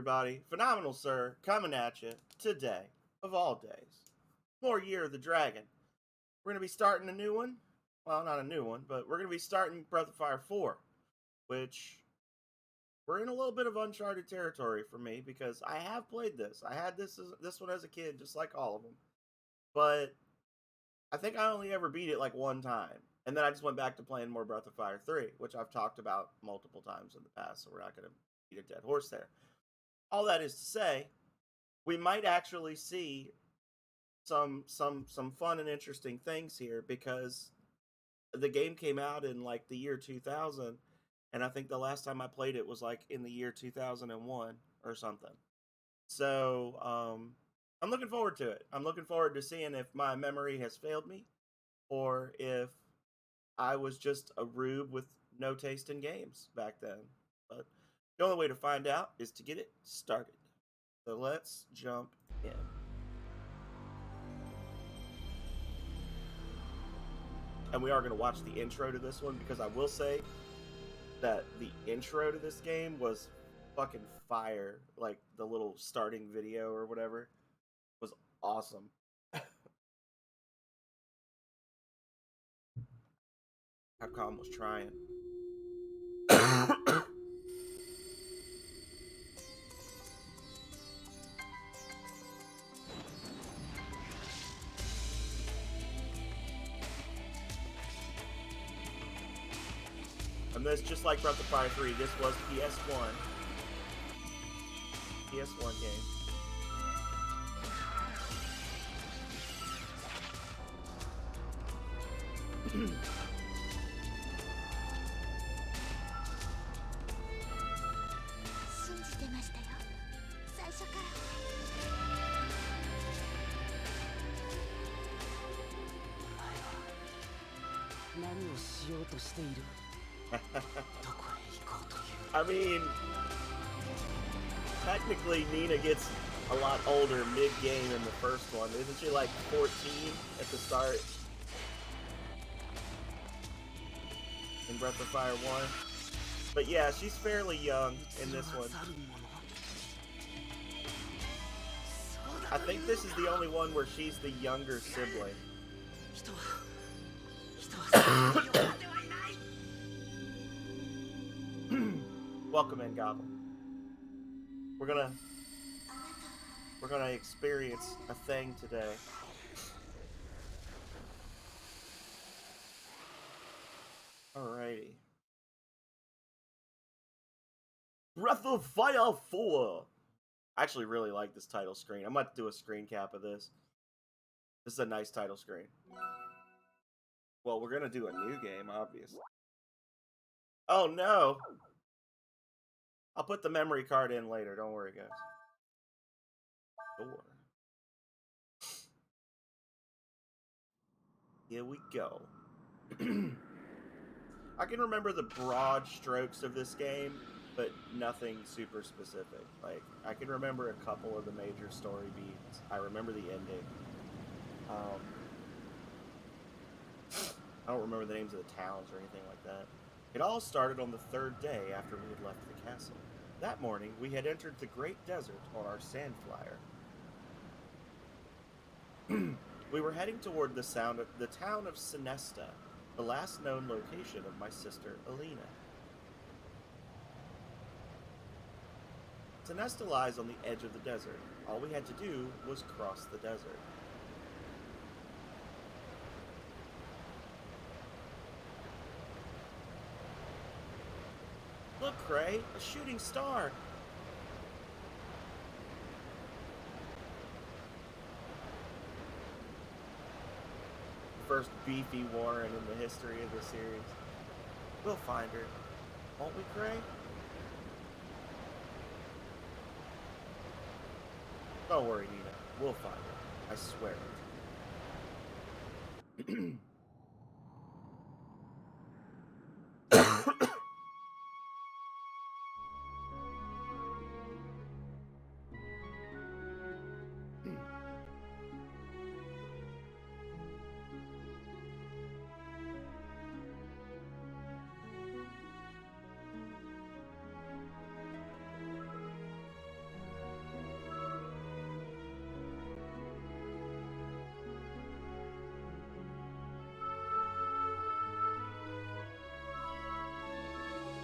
everybody? Phenomenal Sir coming at you today, of all days. More Year of the Dragon. We're going to be starting a new one. Well, not a new one, but we're going to be starting Breath of Fire 4, which we're in a little bit of uncharted territory for me because I have played this. I had this one as a kid, just like all of them. But I think I only ever beat it like one time. And then I just went back to playing more Breath of Fire 3, which I've talked about multiple times in the past, so we're not going to beat a dead horse there. All that is to say, we might actually see some fun and interesting things here because the game came out in like the year 2000, and I think the last time I played it was like in the year 2001 or something. So I'm looking forward to it. I'm looking forward to seeing if my memory has failed me or if I was just a rube with no taste in games back then. But the only way to find out is to get it started. So let's jump in. And we are going to watch the intro to this one because I will say that the intro to this game was fucking fire. Like the little starting video or whatever was awesome. Capcom was trying. And this, just like Breath of Fire 3, this was PS1 game. I mean, technically Nina gets a lot older mid-game in the first one. Isn't she like 14 at the start in Breath of Fire 1? But yeah, she's fairly young in this one. I think this is the only one where she's the younger sibling. Welcome in, Goblin. We're gonna experience a thing today. Alrighty. Breath of Fire 4. I actually really like this title screen. I'm about to do a screen cap of this. This is a nice title screen. Well, we're gonna do a new game, obviously. Oh no! I'll put the memory card in later. Don't worry, guys. Door. Here we go. I can remember the broad strokes of this game, but nothing super specific. Like, I can remember a couple of the major story beats. I remember the ending. I don't remember the names of the towns or anything like that. It all started on the third day after we had left the castle. That morning, we had entered the Great Desert on our sand flyer. We were heading toward the town of Sinesta, the last known location of my sister, Alina. Sinesta lies on the edge of the desert. All we had to do was cross the desert. Look, Cray, a shooting star! First beefy Warren in the history of the series. We'll find her. Won't we, Cray? Don't worry, Nina. We'll find her. I swear it.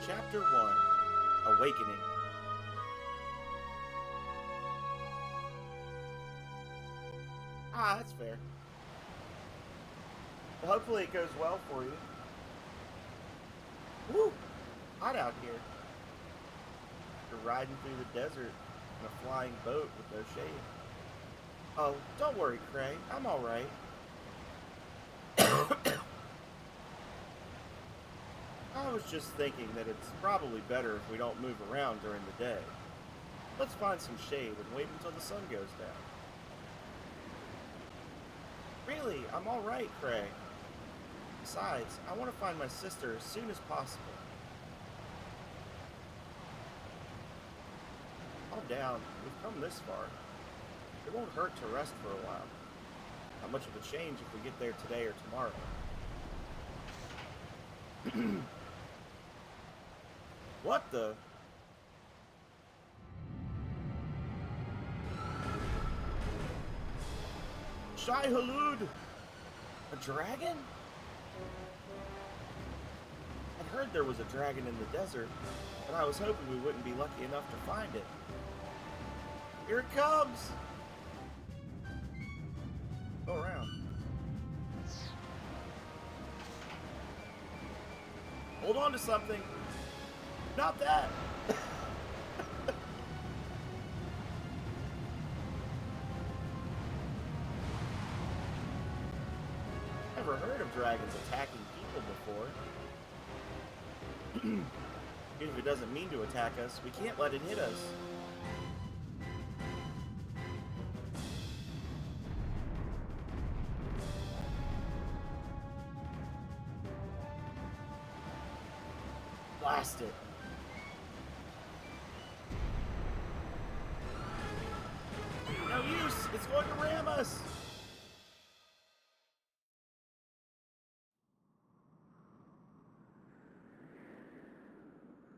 Chapter 1, Awakening. Ah, that's fair. Well, hopefully it goes well for you. Woo! Hot out here. You're riding through the desert in a flying boat with no shade. Oh, don't worry, Cray. I'm alright. I was just thinking that it's probably better if we don't move around during the day. Let's find some shade and wait until the sun goes down. Really, I'm alright, Cray. Besides, I want to find my sister as soon as possible. Calm down. We've come this far. It won't hurt to rest for a while. Not much of a change if we get there today or tomorrow. What the? Shai Halud! A dragon? I'd heard there was a dragon in the desert, but I was hoping we wouldn't be lucky enough to find it. Here it comes! Go around. Hold on to something. Not that! Never heard of dragons attacking people before. Even if it doesn't mean to attack us, we can't let it hit us. Blast it. No use! It's going to ram us!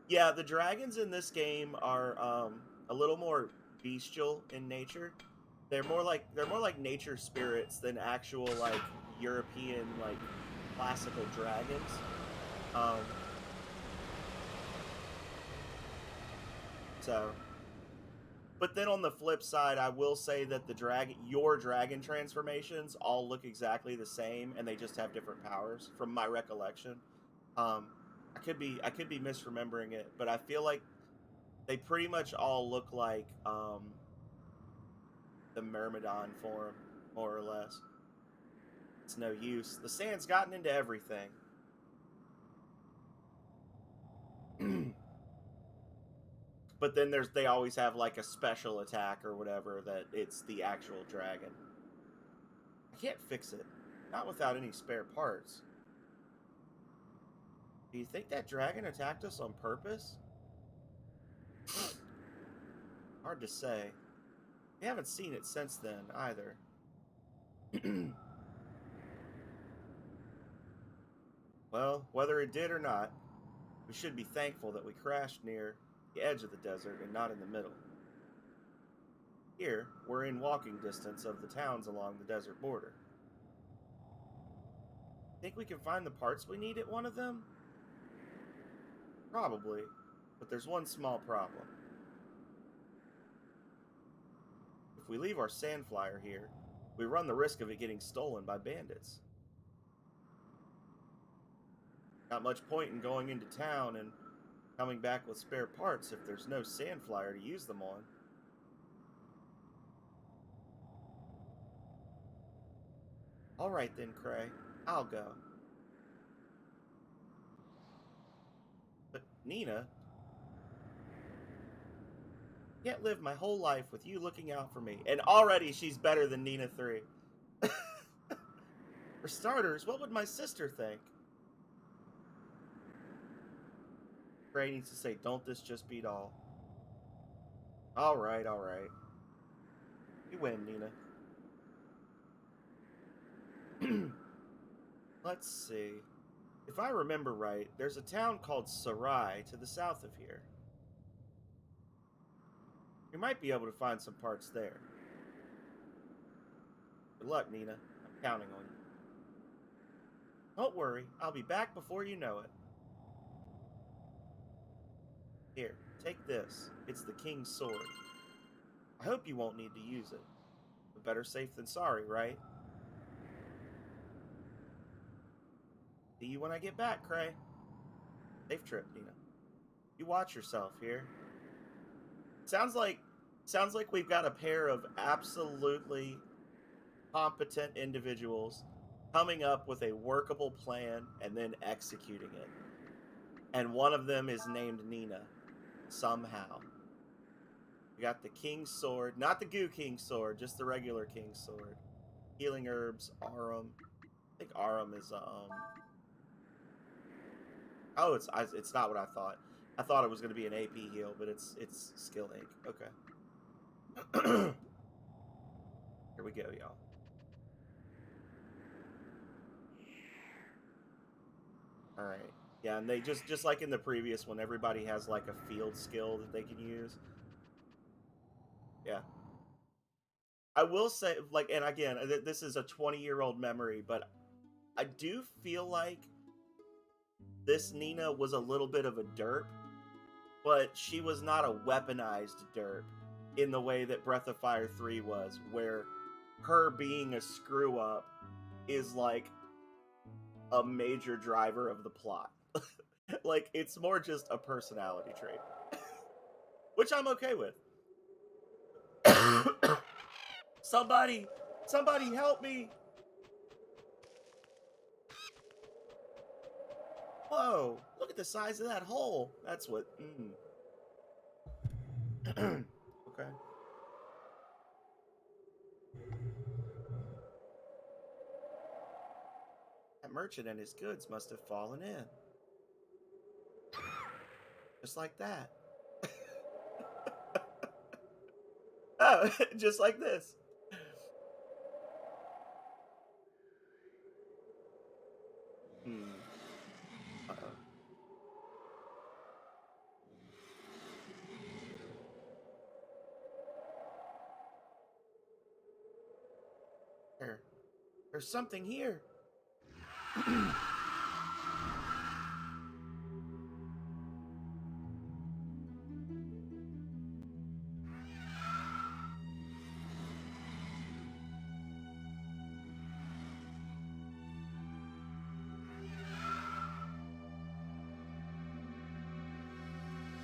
Yeah, the dragons in this game are a little more bestial in nature. They're more like nature spirits than actual like European like classical dragons. Um, so, but then on the flip side, I will say that your dragon transformations all look exactly the same, and they just have different powers, from my recollection. Um, I could be misremembering it, but I feel like they pretty much all look like the Myrmidon form, more or less. It's no use. The sand's gotten into everything. But then they always have like a special attack or whatever that it's the actual dragon. I can't fix it. Not without any spare parts. Do you think that dragon attacked us on purpose? Hard to say. We haven't seen it since then, either. Well, whether it did or not, we should be thankful that we crashed near the edge of the desert and not in the middle. Here, we're in walking distance of the towns along the desert border. Think we can find the parts we need at one of them? Probably, but there's one small problem. If we leave our sand flyer here, we run the risk of it getting stolen by bandits. Not much point in going into town and coming back with spare parts if there's no sand flyer to use them on. Alright then, Cray. I'll go. But, Nina, I can't live my whole life with you looking out for me. And already she's better than Nina 3. For starters, what would my sister think? Cray needs to say, don't this just beat all? Alright, alright. You win, Nina. Let's see. If I remember right, there's a town called Sarai to the south of here. You might be able to find some parts there. Good luck, Nina. I'm counting on you. Don't worry, I'll be back before you know it. Here, take this. It's the king's sword. I hope you won't need to use it. But better safe than sorry, right? See you when I get back, Cray. Safe trip, Nina. You watch yourself here. Sounds like we've got a pair of absolutely competent individuals coming up with a workable plan and then executing it. And one of them is named Nina, somehow. We got the King's Sword, not the Goo King's Sword, just the regular King's Sword. Healing herbs, Arum. I think Arum is oh, it's not what I thought. I thought it was going to be an AP heal, but it's skill ink. Okay. Here we go, y'all. All right. Yeah, and they just like in the previous one, everybody has like a field skill that they can use. Yeah. I will say, like, and again, this is a 20-year-old memory, but I do feel like this Nina was a little bit of a derp, but she was not a weaponized derp in the way that Breath of Fire 3 was, where her being a screw-up is like a major driver of the plot. Like, it's more just a personality trait. Which I'm okay with. Somebody help me! Whoa, look at the size of that hole. That's what, Okay. That merchant and his goods must have fallen in. Just like that. Oh, just like this. Uh-oh. There's something here.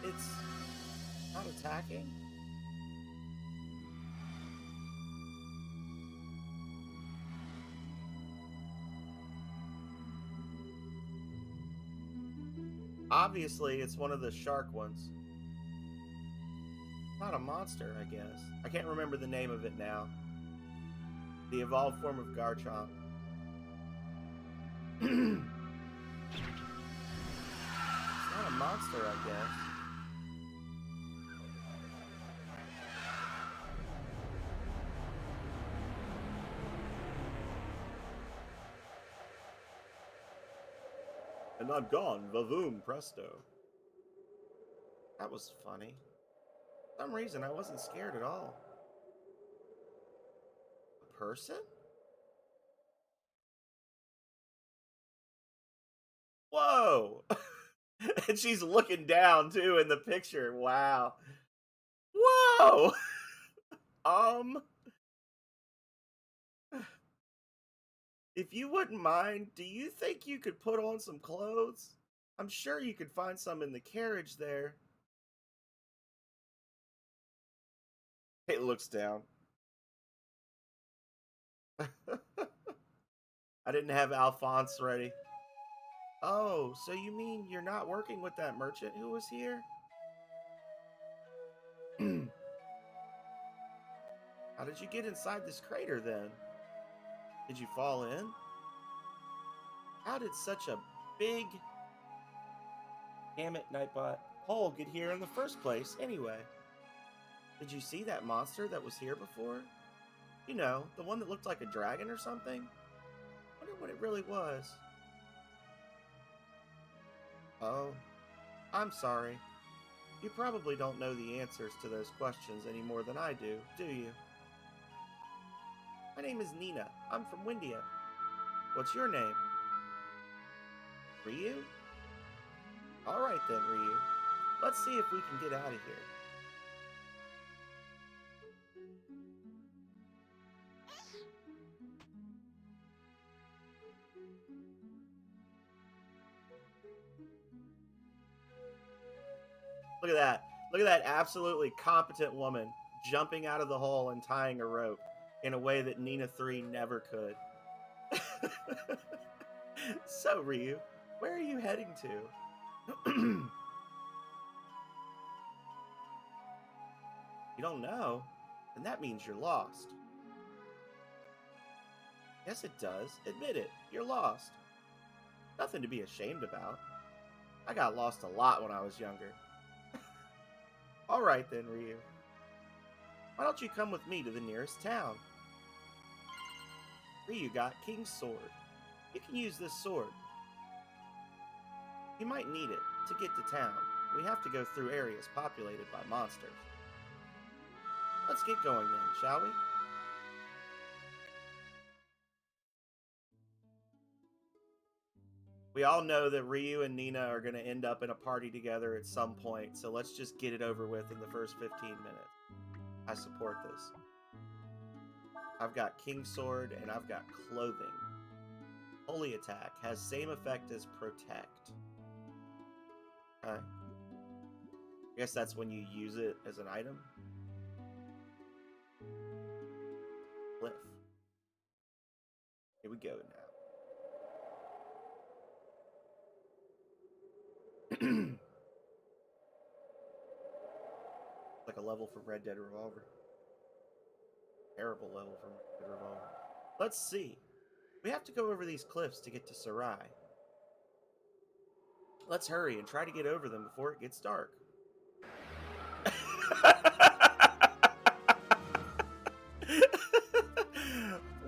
It's not attacking? Obviously, it's one of the shark ones. Not a monster, I guess. I can't remember the name of it now. The evolved form of Garchomp. It's not a monster, I guess. And I'm gone, vavoom presto. That was funny. For some reason, I wasn't scared at all. A person? Whoa! And she's looking down, too, in the picture. Wow. Whoa! If you wouldn't mind, do you think you could put on some clothes? I'm sure you could find some in the carriage there. It looks down. I didn't have Alphonse ready. Oh, so you mean you're not working with that merchant who was here? How did you get inside this crater then? Did you fall in? How did such a big, damn it, Nightbot, hole get here in the first place anyway? Did you see that monster that was here before? You know, the one that looked like a dragon or something? I wonder what it really was. Oh, I'm sorry. You probably don't know the answers to those questions any more than I do you? My name is Nina. I'm from Windia. What's your name? Ryu? Alright then, Ryu. Let's see if we can get out of here. Look at that. Look at that absolutely competent woman jumping out of the hole and tying a rope in a way that Nina 3 never could. So, Ryu, where are you heading to? You don't know? And that means you're lost. Yes, it does. Admit it. You're lost. Nothing to be ashamed about. I got lost a lot when I was younger. Alright then, Ryu. Why don't you come with me to the nearest town? Ryu got King's Sword. You can use this sword. You might need it to get to town. We have to go through areas populated by monsters. Let's get going then, shall we? We all know that Ryu and Nina are going to end up in a party together at some point, so let's just get it over with in the first 15 minutes. I support this. I've got King's Sword and I've got Clothing. Holy Attack has same effect as Protect. Okay. I guess that's when you use it as an item. Cliff. Here we go now. Like a level from Red Dead Revolver. Terrible level from Red Dead Revolver. Let's see. We have to go over these cliffs to get to Sarai. Let's hurry and try to get over them before it gets dark.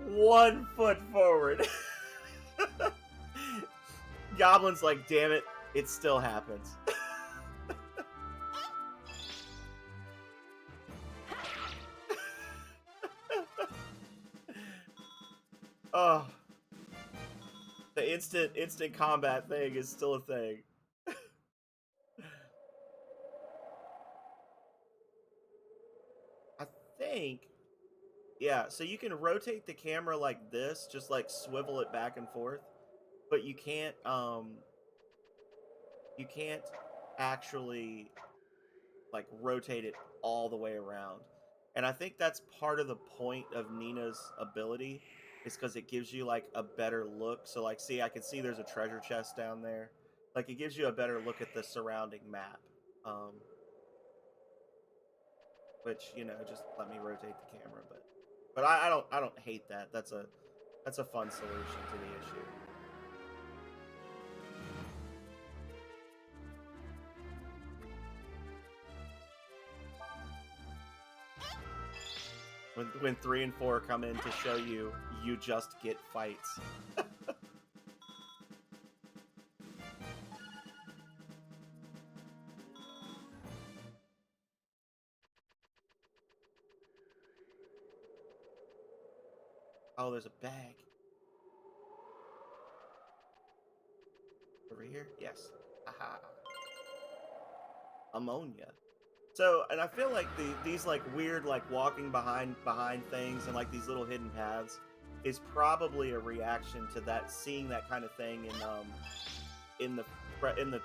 1 foot forward. Goblin's like, damn it, it still happens. Oh, the instant combat thing is still a thing. I think, yeah, so you can rotate the camera like this, just like swivel it back and forth, but you can't actually like rotate it all the way around. And I think that's part of the point of Nina's ability, is because it gives you like a better look. So like, see, I can see there's a treasure chest down there. Like, it gives you a better look at the surrounding map. Which, you know, just let me rotate the camera, but I don't hate that. That's a fun solution to the issue. When 3 and 4 come in to show you just get fights. Oh, there's a bag. Over here? Yes. Aha. Ammonia. So, and I feel like these like weird like walking behind things and like these little hidden paths is probably a reaction to that, seeing that kind of thing in the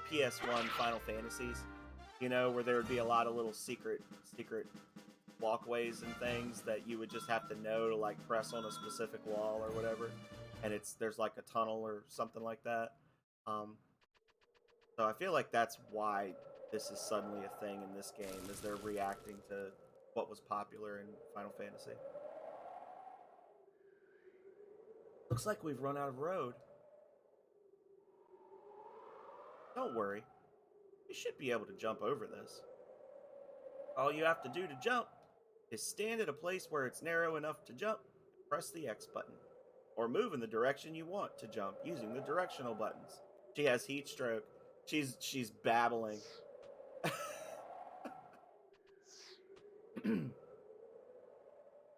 PS1 Final Fantasies, you know, where there would be a lot of little secret walkways and things that you would just have to know to like press on a specific wall or whatever, and there's like a tunnel or something like that. So I feel like that's why this is suddenly a thing in this game, is they're reacting to what was popular in Final Fantasy. Looks like we've run out of road. Don't worry. You should be able to jump over this. All you have to do to jump is stand at a place where it's narrow enough to jump, press the X button, or move in the direction you want to jump using the directional buttons. She has heat stroke. She's babbling.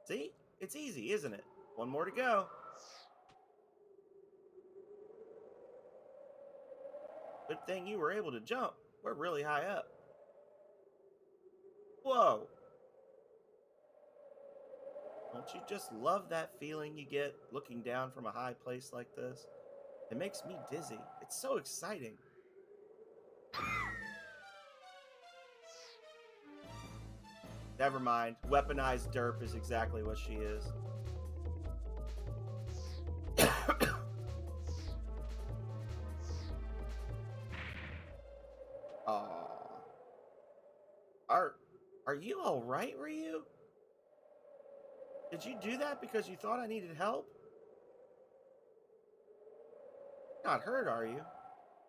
See? It's easy, isn't it? 1 more to go. Good thing you were able to jump. We're really high up. Whoa! Don't you just love that feeling you get looking down from a high place like this? It makes me dizzy. It's so exciting. Never mind. Weaponized derp is exactly what she is. Aw. Are you alright, Ryu? Did you do that because you thought I needed help? Not hurt, are you?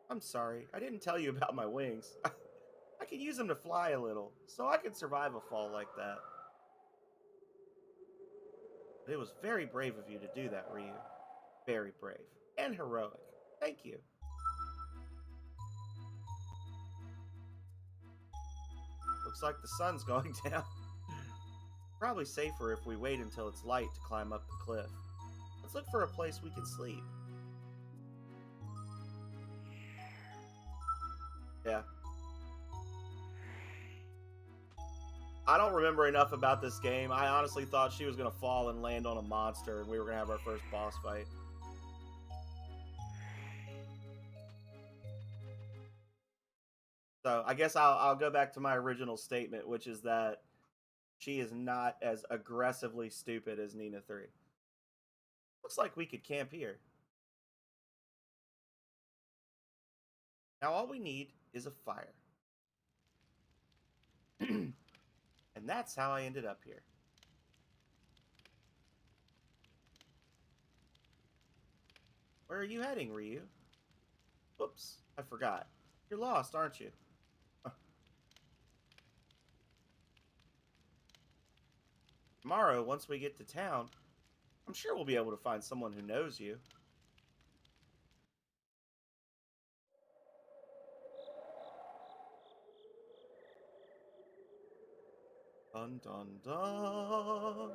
I'm sorry. I didn't tell you about my wings. I can use them to fly a little, so I can survive a fall like that. But it was very brave of you to do that, Ryu. Very brave. And heroic. Thank you. Looks like the sun's going down. Probably safer if we wait until it's light to climb up the cliff. Let's look for a place we can sleep. Yeah. I don't remember enough about this game. I honestly thought she was going to fall and land on a monster and we were going to have our first boss fight. So I guess I'll go back to my original statement, which is that she is not as aggressively stupid as Nina 3. Looks like we could camp here. Now all we need is a fire. And that's how I ended up here. Where are you heading, Ryu? Whoops, I forgot. You're lost, aren't you? Tomorrow, once we get to town, I'm sure we'll be able to find someone who knows you. Dun dun dun.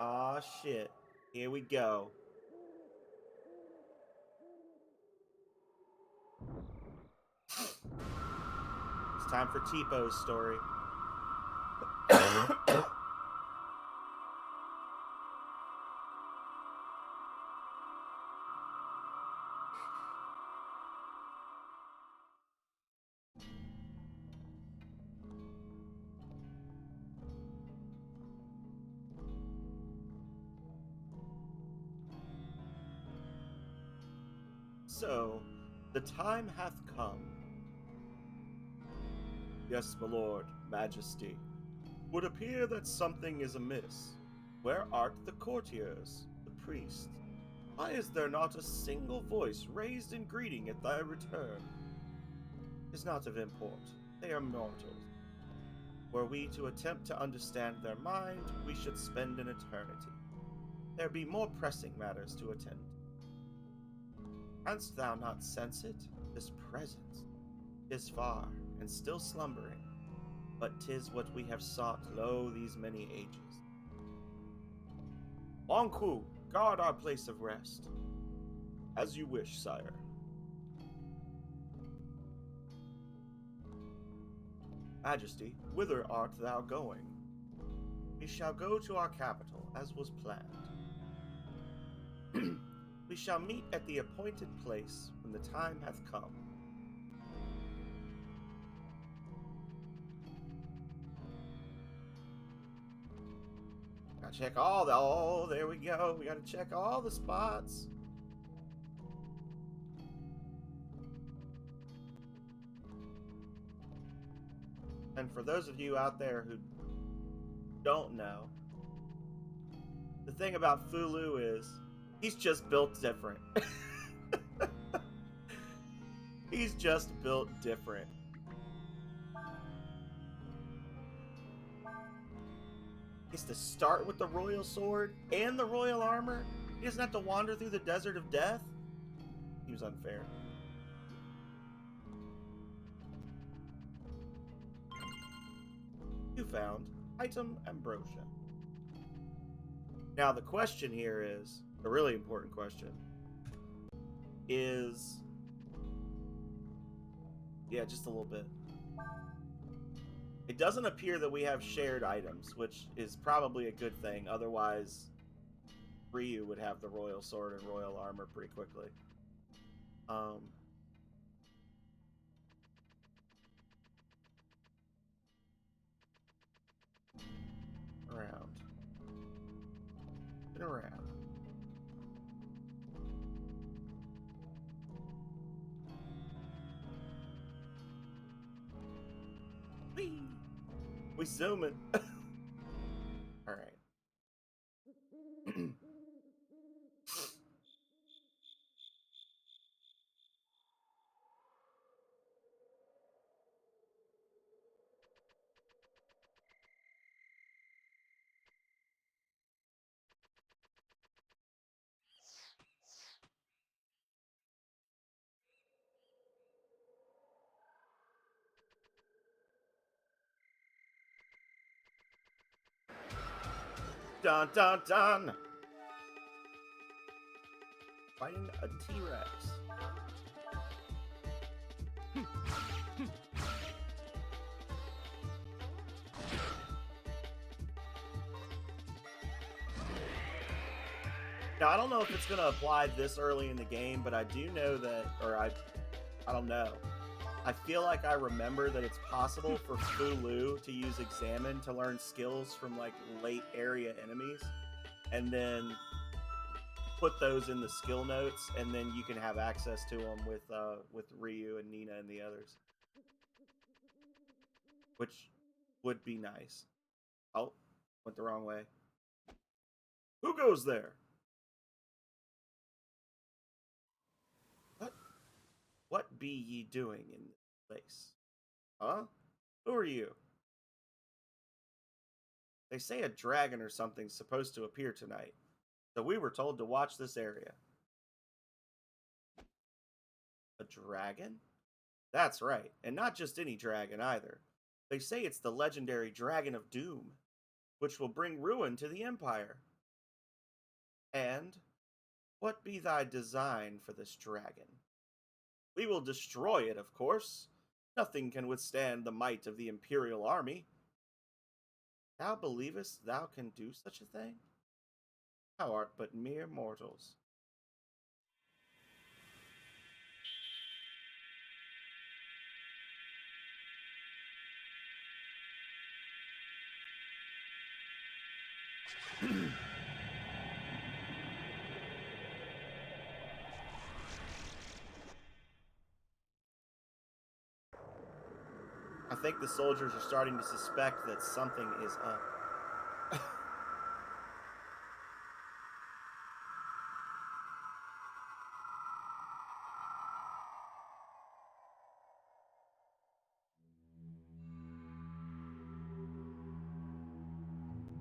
Aw, shit. Here we go. It's time for Tipo story. So, the time hath come. Yes, my lord, majesty. Would appear that something is amiss. Where art the courtiers, the priest? Why is there not a single voice raised in greeting at thy return? 'Tis not of import. They are mortals. Were we to attempt to understand their mind, we should spend an eternity. There be more pressing matters to attend. Canst thou not sense it? This presence. 'Tis far, and still slumbering, but 'tis what we have sought lo these many ages. Lonku, guard our place of rest. As you wish, sire. Majesty, whither art thou going? We shall go to our capital, as was planned. We shall meet at the appointed place when the time hath come. Gotta check all the... Oh, there we go. We gotta check all the spots. And for those of you out there who don't know, the thing about Fulu is he's just built different. He's just built different. He has to start with the royal sword and the royal armor. He doesn't have to wander through the desert of death. Seems unfair. You found item ambrosia. Now the question here is, a really important question, is Yeah, just a little bit. It doesn't appear that we have shared items, which is probably a good thing. Otherwise, Ryu would have the royal sword and royal armor pretty quickly. Around. And around. Whee! We zooming. Alright. Dun dun dun! Fighting a T-Rex. Now, I don't know if it's going to apply this early in the game, but I do know that, or I don't know. I feel like I remember that it's possible for Fulu to use Examine to learn skills from, like, late area enemies, and then put those in the skill notes, and then you can have access to them with Ryu and Nina and the others. Which would be nice. Oh, went the wrong way. Who goes there? What be ye doing in this place? Huh? Who are you? They say a dragon or something's supposed to appear tonight, so we were told to watch this area. A dragon? That's right, and not just any dragon either. They say it's the legendary Dragon of Doom, which will bring ruin to the Empire. And what be thy design for this dragon? We will destroy it, of course. Nothing can withstand the might of the Imperial army. Thou believest thou can do such a thing? Thou art but mere mortals. I think the soldiers are starting to suspect that something is up.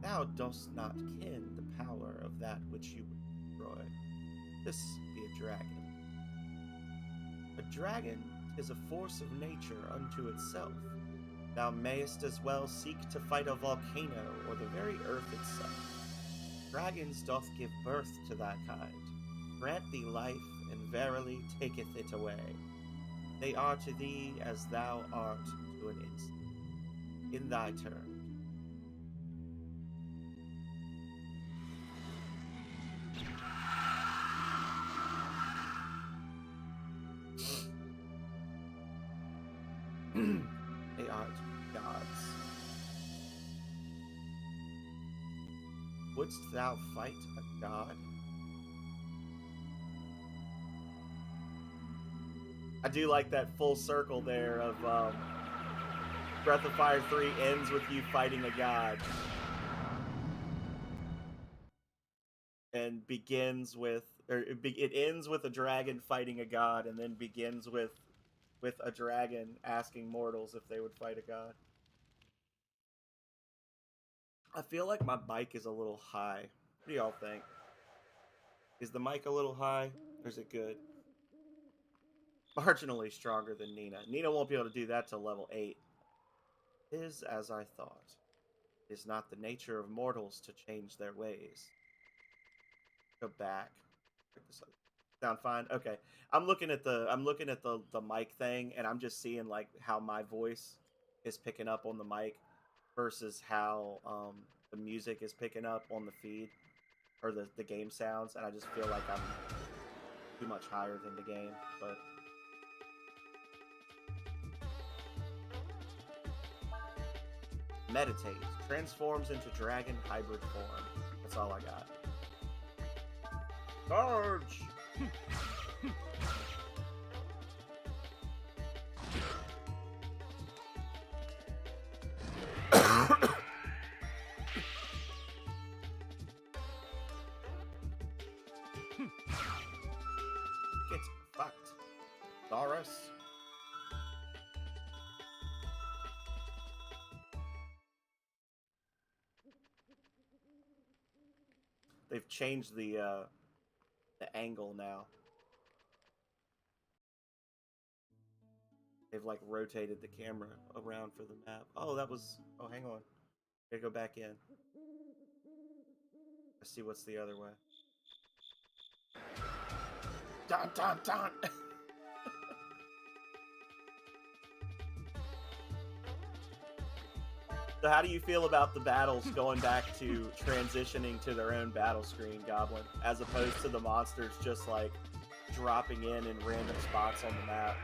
Thou dost not ken the power of that which you would destroy. This be a dragon. A dragon is a force of nature unto itself. Thou mayest as well seek to fight a volcano or the very earth itself. Dragons doth give birth to that kind, grant thee life, and verily taketh it away. They are to thee as thou art to an insect. In thy turn. They art gods. Wouldst thou fight a god? I do like that full circle there of Breath of Fire 3 ends with you fighting a god. And begins with, or it ends with a dragon fighting a god, and then begins with a dragon asking mortals if they would fight a god. I feel like my mic is a little high. What do y'all think? Is the mic a little high, or is it good? Marginally stronger than Nina. Nina won't be able to do that till level 8. Is as I thought. It is not the nature of mortals to change their ways. Go back. Check this out. Sound fine? Okay. I'm looking at the mic thing, and I'm just seeing like how my voice is picking up on the mic versus how the music is picking up on the feed or the game sounds, and I just feel like I'm too much higher than the game. But meditate transforms into dragon hybrid form. That's all I got. Charge! Get fucked, Doris. They've changed the angle now. They've like rotated the camera around for the map. Oh, that was. Oh, hang on. Gotta go back in. Let's see what's the other way. Dun dun dun. So, how do you feel about the battles going back to transitioning to their own battle screen, Goblin, as opposed to the monsters just like dropping in random spots on the map?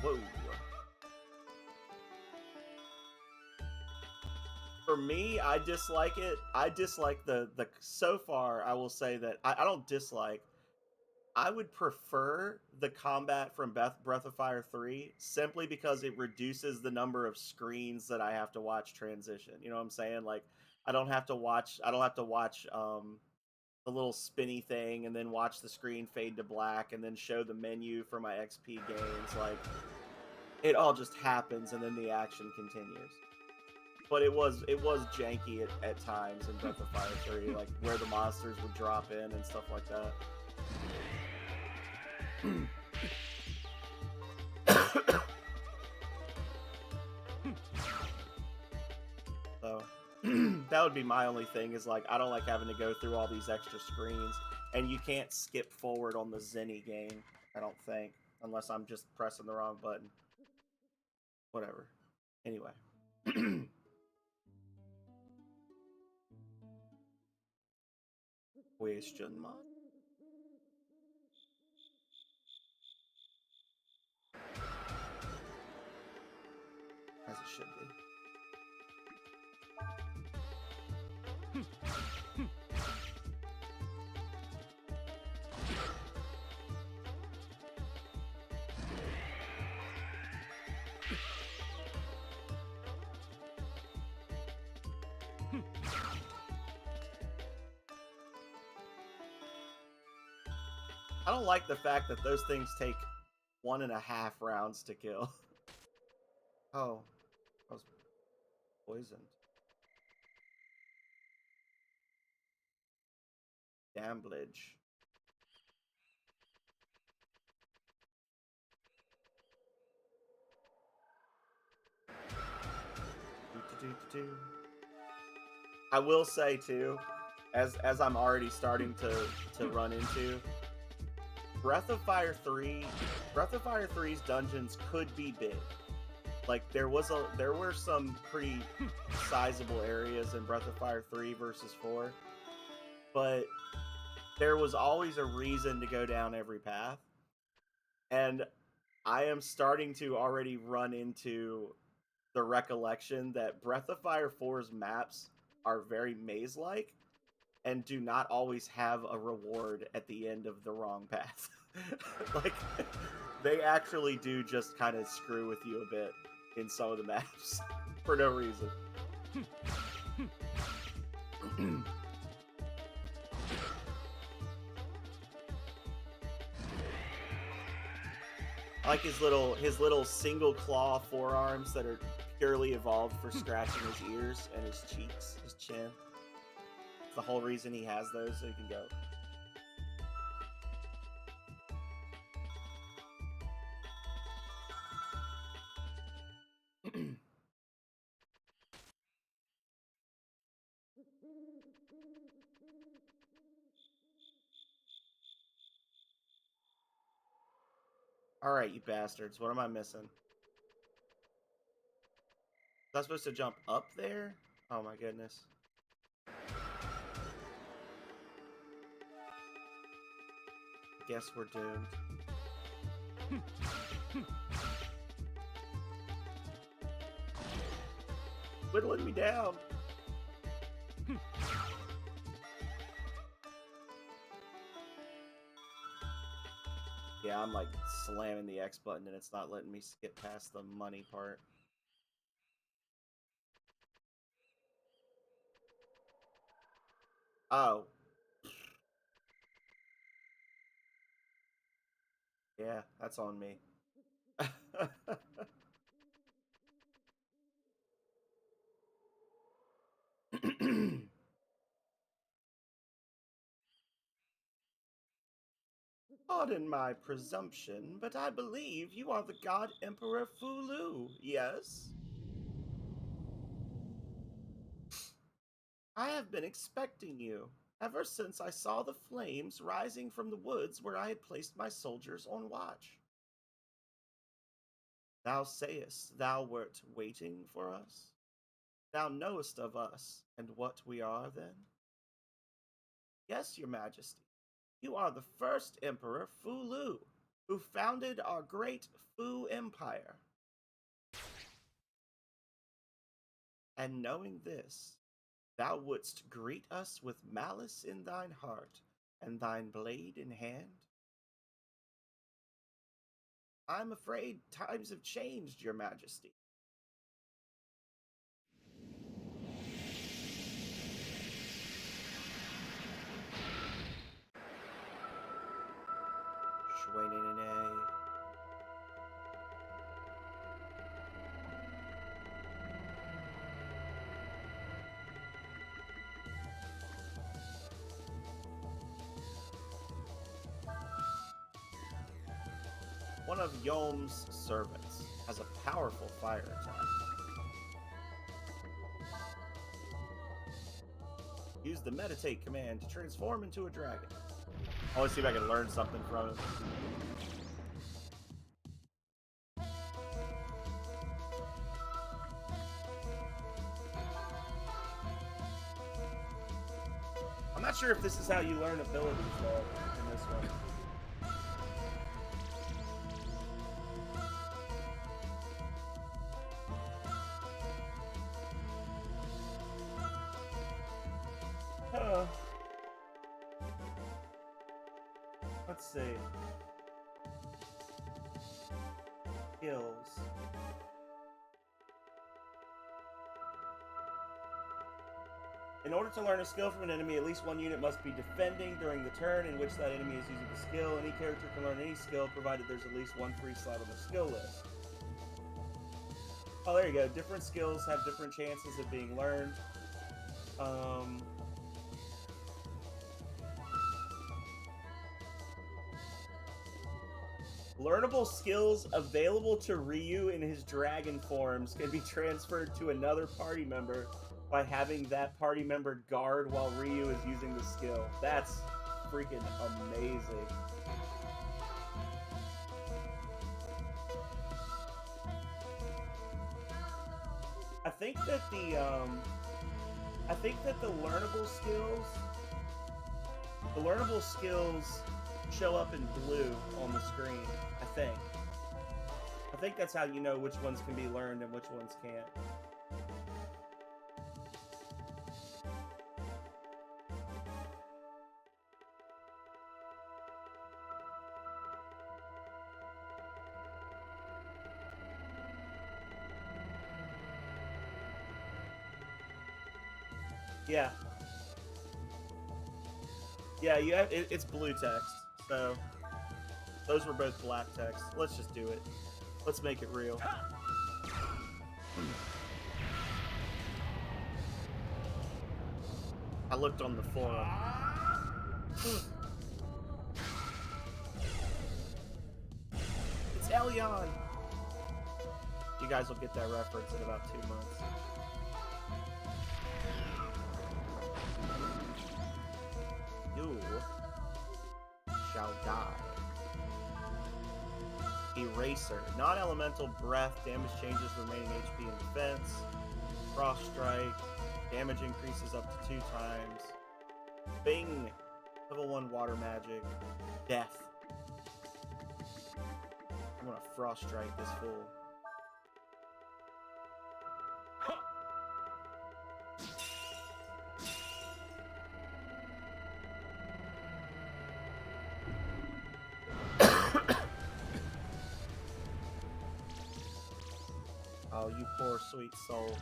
Whoa. For me, I dislike it. I dislike the so far. I will say that I don't dislike. I would prefer the combat from Breath of Fire 3 simply because it reduces the number of screens that I have to watch transition. You know what I'm saying? Like I don't have to watch the little spinny thing and then watch the screen fade to black and then show the menu for my XP gains. Like it all just happens and then the action continues. But it was janky at times in Breath of Fire 3, like where the monsters would drop in and stuff like that. So that would be my only thing is like I don't like having to go through all these extra screens, and you can't skip forward on the Zenny game, I don't think, unless I'm just pressing the wrong button. Whatever. Anyway. Question mark. As it should be. I don't like the fact that those things take 1.5 rounds to kill. Oh, I was poisoned. Damblage. I will say too, as I'm already starting to run into Breath of Fire 3, Breath of Fire 3's dungeons could be big. Like there were some pretty sizable areas in Breath of Fire 3 versus 4, but there was always a reason to go down every path. And I am starting to already run into the recollection that Breath of Fire 4's maps are very maze-like and do not always have a reward at the end of the wrong path. Like, they actually do just kind of screw with you a bit in some of the maps for no reason. I like his little single claw forearms that are purely evolved for scratching his ears and his cheeks, his chin. It's the whole reason he has those, so he can go. Alright, you bastards. What am I missing? Was I supposed to jump up there? Oh my goodness. Guess we're doomed. Whittling me down. Yeah, I'm like slamming the X button and it's not letting me skip past the money part. Oh. Yeah, that's on me. Pardon my presumption, but I believe you are the God Emperor Fulu, yes? I have been expecting you, ever since I saw the flames rising from the woods where I had placed my soldiers on watch. Thou sayest thou wert waiting for us? Thou knowest of us, and what we are then? Yes, your majesty, you are the first Emperor Fulu, who founded our great Fu Empire. And knowing this, thou wouldst greet us with malice in thine heart, and thine blade in hand? I'm afraid times have changed, your majesty. Shway-nay-nay-nay. One of Yom's servants has a powerful fire attack. Use the meditate command to transform into a dragon. I want to see if I can learn something from it. I'm not sure if this is how you learn abilities though in this one. Let's see. Skills. In order to learn a skill from an enemy, at least one unit must be defending during the turn in which that enemy is using the skill. Any character can learn any skill, provided there's at least one free slot on the skill list. Oh, there you go. Different skills have different chances of being learned. Learnable skills available to Ryu in his dragon forms can be transferred to another party member by having that party member guard while Ryu is using the skill. That's freaking amazing. I think that the learnable skills show up in blue on the screen. I think that's how you know which ones can be learned and which ones can't. Yeah. Yeah, you have it's blue text. So those were both black text. Let's just do it. Let's make it real. I looked on the forum. It's Elyon! You guys will get that reference in about 2 months. Eraser. Non-elemental breath. Damage changes remaining HP and defense. Frost strike. Damage increases up to 2 times. Bing. Level 1 water magic. Death. I'm gonna frost strike this fool. Oh, you poor sweet soul.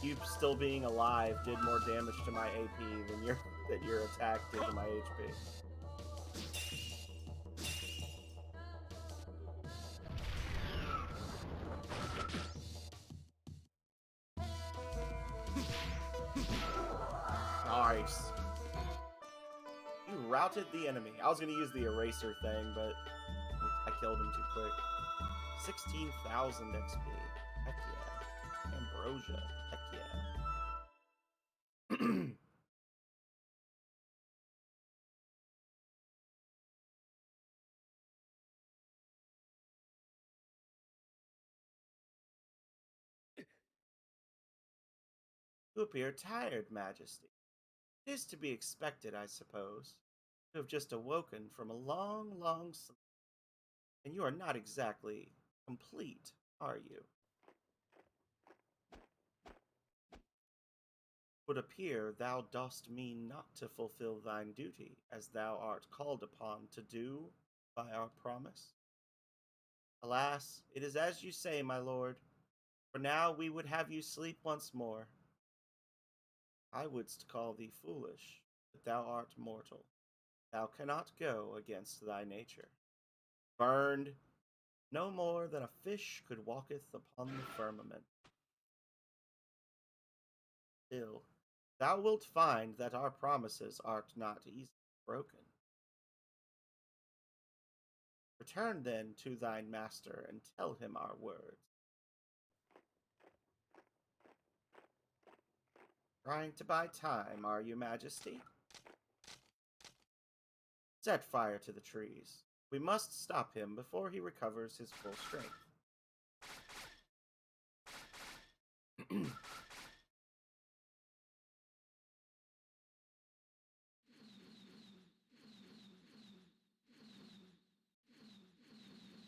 You still being alive did more damage to my AP than your attack did to my HP. Nice. You routed the enemy. I was gonna use the eraser thing, but I killed him too quick. 16,000 XP. Heck yeah. Ambrosia. Heck yeah. You appear tired, Majesty. It is to be expected, I suppose. You have just awoken from a long, long sleep, and you are not exactly complete, are you? Would appear thou dost mean not to fulfill thine duty, as thou art called upon to do by our promise. Alas, it is as you say, my lord, for now we would have you sleep once more. I wouldst call thee foolish, but thou art mortal. Thou cannot go against thy nature. Burned no more than a fish could walketh upon the firmament. Still, thou wilt find that our promises art not easily broken. Return then to thine master and tell him our words. Trying to buy time, are you, Majesty? Set fire to the trees. We must stop him before he recovers his full strength.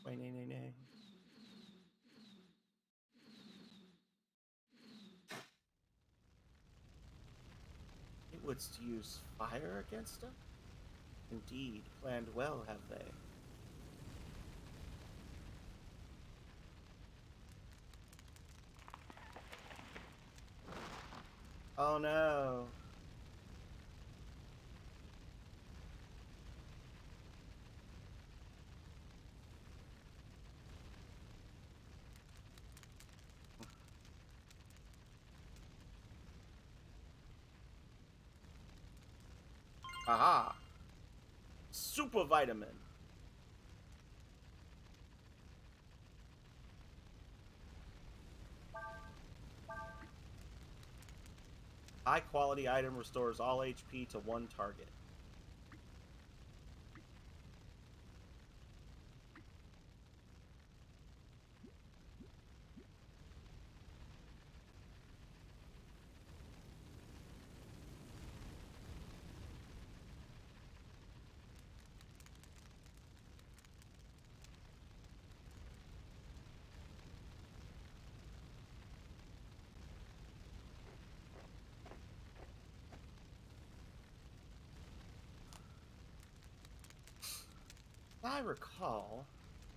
Wait, nay, nay, nay. It wouldst use fire against him? Indeed, planned well have they. Oh no. Aha! Super vitamin. High quality item restores all HP to one target. If I recall,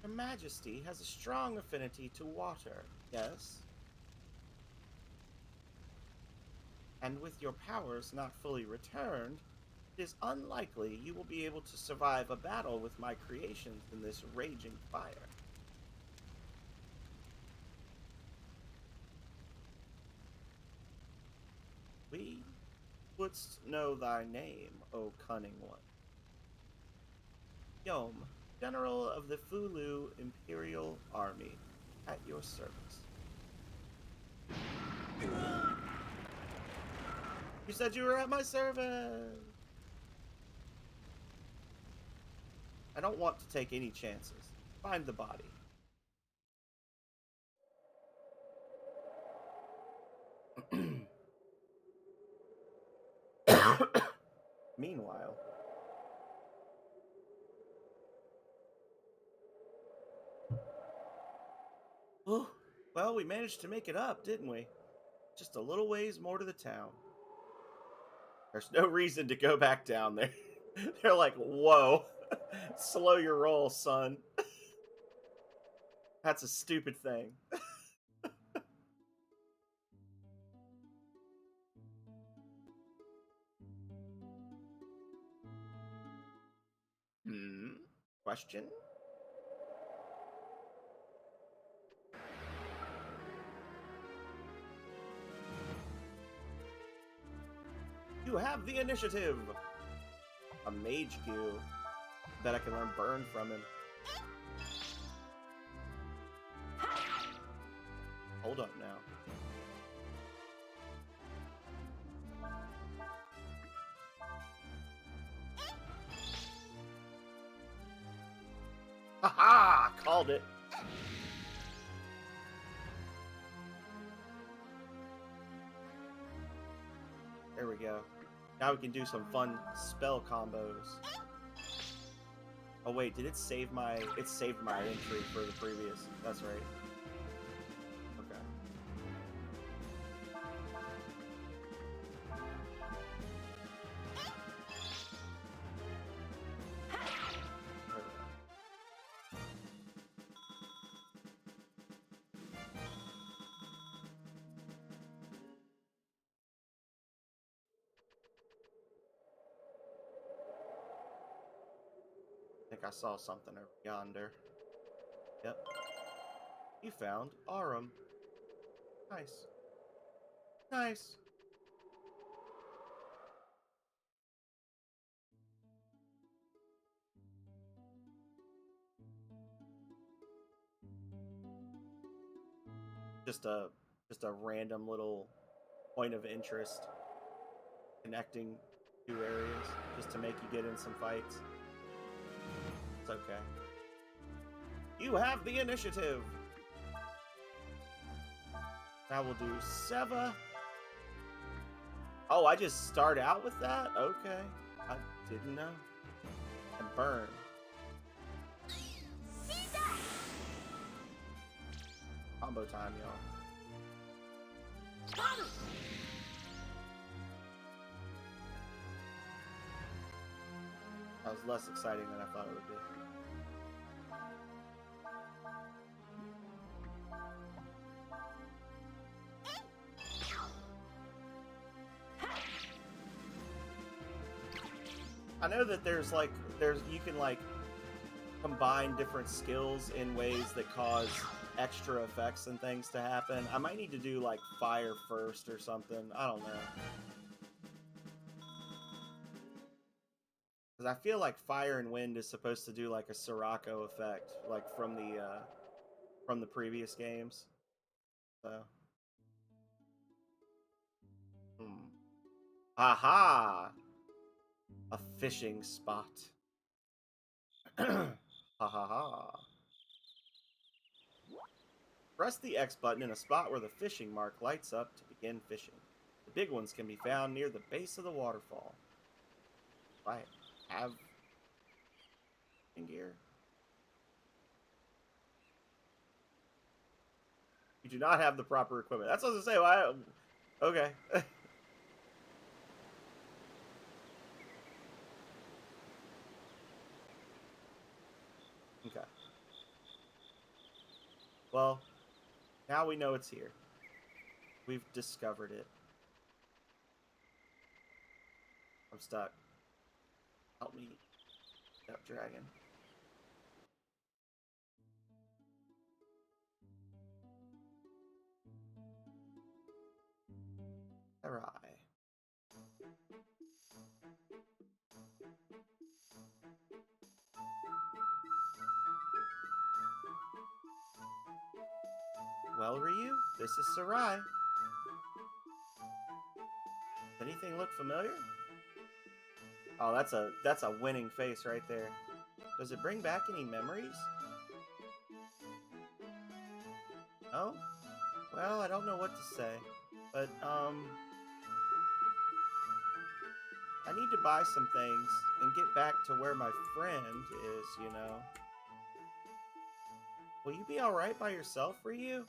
Your Majesty has a strong affinity to water, yes? And with your powers not fully returned, it is unlikely you will be able to survive a battle with my creations in this raging fire. We wouldst know thy name, O cunning one. Yom, General of the Fulu Imperial Army, at your service. You said you were at my service! I don't want to take any chances. Find the body. Meanwhile... Oh, well, we managed to make it up, didn't we? Just a little ways more to the town. There's no reason to go back down there. They're like, whoa, slow your roll, son. That's a stupid thing. Question? You have the initiative! A mage Q. Bet I can learn burn from him. Hold up now. Haha! Called it. There we go. Now we can do some fun spell combos. Oh wait, did it save my... It saved my entry for the previous. That's right. Okay. I think I saw something over yonder. Yep. You found Arum. Nice. Nice. Just a random little point of interest connecting two areas just to make you get in some fights. It's okay. You have the initiative! Now we'll do Seva. Oh, I just start out with that? Okay. I didn't know. And burn. Combo time, y'all. That was less exciting than I thought it would be. I know that you can like combine different skills in ways that cause extra effects and things to happen. I might need to do like fire first or something. I don't know. Because I feel like fire and wind is supposed to do like a Sirocco effect, like from the previous games. So. Aha! A fishing spot. Ha ha ha. Press the X button in a spot where the fishing mark lights up to begin fishing. The big ones can be found near the base of the waterfall. If I have fishing gear. You do not have the proper equipment. That's what I was going to say. Well, okay. Okay. Well, now we know it's here. We've discovered it. I'm stuck. Help me, up, dragon. Sarai. Well, Ryu, this is Sarai. Does anything look familiar? Oh, that's a winning face right there. Does it bring back any memories? Oh? Well, I don't know what to say. But, I need to buy some things and get back to where my friend is, you know. Will you be alright by yourself, Ryu?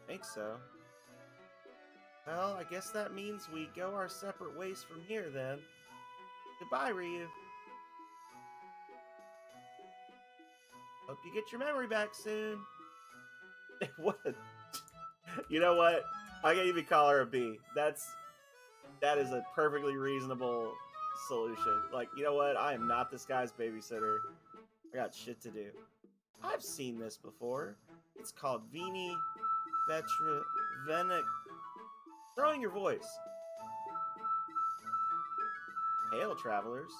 Think so. Well, I guess that means we go our separate ways from here, then. Goodbye, Ryu. Hope you get your memory back soon. What? You know what? I can even call her a B. That is a perfectly reasonable solution. Like, you know what? I am not this guy's babysitter. I got shit to do. I've seen this before. It's called Veni Venic. Throwing your voice. Hail, travelers.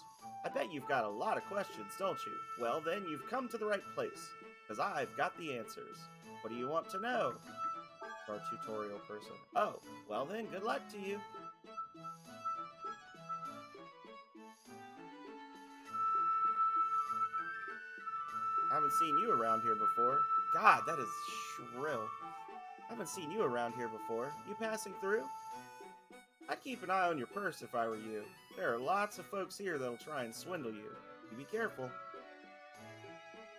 I bet you've got a lot of questions, don't you? Well, then you've come to the right place, because I've got the answers. What do you want to know? Our tutorial person. Oh, well then, good luck to you. I haven't seen you around here before. God, that is shrill. I haven't seen you around here before. You passing through? I'd keep an eye on your purse if I were you. There are lots of folks here that'll try and swindle you. You be careful.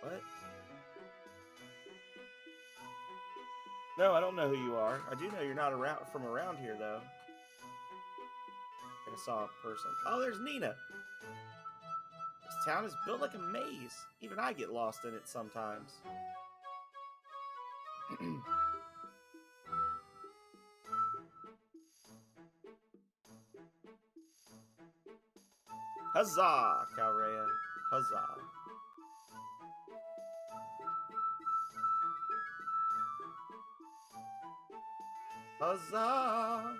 What? No, I don't know who you are. I do know you're not from around here, though. I saw a person. Oh, there's Nina. This town is built like a maze. Even I get lost in it sometimes. Huzzah, Calrea. Huzzah. Huzzah!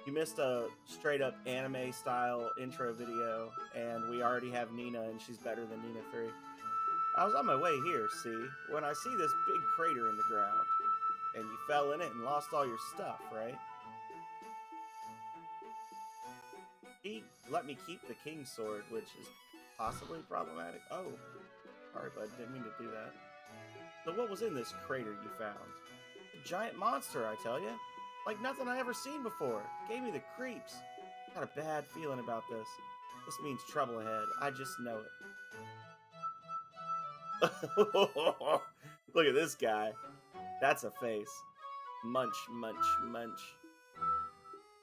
You missed a straight-up anime-style intro video, and we already have Nina, and she's better than Nina 3. I was on my way here, see, when I see this big crater in the ground. And you fell in it and lost all your stuff, right? He let me keep the King's Sword, which is possibly problematic. Oh, sorry, bud, didn't mean to do that. So what was in this crater you found? A giant monster, I tell you. Like nothing I ever seen before. Gave me the creeps. Got a bad feeling about this. This means trouble ahead. I just know it. Look at this guy. That's a face. Munch, munch, munch.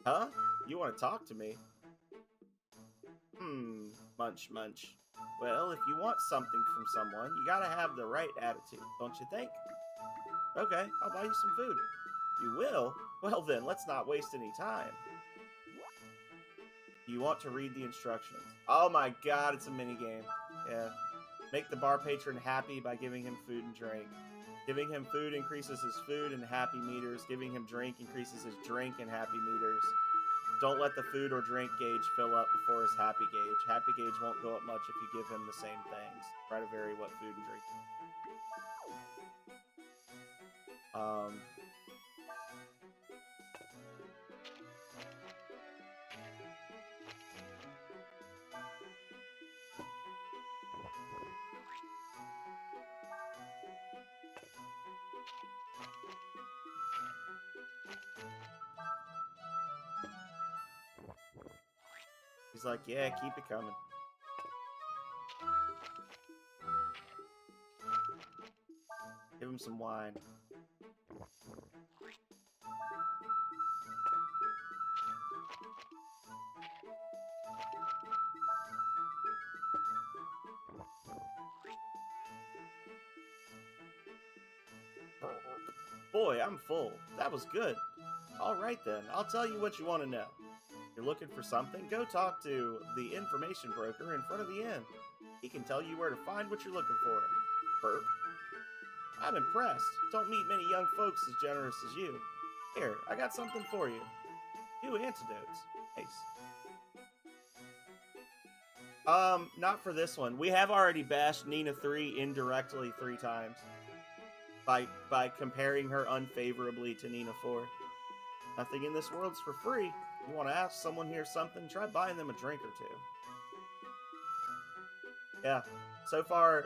Huh? You want to talk to me? Munch, munch. Well, if you want something from someone, you gotta have the right attitude, don't you think? Okay, I'll buy you some food. You will? Well then, let's not waste any time. You want to read the instructions. Oh my god, it's a minigame. Yeah. Make the bar patron happy by giving him food and drink. Giving him food increases his food and happy meters. Giving him drink increases his drink and happy meters. Don't let the food or drink gauge fill up before his happy gauge. Happy gauge won't go up much if you give him the same things. Try to vary what food and drink. He's like, yeah, keep it coming. Give him some wine. Boy, I'm full. That was good. Alright then, I'll tell you what you want to know. You're looking for something? Go talk to the information broker in front of the inn. He can tell you where to find what you're looking for. Burp. I'm impressed. Don't meet many young folks as generous as you. Here, I got something for you. 2 antidotes. Nice. Not for this one. We have already bashed Nina 3 indirectly 3 times. By comparing her unfavorably to Nina 4. Nothing in this world's for free. You want to ask someone here something, try buying them a drink or two. Yeah. So far,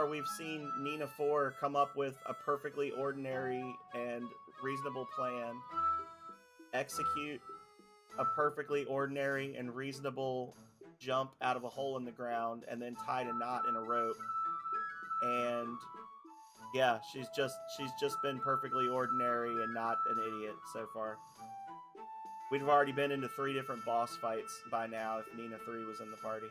we've seen Nina 4 come up with a perfectly ordinary and reasonable plan, execute a perfectly ordinary and reasonable jump out of a hole in the ground, and then tied a knot in a rope. And yeah, she's just been perfectly ordinary and not an idiot so far. We'd have already been into 3 different boss fights by now if Nina 3 was in the party.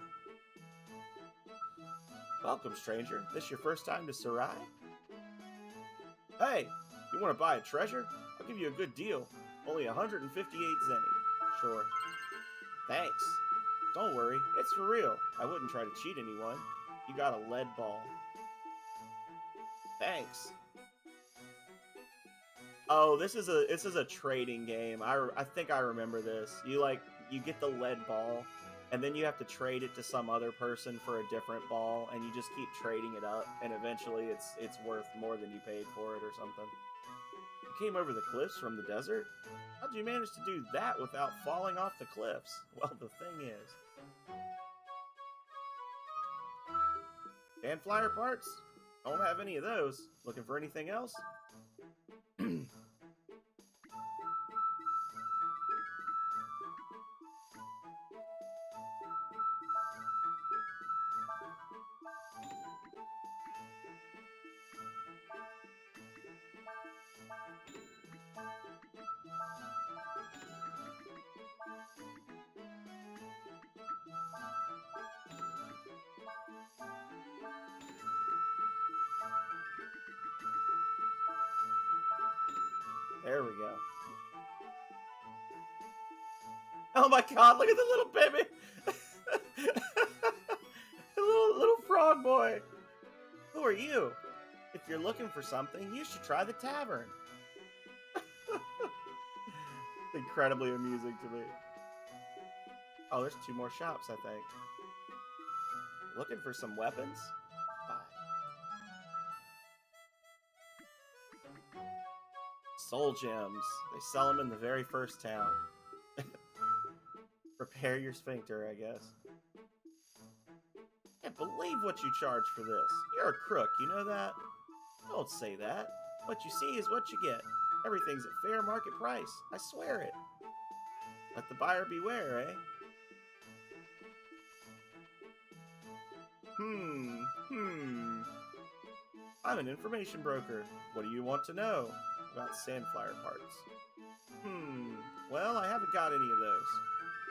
Welcome, stranger. This your first time to Sarai? Hey, you want to buy a treasure? I'll give you a good deal. Only 158 zenny. Sure. Thanks. Don't worry, it's for real. I wouldn't try to cheat anyone. You got a lead ball. Thanks. Oh, this is a trading game. I think I remember this. You get the lead ball, and then you have to trade it to some other person for a different ball, and you just keep trading it up, and eventually it's worth more than you paid for it or something. You came over the cliffs from the desert? How'd you manage to do that without falling off the cliffs? Well, the thing is... Fan flyer parts? Don't have any of those. Looking for anything else? There we go. Oh my god, look at the little baby! The little frog boy! Who are you? If you're looking for something, you should try the tavern. Incredibly amusing to me. Oh, there's 2 more shops, I think. Looking for some weapons? Bye. Soul gems. They sell them in the very first town. Repair your sphincter, I guess. Can't believe what you charge for this. You're a crook, you know that? Don't say that. What you see is what you get. Everything's at fair market price. I swear it. Let the buyer beware, eh? I'm an information broker. What do you want to know about sandflyer parts? Well, I haven't got any of those.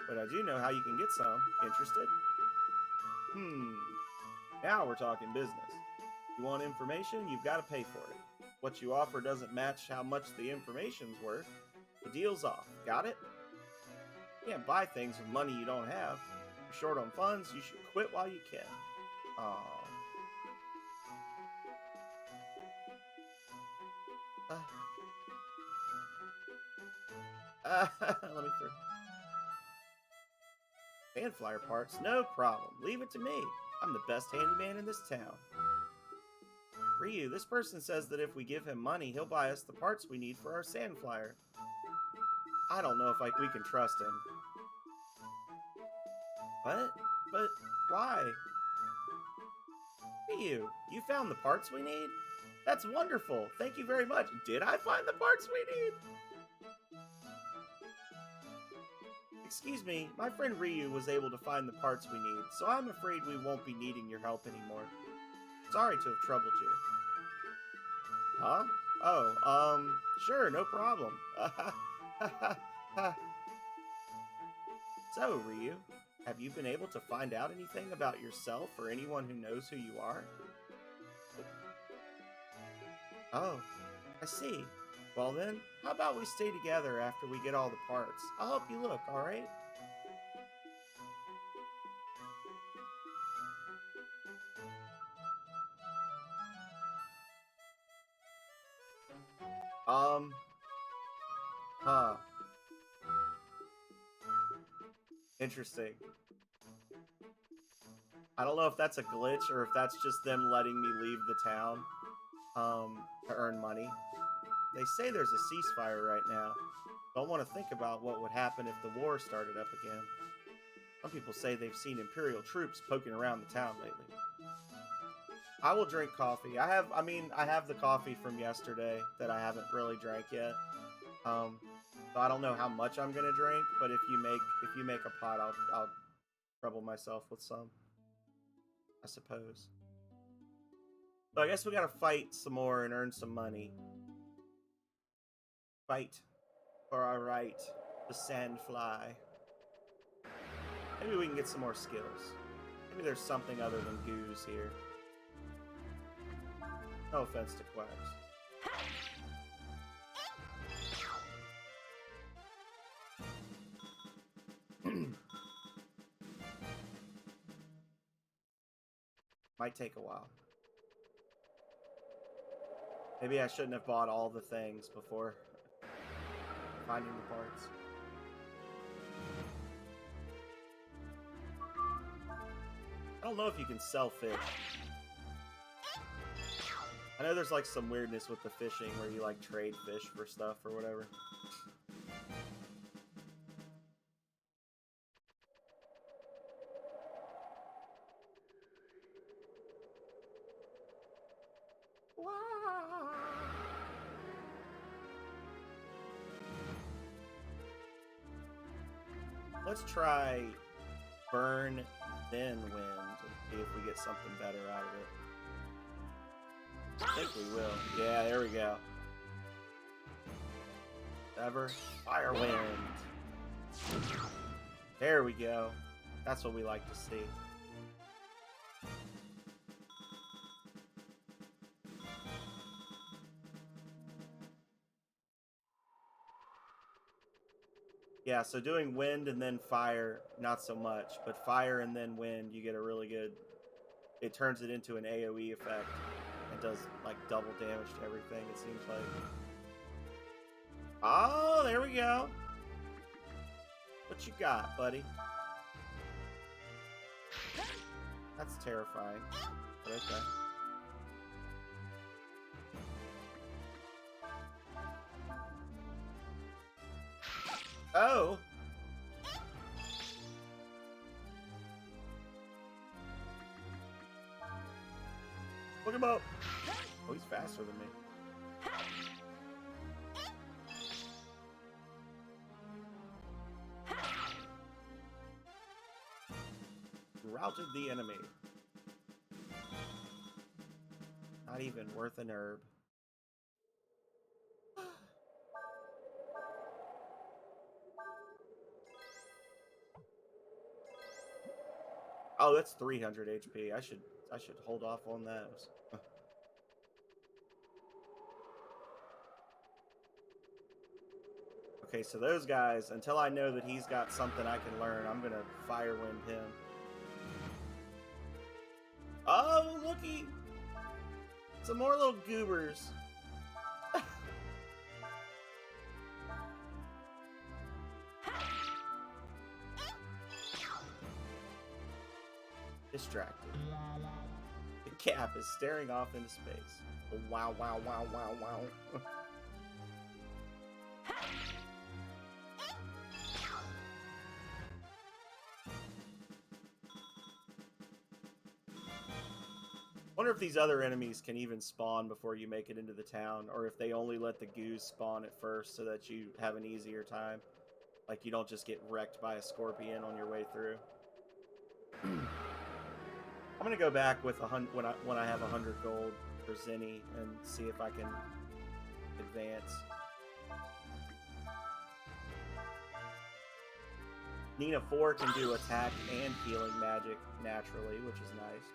But I do know how you can get some. Interested? Now we're talking business. You want information, you've got to pay for it. What you offer doesn't match how much the information's worth. The deal's off. Got it? You can't buy things with money you don't have. If you're short on funds, you should quit while you can. Aww. Let me through. Fanflyer parts? No problem. Leave it to me. I'm the best handyman in this town. Ryu, this person says that if we give him money, he'll buy us the parts we need for our sandflyer. I don't know if we can trust him. What? But why? Ryu, you found the parts we need? That's wonderful. Thank you very much. Did I find the parts we need? Excuse me, my friend Ryu was able to find the parts we need, so I'm afraid we won't be needing your help anymore. Sorry to have troubled you. Huh? Oh, sure, no problem. So, Ryu, have you been able to find out anything about yourself or anyone who knows who you are? Oh, I see. Well then, how about we stay together after we get all the parts? I'll help you look, alright? Huh. Interesting. I don't know if that's a glitch or if that's just them letting me leave the town, to earn money. They say there's a ceasefire right now. Don't want to think about what would happen if the war started up again. Some people say they've seen Imperial troops poking around the town lately. I will drink coffee. I have the coffee from yesterday that I haven't really drank yet. So I don't know how much I'm gonna drink, but if you make a pot, I'll trouble myself with some, I suppose. So I guess we gotta fight some more and earn some money. Fight for our right to sandfly. Maybe we can get some more skills. Maybe there's something other than goose here. No offense to quacks. Might take a while. Maybe I shouldn't have bought all the things before finding the parts. I don't know if you can sell fish. I know there's like some weirdness with the fishing where you like trade fish for stuff or whatever. Let's try burn, then wind, and see if we get something better out of it. I think we will. Yeah, there we go. Ever fire wind. There we go. That's what we like to see. Yeah, so doing wind and then fire, not so much. But fire and then wind, you get a really good... It turns it into an AoE effect. It does, like, double damage to everything, it seems like. Oh, there we go. What you got, buddy? That's terrifying. But okay. Oh! Look him up! Oh, he's faster than me. Routed the enemy. Not even worth an herb. Oh, that's 300 HP. I should hold off on those. Okay, so those guys, until I know that he's got something I can learn, I'm gonna fire wind him. Oh, looky! Some more little goobers. Distracted. The cap is staring off into space. Oh, wow, wow, wow, wow, wow. Wonder if these other enemies can even spawn before you make it into the town, or if they only let the goose spawn at first so that you have an easier time. Like you don't just get wrecked by a scorpion on your way through. I'm gonna go back with when I have 100 gold for Zinni and see if I can advance. Nina 4 can do attack and healing magic naturally, which is nice.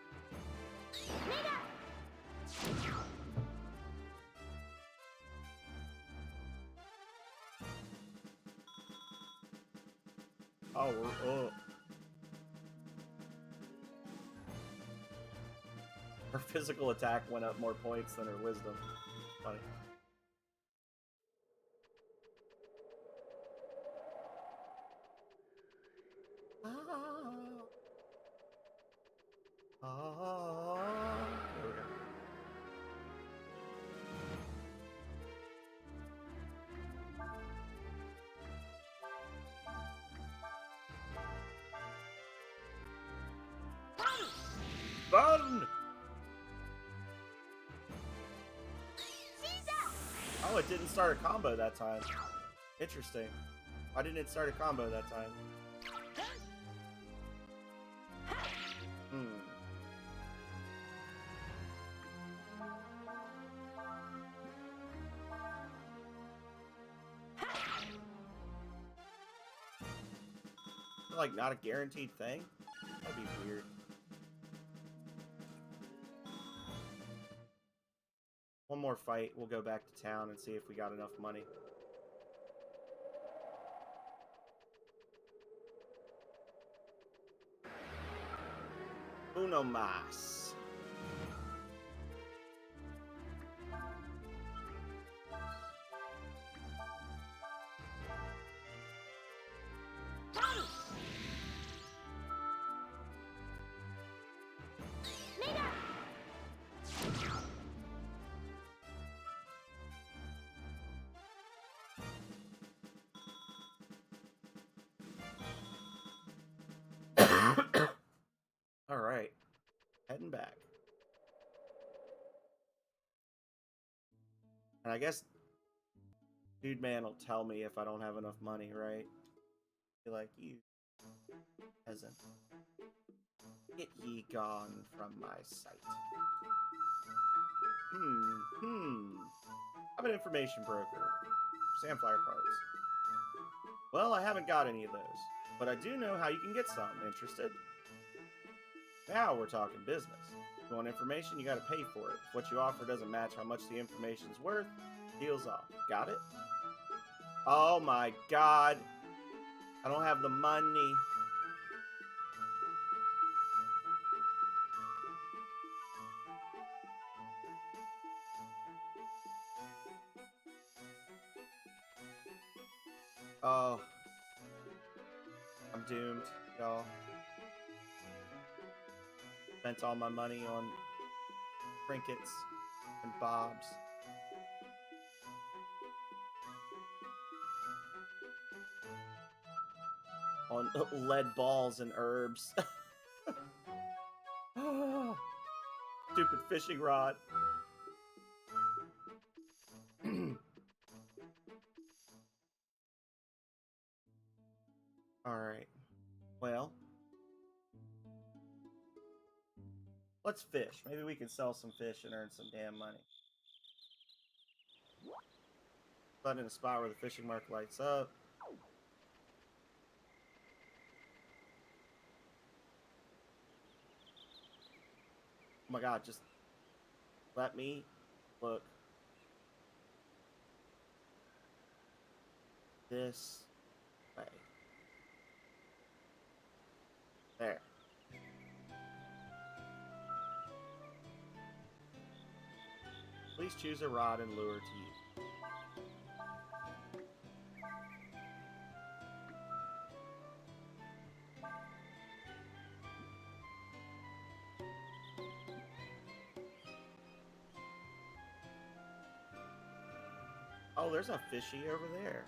Oh, oh. Her physical attack went up more points than her wisdom. Funny. There we go. it didn't start a combo that time. Interesting. Why didn't it start a combo that time? Like, not a guaranteed thing? That'd be weird. One more fight, we'll go back to town and see if we got enough money. Uno más. All right, heading back. And I guess Dude Man will tell me if I don't have enough money, right? Be like, you peasant. Get ye gone from my sight. I'm an information broker. Sandflower parts. Well, I haven't got any of those, but I do know how you can get some. Interested? Now we're talking business. If you want information, you gotta pay for it. If what you offer doesn't match how much the information's worth, deal's off. Got it? Oh my god. I don't have the money. Oh. I'm doomed, y'all. Spent all my money on trinkets and bobs. On lead balls and herbs. Stupid fishing rod. Alright. Well. Let's fish. Maybe we can sell some fish and earn some damn money. But in a spot where the fishing mark lights up. Oh my god, just let me look this way. There. Please choose a rod and lure to use. Oh, there's a fishy over there.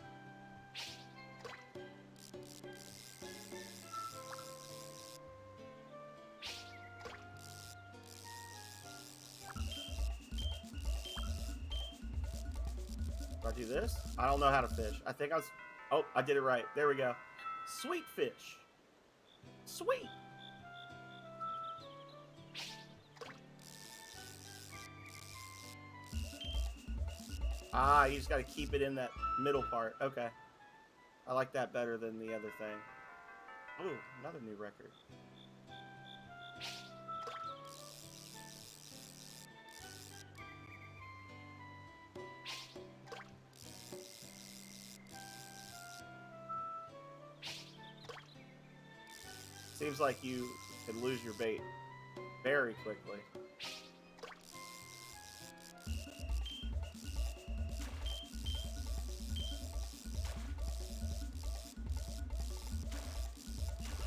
Do I do this? I don't know how to fish. I think I was... Oh, I did it right. There we go. Sweet fish. Sweet. Ah, you just got to keep it in that middle part. Okay. I like that better than the other thing. Ooh, another new record. Seems like you can lose your bait very quickly.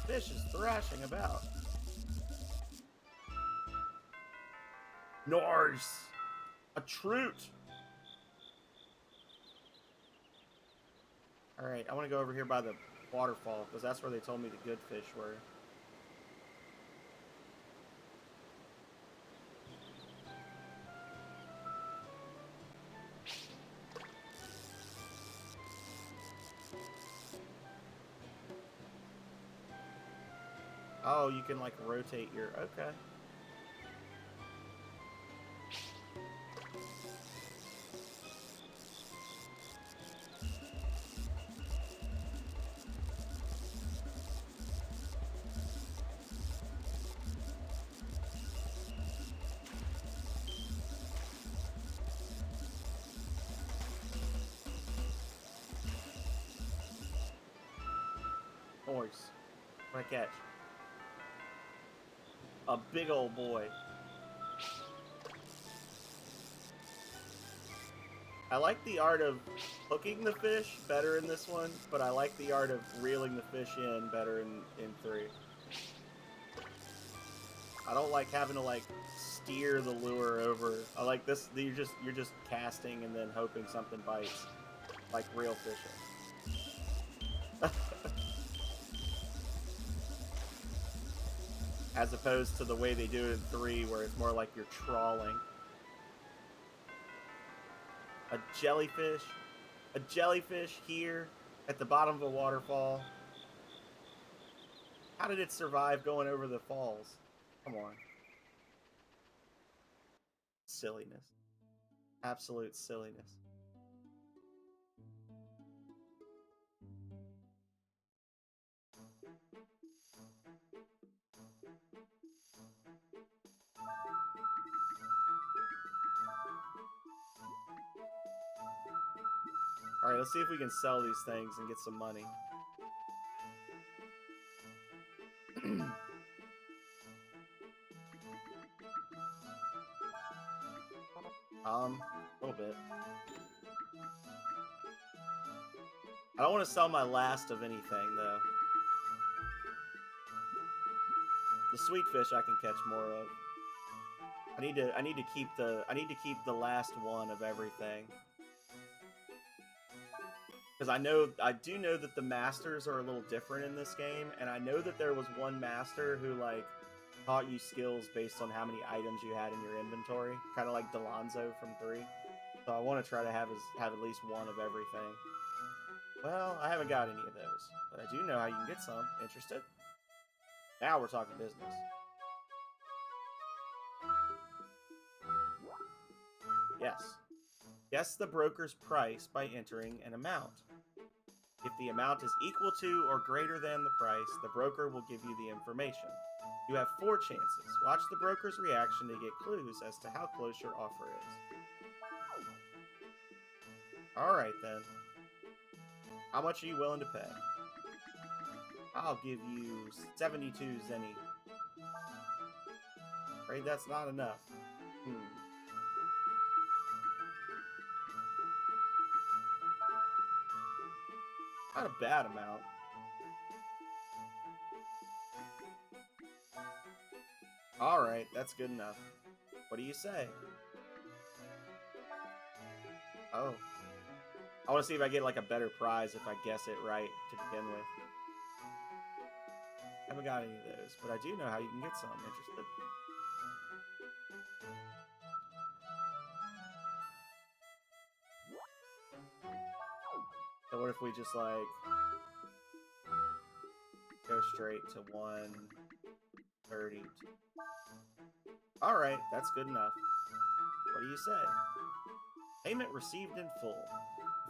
The fish is thrashing about. Nice! A trout! Alright, I want to go over here by the waterfall, because that's where they told me the good fish were. Oh, you can like rotate your... Okay. Noise. What I catch? A big old boy. I like the art of hooking the fish better in this one, but I like the art of reeling the fish in better in 3. I don't like having to like steer the lure over. I like this. You're just casting and then hoping something bites, like real fishing. As opposed to the way they do it in 3, where it's more like you're trawling. A jellyfish here at the bottom of a waterfall. How did it survive going over the falls? Come on. Silliness. Absolute silliness. Alright, let's see if we can sell these things and get some money. A little bit. I don't want to sell my last of anything, though. The sweet fish I can catch more of. I need to keep the last one of everything. Because I do know that the masters are a little different in this game, and I know that there was one master who like taught you skills based on how many items you had in your inventory, kind of like Delonzo from 3. So I want to try to have at least one of everything. Well, I haven't got any of those, but I do know how you can get some. Interested? Now we're talking business. Yes. Guess the broker's price by entering an amount. If the amount is equal to or greater than the price, the broker will give you the information. You have 4 chances. Watch the broker's reaction to get clues as to how close your offer is. Alright then. How much are you willing to pay? I'll give you 72 zenny. Afraid that's not enough. Not a bad amount. Alright, that's good enough. What do you say? Oh. I want to see if I get like a better prize if I guess it right to begin with. Haven't got any of those, but I do know how you can get some. Interested? So what if we just like go straight to 130? Alright, that's good enough. What do you say? Payment received in full.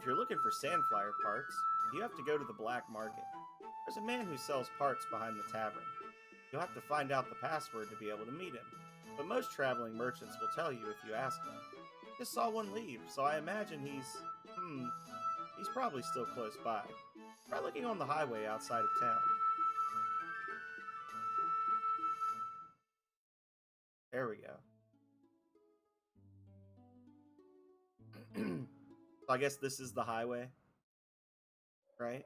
If you're looking for sandflyer parts, you have to go to the black market. There's a man who sells parts behind the tavern. You'll have to find out the password to be able to meet him, but most traveling merchants will tell you if you ask them. Just saw one leave, so I imagine he's probably still close by. Try looking on the highway outside of town. There we go. So I guess this is the highway, right?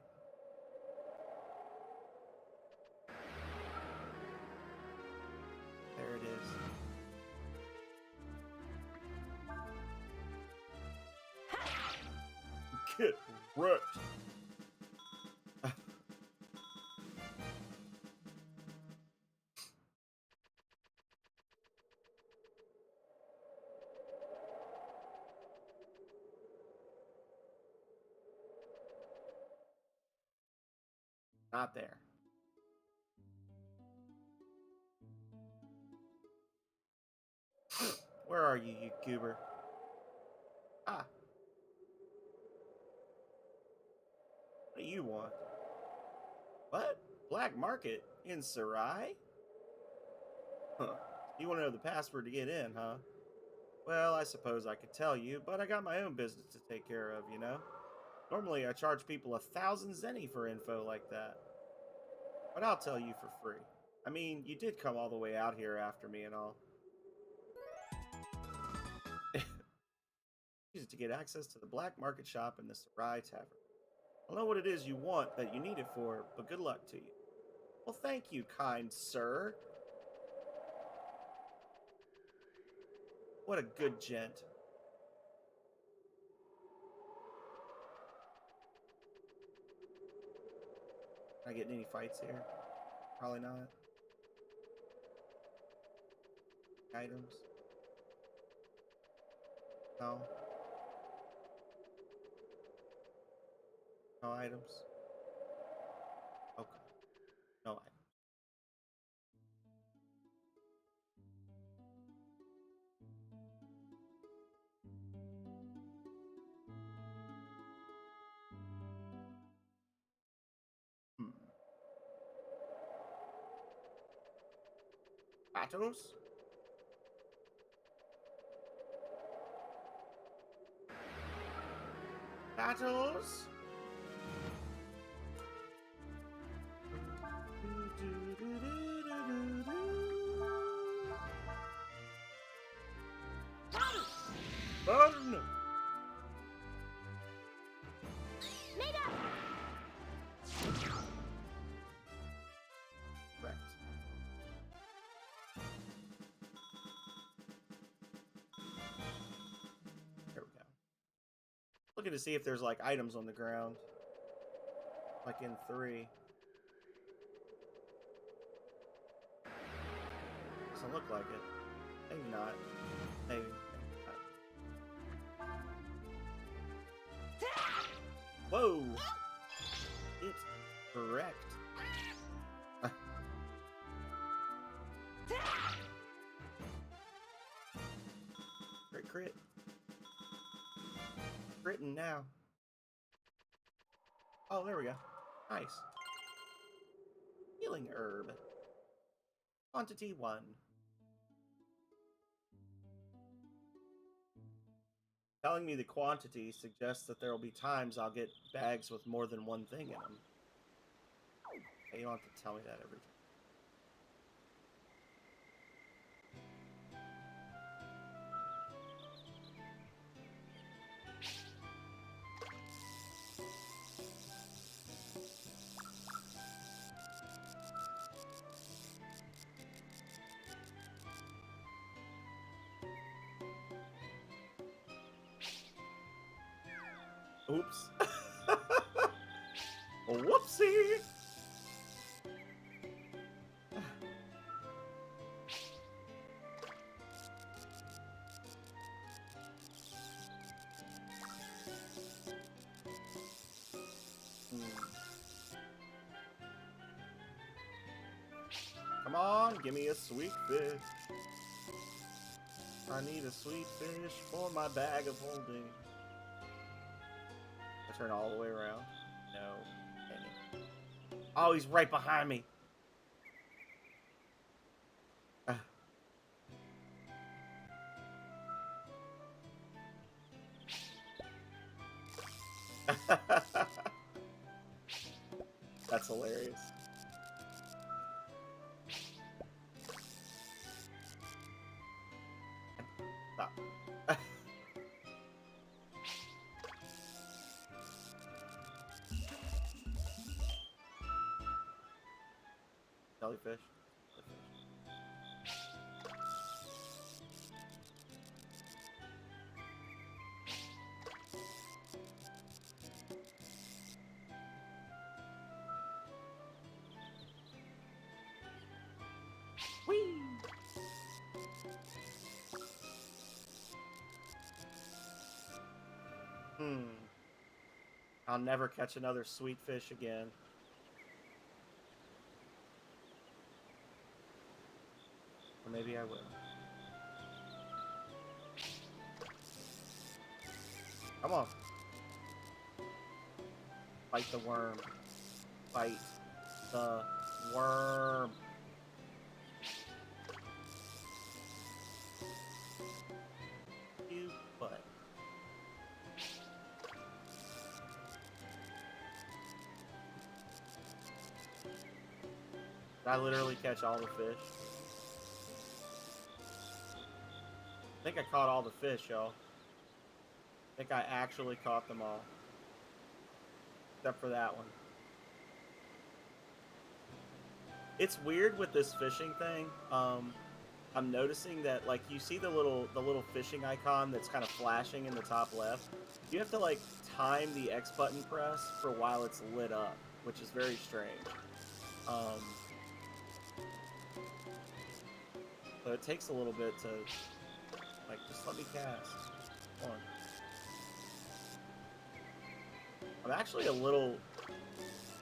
There it is. Get wrecked. Not there. Where are you, you goober? Ah. What do you want? What? Black market? In Sarai? Huh. You want to know the password to get in, huh? Well, I suppose I could tell you, but I got my own business to take care of, you know? Normally, I charge people 1,000 zenny for info like that. But I'll tell you for free. I mean, you did come all the way out here after me and all. Use it to get access to the black market shop in the Sarai Tavern. I don't know what it is you want that you need it for, but good luck to you. Well, thank you, kind sir. What a good gent. Can I get any fights here? Probably not. Items? No. No items? Okay. No items. Hmm. Battles? Battles? Burn! Correct. There we go. Looking to see if there's like items on the ground. Like in 3. Doesn't look like it. Maybe not. Maybe. Whoa! It's correct. Crit, crit. Written now. Oh, there we go. Nice. Healing herb. Quantity 1. Telling me the quantity suggests that there will be times I'll get bags with more than one thing in them. You don't have to tell me that every time. Oops. Whoopsie! Come on, give me a sweet fish. I need a sweet fish for my bag of holding. I turn all the way around. No. Dang it. Oh, he's right behind me. That's hilarious. Stop. Jellyfish. Whee! I'll never catch another sweet fish again. Or maybe I will. Come on. Fight the worm. Fight the worm. You butt. Did I literally catch all the fish? I think I caught all the fish, y'all. I think I actually caught them all. Except for that one. It's weird with this fishing thing. I'm noticing that, like, you see the little fishing icon that's kind of flashing in the top left. You have to, like, time the X button press for a while it's lit up, which is very strange. So it takes a little bit to, like, just let me cast. Come on. I'm actually a little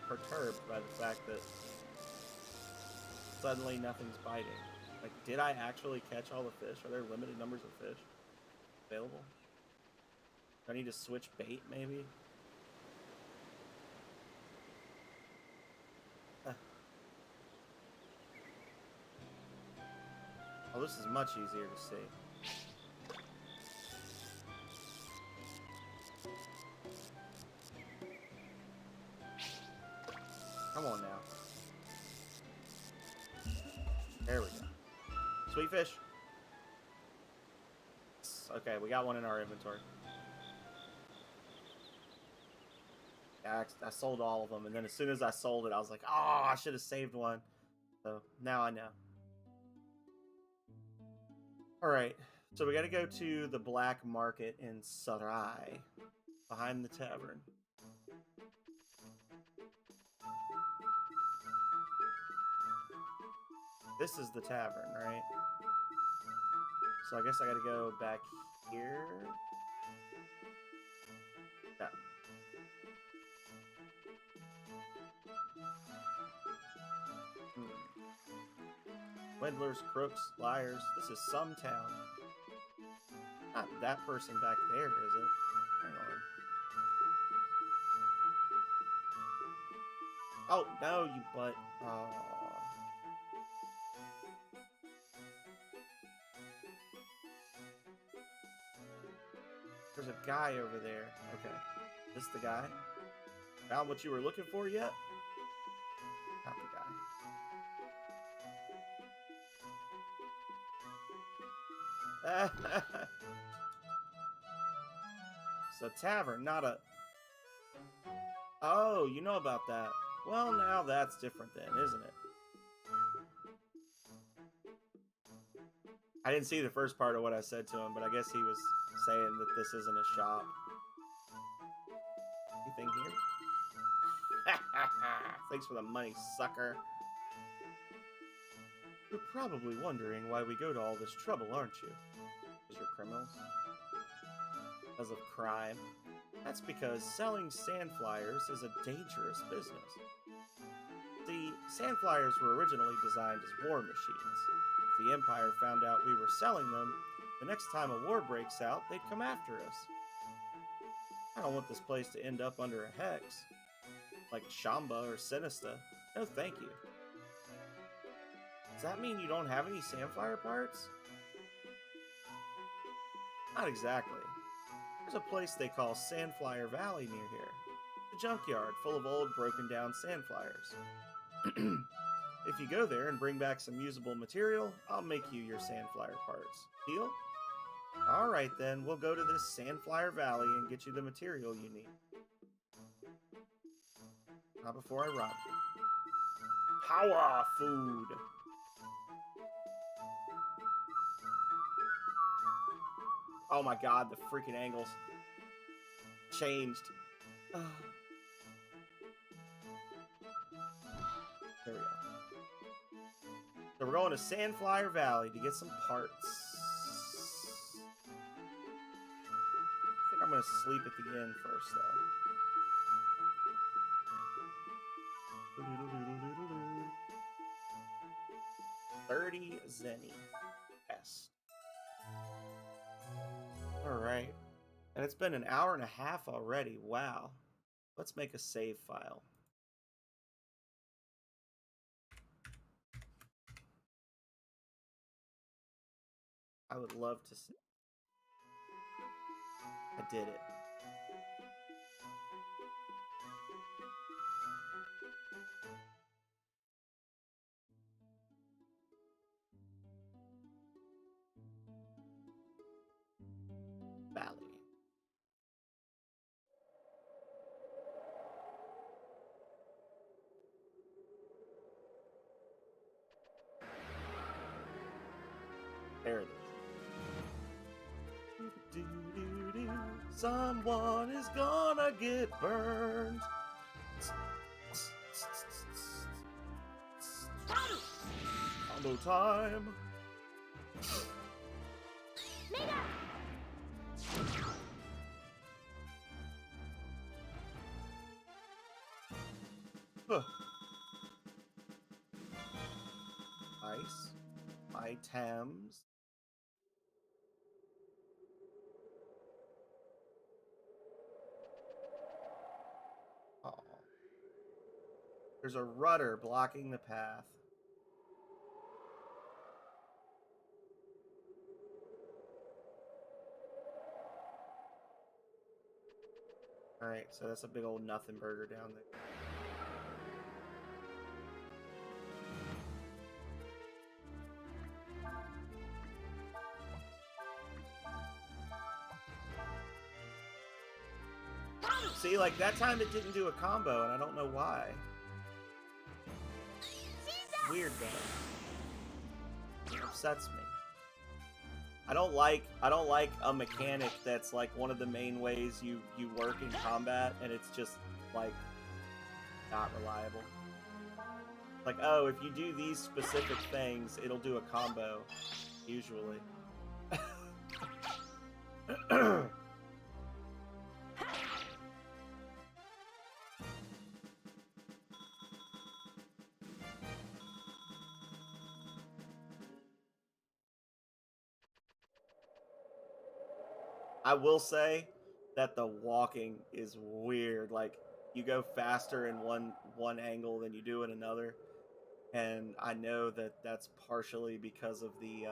perturbed by the fact that suddenly nothing's biting. Like, did I actually catch all the fish? Are there limited numbers of fish available? Do I need to switch bait, maybe? Oh, this is much easier to see. Come on now. There we go. Sweet fish. Okay, we got one in our inventory. Yeah, I sold all of them, and then as soon as I sold it, I was like, oh, I should have saved one. So now I know. Alright, so we gotta go to the black market in Sarai, behind the tavern. This is the tavern, right? So I guess I gotta go back here. No. Swindlers, crooks, liars. This is some town. Not that person back there, is it? Hang on. Oh, no, you butt. Oh. There's a guy over there. Okay. This the guy? Found what you were looking for yet? Not the guy. It's a tavern, not a... Oh, you know about that. Well, now that's different then, isn't it? I didn't see the first part of what I said to him, but I guess he was saying that this isn't a shop. Anything here? Thanks for the money, sucker. You're probably wondering why we go to all this trouble, aren't you? Because you're criminals? Because of crime? That's because selling sand flyers is a dangerous business. See, sand flyers were originally designed as war machines. If the Empire found out we were selling them, the next time a war breaks out, they'd come after us. I don't want this place to end up under a hex, like Shamba or Sinista. No thank you. Does that mean you don't have any sandflyer parts? Not exactly. There's a place they call Sandflyer Valley near here. A junkyard full of old broken down sandflyers. If you go there and bring back some usable material, I'll make you your sandflyer parts. Deal? Alright then, we'll go to this Sandflyer Valley and get you the material you need. Not before I rob you. Power food! Oh my god, the freaking angles changed. There we go. So we're going to Sandflyer Valley to get some parts. I think I'm going to sleep at the inn first, though. 30 Zenny. Yes. Alright. And it's been an hour and a half already. Wow. Let's make a save file. I would love to see. I did it. Valley. There it is. Someone is gonna get burned. Combo time. Huh. Ice. Items. Oh. There's a rudder blocking the path. Alright, so that's a big old nothing burger down there. See, like, that time it didn't do a combo, and I don't know why. Weird, though. It upsets me. I don't like a mechanic that's, like, one of the main ways you work in combat, and it's just, like, not reliable. Like, oh, if you do these specific things, it'll do a combo, usually. I will say that the walking is weird. Like, you go faster in one angle than you do in another, and I know that that's partially because of the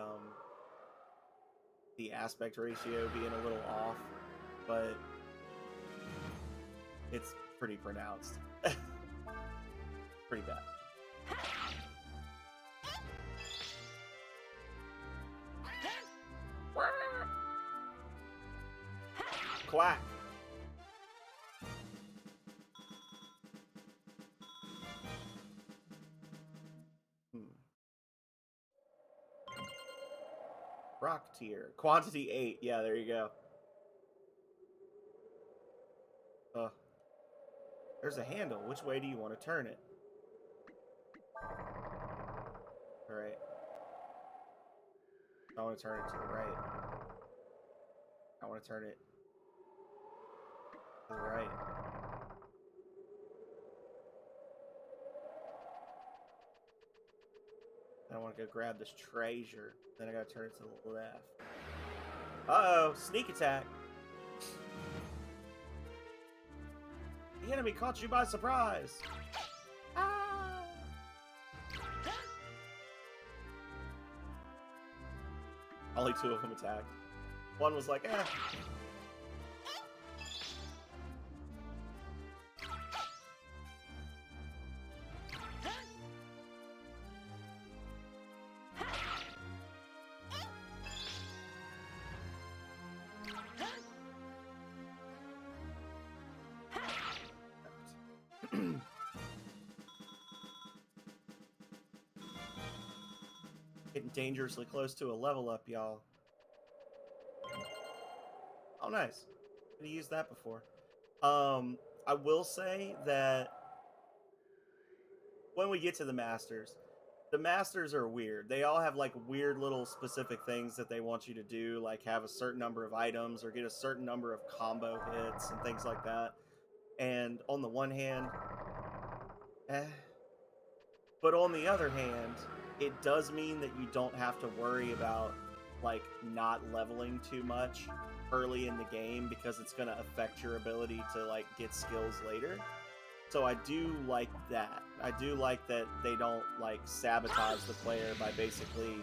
aspect ratio being a little off, but it's pretty pronounced. Pretty bad. Quack. Rock tier. Quantity 8. Yeah, there you go. There's a handle. Which way do you want to turn it? Alright. I want to turn it to the right. I want to turn it to the right. I want to go grab this treasure. Then I gotta turn it to the left. Uh-oh! Sneak attack! The enemy caught you by surprise! Ah! Only 2 of them attacked. One was like, eh. Getting dangerously close to a level up, y'all. Oh, nice. Could have used that before. I will say that when we get to the Masters are weird. They all have, like, weird little specific things that they want you to do, like have a certain number of items or get a certain number of combo hits and things like that. And on the one hand, but on the other hand, it does mean that you don't have to worry about like not leveling too much early in the game because it's going to affect your ability to like get skills later. So I do like that. I do like that they don't like sabotage the player by basically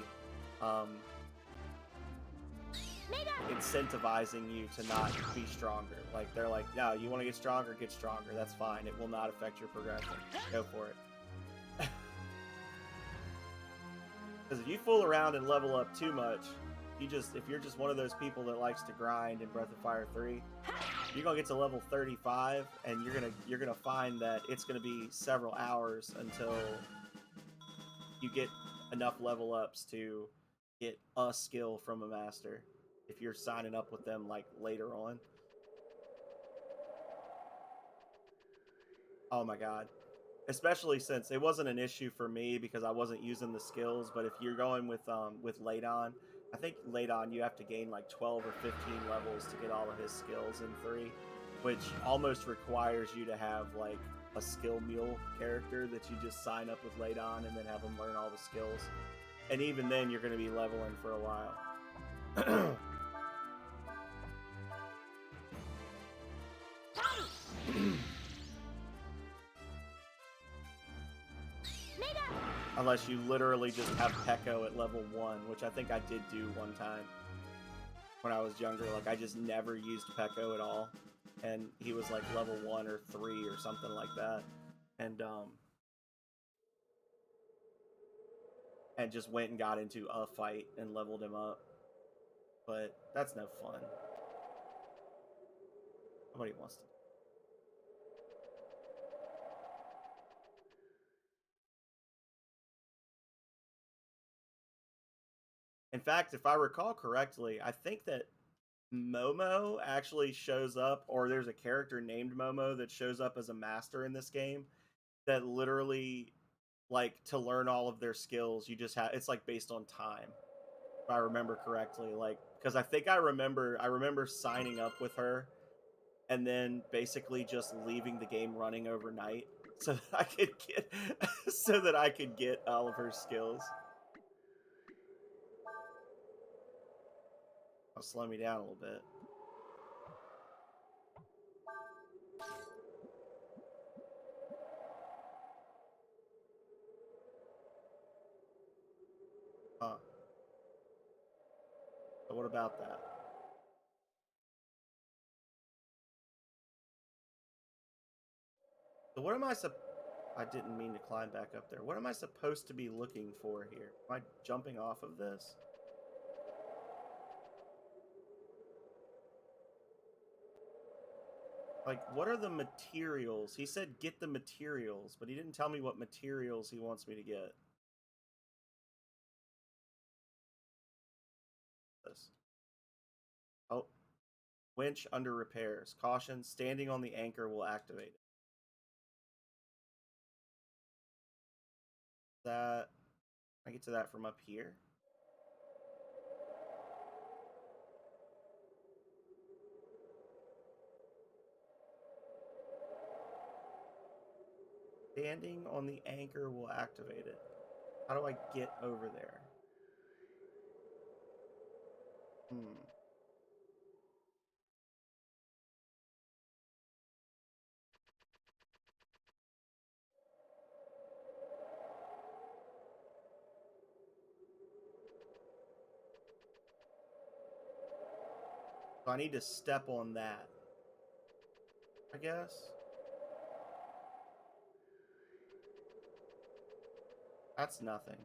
incentivizing you to not be stronger. Like they're like, no, you want to get stronger, that's fine. It will not affect your progression. Go for it. Because if you fool around and level up too much, if you're just one of those people that likes to grind in Breath of Fire 3, you're gonna get to level 35 and you're gonna find that it's gonna be several hours until you get enough level ups to get a skill from a master if you're signing up with them like later on. Oh my god. Especially since it wasn't an issue for me because I wasn't using the skills, but if you're going with Ladon, I think Ladon you have to gain like 12 or 15 levels to get all of his skills in 3, which almost requires you to have like a skill mule character that you just sign up with Ladon and then have them learn all the skills. And even then you're going to be leveling for a while. Unless you literally just have Peko at level 1, which I think I did do one time when I was younger. Like, I just never used Peko at all. And he was like level 1 or 3 or something like that. And just went and got into a fight and leveled him up. But that's no fun. Nobody wants to. In fact, if I recall correctly, I think that Momo actually shows up, or there's a character named Momo that shows up as a master in this game that literally, like, to learn all of their skills, you just have, it's like based on time, if I remember correctly. Like, because I think I remember signing up with her and then basically just leaving the game running overnight so that I could get all of her skills. I'll slow me down a little bit. Huh. So what about that? So what am I I didn't mean to climb back up there. What am I supposed to be looking for here? Am I jumping off of this? Like, what are the materials? He said get the materials, but he didn't tell me what materials he wants me to get. This. Oh. Winch under repairs. Caution, standing on the anchor will activate it. That... I get to that from up here? Standing on the anchor will activate it. How do I get over there? So I need to step on that, I guess. That's nothing.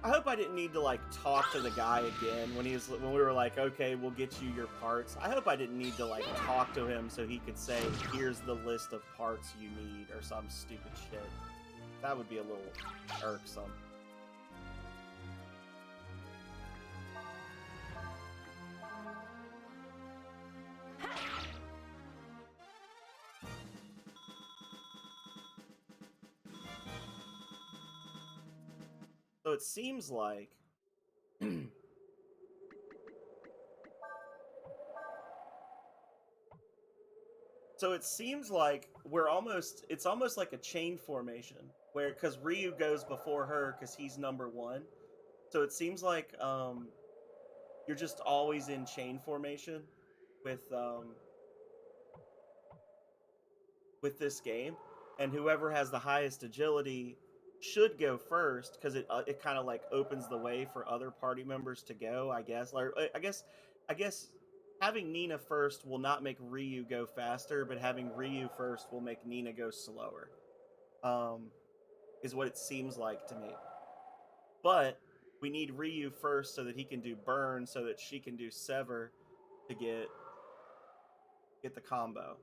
I hope I didn't need to like talk to the guy again when we were like, okay, we'll get you your parts. I hope I didn't need to like talk to him so he could say, here's the list of parts you need or some stupid shit. That would be a little irksome. So it seems like So it seems like it's almost like a chain formation where, because Ryu goes before her because he's number one. So it seems like you're just always in chain formation with with this game, and whoever has the highest agility should go first because it kind of like opens the way for other party members to go. I guess, like I guess having Nina first will not make Ryu go faster, but having Ryu first will make Nina go slower. Um, is what it seems like to me. But we need Ryu first so that he can do burn, so that she can do sever to get the combo.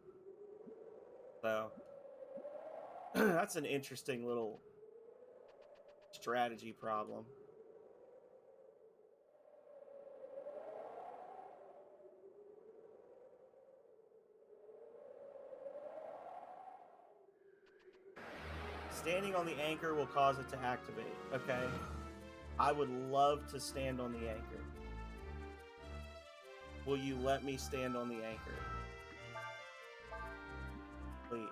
So that's an interesting little strategy problem. Standing on the anchor will cause it to activate. Okay. I would love to stand on the anchor. Will you let me stand on the anchor? Please.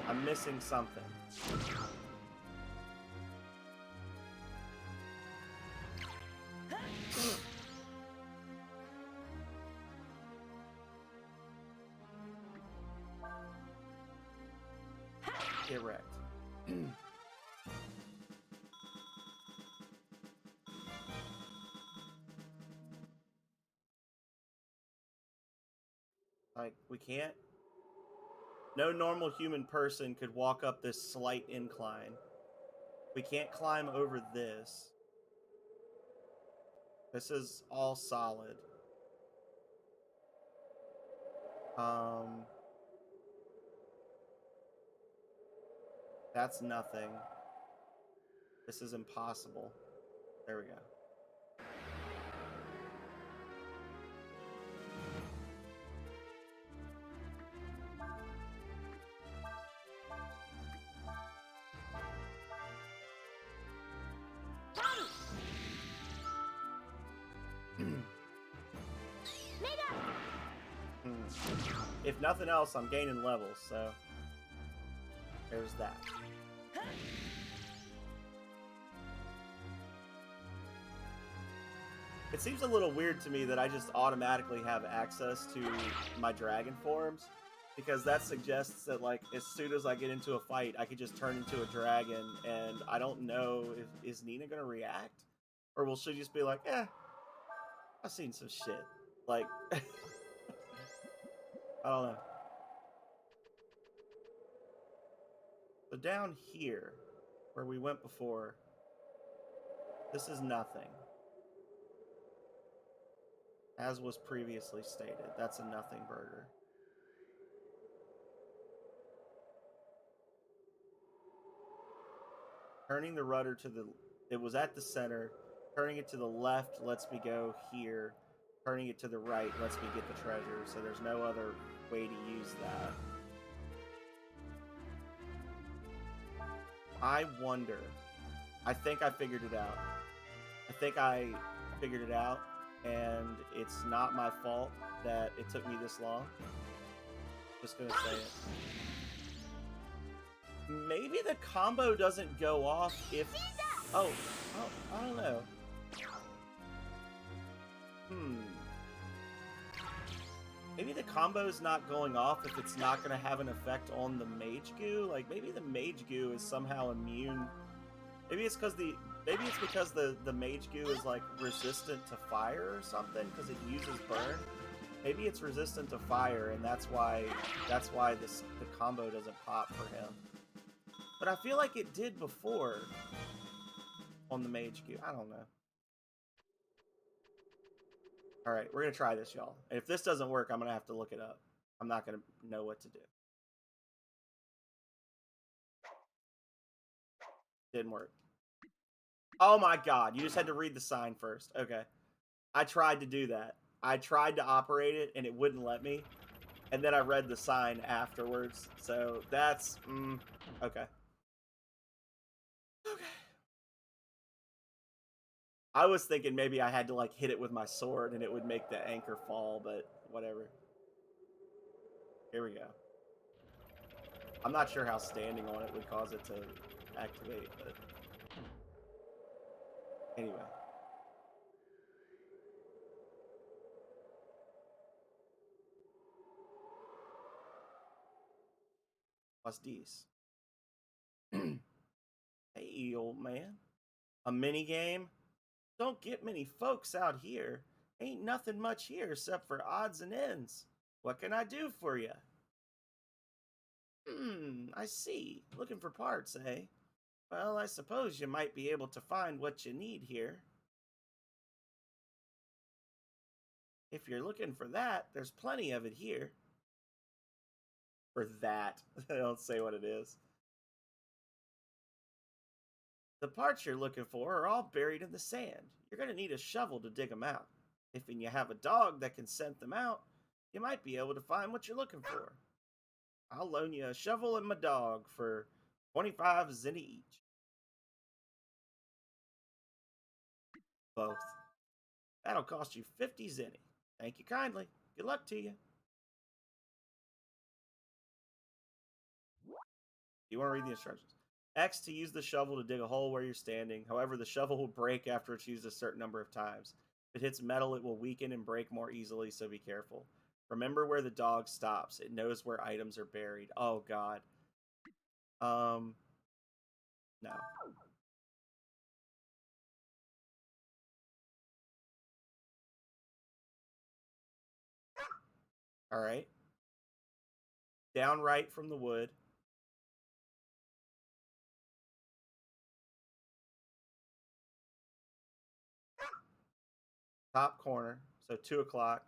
I'm missing something. Correct. Like, we can't. No normal human person could walk up this slight incline. We can't climb over this. This is all solid. That's nothing. This is impossible. There we go. If nothing else, I'm gaining levels, so there's that. It seems a little weird to me that I just automatically have access to my dragon forms, because that suggests that, like, as soon as I get into a fight, I could just turn into a dragon, and I don't know if is Nina gonna react, or will she just be like, "Eh, I've seen some shit." Like, I don't know. So down here, where we went before, this is nothing. As was previously stated, that's a nothing burger. Turning the rudder to the... It was at the center. Turning it to the left lets me go here. Turning it to the right lets me get the treasure, so there's no other way to use that. I wonder... I think I figured it out. I think I figured it out, and it's not my fault that it took me this long. Just gonna say it. Maybe the combo doesn't go off if... Oh, I don't know. Maybe the combo's not going off if it's not going to have an effect on the mage goo. Like, maybe the mage goo is somehow immune. Maybe it's because the mage goo is, like, resistant to fire or something, because it uses burn. Maybe it's resistant to fire, and that's why the combo doesn't pop for him. But I feel like it did before on the mage goo. I don't know. Alright, we're going to try this, y'all. And if this doesn't work, I'm going to have to look it up. I'm not going to know what to do. Didn't work. Oh my god, you just had to read the sign first. Okay. I tried to do that. I tried to operate it, and it wouldn't let me. And then I read the sign afterwards. So that's... okay. Okay. I was thinking maybe I had to like hit it with my sword and it would make the anchor fall, but whatever. Here we go. I'm not sure how standing on it would cause it to activate, but anyway. What's these? Hey, old man. A mini game? Don't get many folks out here. Ain't nothing much here except for odds and ends. What can I do for you? I see. Looking for parts, eh? Well, I suppose you might be able to find what you need here. If you're looking for that, there's plenty of it here. For that. I don't say what it is. The parts you're looking for are all buried in the sand. You're going to need a shovel to dig them out. If you have a dog that can scent them out, you might be able to find what you're looking for. I'll loan you a shovel and my dog for 25 zenny each. Both. That'll cost you 50 zenny. Thank you kindly. Good luck to you. You want to read the instructions? X to use the shovel to dig a hole where you're standing. However, the shovel will break after it's used a certain number of times. If it hits metal, it will weaken and break more easily, so be careful. Remember where the dog stops. It knows where items are buried. Oh god. No. All right. Down right from the wood. Top corner. So 2 o'clock.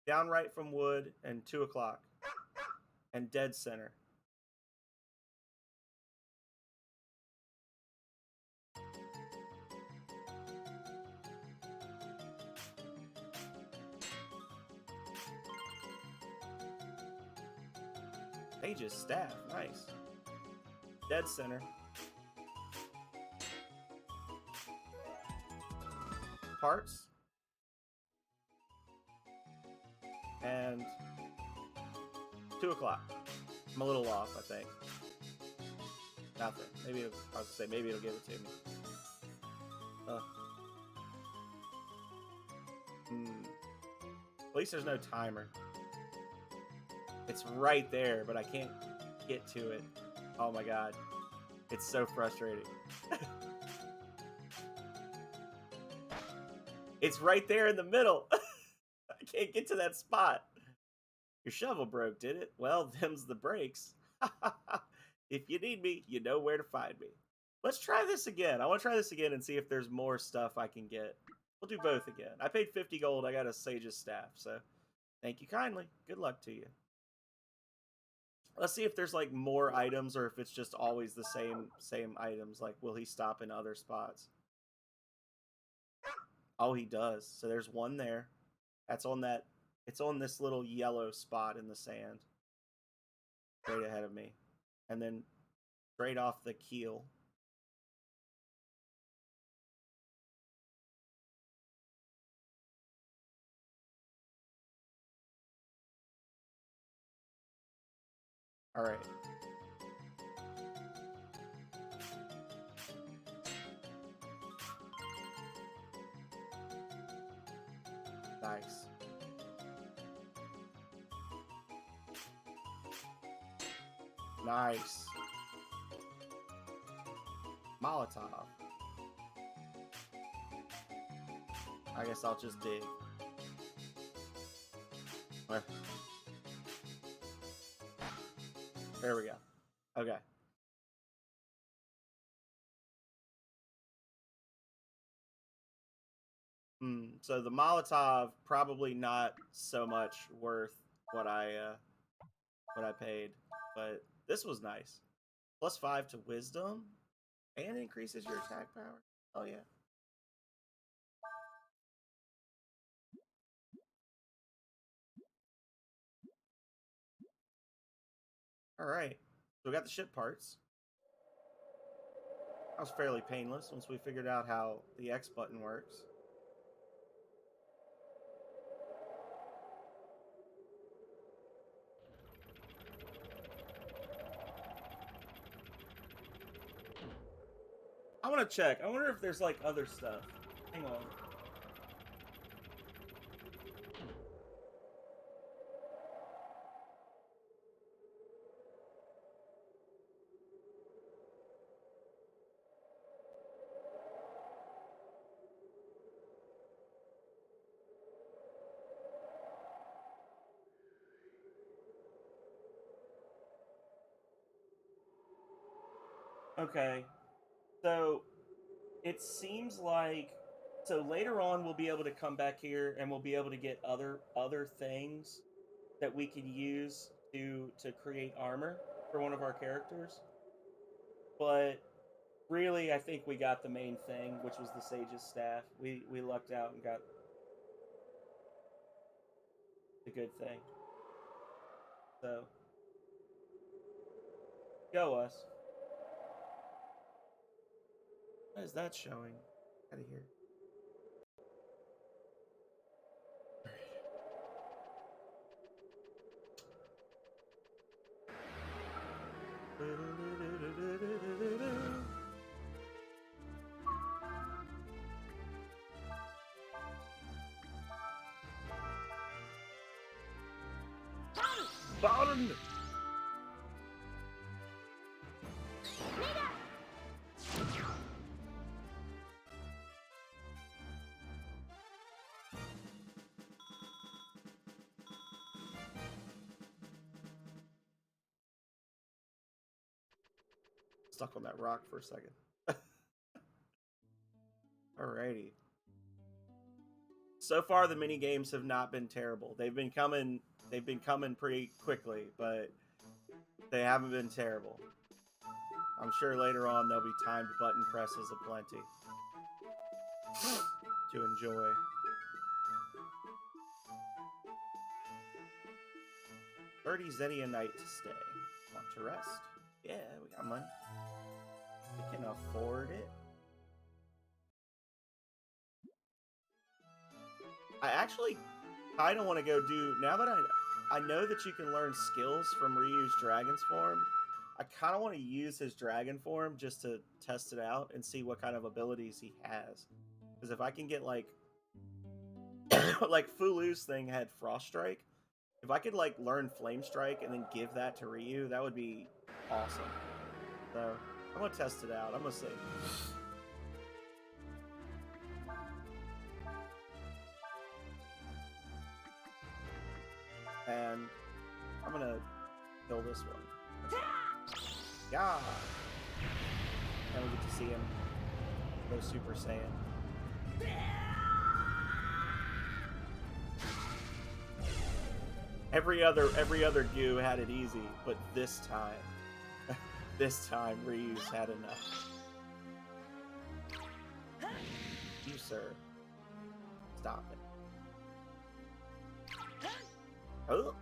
Down right from wood and 2 o'clock. And dead center. Page's staff. Nice. Dead center. Parts. And 2 o'clock. I'm a little off, I think. Nothing. Maybe I was gonna say maybe it'll give it to me. At least there's no timer. It's right there, but I can't get to it. Oh my god. It's so frustrating. It's right there in the middle. I can't get to that spot. Your shovel broke, did it? Well, them's the breaks. If you need me, you know where to find me. Let's try this again. I want to try this again and see if there's more stuff I can get. We'll do both again. I paid 50 gold. I got a sage's staff, so thank you kindly. Good luck to you. Let's see if there's like more items or if it's just always the same items. Like, will he stop in other spots? Oh, he does. So there's one there. That's on that. It's on this little yellow spot in the sand, straight ahead of me, and then straight off the keel. All right. Nice. Nice. Molotov. I guess I'll just dig. There we go. Okay. So the Molotov probably not so much worth what I paid, but this was nice. +5 to Wisdom and increases your attack power. Oh yeah. All right. So we got the ship parts. That was fairly painless once we figured out how the X button works. I want to check. I wonder if there's like other stuff. Hang on. Okay. So it seems like later on we'll be able to come back here and we'll be able to get other things that we can use to create armor for one of our characters. But really, I think we got the main thing, which was the Sage's staff. We lucked out and got the good thing. So go us. What is that showing? Out of here. Bottom. Stuck on that rock for a second. Alrighty. So far, the mini games have not been terrible. They've been coming pretty quickly, but they haven't been terrible. I'm sure later on there'll be timed button presses aplenty to enjoy. 30 Zenia night to stay. Want to rest? Yeah, we got money. We can afford it. I actually kind of want to go do, now that I know that you can learn skills from Ryu's dragon's form, I kind of want to use his dragon form just to test it out and see what kind of abilities he has. Because if I can get like like Fulu's thing had Frost Strike, if I could like learn Flame Strike and then give that to Ryu, that would be awesome. So I'm gonna test it out. I'm gonna see. And I'm gonna kill this one. Yeah. And we get to see him go Super Saiyan. Every other goo had it easy, but this time Ryu's had enough. You, sir. Stop it. Oh.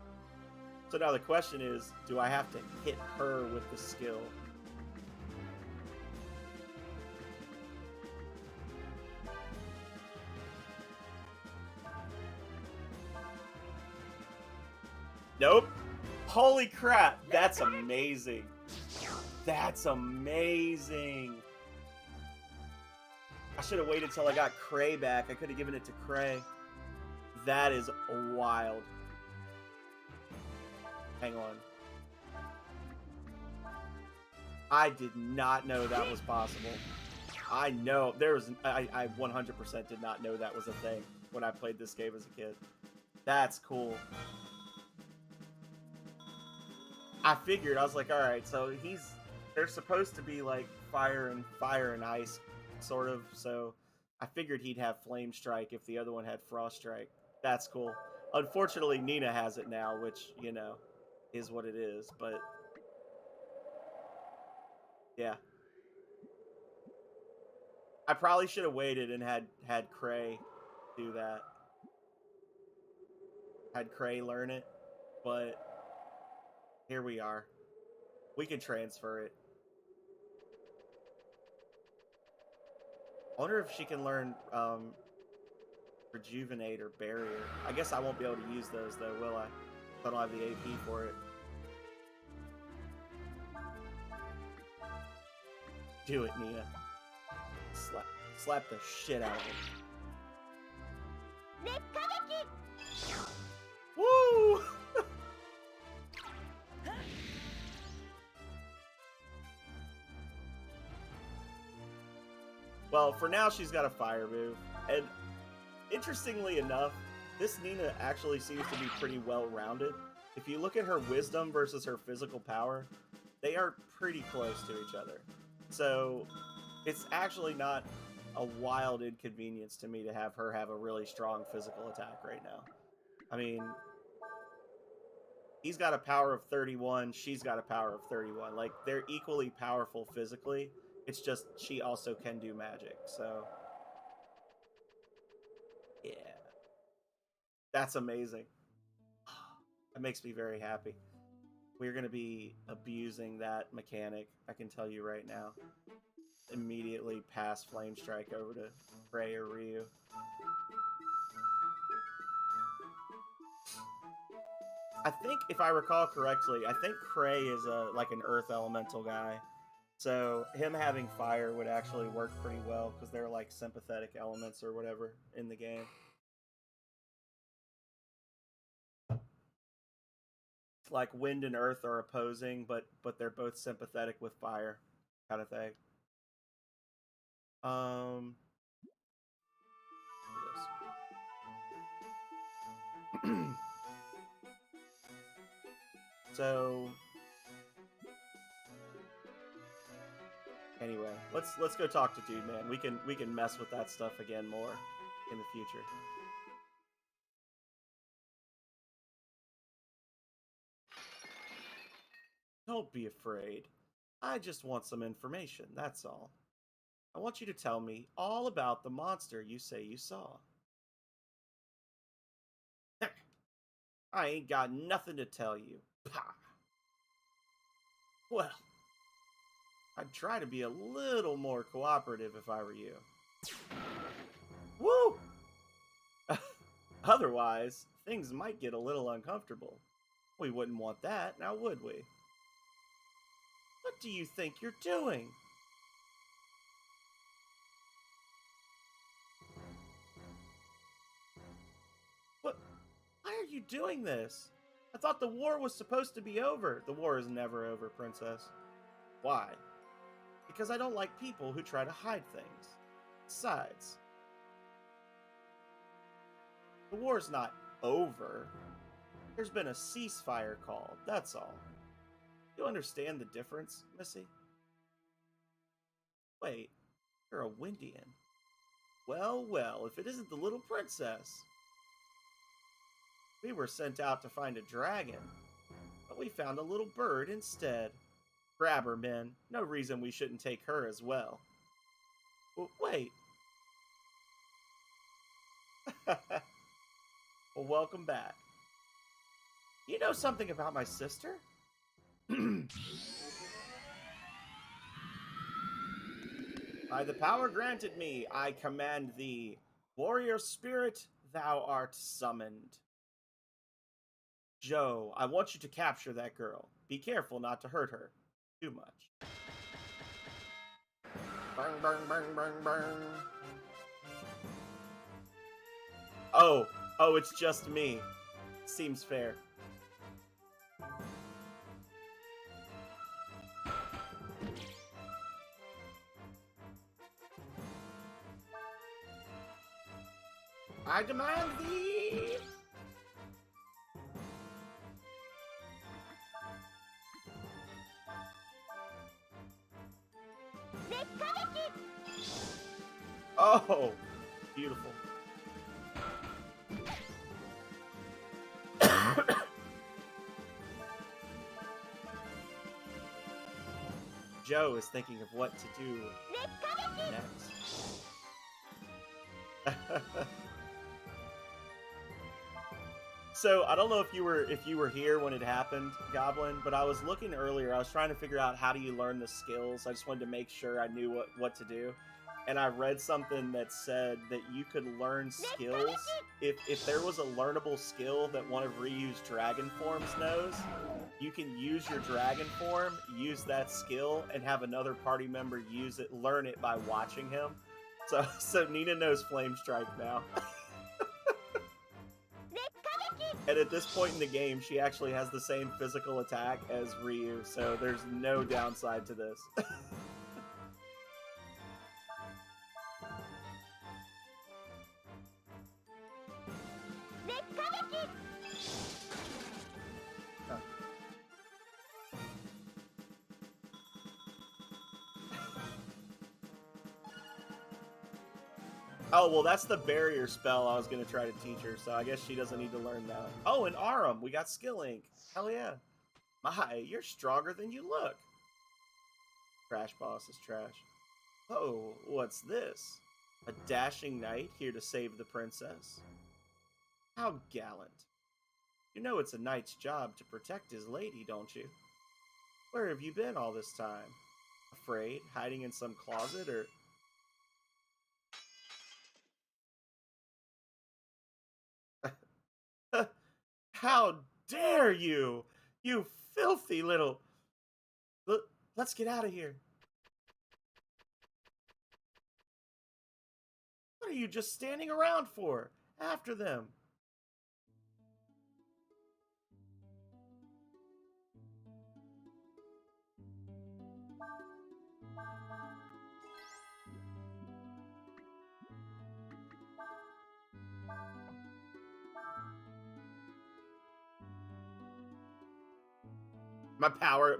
So now the question is, do I have to hit her with the skill? Nope. Holy crap, that's amazing. That's amazing. I should have waited till I got Cray back. I could have given it to Cray. That is wild. Hang on. I did not know that was possible. I know. I 100% did not know that was a thing when I played this game as a kid. That's cool. I figured, I was like, alright, so they're supposed to be like fire and ice, sort of, so I figured he'd have Flame Strike if the other one had Frost Strike. That's cool. Unfortunately, Nina has it now, which, you know, is what it is, but yeah. I probably should have waited and had Cray do that. Had Cray learn it, but here we are. We can transfer it. I wonder if she can learn Rejuvenate or Barrier. I guess I won't be able to use those though, will I? I don't have the AP for it. Do it, Nia. Slap the shit out of it. Woo! Well, for now, she's got a fire move. And interestingly enough, this Nina actually seems to be pretty well-rounded. If you look at her wisdom versus her physical power, they are pretty close to each other. So it's actually not a wild inconvenience to me to have her have a really strong physical attack right now. I mean, he's got a power of 31, she's got a power of 31. Like, they're equally powerful physically. It's just she also can do magic, so yeah. That's amazing. That makes me very happy. We're going to be abusing that mechanic, I can tell you right now. Immediately pass Flame Strike over to Frey or Ryu. I think, if I recall correctly, I think Cray is like an Earth Elemental guy. So him having fire would actually work pretty well, because they're like sympathetic elements or whatever in the game. Like wind and earth are opposing, but they're both sympathetic with fire, kind of thing. So anyway, let's go talk to Dude Man. We can mess with that stuff again more in the future. Don't be afraid. I just want some information, that's all. I want you to tell me all about the monster you say you saw. I ain't got nothing to tell you. Pah! Well, I'd try to be a little more cooperative if I were you. Woo! Otherwise, things might get a little uncomfortable. We wouldn't want that, now would we? What do you think you're doing? What? Why are you doing this? I thought the war was supposed to be over. The war is never over, Princess. Why? Because I don't like people who try to hide things. Besides, the war's not over. There's been a ceasefire called, that's all. You understand the difference, Missy? Wait, you're a Windian. Well, well, if it isn't the little princess. We were sent out to find a dragon, but we found a little bird instead. Grab her, men. No reason we shouldn't take her as well. Well, wait. Well, welcome back. You know something about my sister? By the power granted me, I command thee. Warrior spirit, thou art summoned. Joe, I want you to capture that girl. Be careful not to hurt her too much. Burn, burn, burn, burn, burn. Oh, it's just me. Seems fair. I demand thee! Oh, beautiful. Joe is thinking of what to do next. So I don't know if you were here when it happened, Goblin, but I was looking earlier. I was trying to figure out how do you learn the skills. I just wanted to make sure I knew what to do. and I read something that said that you could learn skills if there was a learnable skill that one of Ryu's dragon forms knows. You can use your dragon form, use that skill, and have another party member use it, learn it by watching him. So Nina knows Flame Strike now. And at this point in the game, she actually has the same physical attack as Ryu, so there's no downside to this. Oh, well, that's the barrier spell I was going to try to teach her, so I guess she doesn't need to learn that. Oh, and Arum, we got Skill Link. Hell yeah. My, you're stronger than you look. Trash boss is trash. Oh, what's this? A dashing knight here to save the princess? How gallant. You know it's a knight's job to protect his lady, don't you? Where have you been all this time? Afraid? Hiding in some closet, or... How dare you! You filthy little... Let's get out of here. What are you just standing around for? After them.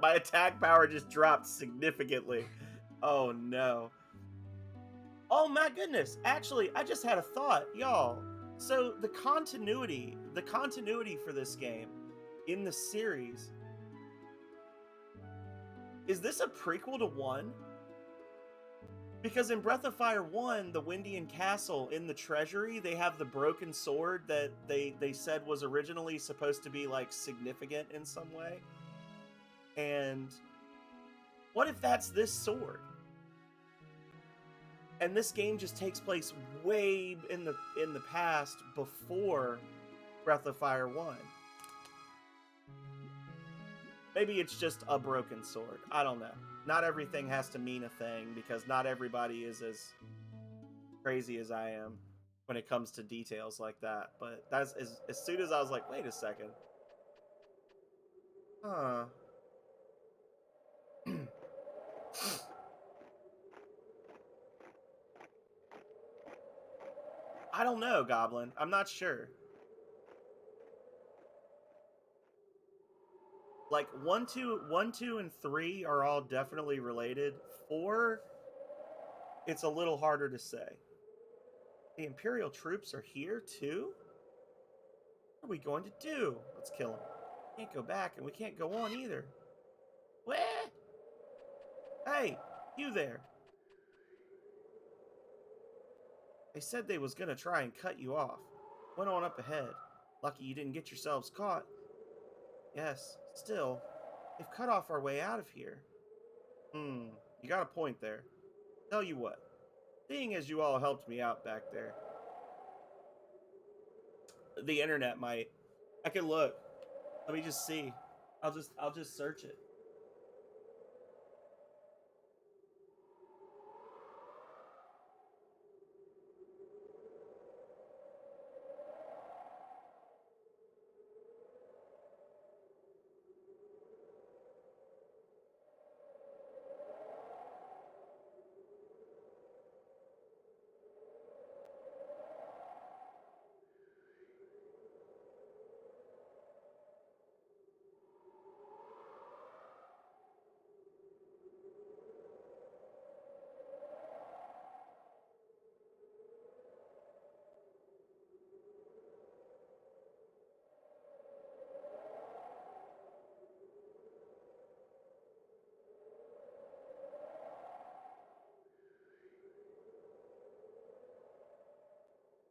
My attack power just dropped significantly. Oh no. Oh my goodness. Actually, I just had a thought, y'all. So the continuity for this game in the series, is this a prequel to 1? Because in Breath of Fire 1, the Windian Castle in the treasury, they have the broken sword that they said was originally supposed to be like significant in some way. And what if that's this sword? And this game just takes place way in the past, before Breath of Fire 1. Maybe it's just a broken sword. I don't know. Not everything has to mean a thing, because not everybody is as crazy as I am when it comes to details like that. But that's as soon as I was like, wait a second. Huh. I don't know, Goblin. I'm not sure. Like 1, 2, and 3 are all definitely related. 4, it's a little harder to say. The Imperial troops are here too? What are we going to do? Let's kill them. Can't go back, and we can't go on either. Where? Hey, you there. They said they was gonna try and cut you off. Went on up ahead. Lucky you didn't get yourselves caught. Yes, still, they've cut off our way out of here. You got a point there. Tell you what, seeing as you all helped me out back there, the internet might. I can look. Let me just see. I'll just search it.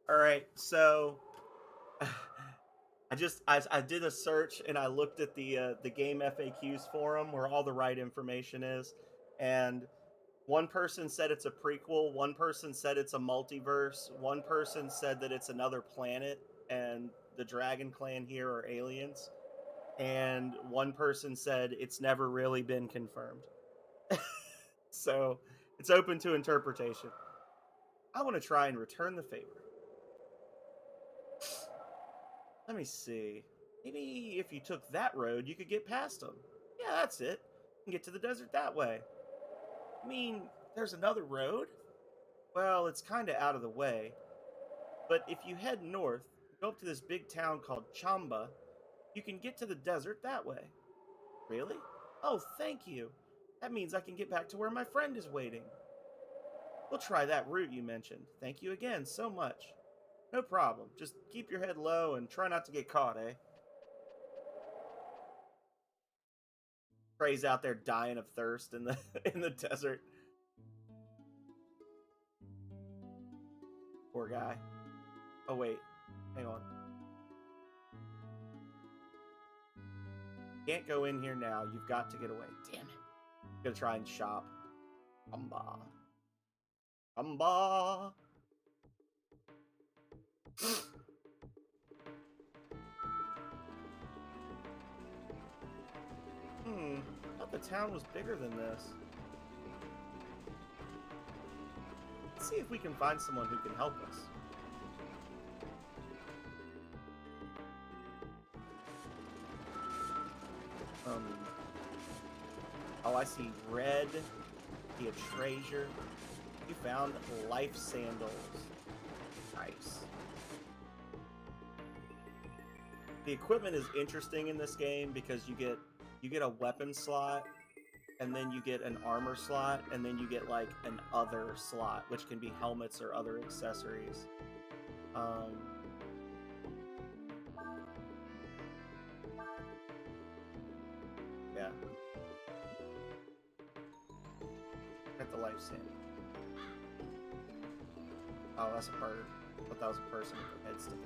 All right, so I did a search, and I looked at the game FAQs forum where all the right information is, and One person said it's a prequel, one person said it's a multiverse, one person said that it's another planet and the Dragon Clan here are aliens, and one person said it's never really been confirmed. So it's open to interpretation. I want to try and return the favor. Let me see. Maybe if you took that road, you could get past them. Yeah, that's it. You can get to the desert that way. I mean, there's another road? Well, it's kind of out of the way. But if you head north, go up to this big town called Chamba, you can get to the desert that way. Really? Oh, thank you. That means I can get back to where my friend is waiting. We'll try that route you mentioned. Thank you again so much. No problem. Just keep your head low and try not to get caught, eh? Trey's out there dying of thirst in the in the desert. Poor guy. Oh wait, hang on. Can't go in here now. You've got to get away. Damn it. Gonna try and shop. Amba. Amba. I thought the town was bigger than this. Let's see if we can find someone who can help us. Oh, I see red. See a treasure. You found life sandals. Nice. The equipment is interesting in this game because you get a weapon slot, and then you get an armor slot, and then you get like an other slot, which can be helmets or other accessories. Yeah. Got the life sand. Oh, that's a bird. I thought that was a person with a head sticking.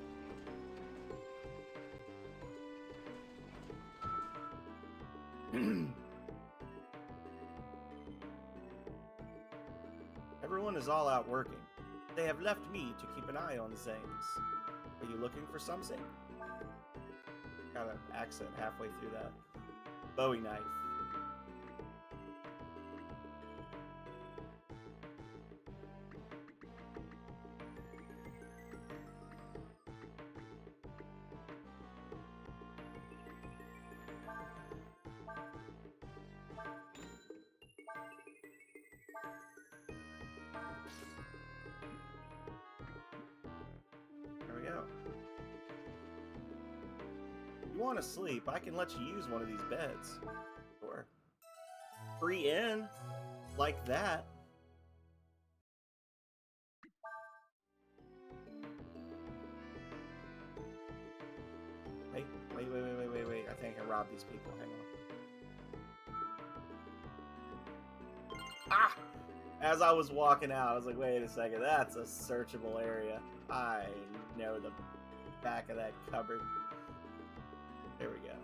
Everyone is all out working. They have left me to keep an eye on things. Are you looking for something? Got an accent halfway through that. Bowie knife. You want to sleep, I can let you use one of these beds. Sure. Free in? Like that? Wait. I think I can rob these people. Hang on. Ah! As I was walking out, I was like, wait a second, that's a searchable area. I know the back of that cupboard. There we go.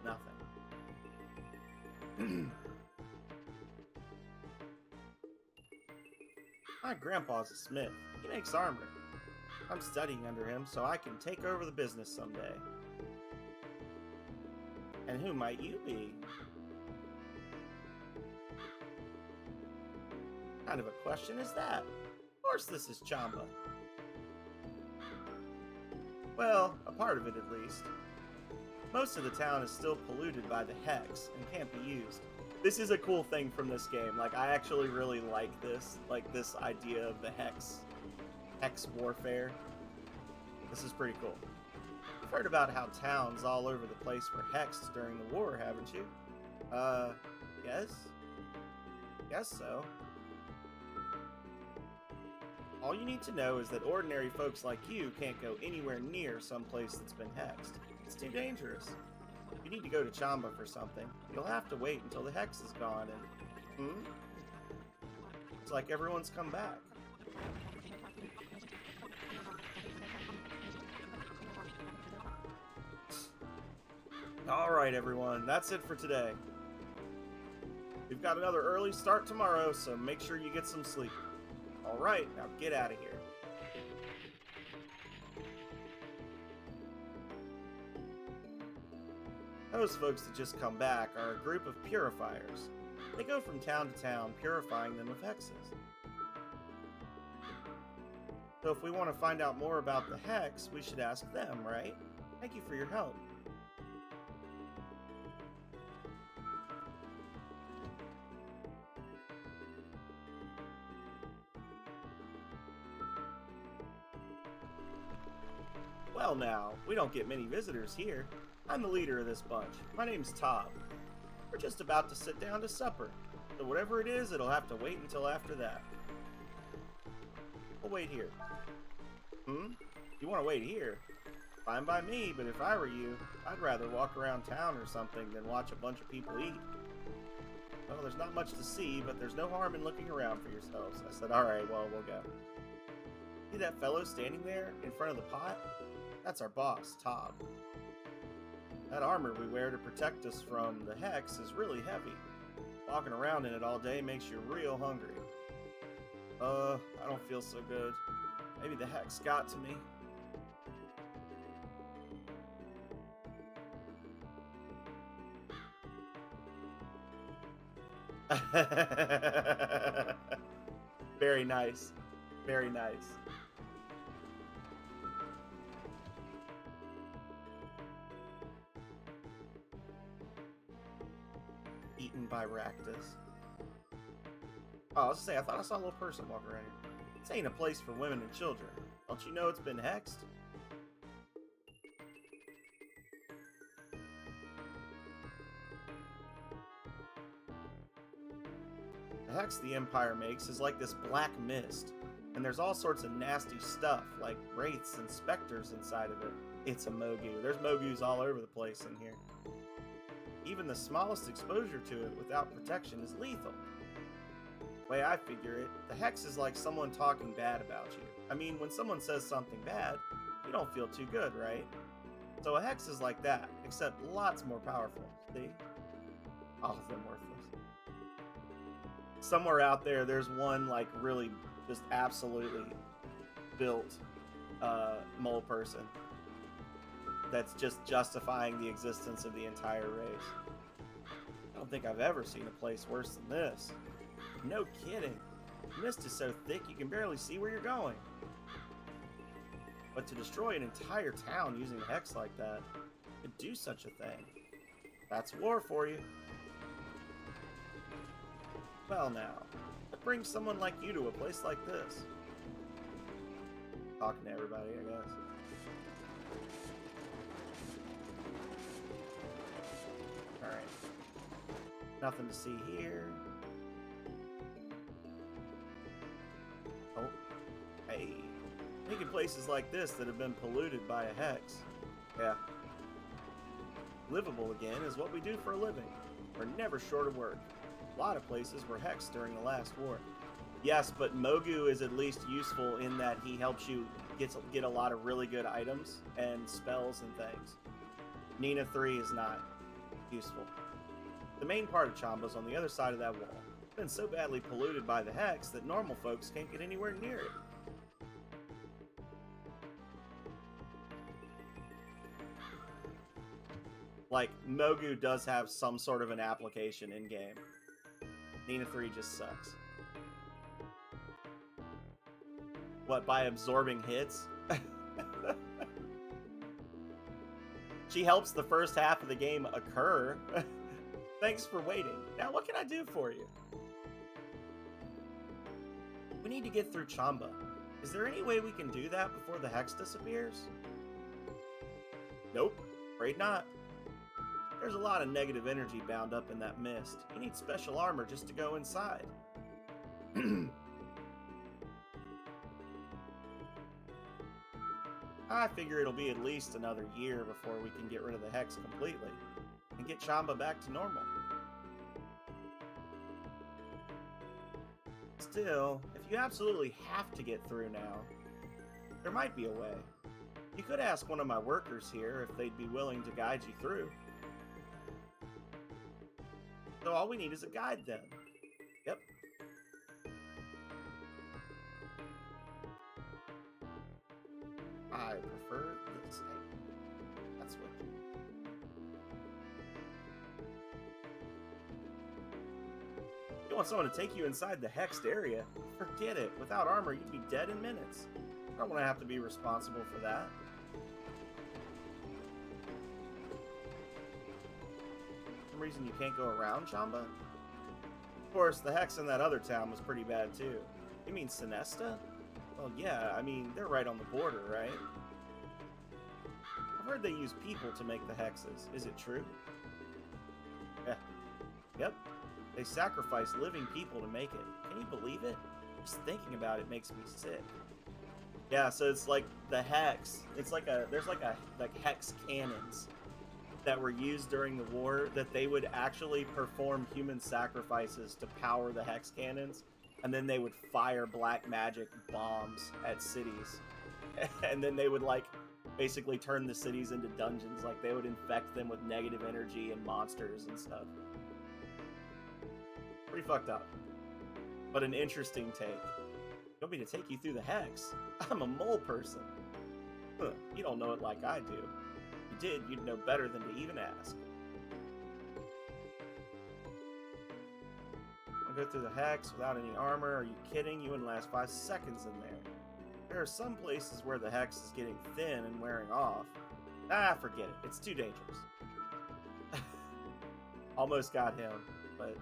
Nothing. My grandpa's a smith. He makes armor. I'm studying under him so I can take over the business someday. And who might you be? What kind of a question is that? Of course this is Chamba. Well, a part of it at least. Most of the town is still polluted by the Hex and can't be used. This is a cool thing from this game. Like, I actually really like this. Like, this idea of the Hex warfare. This is pretty cool. You've heard about how towns all over the place were hexed during the war, haven't you? Yes? Guess so. All you need to know is that ordinary folks like you can't go anywhere near some place that's been hexed. It's too dangerous. If you need to go to Chamba for something, you'll have to wait until the hex is gone and... Looks like everyone's come back. Alright everyone, that's it for today. We've got another early start tomorrow, so make sure you get some sleep. Alright, now get out of here. Those folks that just come back are a group of purifiers. They go from town to town, purifying them of hexes. So if we want to find out more about the hex, we should ask them, right? Thank you for your help. Well now, we don't get many visitors here. I'm the leader of this bunch. My name's Tob. We're just about to sit down to supper, so whatever it is, it'll have to wait until after that. We'll wait here. You want to wait here? Fine by me, but if I were you, I'd rather walk around town or something than watch a bunch of people eat. Well, there's not much to see, but there's no harm in looking around for yourselves. I said, alright, well, we'll go. See that fellow standing there in front of the pot? That's our boss, Tob. That armor we wear to protect us from the hex is really heavy. Walking around in it all day makes you real hungry. I don't feel so good. Maybe the hex got to me. Very nice. Very nice. Eaten by Raktus. Oh, I was gonna say, I thought I saw a little person walking around here. This ain't a place for women and children. Don't you know it's been hexed? The hex the Empire makes is like this black mist, and there's all sorts of nasty stuff, like wraiths and specters inside of it. It's a Mogu. There's Mogus all over the place in here. Even the smallest exposure to it without protection is lethal. The way I figure it, the hex is like someone talking bad about you. I mean, when someone says something bad, you don't feel too good, right? So a hex is like that, except lots more powerful. See? All of them worthless. Somewhere out there, there's one like really just absolutely built mole person that's just justifying the existence of the entire race. I don't think I've ever seen a place worse than this. No kidding. The mist is so thick you can barely see where you're going. But to destroy an entire town using a hex like that, to do such a thing, that's war for you. Well now, what brings someone like you to a place like this? Talking to everybody, I guess. Alright. Nothing to see here. Oh. Hey. Making places like this that have been polluted by a hex. Yeah. Livable again is what we do for a living. We're never short of work. A lot of places were hexed during the last war. Yes, but Mogu is at least useful in that he helps you get a lot of really good items and spells and things. Nina 3 is not useful. The main part of Chamba's on the other side of that wall. It's been so badly polluted by the hex that normal folks can't get anywhere near it. Like, Mogu does have some sort of an application in-game. Nina 3 just sucks. What, by absorbing hits? She helps the first half of the game occur. Thanks for waiting. Now what can I do for you? We need to get through Chamba. Is there any way we can do that before the hex disappears? Nope, afraid not. There's a lot of negative energy bound up in that mist. You need special armor just to go inside. I figure it'll be at least another year before we can get rid of the hex completely and get Chamba back to normal. Still, if you absolutely have to get through now, there might be a way. You could ask one of my workers here if they'd be willing to guide you through. So all we need is a guide then. Yep. I prefer this. That's what. You want someone to take you inside the hexed area? Forget it. Without armor, you'd be dead in minutes. I don't want to have to be responsible for that. For some reason you can't go around Chamba? Of course, the hex in that other town was pretty bad too. You mean Sinesta? Well, yeah, I mean, they're right on the border, right? I've heard they use people to make the hexes. Is it true? Yeah. Yep. They sacrifice living people to make it. Can you believe it? Just thinking about it makes me sick. Yeah, so it's like the hex. It's like there's like hex cannons that were used during the war that they would actually perform human sacrifices to power the hex cannons, and then they would fire black magic bombs at cities. And then they would like basically turn the cities into dungeons. Like they would infect them with negative energy and monsters and stuff. Pretty fucked up, but an interesting take. You want me to take you through the hex? I'm a mole person. Huh, you don't know it like I do. If you did, you'd know better than to even ask. I'll go through the hex without any armor. Are you kidding? You wouldn't last 5 seconds in there. There are some places where the hex is getting thin and wearing off. Ah, forget it. It's too dangerous. Almost got him, but...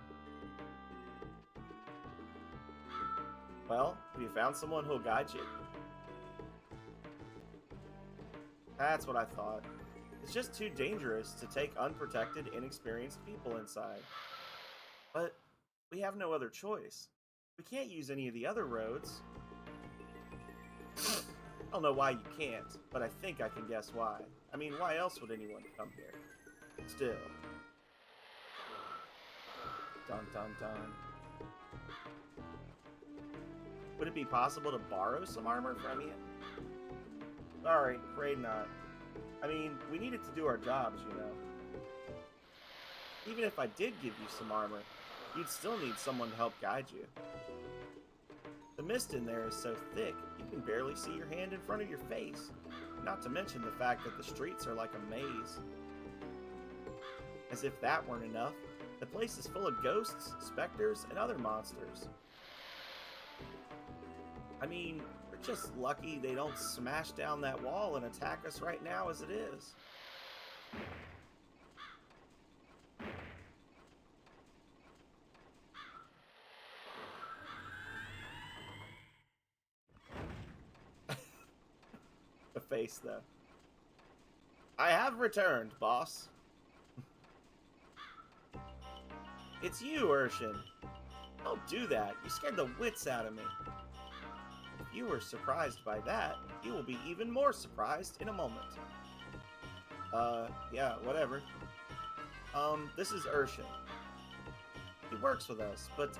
Well, have you found someone who'll guide you? That's what I thought. It's just too dangerous to take unprotected, inexperienced people inside. But we have no other choice. We can't use any of the other roads. I don't know why you can't, but I think I can guess why. I mean, why else would anyone come here? Still. Dun dun dun. Would it be possible to borrow some armor from you? Sorry, afraid not. I mean, we need it to do our jobs, you know. Even if I did give you some armor, you'd still need someone to help guide you. The mist in there is so thick, you can barely see your hand in front of your face. Not to mention the fact that the streets are like a maze. As if that weren't enough, the place is full of ghosts, specters, and other monsters. I mean, we're just lucky they don't smash down that wall and attack us right now as it is. The face, though. I have returned, boss. It's you, Urshan. Don't do that. You scared the wits out of me. If you were surprised by that, you will be even more surprised in a moment. Yeah, whatever. This is Urshan. He works with us, but,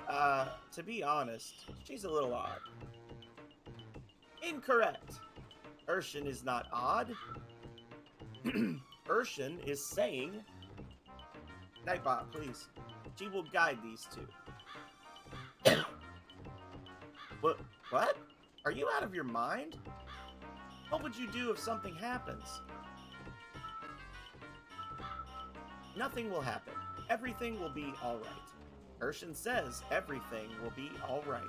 to be honest, she's a little odd. Incorrect. Urshan is not odd. Urshan is saying... Nightbot, please. She will guide these two. What? Are you out of your mind? What would you do if something happens? Nothing will happen. Everything will be alright. Urshan says everything will be alright.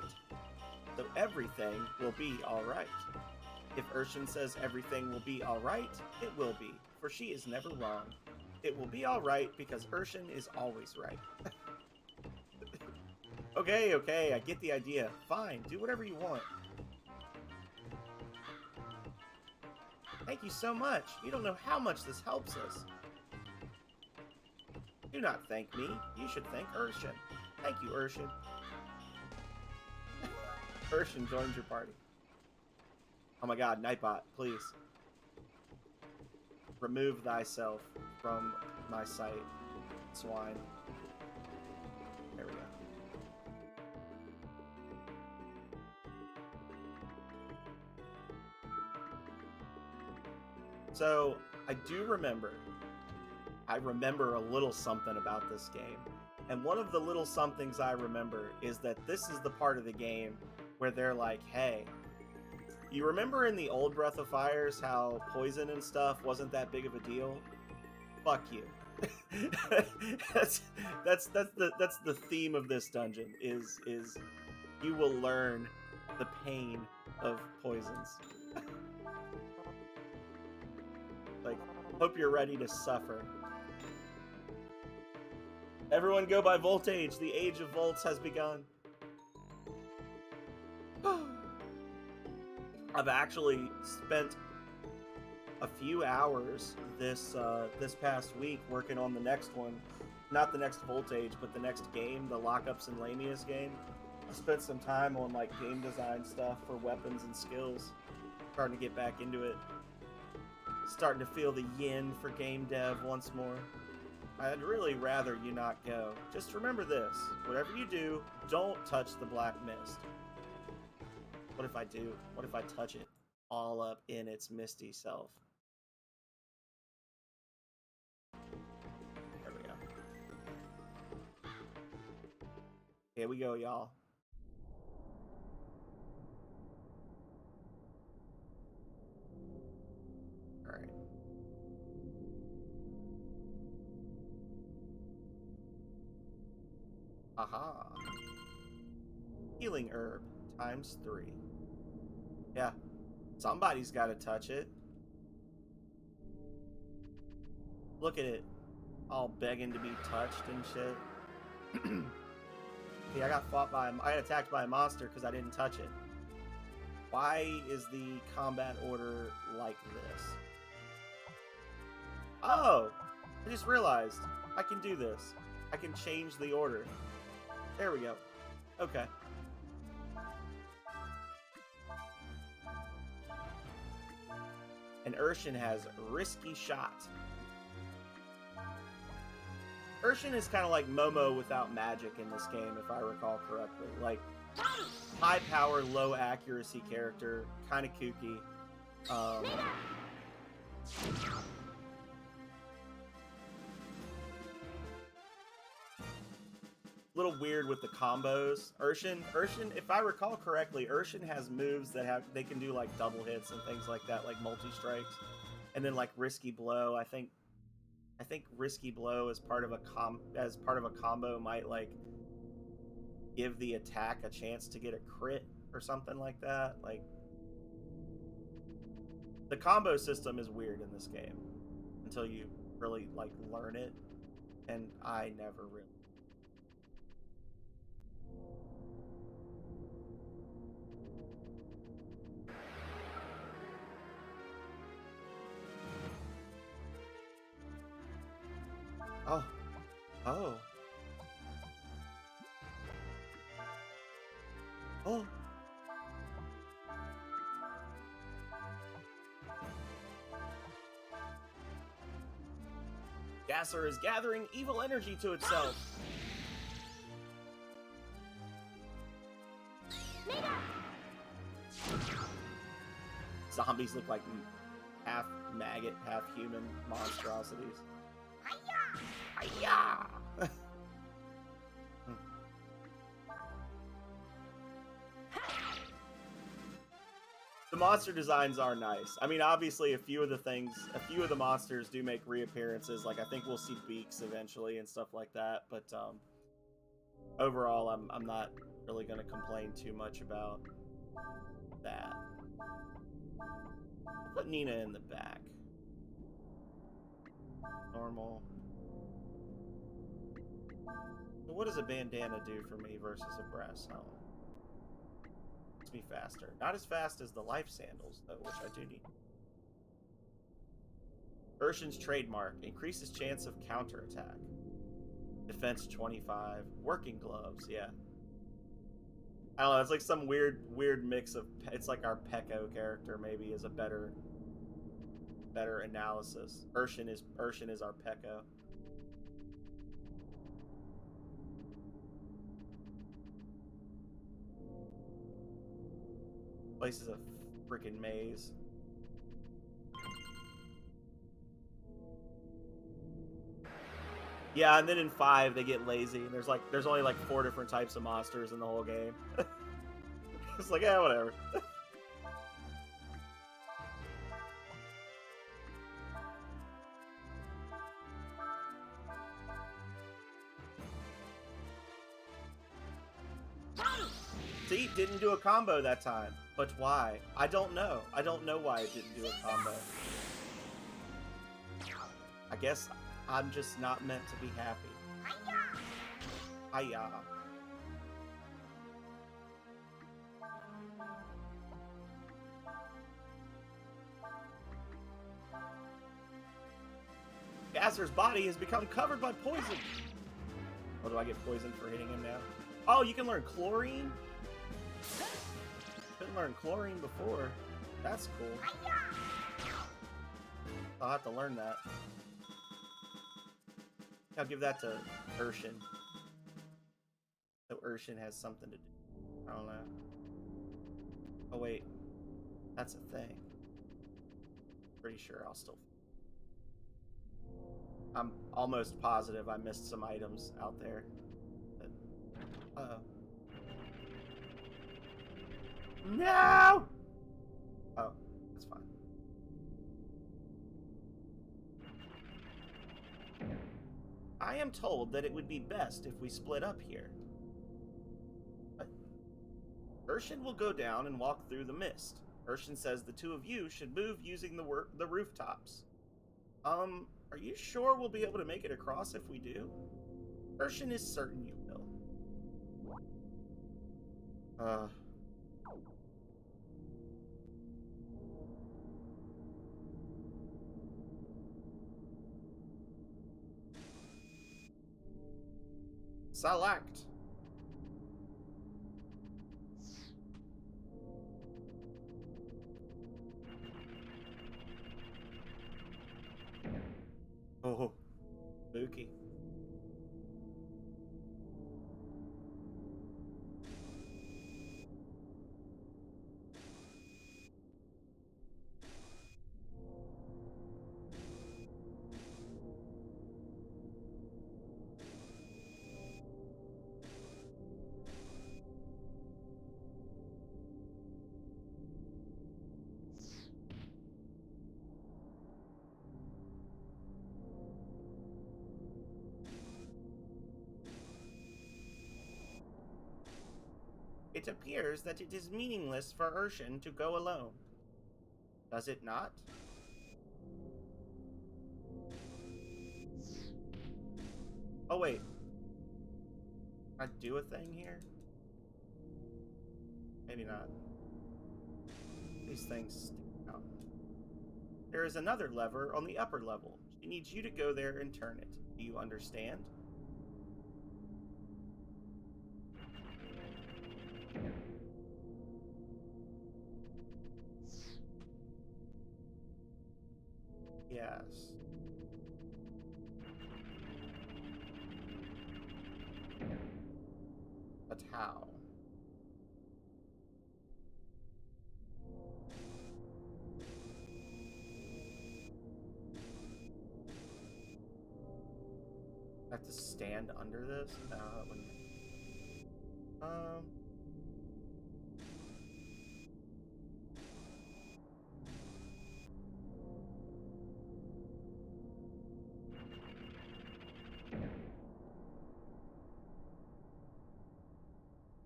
So everything will be alright. If Urshan says everything will be alright, it will be, for she is never wrong. It will be alright because Urshan is always right. Okay, I get the idea. Fine, do whatever you want. Thank you so much. You don't know how much this helps us. Do not thank me. You should thank Urshan. Thank you, Urshan. Urshan joins your party. Oh my god, Nightbot, please. Remove thyself from my sight, swine. There we go. So I do remember. I remember a little something about this game. And one of the little somethings I remember is that this is the part of the game where they're like, hey, you remember in the old Breath of Fires how poison and stuff wasn't that big of a deal? Fuck you. that's the theme of this dungeon is you will learn the pain of poisons. Like, hope you're ready to suffer. Everyone go by Voltage. The age of Volts has begun. I've actually spent a few hours this past week working on the next one. Not the next Voltage, but the next game, the Lockups and Lamias game. I spent some time on like game design stuff for weapons and skills. Starting to get back into it. Starting to feel the yin for game dev once more. I'd really rather you not go. Just remember this. Whatever you do, don't touch the black mist. What if I do? What if I touch it all up in its misty self? There we go. Here we go, y'all. Alright. Aha. Healing herb ×3. Yeah. Somebody's got to touch it. Look at it. All begging to be touched and shit. Okay, I got attacked by a monster because I didn't touch it. Why is the combat order like this? Oh! I just realized. I can do this. I can change the order. There we go. Okay. And Urshan has Risky Shot. Urshan is kind of like Momo without magic in this game, if I recall correctly. Like, high power, low accuracy character, kind of kooky. Little weird with the combos. Urshan, if I recall correctly, Urshan has moves that they can do like double hits and things like that, like multi-strikes. And then like Risky Blow, I think Risky Blow as part of a combo might like give the attack a chance to get a crit or something like that. Like, the combo system is weird in this game until you really like learn it, and I never really. Oh. Oh. Oh. Gasser is gathering evil energy to itself. Zombies look like half maggot, half human monstrosities. Hiya! The monster designs are nice. I mean, obviously, a few of the monsters do make reappearances. Like, I think we'll see beaks eventually and stuff like that. But overall, I'm not really going to complain too much about that. I'll put Nina in the back. Normal. So what does a bandana do for me versus a brass helm? Makes me faster. Not as fast as the life sandals, though, which I do need. Urshan's trademark. Increases chance of counterattack. Defense 25. Working gloves, yeah. I don't know, it's like some weird mix of... It's like our Pekko character, maybe, is a better analysis. Urshan is our Pekko. Place is a freaking maze. Yeah, and then in 5 they get lazy. And there's only like 4 different types of monsters in the whole game. It's like, yeah, whatever. See, didn't do a combo that time. But why? I don't know. I don't know why it didn't do a combo. I guess I'm just not meant to be happy. Hiya. Gazzer's body has become covered by poison. Oh, do I get poisoned for hitting him now? Oh, you can learn chlorine? Couldn't learn chlorine before. That's cool. I'll have to learn that. I'll give that to Urshan. So Urshan has something to do. I don't know. Oh wait. That's a thing. Pretty sure I'll still... I'm almost positive I missed some items out there. But... Uh-oh. No! Oh, that's fine. I am told that it would be best if we split up here. What? Urshan will go down and walk through the mist. Urshan says the two of you should move using the rooftops. Are you sure we'll be able to make it across if we do? Urshan is certain you will. Select. Oh, spooky. It appears that it is meaningless for Urshan to go alone. Does it not? Oh wait. Can I do a thing here? Maybe not. These things stick out. There is another lever on the upper level. She needs you to go there and turn it. Do you understand? Yes. But how? I have to stand under this? No, that wouldn't.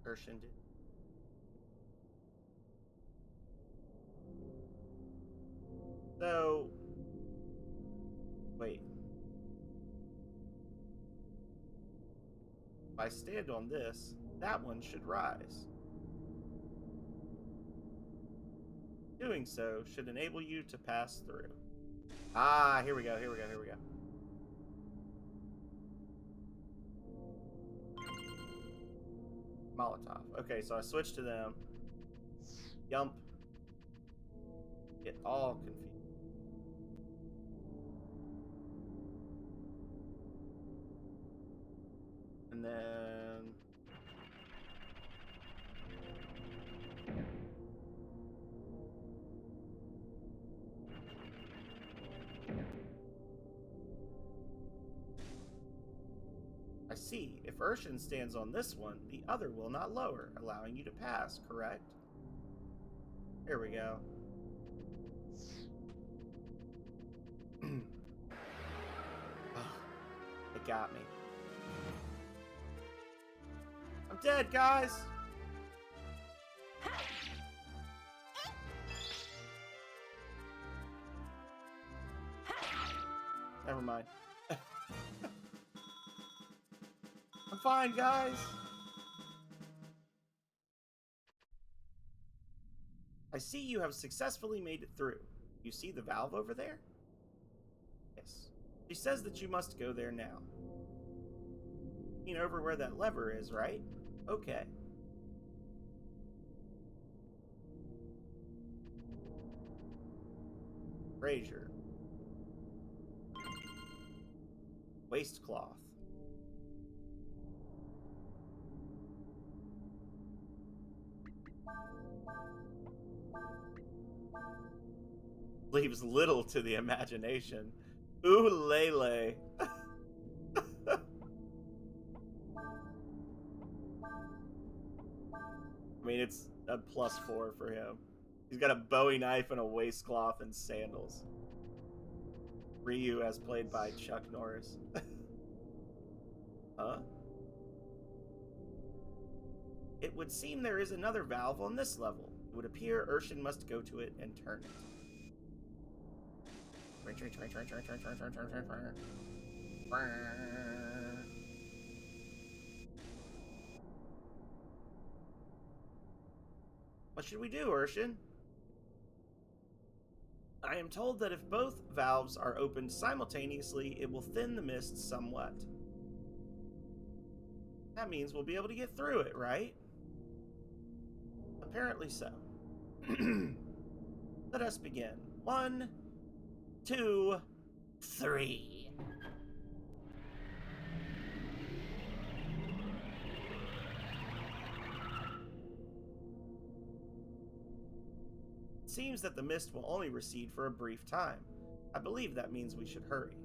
Urshan did. So, wait. If I stand on this, that one should rise. Doing so should enable you to pass through. Ah, here we go, here we go, here we go. Molotov. Okay, so I switched to them. Yump. Get all confused. And then... see. If Urshan stands on this one, the other will not lower, allowing you to pass, correct? Here we go. Oh, it got me. I'm dead, guys! Never mind. I'm fine, guys! I see you have successfully made it through. You see the valve over there? Yes. She says that you must go there now. You know over where that lever is, right? Okay. Brazier. Waistcloth. Leaves little to the imagination. Ooh, Lele. I mean, it's a +4 for him. He's got a Bowie knife and a waistcloth and sandals. Ryu, as played by Chuck Norris. Huh? It would seem there is another valve on this level. It would appear Urshan must go to it and turn it. What should we do, Urshan? I am told that if both valves are opened simultaneously, it will thin the mist somewhat. That means we'll be able to get through it, right? Apparently so. Let us begin. 1, 2, 3. It seems that the mist will only recede for a brief time. I believe that means we should hurry.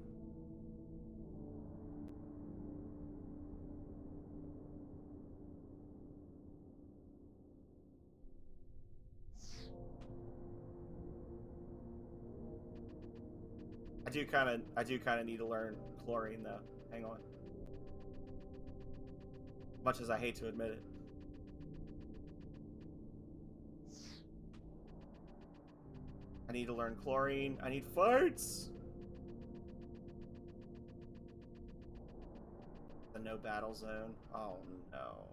I do kind of need to learn chlorine though. Hang on. Much as I hate to admit it. I need to learn chlorine. I need farts. The no battle zone. Oh no.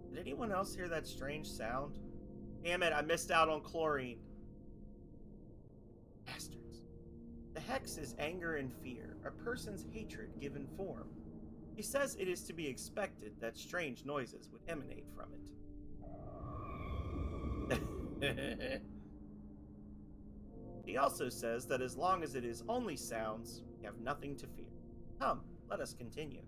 Did anyone else hear that strange sound? Damn it, I missed out on chlorine. Bastards. The hex is anger and fear, a person's hatred given form. He says it is to be expected that strange noises would emanate from it. He also says that as long as it is only sounds, we have nothing to fear. Come, let us continue.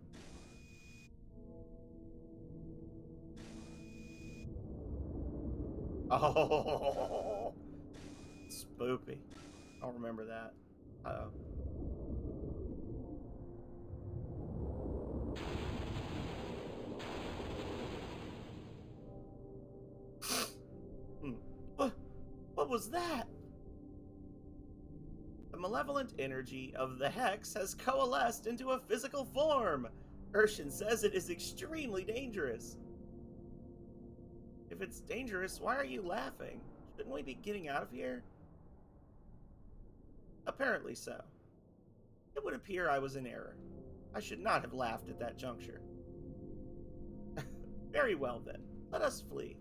Oh, spoopy. I don't remember that. Uh-oh. What was that? The malevolent energy of the hex has coalesced into a physical form. Urshan says it is extremely dangerous. If it's dangerous, why are you laughing? Shouldn't we be getting out of here? Apparently so. It would appear I was in error. I should not have laughed at that juncture. Very well then, let us flee.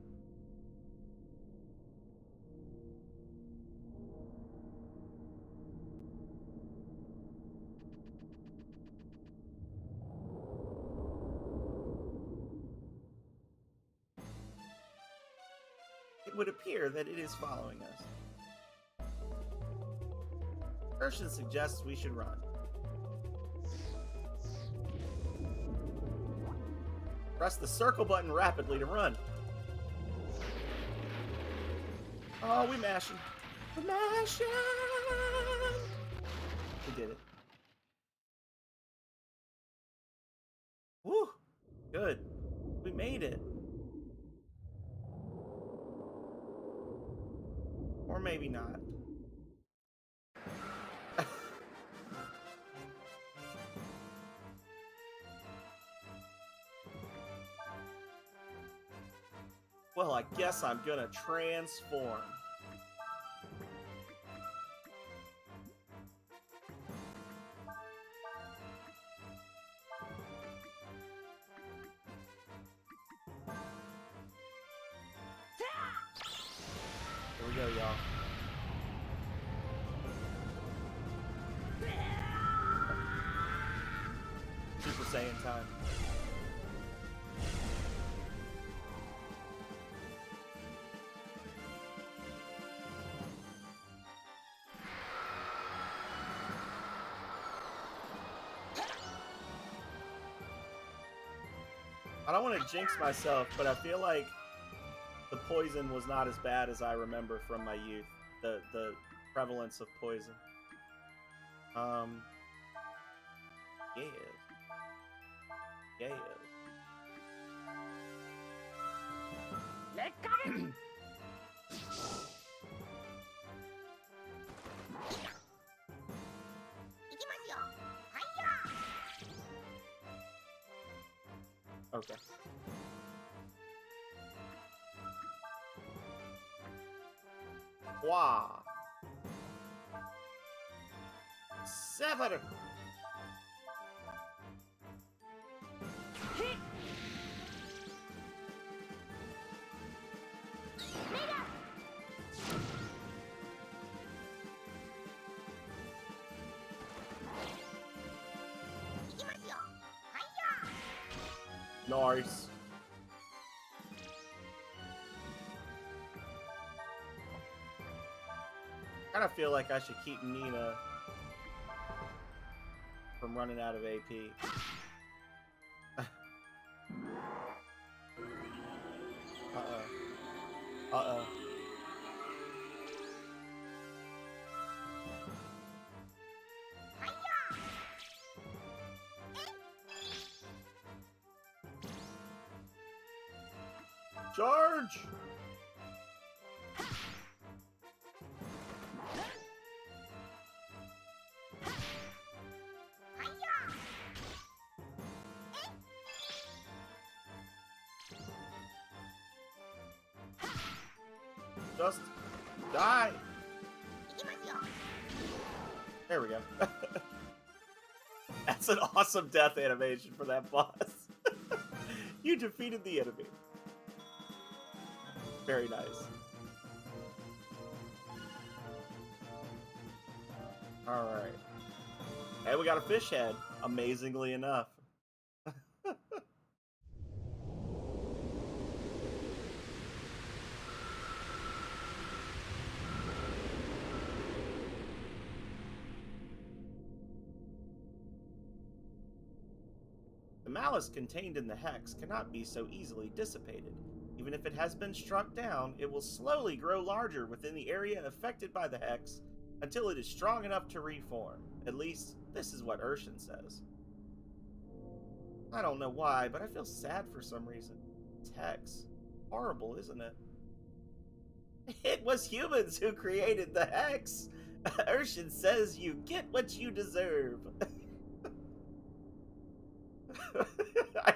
It would appear that it is following us. Urshan suggests we should run. Press the circle button rapidly to run. Oh, we mashing. We're mashing! We did it. Woo! Good. We made it. Or maybe not. Well, I guess I'm gonna transform. Here we go, y'all. Super Saiyan time. I don't want to jinx myself, but I feel like the poison was not as bad as I remember from my youth. The prevalence of poison. Yeah. Yeah. Let's go. Okay. Wow. 7. Nice. I kind of feel like I should keep Nina from running out of AP. Uh-oh. Uh-oh. Charge! Just die! There we go. That's an awesome death animation for that boss. You defeated the enemy. Very nice. Alright. And we got a fish head, amazingly enough. The malice contained in the hex cannot be so easily dissipated. Even if it has been struck down, it will slowly grow larger within the area affected by the hex until it is strong enough to reform. At least, this is what Urshan says. I don't know why, but I feel sad for some reason. It's hex. Horrible, isn't it? It was humans who created the hex! Urshan says you get what you deserve.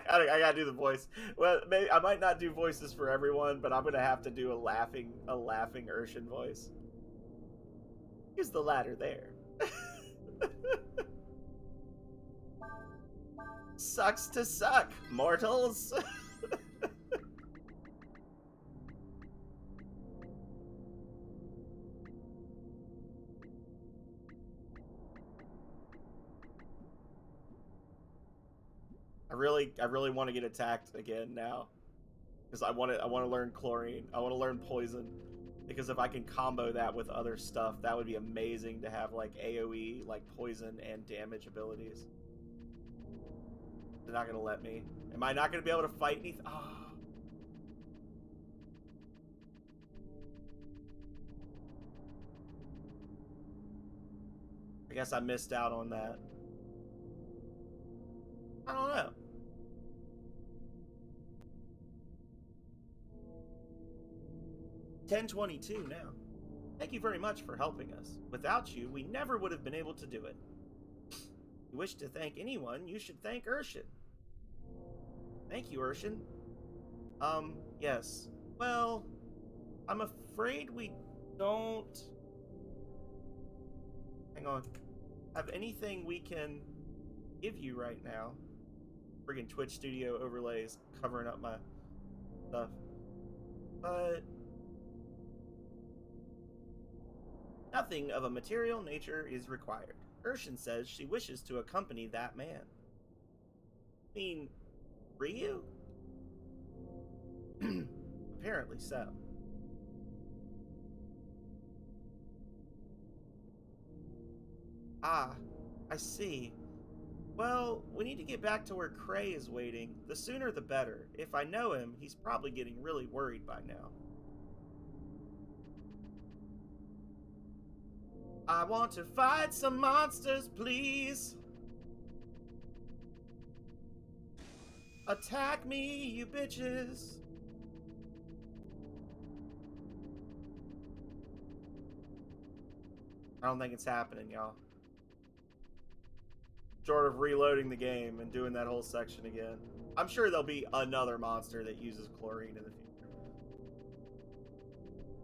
I gotta do the voice. Well, maybe I might not do voices for everyone, but I'm gonna have to do a laughing Urshan voice. Use the ladder there. Sucks to suck, mortals. I really want to get attacked again now, because I want to learn chlorine. I want to learn poison, because if I can combo that with other stuff, that would be amazing to have like AOE, like poison and damage abilities. They're not gonna let me. Am I not gonna be able to fight anything? Oh. I guess I missed out on that. I don't know. $10.22 now. Thank you very much for helping us. Without you, we never would have been able to do it. If you wish to thank anyone, you should thank Urshan. Thank you, Urshan. Yes. Well, I'm afraid we don't... Hang on. Have anything we can give you right now. Friggin' Twitch Studio overlays covering up my stuff. But... nothing of a material nature is required. Urshan says she wishes to accompany that man. I mean, Ryu? Apparently so. Ah, I see. Well, we need to get back to where Cray is waiting. The sooner the better. If I know him, he's probably getting really worried by now. I want to fight some monsters, please. Attack me, you bitches. I don't think it's happening, y'all. Short of reloading the game and doing that whole section again. I'm sure there'll be another monster that uses chlorine in the future.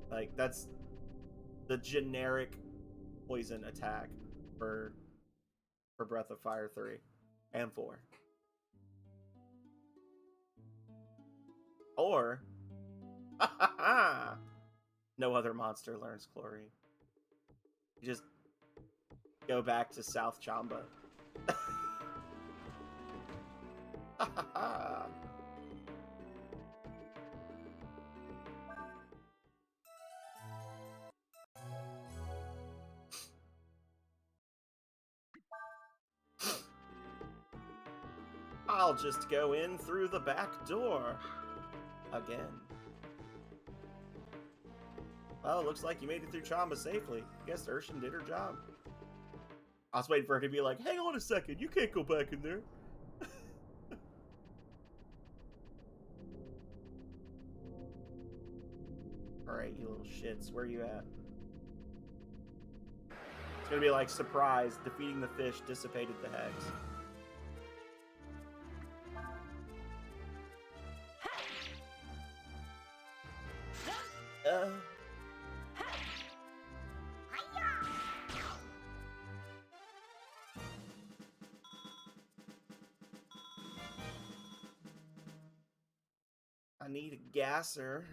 Like, that's the generic poison attack for Breath of Fire 3 and 4. Or no other monster learns chlorine. You just go back to South Chamba. I'll just go in through the back door. Again. Well, it looks like you made it through Chamba safely. Guess Urshan did her job. I was waiting for her to be like, hang on a second, you can't go back in there. Alright, you little shits, where you at? It's gonna be like, surprise, defeating the fish dissipated the hex. I need a gasser.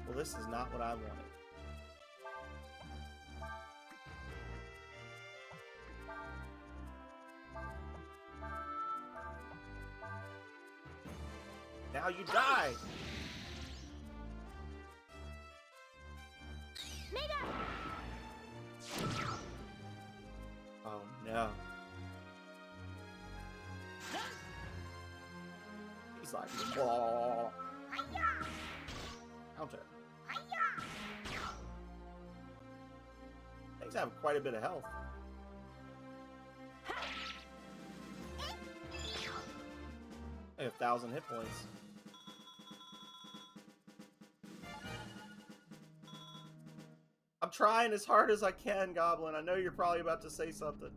Well, this is not what I wanted. Now you die! Oh no. He's like, whoa. Counter. Things have quite a bit of health. I have 1,000 hit points. I'm trying as hard as I can, Goblin. I know you're probably about to say something.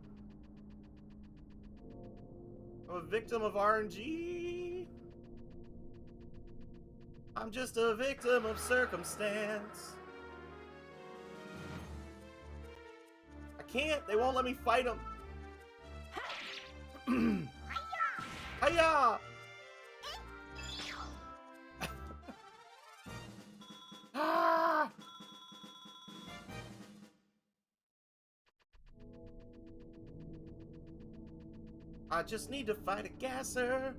I'm a victim of RNG. I'm just a victim of circumstance. I can't. They won't let me fight them. Hiya! Ah! I just need to fight a gasser.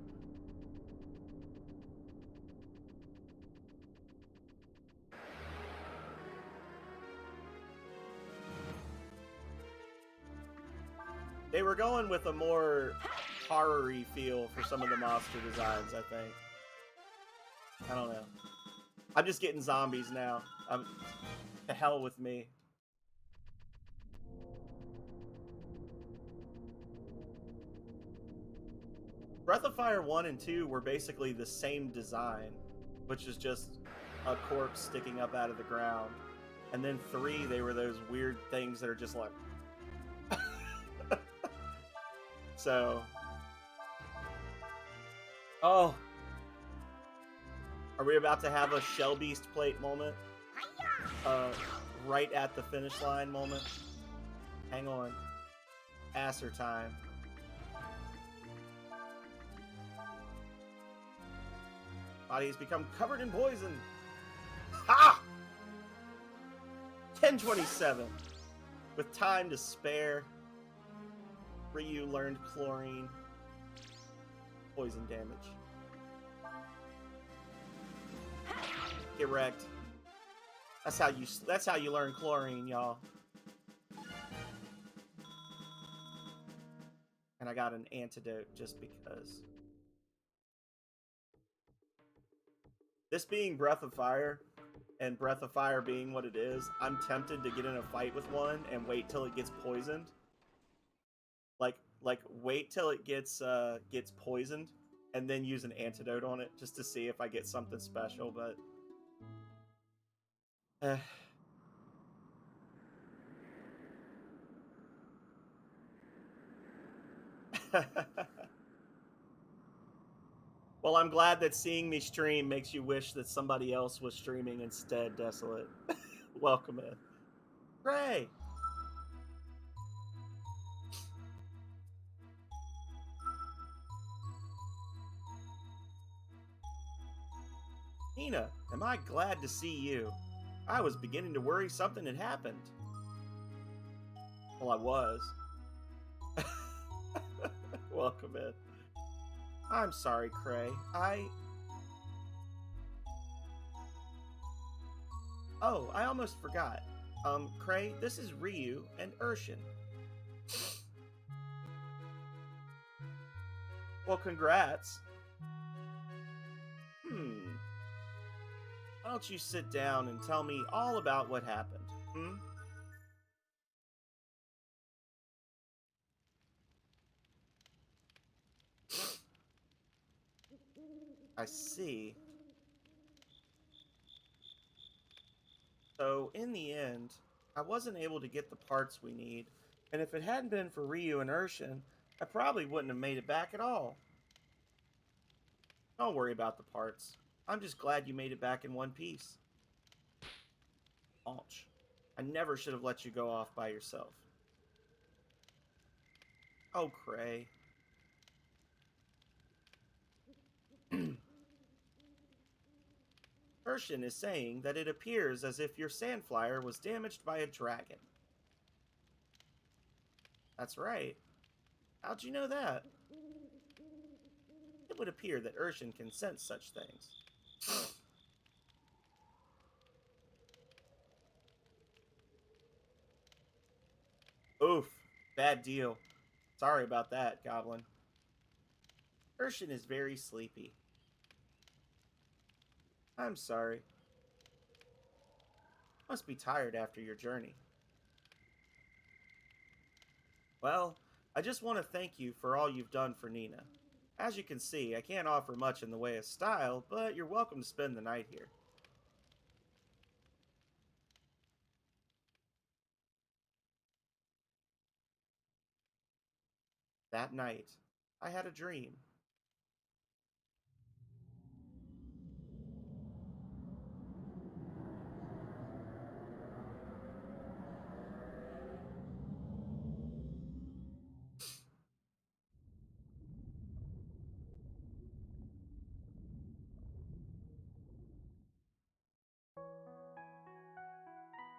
going with a more horror-y feel for some of the monster designs, I think. I don't know. I'm just getting zombies now. To hell with me. Breath of Fire 1 and 2 were basically the same design, which is just a corpse sticking up out of the ground. And then 3, they were those weird things that are just like... So... Oh! Are we about to have a Shell Beast plate moment? Right at the finish line moment? Hang on. Asser time. Body has become covered in poison. Ha! 10:27. With time to spare, Ryu learned chlorine. Poison damage. Get wrecked. That's how you learn chlorine, y'all. And I got an antidote just because. This being Breath of Fire, and Breath of Fire being what it is, I'm tempted to get in a fight with one and wait till it gets poisoned. Like wait till it gets poisoned, and then use an antidote on it just to see if I get something special. But well, I'm glad that seeing me stream makes you wish that somebody else was streaming instead, Desolate. Welcome in. Ray! Nina, am I glad to see you? I was beginning to worry something had happened. Well, I was. Welcome in. I'm sorry, Cray. Oh, I almost forgot. Cray, this is Ryu and Urshin. Well, congrats. Why don't you sit down and tell me all about what happened, I see. So, in the end, I wasn't able to get the parts we need, and if it hadn't been for Ryu and Urshin, I probably wouldn't have made it back at all. Don't worry about the parts. I'm just glad you made it back in one piece. Ouch. I never should have let you go off by yourself. Oh, Cray. Urshin is saying that it appears as if your Sandflyer was damaged by a dragon. That's right. How'd you know that? It would appear that Urshin can sense such things. Oof. Bad deal. Sorry about that, Goblin. Urshin is very sleepy. I'm sorry. Must be tired after your journey. Well, I just want to thank you for all you've done for Nina. As you can see, I can't offer much in the way of style, but you're welcome to spend the night here. That night, I had a dream.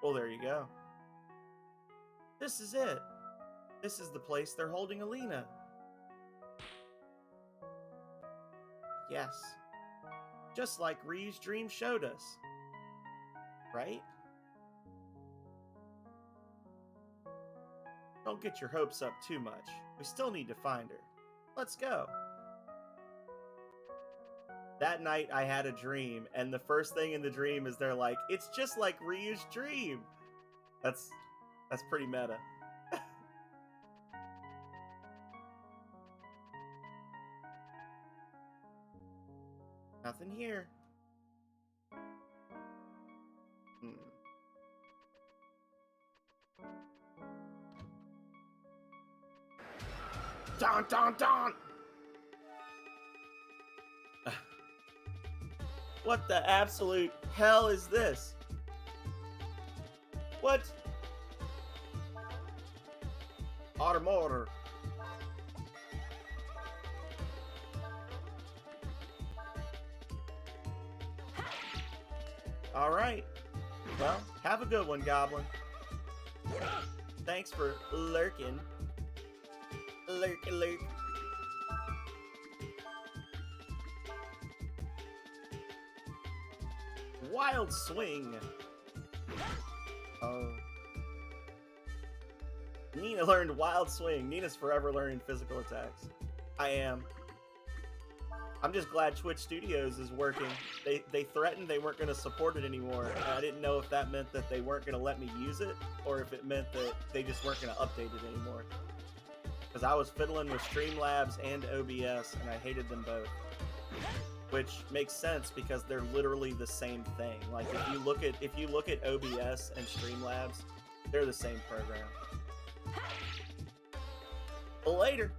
Well, there you go. This is it. This is the place they're holding Alina. Yes. Just like Ryu's dream showed us. Right? Don't get your hopes up too much. We still need to find her. Let's go. That night I had a dream, and the first thing in the dream is they're like, it's just like Ryu's dream. That's pretty meta. Nothing here. Don, don, don! What the absolute hell is this? What? Automotor. Alright. Well, have a good one, Goblin. Thanks for lurking. Lurk. Wild swing. Oh. Nina learned wild swing. Nina's forever learning physical attacks. I am. I'm just glad Twitch Studios is working. They threatened they weren't going to support it anymore. And I didn't know if that meant that they weren't going to let me use it, or if it meant that they just weren't going to update it anymore. Because I was fiddling with Streamlabs and OBS, and I hated them both. Which makes sense because they're literally the same thing. Like if you look at OBS and Streamlabs, they're the same program. Later.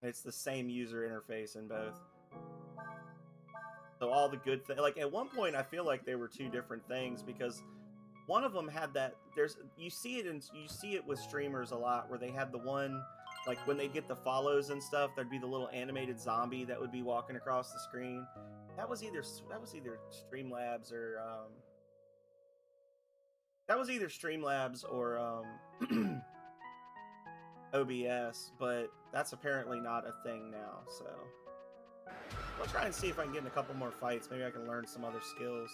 It's the same user interface in both. So all the good things, like at one point I feel like they were two different things because one of them had that, you see it with streamers a lot where they had the one, like when they get the follows and stuff, there'd be the little animated zombie that would be walking across the screen. That was either Streamlabs or OBS, but that's apparently not a thing now, so I'll try and see if I can get in a couple more fights. Maybe I can learn some other skills.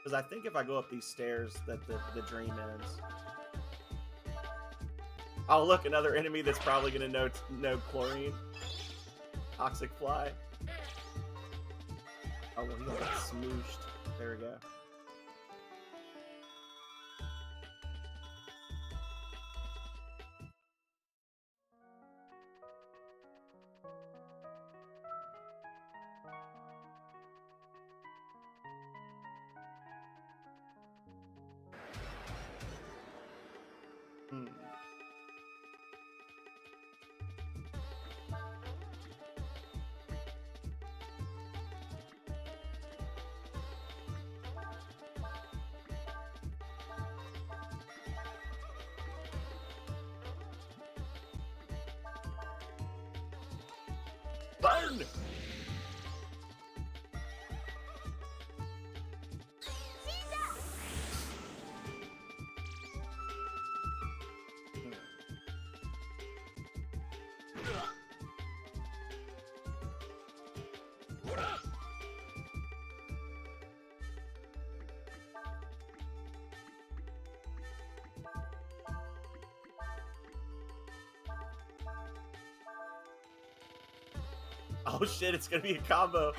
Because I think if I go up these stairs that the dream ends. Oh, look, another enemy that's probably going to know chlorine. Toxic fly. Oh, well, he got smooshed. There we go. Burn! Oh shit, it's gonna be a combo.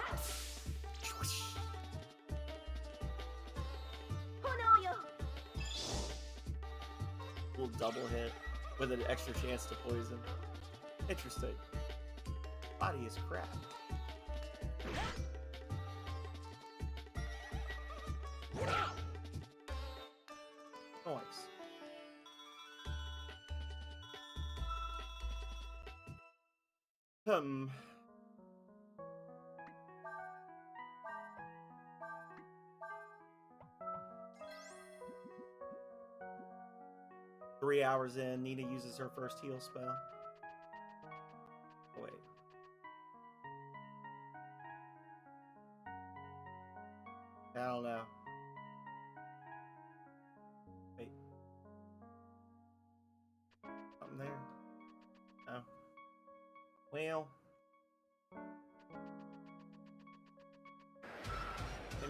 Little double hit with an extra chance to poison. Interesting. Body is crap. Nice. 3 hours in, Nina uses her first heal spell. Oh, wait. I don't know. Wait. Something there? No. Well.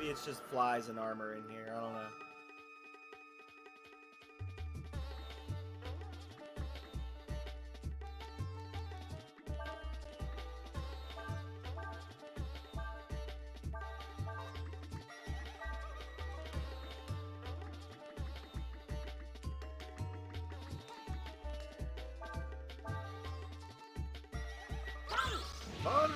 Maybe it's just flies and armor in here. I don't know. Fun!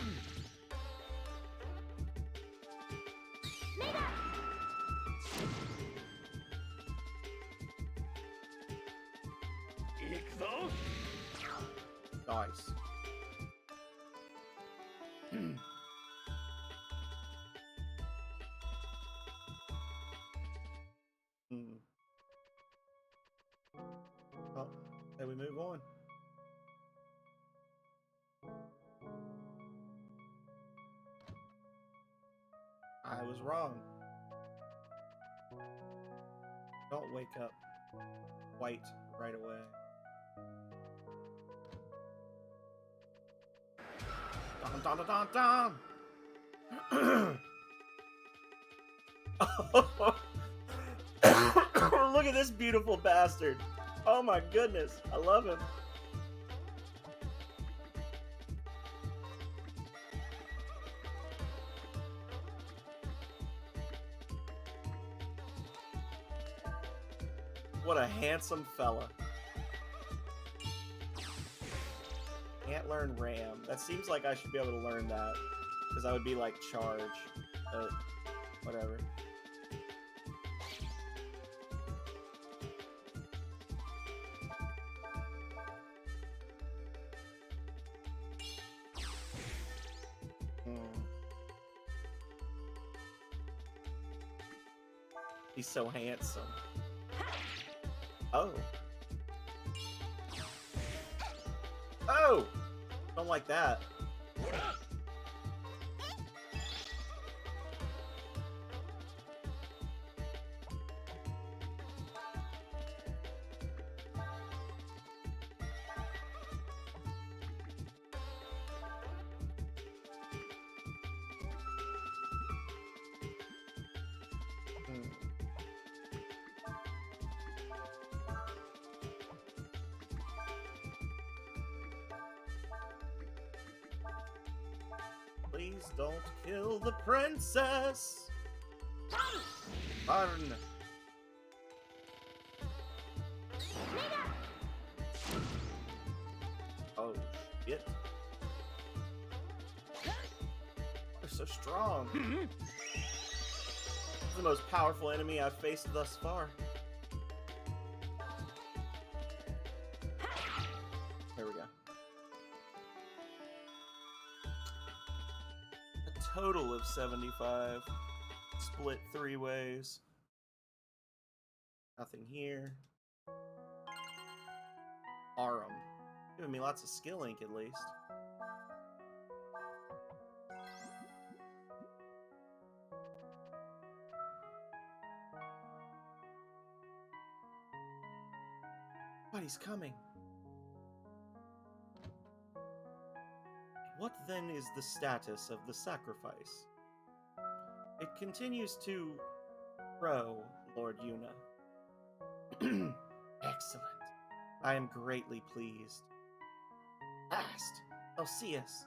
Nice. Oh, then we move on. I was wrong. Don't wake up white right away. Dun, dun, dun, dun, dun. Look at this beautiful bastard. Oh my goodness. I love him. What a handsome fella. Can't learn Ram. That seems like I should be able to learn that. Because I would be like charge. But whatever. He's so handsome. Oh. Oh! Don't like that. Please don't kill the princess! Burn! Oh, shit. They're so strong. This is the most powerful enemy I've faced thus far. There we go. A total of 75. Split 3 ways. Nothing here. Arum. Giving me lots of skill ink at least. But he's coming. What then is the status of the sacrifice? It continues to grow, Lord Yuna. Excellent. I am greatly pleased. Last, they'll see us.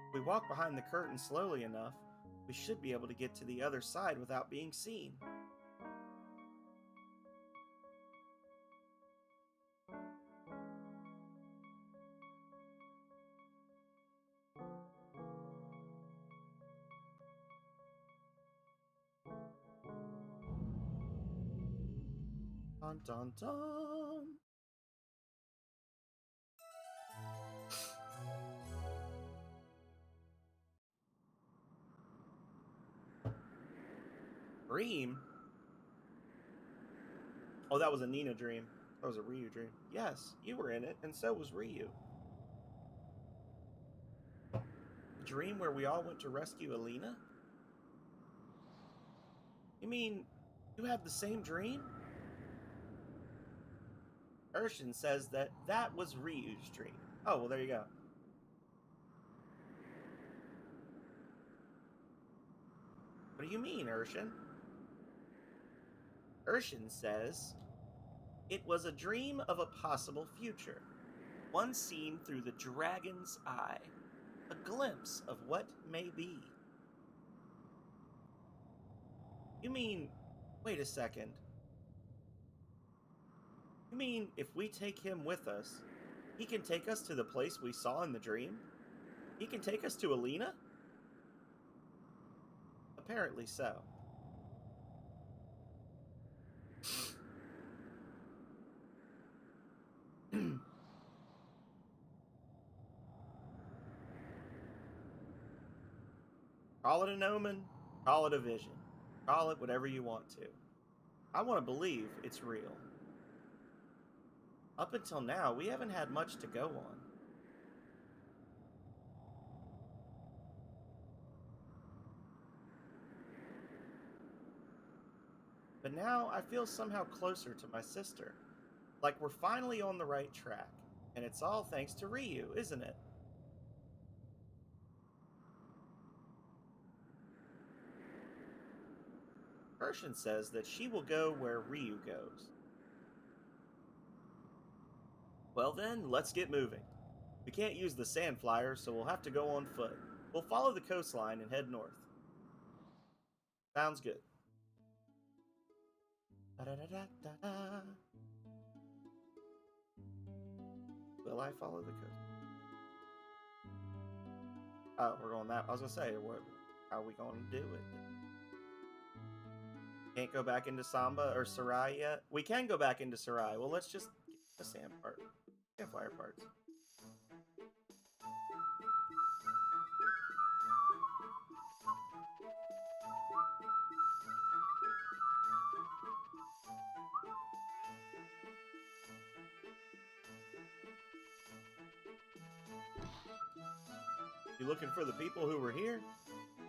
If we walk behind the curtain slowly enough, we should be able to get to the other side without being seen. Dun dun dun. Dream? Oh, that was a Nina dream. That was a Ryu dream. Yes, you were in it, and so was Ryu. The dream where we all went to rescue Alina? You mean, you had the same dream? Urshan says that that was Ryu's dream. Oh, well, there you go. What do you mean, Urshan? Urshan says, it was a dream of a possible future, one seen through the dragon's eye, a glimpse of what may be. You mean, wait a second. You mean if we take him with us, he can take us to the place we saw in the dream? He can take us to Alina? Apparently so. Call it an omen, call it a vision, call it whatever you want to. I want to believe it's real. Up until now, we haven't had much to go on. But now I feel somehow closer to my sister. Like we're finally on the right track. And it's all thanks to Ryu, isn't it? Urshan says that she will go where Ryu goes. Well then, let's get moving. We can't use the sand flyer, so we'll have to go on foot. We'll follow the coastline and head north. Sounds good. Da-da-da-da-da. Will I follow the coast? Oh, we're going that. I was gonna say, what? How are we going to do it? Can't go back into Samba or Sarai yet. We can go back into Sarai. Well, let's just get the sand part, campfire parts. You looking for the people who were here?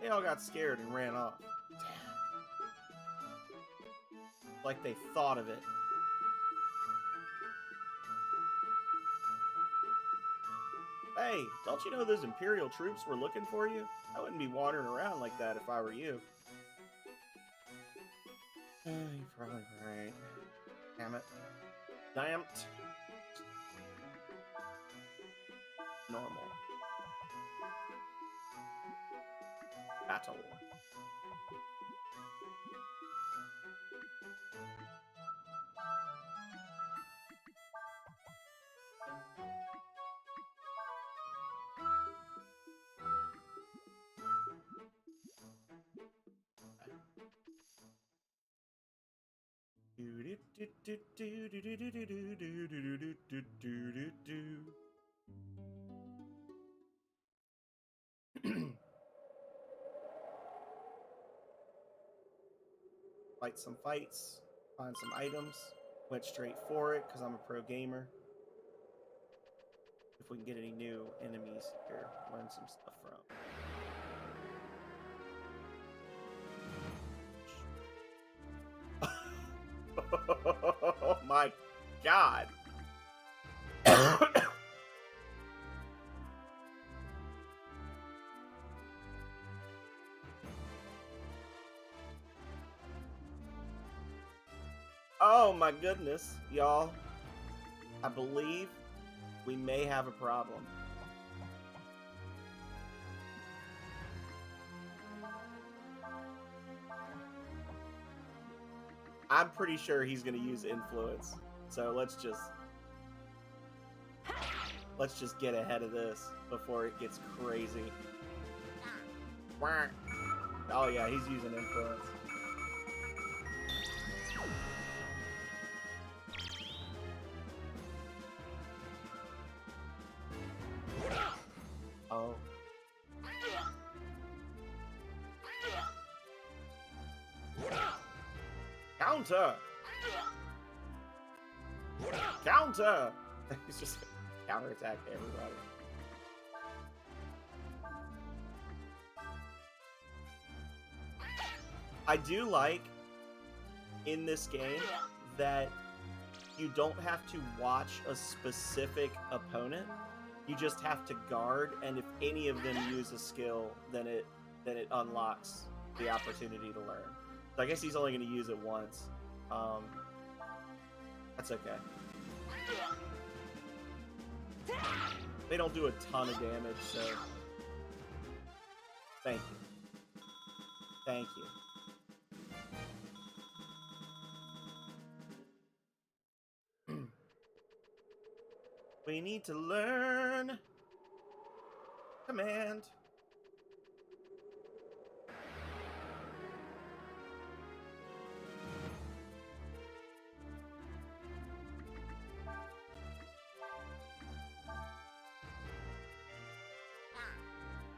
They all got scared and ran off. Damn. Like they thought of it. Hey, don't you know those Imperial troops were looking for you? I wouldn't be wandering around like that if I were you. You're probably right. Damn it. Damn it. Normal. Battle. Fight some fights, find some items. Went straight for it because I'm a pro gamer. If we can get any new enemies here, learn some stuff from. Oh my god. Oh my goodness, y'all. I believe we may have a problem. I'm pretty sure he's gonna use influence. So let's just get ahead of this before it gets crazy. Oh yeah, he's using influence. Oh. Counter! Counter! He's just counterattack everybody. I do like in this game that you don't have to watch a specific opponent. You just have to guard, and if any of them use a skill, then it unlocks the opportunity to learn. So I guess he's only going to use it once. That's okay. They don't do a ton of damage, so thank you. Thank you. We need to learn command.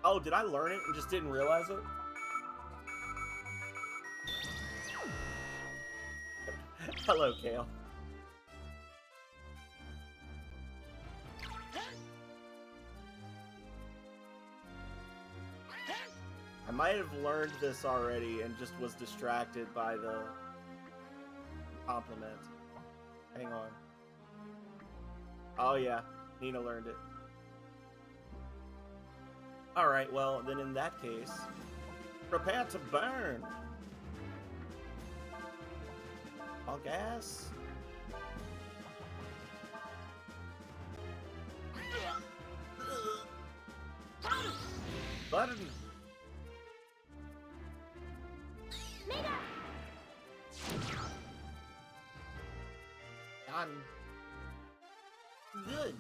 Oh, did I learn it and just didn't realize it? Hello, Kale. I might have learned this already and just was distracted by the compliment. Hang on. Oh yeah, Nina learned it. Alright, well, then in that case, prepare to burn. All gas. Button. Done. Good.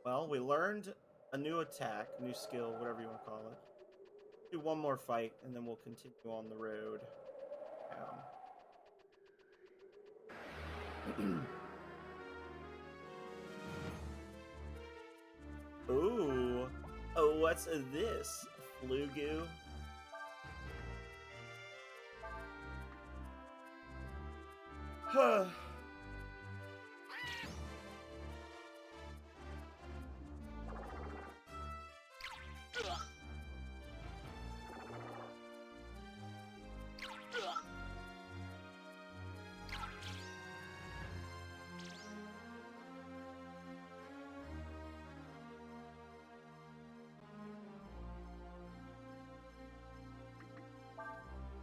Well, we learned a new attack, new skill, whatever you want to call it. Do one more fight, and then we'll continue on the road down. Ooh. Oh, what's this? Flugu? Huh.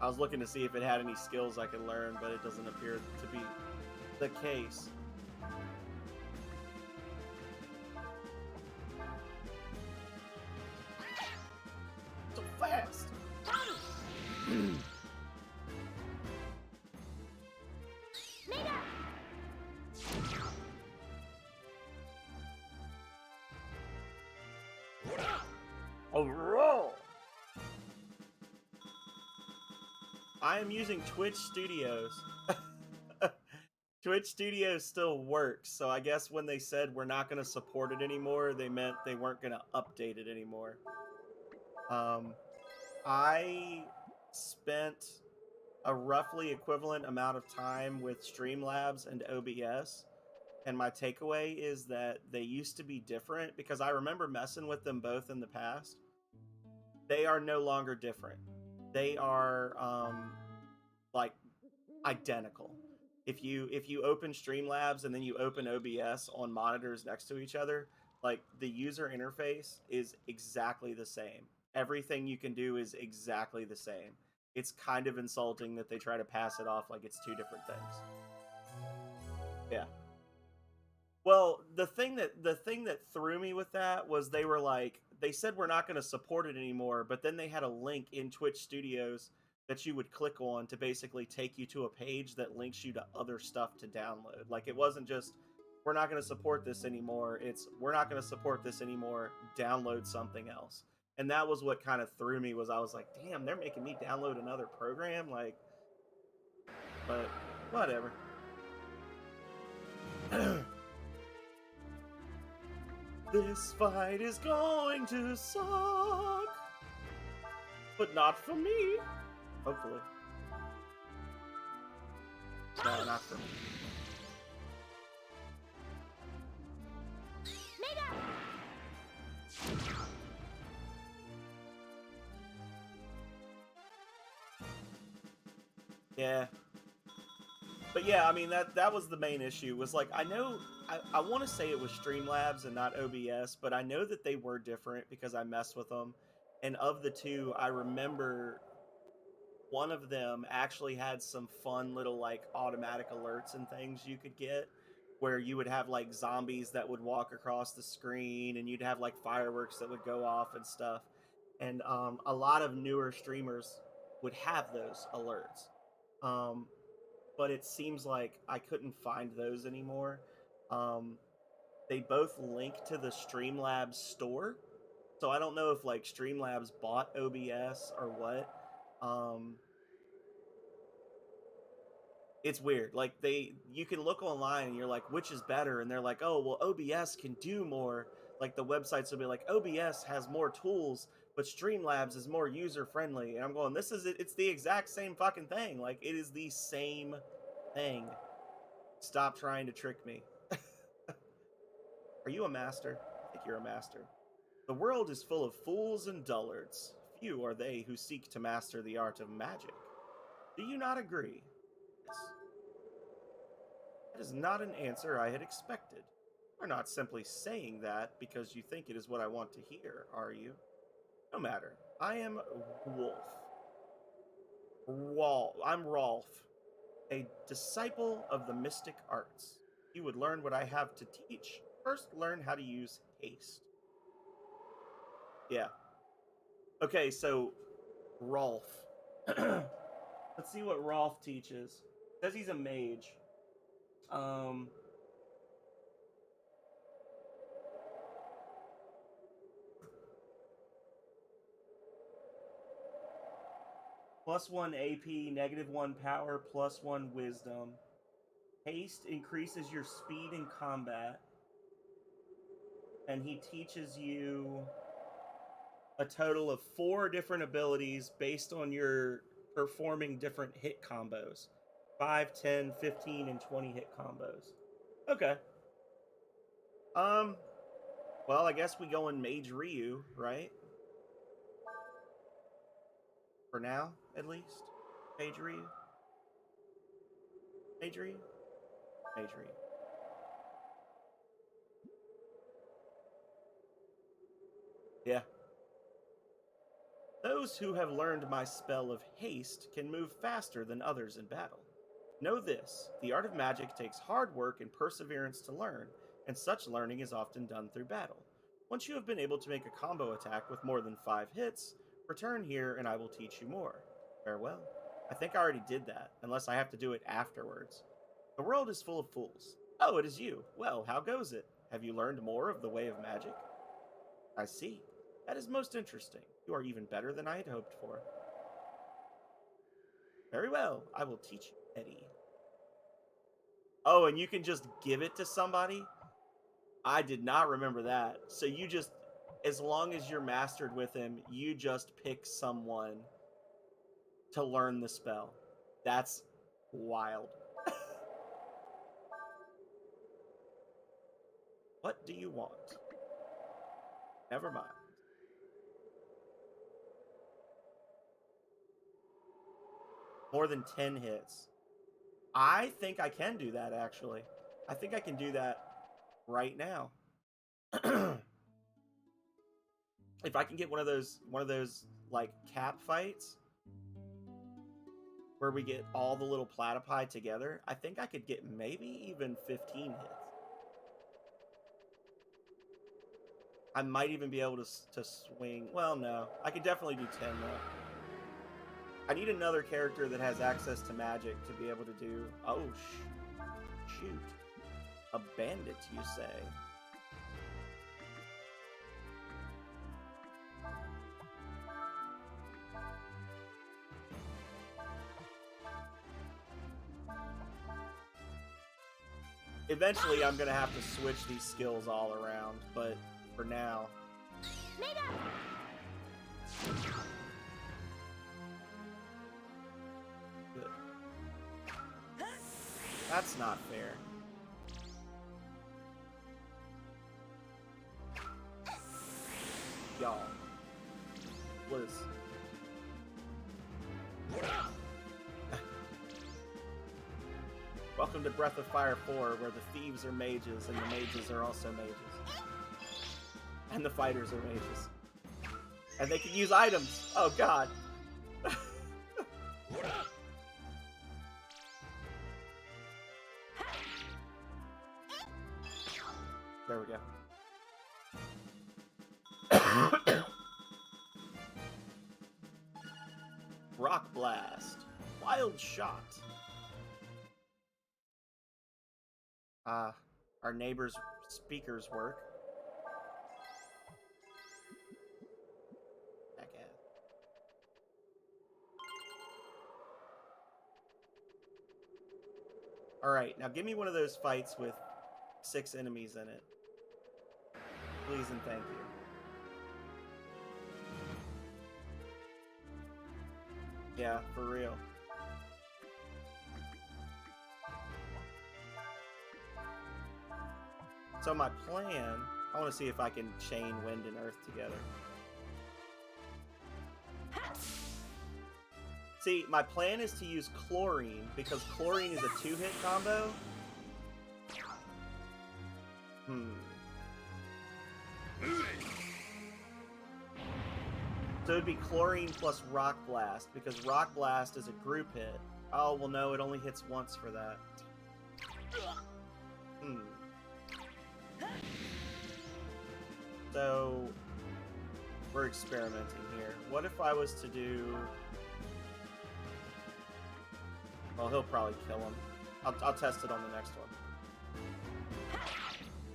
I was looking to see if it had any skills I could learn, but it doesn't appear to be the case. So fast! A roll! I am using Twitch Studios. Twitch Studios still works, so I guess when they said we're not going to support it anymore, they meant they weren't going to update it anymore. I spent a roughly equivalent amount of time with Streamlabs and OBS, and my takeaway is that they used to be different because I remember messing with them both in the past. They are no longer different. They are like identical. If you open Streamlabs and then you open OBS on monitors next to each other, like the user interface is exactly the same. Everything you can do is exactly the same. It's kind of insulting that they try to pass it off like it's two different things. Yeah. Well, the thing that threw me with that was they said we're not going to support it anymore, but then they had a link in Twitch Studios that you would click on to basically take you to a page that links you to other stuff to download. Like, it wasn't just, we're not going to support this anymore. It's, we're not going to support this anymore. Download something else. And that was what kind of threw me, was I was like, damn, they're making me download another program? Like, but whatever. This fight is going to suck. But not for me. Hopefully. No, not for me. Yeah, But yeah, I mean that was the main issue. Was like I want to say it was Streamlabs and not OBS, but I know that they were different because I messed with them. And of the two, I remember one of them actually had some fun little like automatic alerts and things you could get where you would have like zombies that would walk across the screen and you'd have like fireworks that would go off and stuff. And a lot of newer streamers would have those alerts. But it seems like I couldn't find those anymore. They both link to the Streamlabs store. So I don't know if like Streamlabs bought OBS or what. It's weird. Like you can look online and you're like, which is better? And they're like, oh, well, OBS can do more. Like the websites will be like, OBS has more tools, but Streamlabs is more user friendly. And I'm going, this is it. It's the exact same fucking thing. Like it is the same thing. Stop trying to trick me. Are you a master? I think you're a master. The world is full of fools and dullards. Few are they who seek to master the art of magic. Do you not agree? Yes. That is not an answer I had expected. You're not simply saying that because you think it is what I want to hear, are you? No matter. I am I'm Rolf, a disciple of the mystic arts. You would learn what I have to teach. First, learn how to use haste. Yeah. Okay, so Rolf. Let's see what Rolf teaches. Says he's a mage. +1 AP, -1 power, +1 wisdom. Haste increases your speed in combat. And he teaches you a total of 4 different abilities based on your performing different hit combos. 5, 10, 15, and 20 hit combos. Okay. Well, I guess we go in Mage Ryu, right? For now, at least. Mage Ryu. Mage Ryu. Mage Ryu. Yeah. Those who have learned my spell of haste can move faster than others in battle. Know this, the art of magic takes hard work and perseverance to learn, and such learning is often done through battle. Once you have been able to make a combo attack with more than 5 hits, return here and I will teach you more. Farewell. I think I already did that, unless I have to do it afterwards. The world is full of fools. Oh, it is you. Well, how goes it? Have you learned more of the way of magic? I see. That is most interesting. You are even better than I had hoped for. Very well. I will teach you, Eddie. Oh, and you can just give it to somebody? I did not remember that. So you just, as long as you're mastered with him, you just pick someone to learn the spell. That's wild. What do you want? Never mind. More than 10 hits. I think I can do that, actually. I think I can do that right now. If I can get one of those like cap fights where we get all the little platypi together, I think I could get maybe even 15 hits. I might even be able to swing. Well, no. I could definitely do 10, though. I need another character that has access to magic to be able to do... Oh, shoot. A bandit, you say? Eventually, I'm going to have to switch these skills all around, but for now... Good. That's not fair. Y'all. Liz. Welcome to Breath of Fire 4, where the thieves are mages, and the mages are also mages. And the fighters are mages. And they can use items! Oh god! There we go. Rock Blast. Wild Shot. Our neighbor's speakers work. Alright, now give me one of those fights with 6 enemies in it. Please and thank you. Yeah, for real. So my plan, I want to see if I can chain wind and earth together. See, my plan is to use chlorine, because chlorine is a 2-hit combo. So it'd be chlorine plus rock blast, because rock blast is a group hit. Oh, well no, it only hits once for that. So, we're experimenting here. What if I was to do... Well, he'll probably kill him. I'll test it on the next one.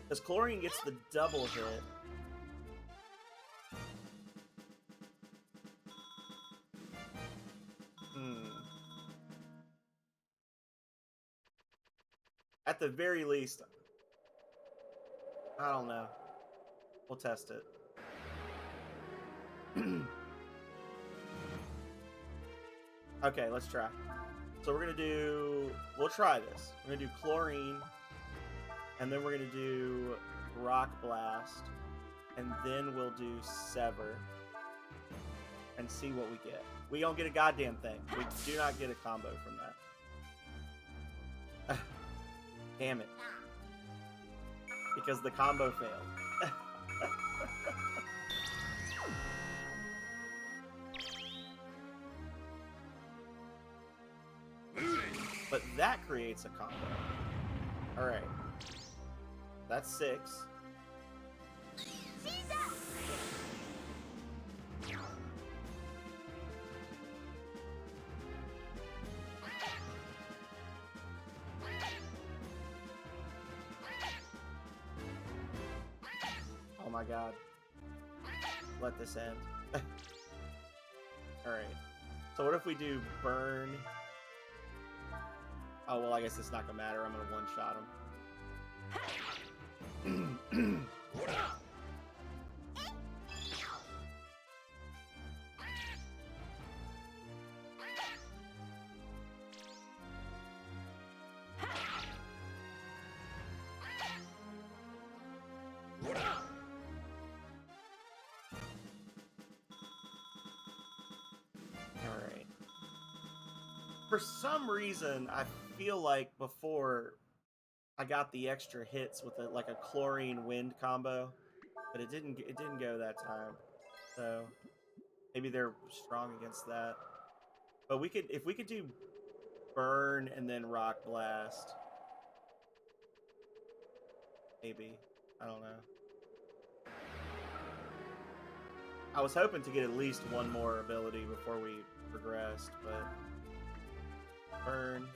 Because chlorine gets the double hit. At the very least, I don't know. We'll test it. Okay, let's try. So we're gonna do... We'll try this. We're gonna do chlorine, and then we're gonna do rock blast, and then we'll do sever, and see what we get. We don't get a goddamn thing. We do not get a combo from that. Damn it. Because the combo failed. But that creates a combo. Alright. That's 6. Oh my god. Let this end. Alright. So what if we do burn? Oh, well, I guess it's not gonna matter. I'm gonna one-shot him. Alright. For some reason, I feel like before I got the extra hits with like a chlorine wind combo, but it didn't go that time. So maybe they're strong against that. But we could, if we could do burn and then rock blast, maybe. I don't know. I was hoping to get at least one more ability before we progressed, but burn.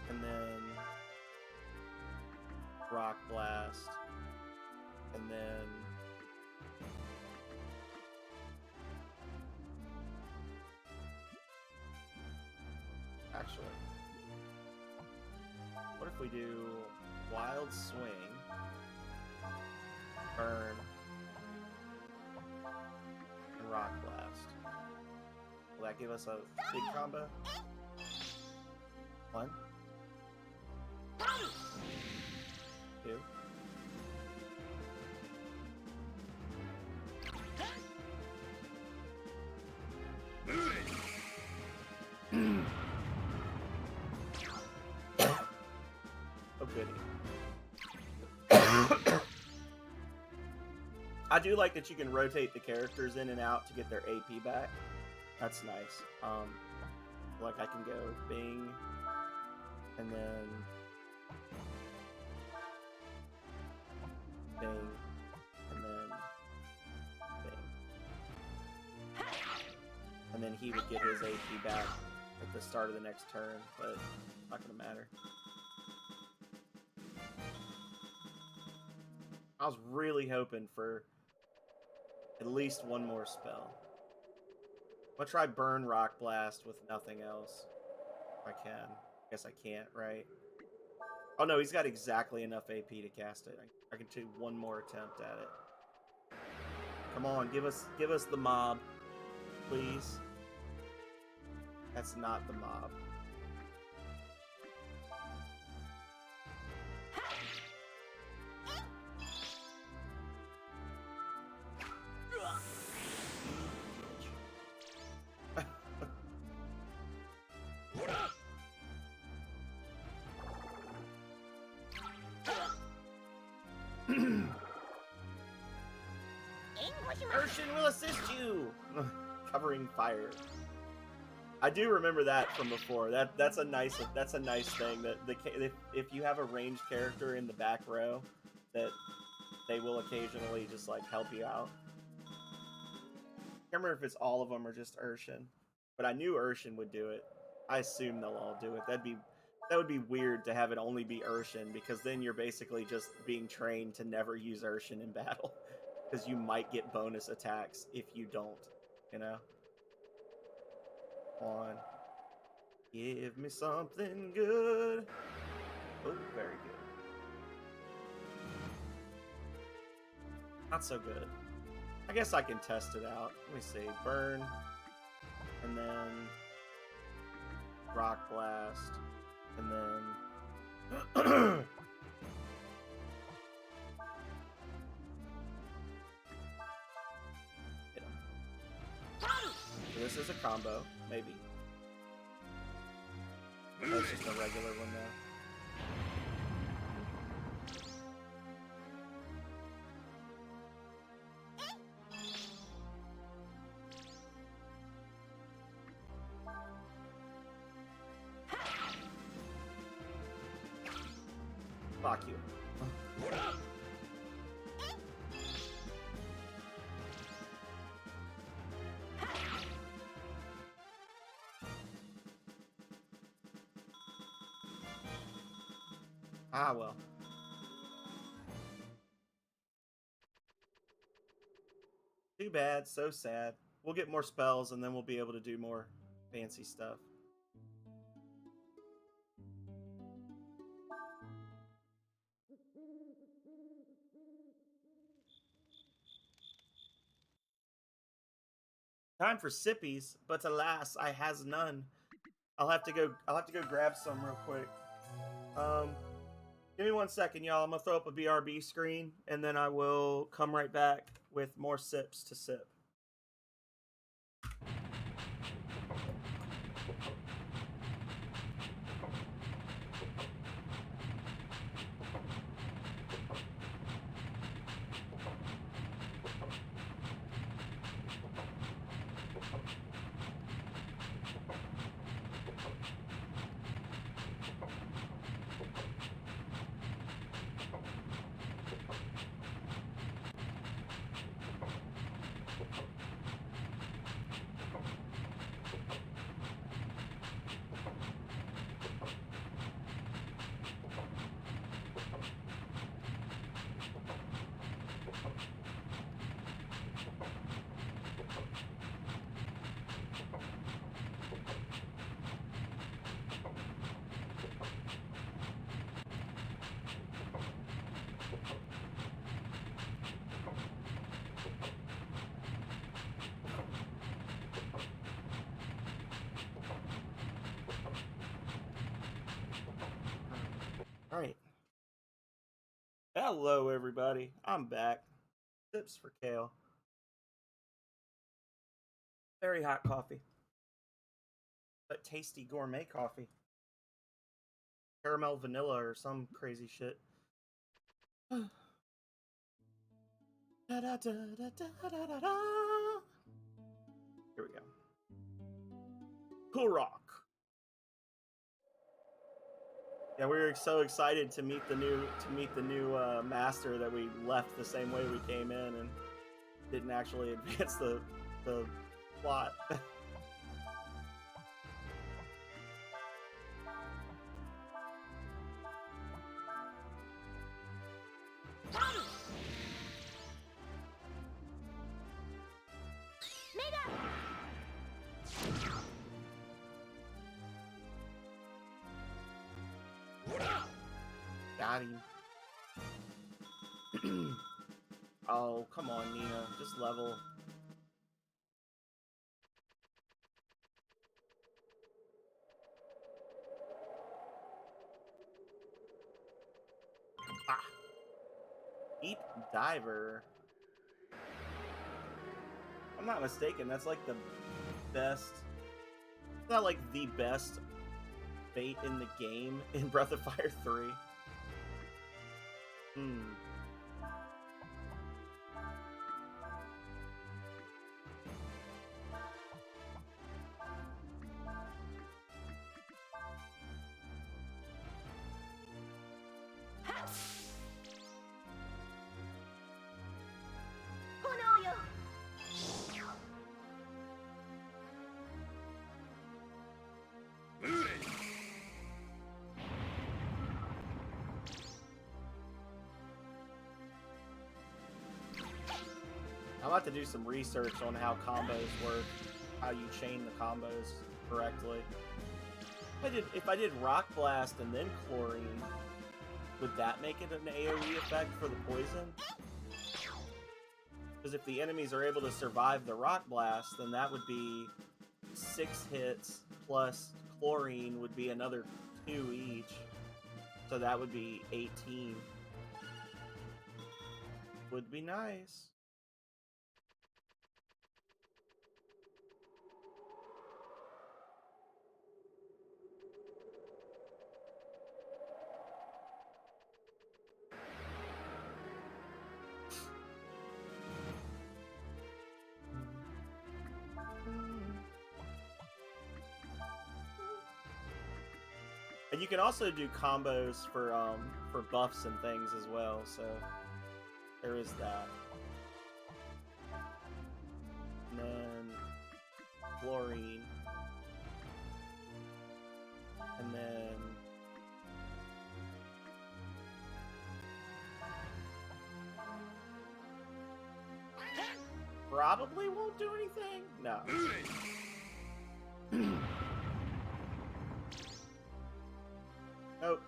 And then rock blast, and then actually, what if we do wild swing, burn, and rock blast? Will that give us a big combo? 1, 2. fitting. I do like that you can rotate the characters in and out to get their AP back. That's nice. Like I can go Bing, and then Bing, and then Bing. And then he would get his AP back at the start of the next turn, but it's not gonna matter. I was really hoping for at least one more spell. I'm gonna try Burn Rock Blast with nothing else. If I can. I guess I can't, right? Oh no, he's got exactly enough AP to cast it. I can do one more attempt at it. Come on, give us the mob, please. That's not the mob. Urshin will assist you! Covering fire. I do remember that from before. That's a nice thing that if you have a ranged character in the back row, that they will occasionally just like help you out. I can't remember if it's all of them or just Urshin, but I knew Urshin would do it. I assume they'll all do it. That would be weird to have it only be Urshin, because then you're basically just being trained to never use Urshin in battle, because you might get bonus attacks if you don't, you know? Come on. Give me something good. Oh, very good. Not so good. I guess I can test it out. Let me see. Burn. And then Rock Blast. And then hit him. So this is a combo, maybe. That's just a regular one though. Fuck you. Ah, well. Too bad, so sad. We'll get more spells and then we'll be able to do more fancy stuff. Time for sippies, but alas, I has none. I'll have to go grab some real quick. Give me 1 second, y'all. I'm gonna throw up a BRB screen and then I will come right back with more sips to sip. All right. Hello, everybody. I'm back. Sips for Kale. Very hot coffee, but tasty gourmet coffee. caramel vanilla or some crazy shit. Da, da, da, da, da, da, da, da. Here we go. Cool rock. Yeah, we were so excited to meet the new master that we left the same way we came in and didn't actually advance the plot. Got him. Oh, come on, Nina. Just level. Ah. Deep Diver. I'm not mistaken, that's like the best... Not like the best bait in the game in Breath of Fire 3. I'm about to do some research on how combos work, how you chain the combos correctly. If I did Rock Blast and then Chlorine, would that make it an AoE effect for the poison? Because if the enemies are able to survive the Rock Blast, then that would be 6 hits plus Chlorine would be another 2 each. So that would be 18. Would be nice. And you can also do combos for buffs and things as well, so there is that. And then Chlorine. And then probably won't do anything? No. Nope.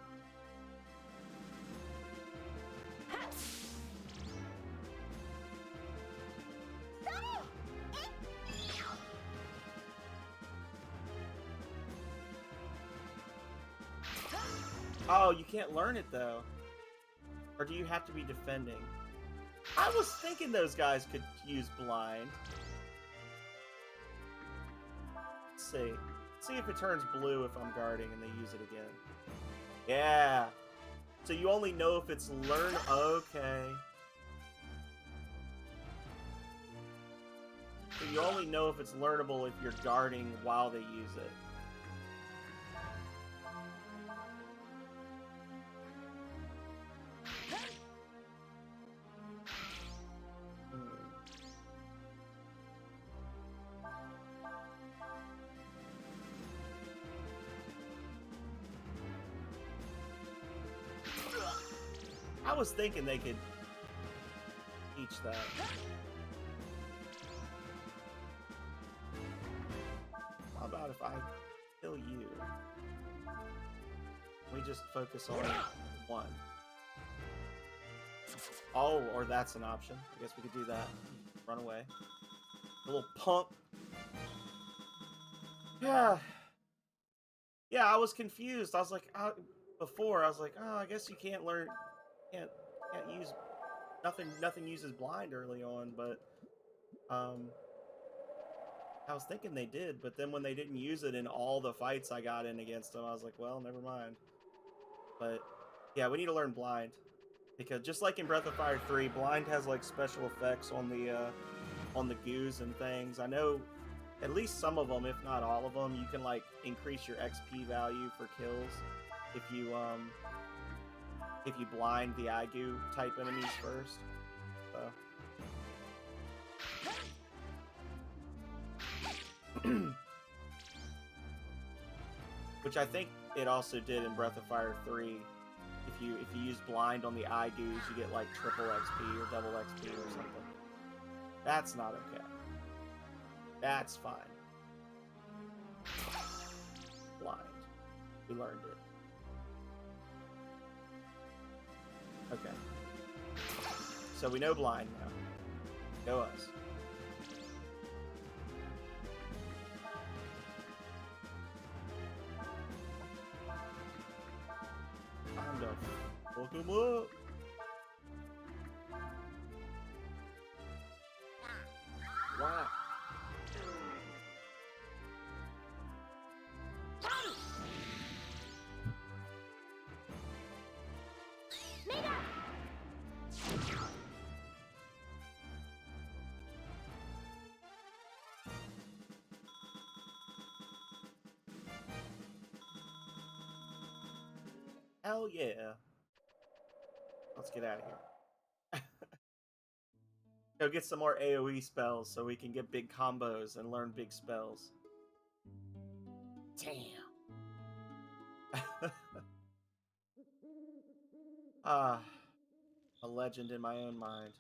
Oh, you can't learn it though. Or do you have to be defending? I was thinking those guys could use blind. Let's see. Let's see if it turns blue if I'm guarding and they use it again. Yeah. So you only know if it's learn. Okay. So you only know if it's learnable if you're guarding while they use it. I was thinking they could teach that. How about if I kill you? We just focus on one. Oh, or that's an option. I guess we could do that. Run away. A little punk. Yeah. Yeah, I was confused. I was like, before, I was like, oh, I guess you can't learn... Can't use nothing uses blind early on, but I was thinking they did, but then when they didn't use it in all the fights I got in against them, I was like, well, never mind. But yeah, we need to learn blind. Because just like in Breath of Fire 3, blind has like special effects on the goos and things. I know at least some of them, if not all of them, you can like increase your XP value for kills if you blind the Aigoo type enemies first. So. Which I think it also did in Breath of Fire 3. If you use blind on the Aigoo, you get like triple XP or double XP or something. That's not okay. That's fine. Blind. We learned it. Okay. So we know blind now. Go us. Time to fuck him up. Wow. Hell yeah. Let's get out of here. Go get some more AoE spells so we can get big combos and learn big spells. Damn. Ah, a legend in my own mind.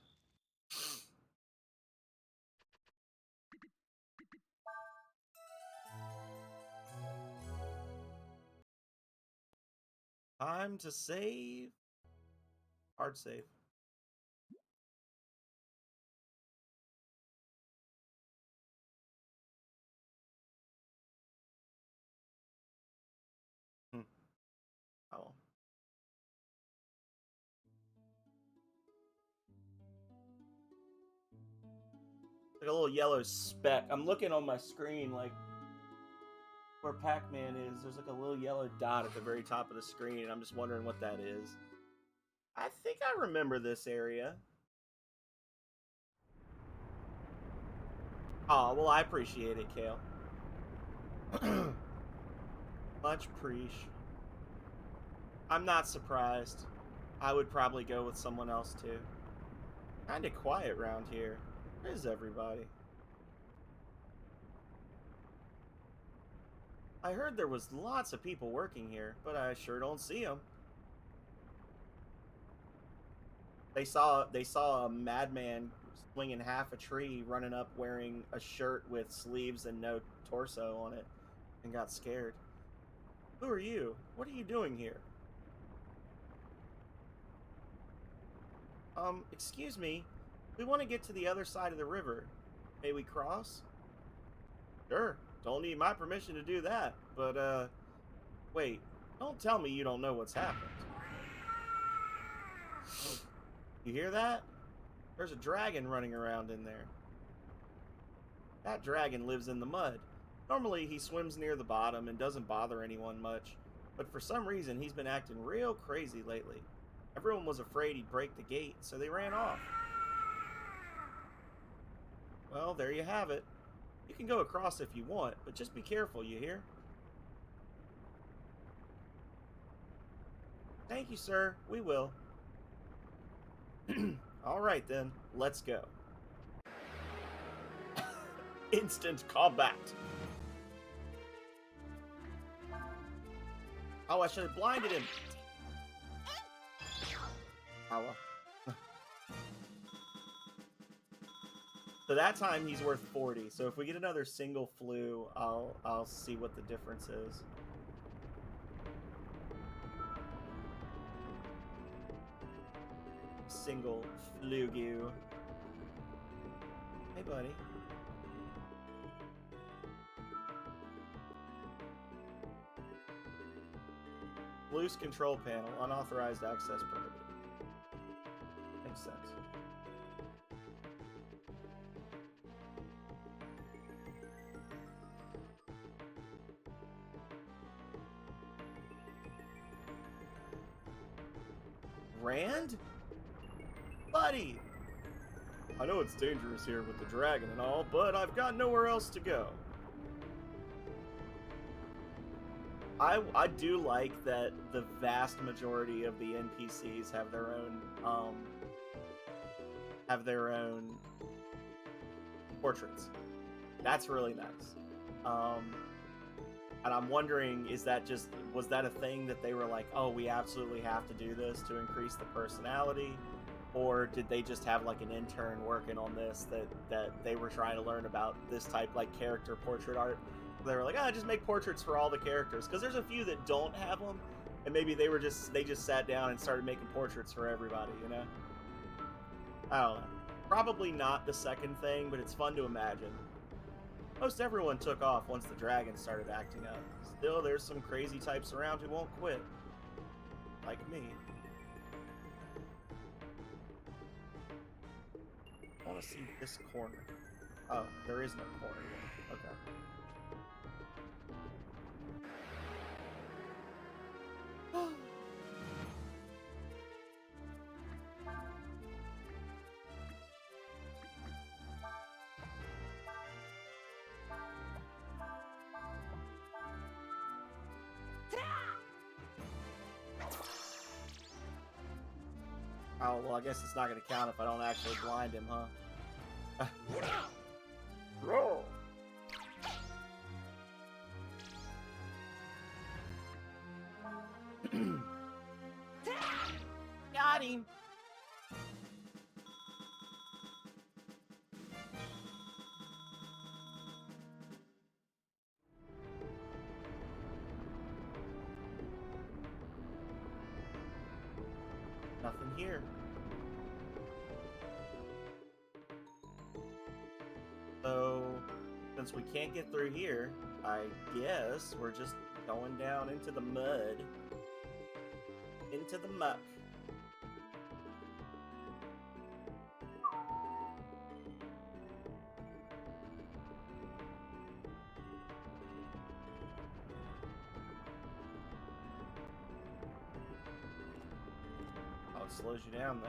Time to save. Hard save. Oh. Like a little yellow speck. I'm looking on my screen like where Pac-Man is. There's like a little yellow dot at the very top of the screen, and I'm just wondering what that is. I think I remember this area. Oh, well, I appreciate it, Kale. Much preach. I'm not surprised. I would probably go with someone else, too. Kinda quiet around here. Where is everybody? I heard there was lots of people working here, but I sure don't see them. They saw a madman swinging half a tree, running up wearing a shirt with sleeves and no torso on it, and got scared. Who are you? What are you doing here? Excuse me. We want to get to the other side of the river. May we cross? Sure. Don't need my permission to do that. But, wait. Don't tell me you don't know what's happened. You hear that? There's a dragon running around in there. That dragon lives in the mud. Normally, he swims near the bottom and doesn't bother anyone much. But for some reason, he's been acting real crazy lately. Everyone was afraid he'd break the gate, so they ran off. Well, there you have it. You can go across if you want, but just be careful, you hear? Thank you, sir. We will. Alright then, let's go. Instant combat. Oh, I should have blinded him. Oh, well. So that time he's worth 40. So if we get another single flu, I'll see what the difference is. Single flugu. Hey, buddy. Loose control panel. Unauthorized access prohibited. Makes sense. Rand? Buddy! I know it's dangerous here with the dragon and all, but I've got nowhere else to go. I do like that the vast majority of the NPCs have their own portraits. That's really nice. And I'm wondering, was that a thing that they were like, oh, we absolutely have to do this to increase the personality? Or did they just have like an intern working on this that they were trying to learn about this type, like character portrait art? They were like, just make portraits for all the characters, because there's a few that don't have them, and maybe they just sat down and started making portraits for everybody, you know? I don't know. Probably not the second thing, but it's fun to imagine. Most everyone took off once the dragon started acting up. Still, there's some crazy types around who won't quit. Like me. I want to see this corner. Oh, there is no corner here. Okay. Oh, well, I guess it's not going to count if I don't actually blind him, huh? Roll! Got him! Nothing here. So, since we can't get through here, I guess we're just going down into the mud. Into the muck. Oh, it slows you down, though.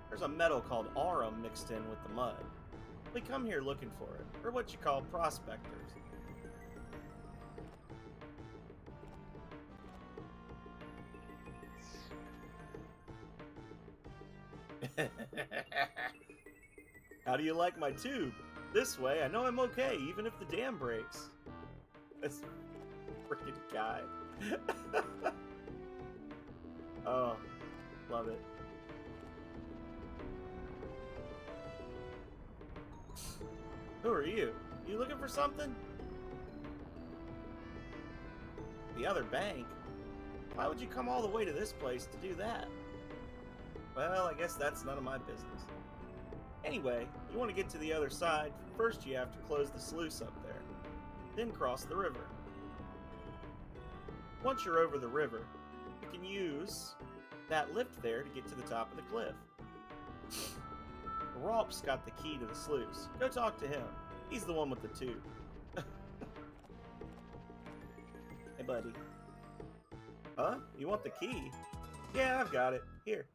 There's a metal called aurum mixed in with the mud. We come here looking for it, or what you call prospectors. How do you like my tube? This way, I know I'm okay, even if the dam breaks. This freaking guy. Oh, love it. Who are you? You looking for something? The other bank? Why would you come all the way to this place to do that? Well, I guess that's none of my business. Anyway, you want to get to the other side, first you have to close the sluice up there, then cross the river. Once you're over the river, you can use that lift there to get to the top of the cliff. Rolp's got the key to the sluice. Go talk to him. He's the one with the tube. Hey, buddy. Huh? You want the key? Yeah, I've got it. Here.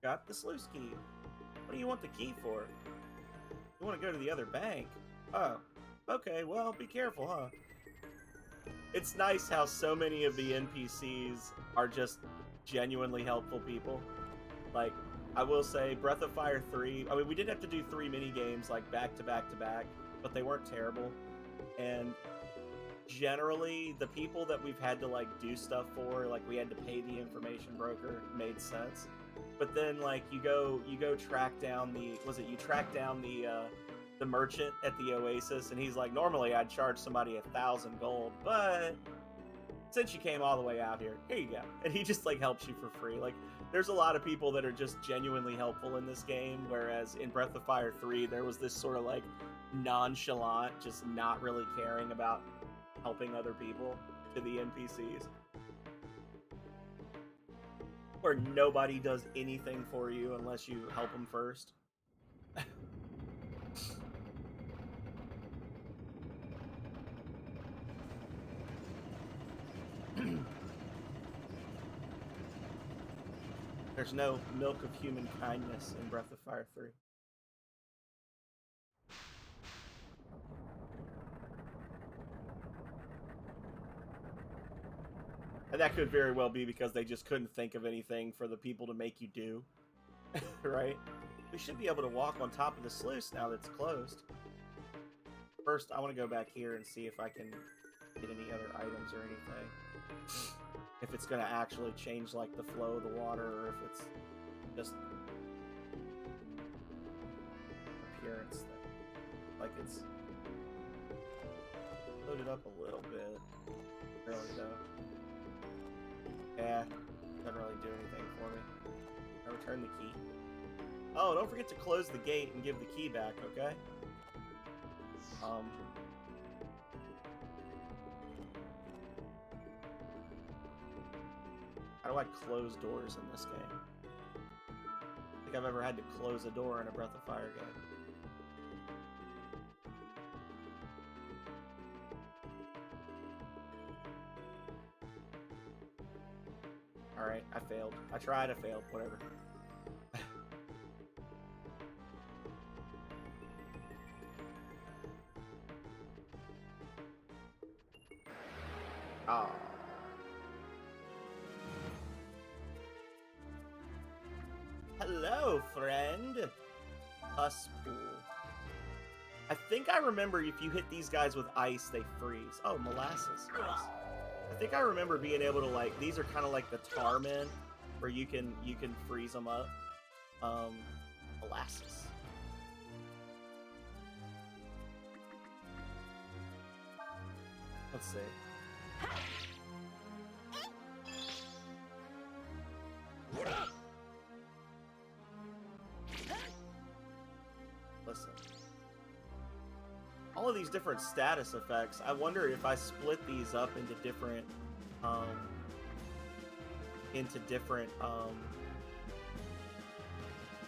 Got the sluice key. What do you want the key for? You want to go to the other bank? Oh. Okay, well, be careful, huh? It's nice how so many of the NPCs are just genuinely helpful people. Like, I will say, Breath of Fire 3, I mean, we did have to do 3 mini-games, like, back to back to back, but they weren't terrible. And generally, the people that we've had to, like, do stuff for, like, we had to pay the information broker, made sense. But then, like, you go track down you track down the merchant at the Oasis, and he's like, normally I'd charge somebody 1,000 gold, but since you came all the way out here you go. And he just, like, helps you for free. Like, there's a lot of people that are just genuinely helpful in this game, whereas in Breath of Fire 3, there was this sort of, like, nonchalant, just not really caring about helping other people to the NPCs. Where nobody does anything for you unless you help them first. There's no milk of human kindness in Breath of Fire 3. And that could very well be because they just couldn't think of anything for the people to make you do. Right? We should be able to walk on top of the sluice now that's closed. First, I want to go back here and see if I can get any other items or anything. If it's going to actually change, like, the flow of the water, or if it's just appearance thing. Like, it's loaded up a little bit. Really, though. Yeah, doesn't really do anything for me. I return the key. Oh, don't forget to close the gate and give the key back, okay? How do I close doors in this game? I don't think I've ever had to close a door in a Breath of Fire game. Alright, I failed. I tried, I failed, whatever. Oh. Hello, friend. Pus pool. I think I remember if you hit these guys with ice, they freeze. Oh, molasses. Nice. I think I remember being able to, like, these are kind of like the tar men, where you can freeze them up. Molasses. Let's see. Listen. All of these different status effects, I wonder if I split these up into different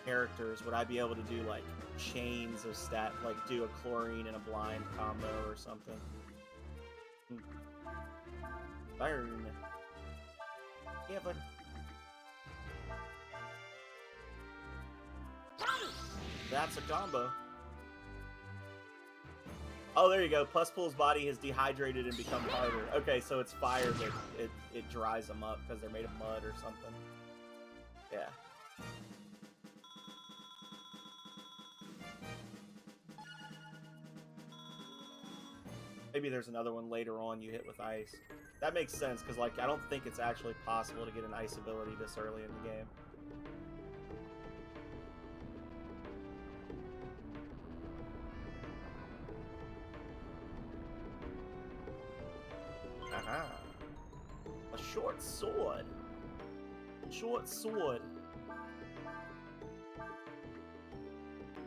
characters, would I be able to do like chains of like do a chlorine and a blind combo or something? Burn. Yeah, but that's a combo. Oh, there you go. Pus-Pool's body has dehydrated and become harder. Okay, so it's fire that it dries them up because they're made of mud or something. Yeah. Maybe there's another one later on you hit with ice. That makes sense, because, like, I don't think it's actually possible to get an ice ability this early in the game. Aha. A short sword. Short sword.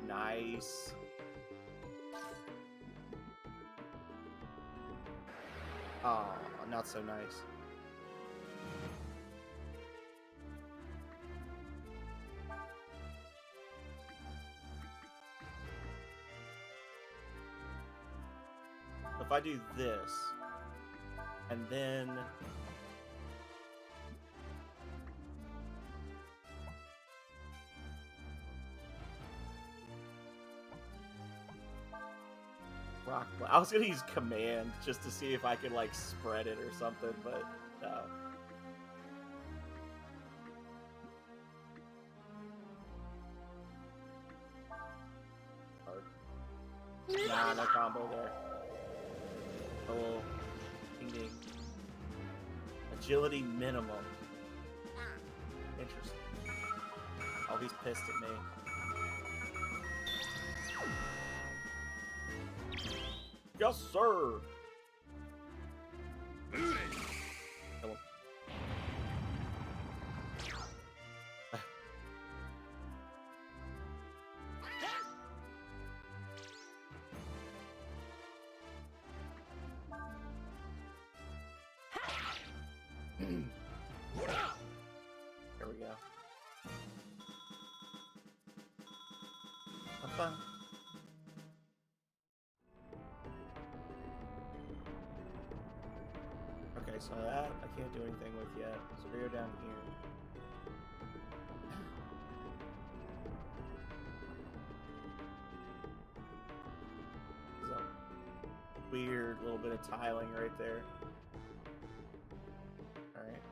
Nice. Oh, not so nice. If I do this, and then rock. I was gonna use command just to see if I could like spread it or something, but no. Nah, no combo there. Oh, ding ding. Agility minimum. Interesting. Oh, he's pissed at me. Yes, sir. Kill him. There we go. Fun. Okay, so that I can't do anything with yet. So we go down here. weird little bit of tiling right there. Alright.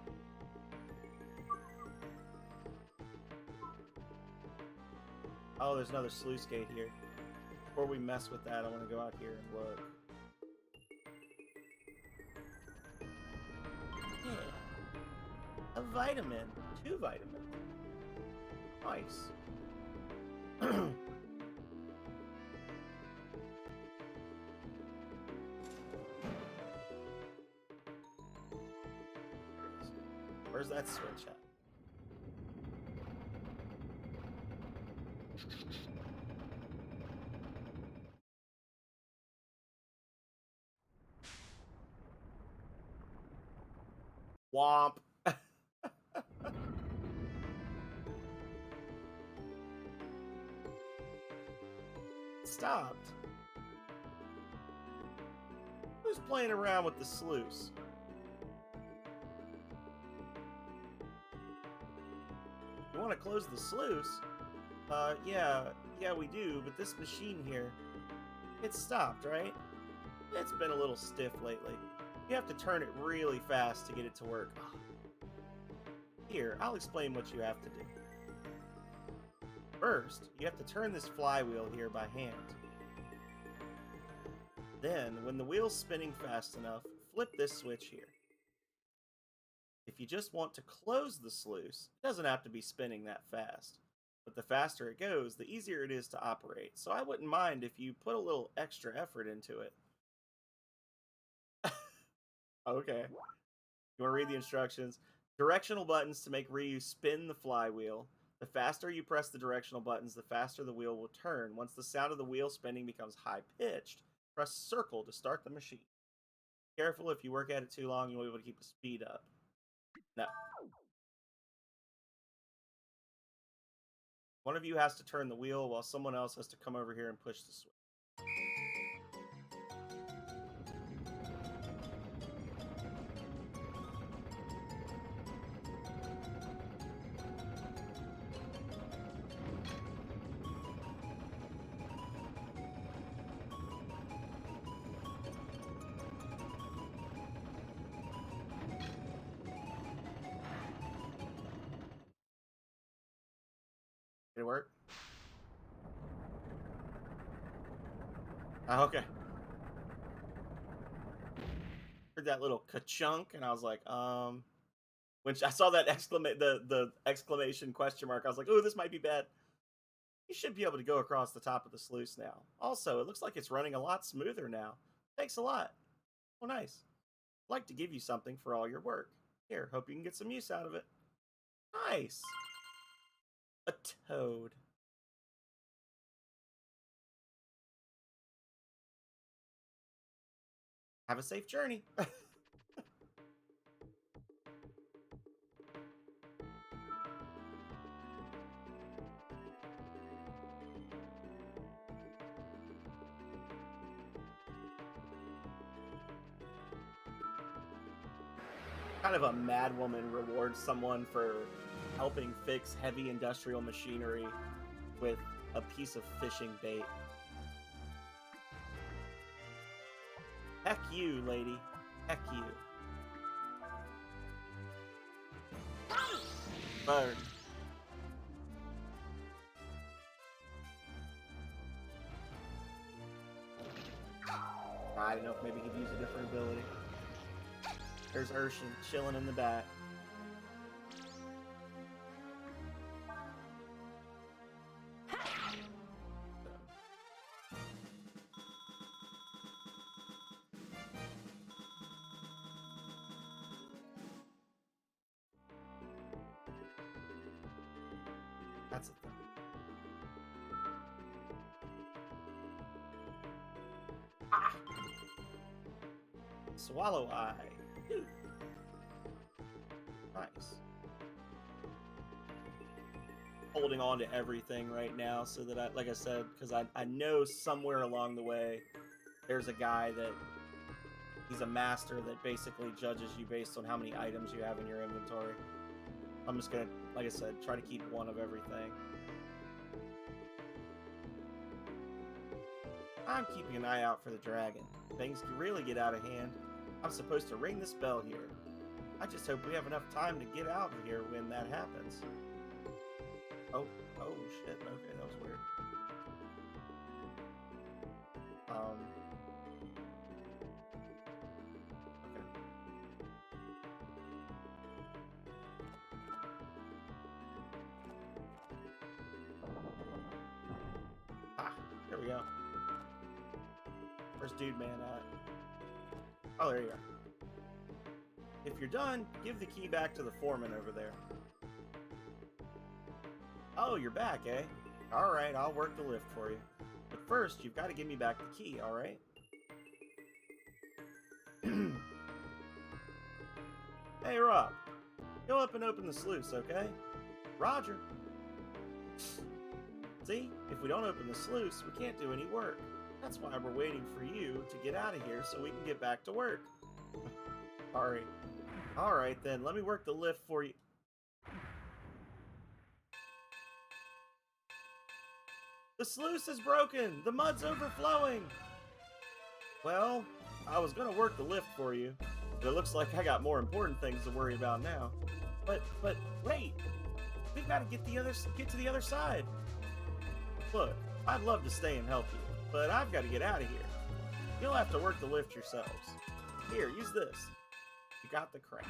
Oh, there's another sluice gate here. Before we mess with that, I want to go out here and look. Yeah. A vitamin. 2 vitamins. Nice. Where's that switch at? Womp. Stopped. Who's playing around with the sluice? You want to close the sluice? Yeah, we do, but this machine here, it's stopped, right? It's been a little stiff lately. You have to turn it really fast to get it to work. Here, I'll explain what you have to do. First, you have to turn this flywheel here by hand. Then, when the wheel's spinning fast enough, flip this switch here. If you just want to close the sluice, it doesn't have to be spinning that fast. But the faster it goes, the easier it is to operate. So I wouldn't mind if you put a little extra effort into it. Okay. You want to read the instructions? Directional buttons to make Ryu spin the flywheel. The faster you press the directional buttons, the faster the wheel will turn. Once the sound of the wheel spinning becomes high-pitched, press circle to start the machine. Careful, if you work at it too long, you'll be able to keep the speed up. No. One of you has to turn the wheel while someone else has to come over here and push the switch. Did it work? Oh, okay. Heard that little ka-chunk, and I was like, when I saw that the exclamation question mark, I was like, oh, this might be bad. You should be able to go across the top of the sluice now. Also, it looks like it's running a lot smoother now. Thanks a lot. Oh, nice. I'd like to give you something for all your work. Here, hope you can get some use out of it. Nice. A toad. Have a safe journey. Kind of a mad woman rewards someone for helping fix heavy industrial machinery with a piece of fishing bait. Heck you, lady. Heck you. Burn. I don't know if maybe he'd use a different ability. There's Urshan chilling in the back. That's the thing. Ah! Swallow Eye. Ooh. Nice. Holding on to everything right now so that like I said, because I know somewhere along the way there's a guy that he's a master that basically judges you based on how many items you have in your inventory. I'm just gonna, like I said, try to keep one of everything. I'm keeping an eye out for the dragon. If things can really get out of hand, I'm supposed to ring this bell here. I just hope we have enough time to get out of here when that happens. Oh shit, okay, that was weird. Okay. Ah, there we go. Where's Dude Man at? Oh, there you are. If you're done, give the key back to the foreman over there. Oh, you're back, eh? Alright, I'll work the lift for you. But first, you've got to give me back the key, alright? Hey, Rob. Go up and open the sluice, okay? Roger. See? If we don't open the sluice, we can't do any work. That's why we're waiting for you to get out of here so we can get back to work. Alright. Alright then, let me work the lift for you. The sluice is broken! The mud's overflowing! Well, I was gonna work the lift for you, but it looks like I got more important things to worry about now. But wait! We've got to get to the other side! Look, I'd love to stay and help you, but I've got to get out of here. You'll have to work the lift yourselves. Here, use this. You got the crane.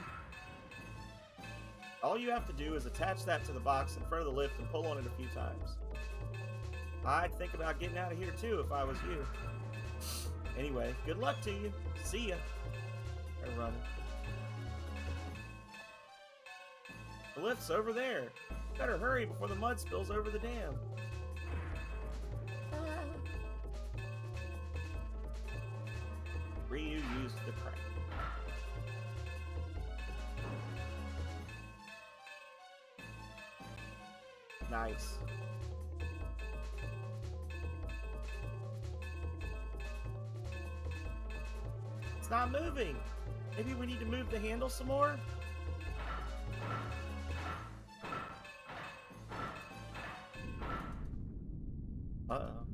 All you have to do is attach that to the box in front of the lift and pull on it a few times. I'd think about getting out of here too if I was you. Anyway, good luck to you. See ya. They're running. The lift's over there. Better hurry before the mud spills over the dam. Ryu used the crane. Nice. It's not moving. Maybe we need to move the handle some more? Uh-oh.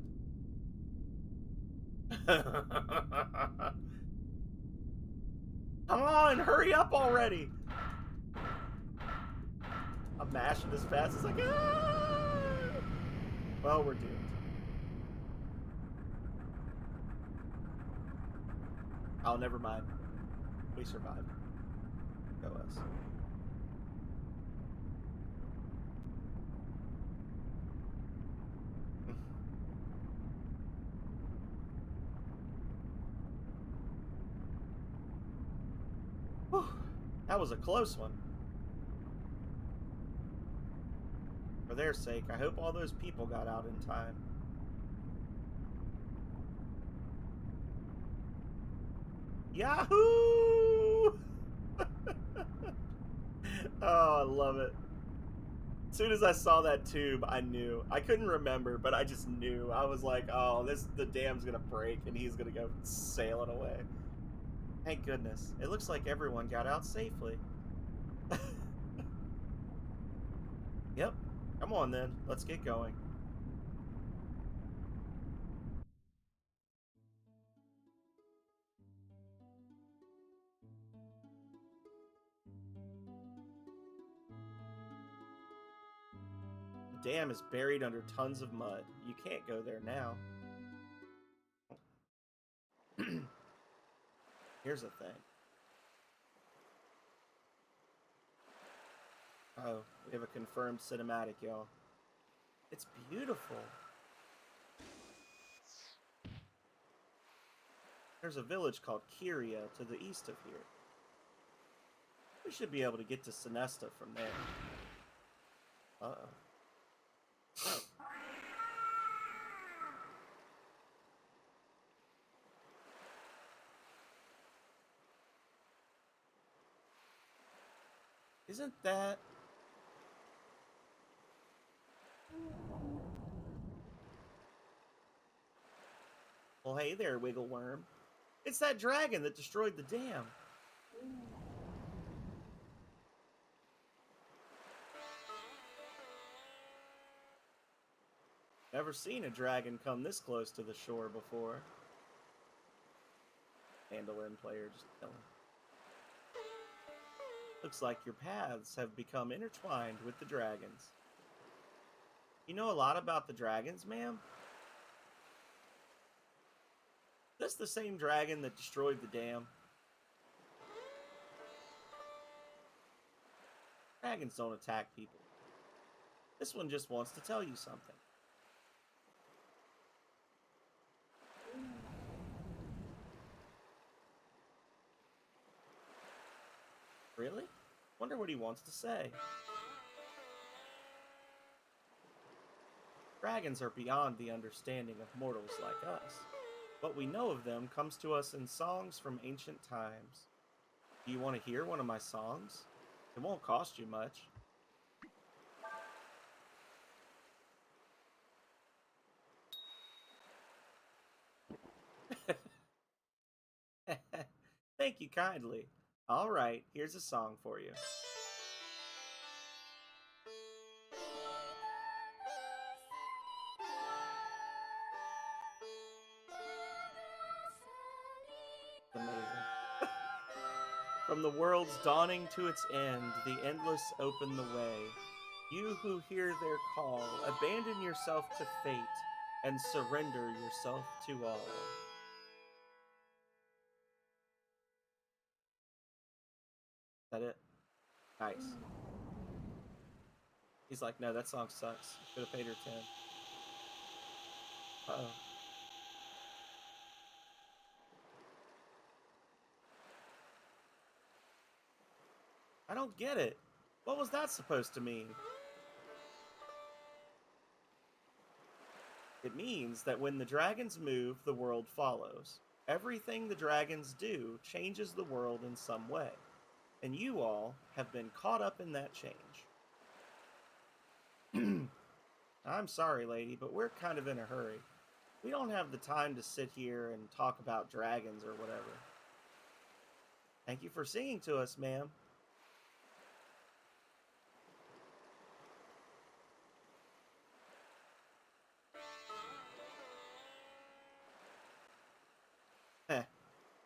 Come on, hurry up already! I'm mashing as fast as I can. Well, we're doomed. Oh, never mind. We survived. Go us. Whew, that was a close one. For their sake, I hope all those people got out in time. Yahoo! Oh, I love it. As soon as I saw that tube, I knew. I couldn't remember, but I just knew. I was like, oh, the dam's gonna break and he's gonna go sailing away. Thank goodness. It looks like everyone got out safely. Yep. Come on then. Let's get going. The dam is buried under tons of mud. You can't go there now. Here's the thing. Oh, we have a confirmed cinematic, y'all. It's beautiful. There's a village called Kyria to the east of here. We should be able to get to Sinesta from there. Uh-oh. Isn't that... Well, hey there, Wiggle Worm. It's that dragon that destroyed the dam. Never seen a dragon come this close to the shore before. Mandolin player just chilling. Looks like your paths have become intertwined with the dragons. You know a lot about the dragons, ma'am? Is this the same dragon that destroyed the dam? Dragons don't attack people. This one just wants to tell you something. Really? Wonder what he wants to say. Dragons are beyond the understanding of mortals like us. What we know of them comes to us in songs from ancient times. Do you want to hear one of my songs? It won't cost you much. Thank you kindly. All right, here's a song for you. Amazing. From the world's dawning to its end, the endless open the way. You who hear their call, abandon yourself to fate and surrender yourself to all. Is that it? Nice. He's like, no, that song sucks. Should have paid her 10. Uh-oh. I don't get it. What was that supposed to mean? It means that when the dragons move, the world follows. Everything the dragons do changes the world in some way. And you all have been caught up in that change. I'm sorry, lady, but we're kind of in a hurry. We don't have the time to sit here and talk about dragons or whatever. Thank you for singing to us, ma'am.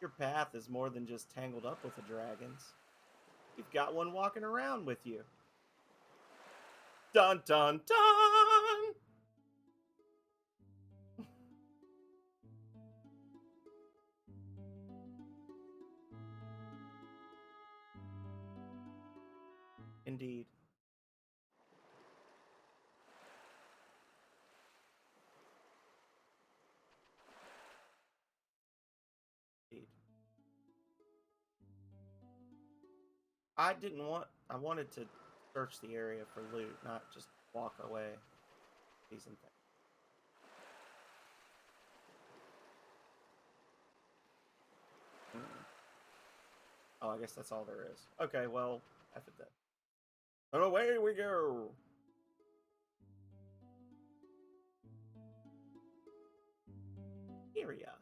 Your path is more than just tangled up with the dragons. You've got one walking around with you. Dun dun dun! Indeed. Indeed. I wanted to search the area for loot, not just walk away. Decent thing. Oh, I guess that's all there is. Okay, well, F it then. And away we go! Area.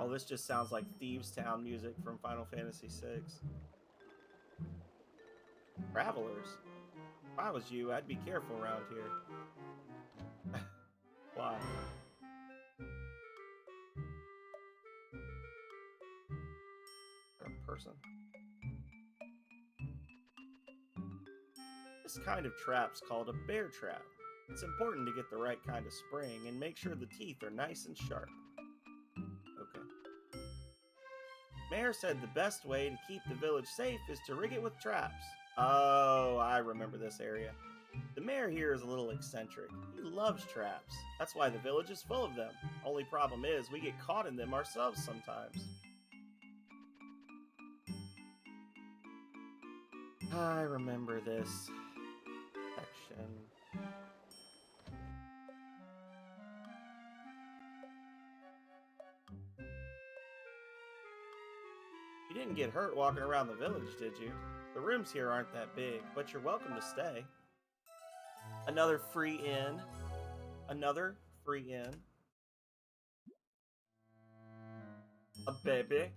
Oh, this just sounds like Thieves Town music from Final Fantasy VI. Travelers? If I was you, I'd be careful around here. Why? A person? This kind of trap's called a bear trap. It's important to get the right kind of spring and make sure the teeth are nice and sharp. Okay. Mayor said the best way to keep the village safe is to rig it with traps. Oh, I remember this area. The mayor here is a little eccentric. He loves traps. That's why the village is full of them. Only problem is we get caught in them ourselves sometimes. I remember this section. You didn't get hurt walking around the village, did you? The rooms here aren't that big, but you're welcome to stay. Another free inn. Another free inn. A baby.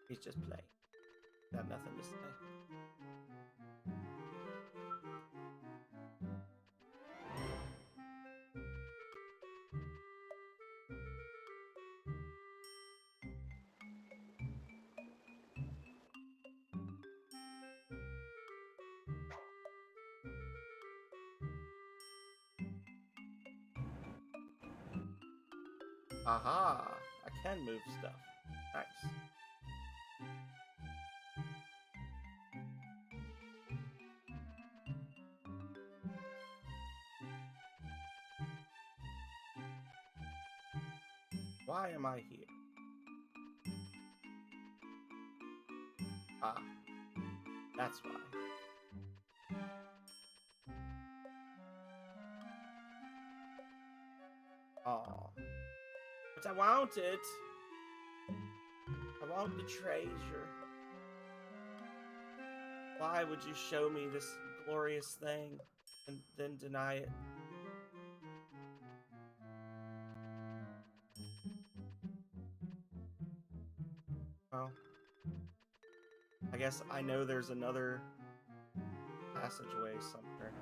He's just playing. got nothing to say. Aha! I can move stuff. Nice. Why am I here? Ah, that's why. Oh, but I want it. I want the treasure. Why would you show me this glorious thing and then deny it? Well, I guess I know there's another passageway somewhere.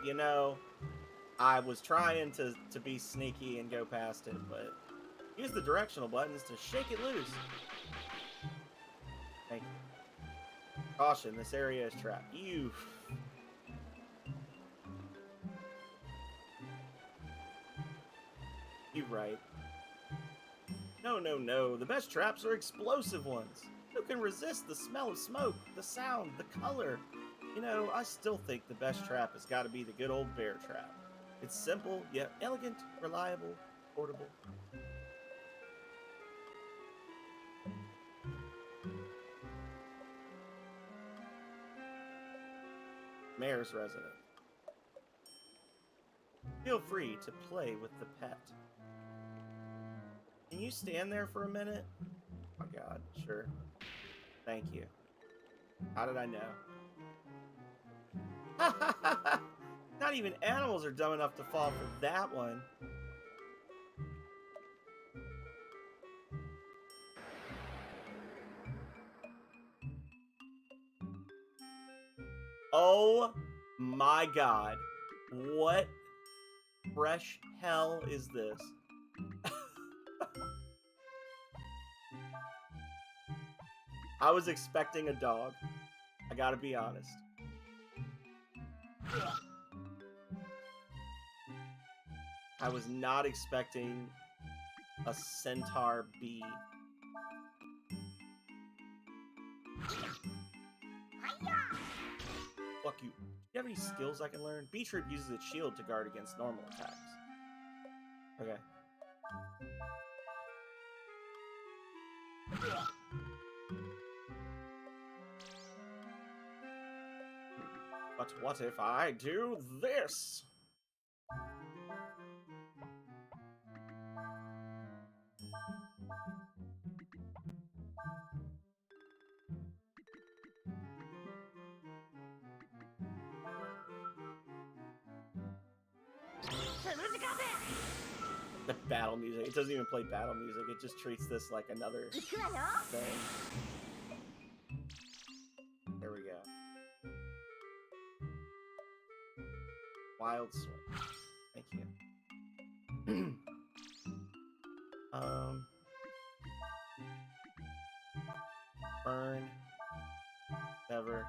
You know, I was trying to be sneaky and go past it, but use the directional buttons to shake it loose. Thank you. Caution, this area is trapped. You. You're right. No, no, no. The best traps are explosive ones. Who can resist the smell of smoke, the sound, the color? You know, I still think the best trap has got to be the good old bear trap. It's simple, yet elegant, reliable, portable. Mayor's resident. Feel free to play with the pet. Can you stand there for a minute? Oh my god, sure. Thank you. How did I know? Not even animals are dumb enough to fall for that one. Oh my god. What fresh hell is this? I was expecting a dog. I gotta be honest. I was not expecting a centaur bee. Fuck you. Do you have any skills I can learn? Bee Troop uses its shield to guard against normal attacks. Okay. But what if I do this? The battle music. It doesn't even play battle music. It just treats this like another thing. There we go. Wild swing. Thank you. Burn. Never.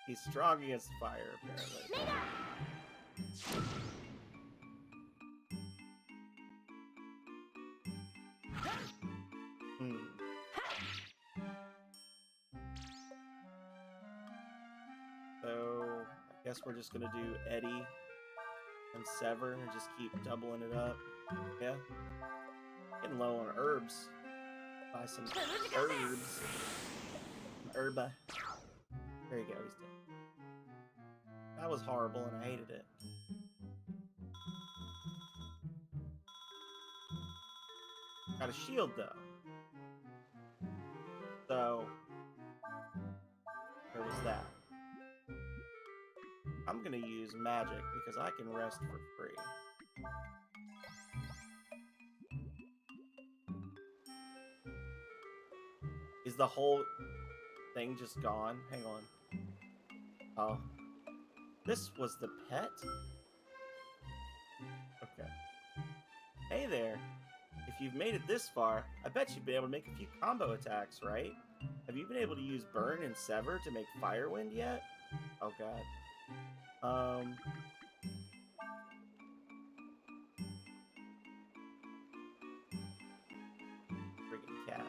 He's strong against fire, apparently. So, I guess we're just gonna do Eddie and Sever and just keep doubling it up. Yeah. Getting low on herbs. Buy some herbs. Herba. There you go, he's dead. That was horrible and I hated it. Got a shield though. So there was that. I'm gonna use magic because I can rest for free. Is the whole thing just gone? Hang on. Oh. This was the pet? Okay. Hey there. If you've made it this far, I bet you've been able to make a few combo attacks, right? Have you been able to use Burn and Sever to make Firewind yet? Oh god. Freaking cat.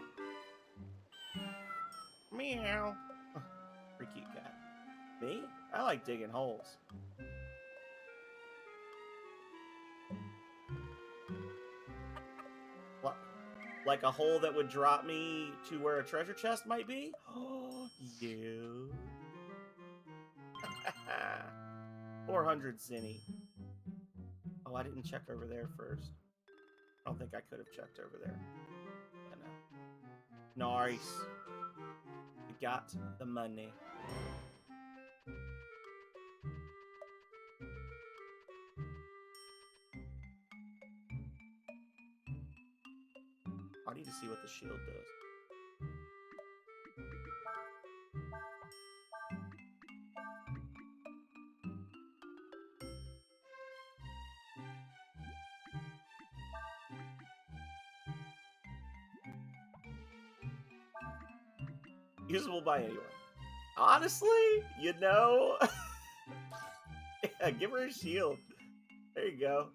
Meow. Pretty cute cat. Me? I like digging holes. What? Like a hole that would drop me to where a treasure chest might be? Oh, you. 400 Zinni. Oh, I didn't check over there first. I don't think I could have checked over there. Yeah, no. Nice. We got the money. I need to see what the shield does. Usable by anyone. Honestly, you know, yeah, give her a shield. There you go.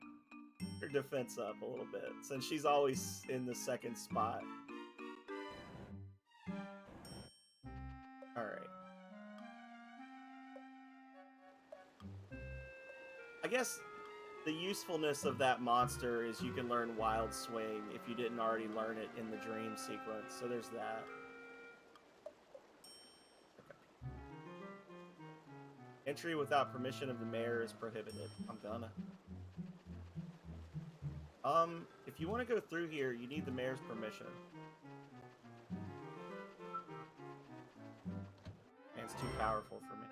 Her defense up a little bit, since she's always in the second spot. Alright. I guess the usefulness of that monster is you can learn Wild Swing if you didn't already learn it in the dream sequence, so there's that. Entry without permission of the mayor is prohibited. I'm gonna. If you want to go through here, you need the mayor's permission. And it's too powerful for me.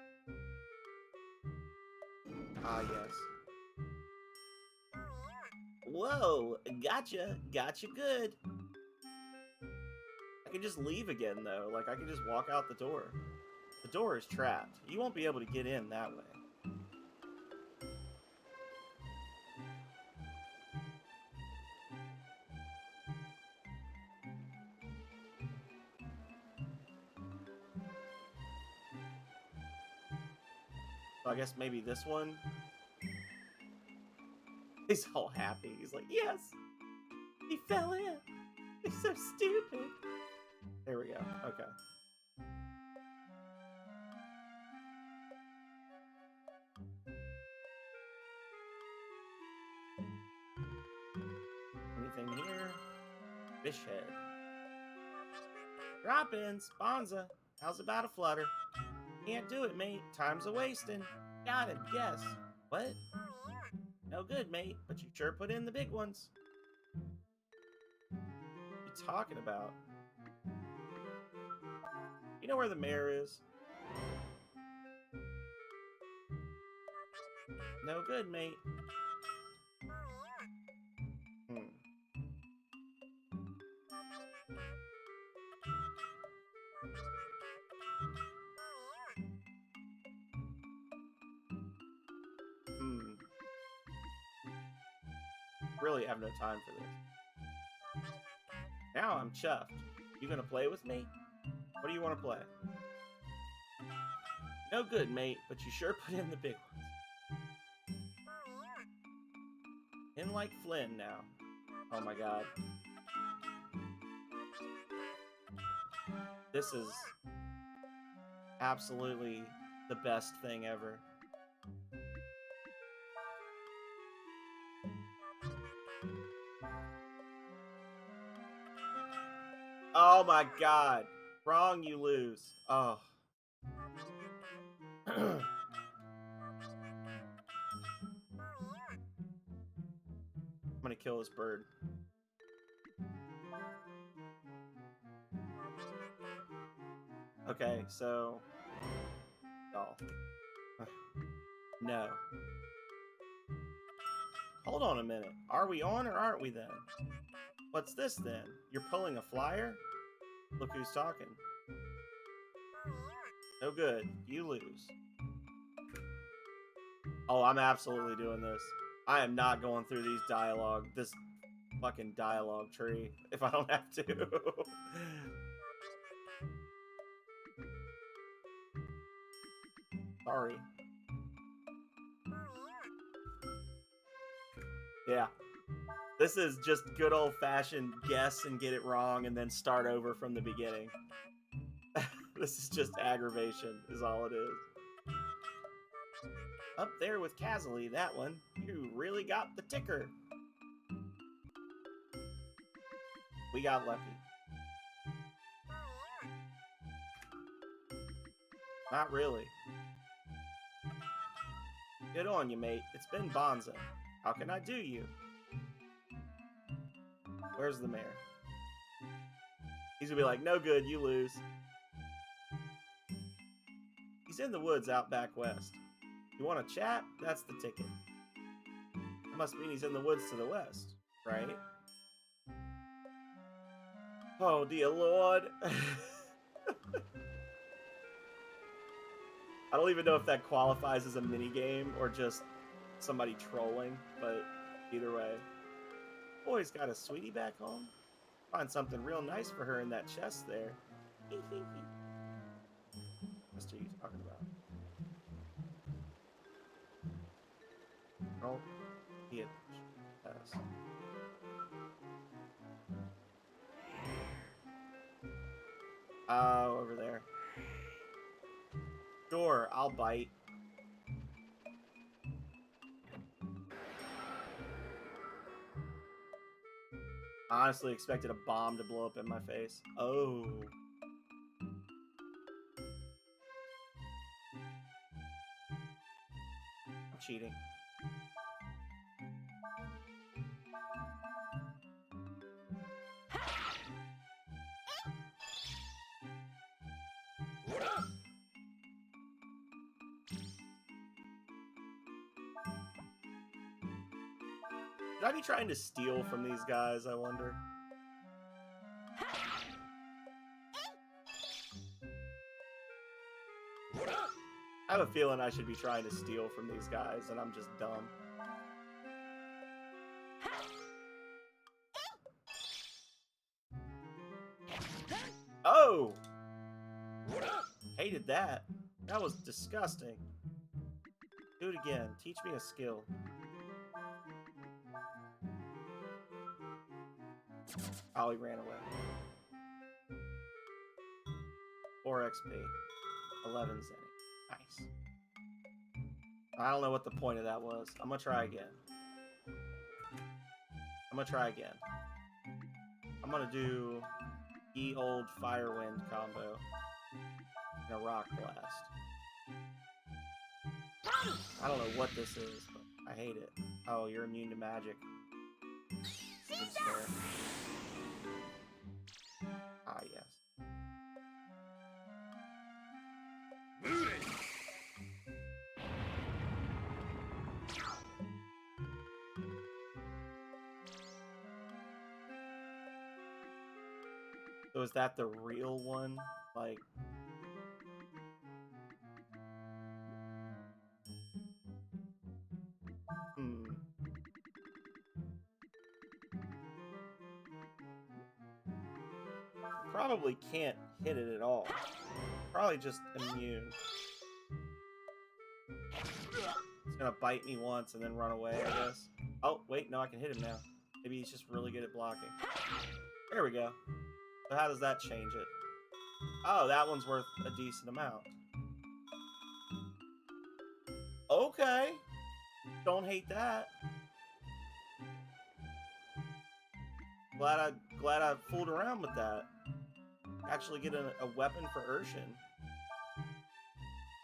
Ah, yes. Whoa, gotcha. Gotcha good. I can just leave again, though. Like, I can just walk out the door. The door is trapped. You won't be able to get in that way. So I guess maybe this one. He's all happy. He's like, yes! He fell in! He's so stupid! There we go. Okay. Anything here? Fish head. Drop-ins! Bonza! How's about a flutter? Can't do it, mate. Time's a-wasting. Got it, guess. What? No good, mate, but you sure put in the big ones. What are you talking about? You know where the mayor is? No good, mate. Really have no time for this. Now I'm chuffed. You gonna play with me? What do you want to play? No good, mate, but you sure put in the big ones. In like Flynn now. Oh my god. This is absolutely the best thing ever. Oh my god. Wrong, you lose. Oh. I'm gonna kill this bird. Okay, so... Oh. No. Hold on a minute. Are we on or aren't we then? What's this then? You're pulling a flyer? Look who's talking. No good. You lose. Oh, I'm absolutely doing this. I am not going through this fucking dialogue tree if I don't have to. Sorry. Yeah. This is just good old-fashioned guess and get it wrong and then start over from the beginning. This is just aggravation, is all it is. Up there with Casley, that one. You really got the ticker. We got lucky. Not really. Good on you, mate. It's been Bonza. How can I do you? Where's the mayor? He's gonna be like, no good, you lose. He's in the woods out back west. You want to chat? That's the ticket. That must mean he's in the woods to the west, right? Oh, dear Lord. I don't even know if that qualifies as a minigame or just somebody trolling, but either way. Boy's got a sweetie back home. Find something real nice for her in that chest there. What are you talking about? Oh, he had pass. Oh, over there. Sure, I'll bite. I honestly expected a bomb to blow up in my face. Oh. I'm cheating. Should I be trying to steal from these guys, I wonder? I have a feeling I should be trying to steal from these guys, and I'm just dumb. Oh! Hated that. That was disgusting. Do it again. Teach me a skill. Oh, he ran away. 4 XP. 11 zenny. Nice. I don't know what the point of that was. I'm gonna try again. I'm gonna do the old Firewind combo and a Rock Blast. I don't know what this is, but I hate it. Oh, you're immune to magic. Seems fair. Ah, yes. So is that the real one? Like... Probably can't hit it at all. Probably just immune. It's gonna bite me once and then run away, I guess. Oh, wait, no, I can hit him now. Maybe he's just really good at blocking. There we go. So how does that change it? Oh, that one's worth a decent amount. Okay. Don't hate that. Glad I fooled around with that. Actually get a weapon for Urshan.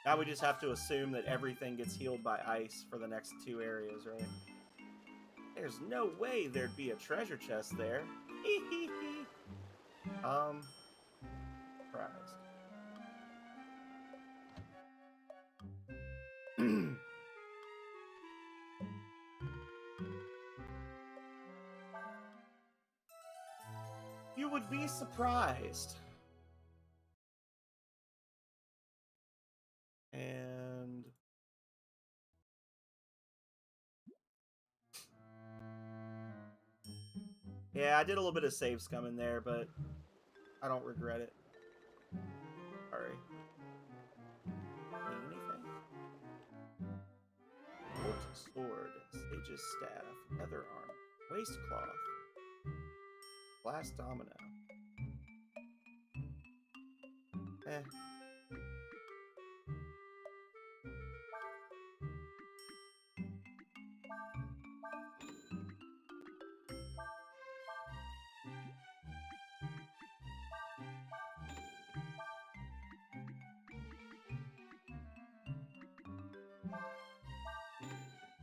Now we just have to assume that everything gets healed by ice for the next 2 areas, right? There's no way there'd be a treasure chest there. Surprised. You would be surprised. And yeah, I did a little bit of save scumming there, but I don't regret it. Sorry. Anything? Court sword, sage's staff, nether armor, waistcloth, glass domino. Eh.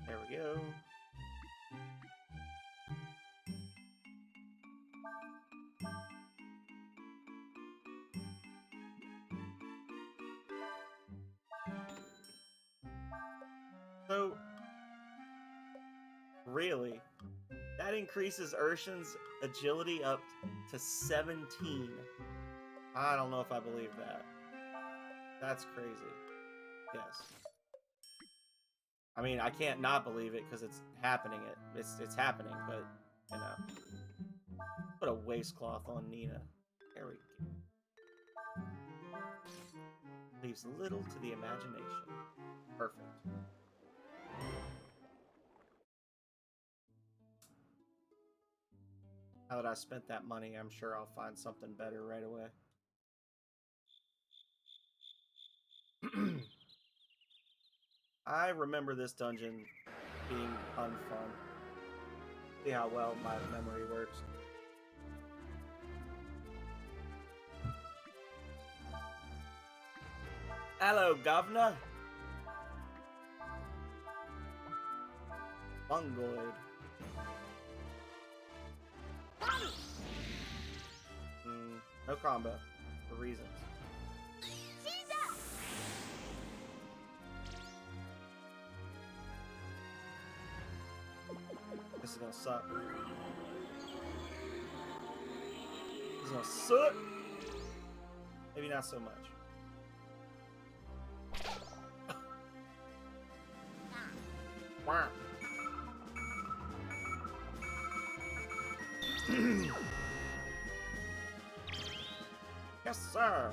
There we go. So, really, that increases Urshan's agility up to 17. I don't know if I believe that. That's crazy. Yes. I mean, I can't not believe it because it's happening. It's happening, but you know, put a waistcloth on Nina. There we go. Leaves little to the imagination. Perfect. Now that I spent that money, I'm sure I'll find something better right away. I remember this dungeon being unfun. See how well my memory works. Hello, Governor. Fungoid. No combo. For reasons. This is gonna suck. This is gonna suck. Maybe not so much. Wow. Yes, sir.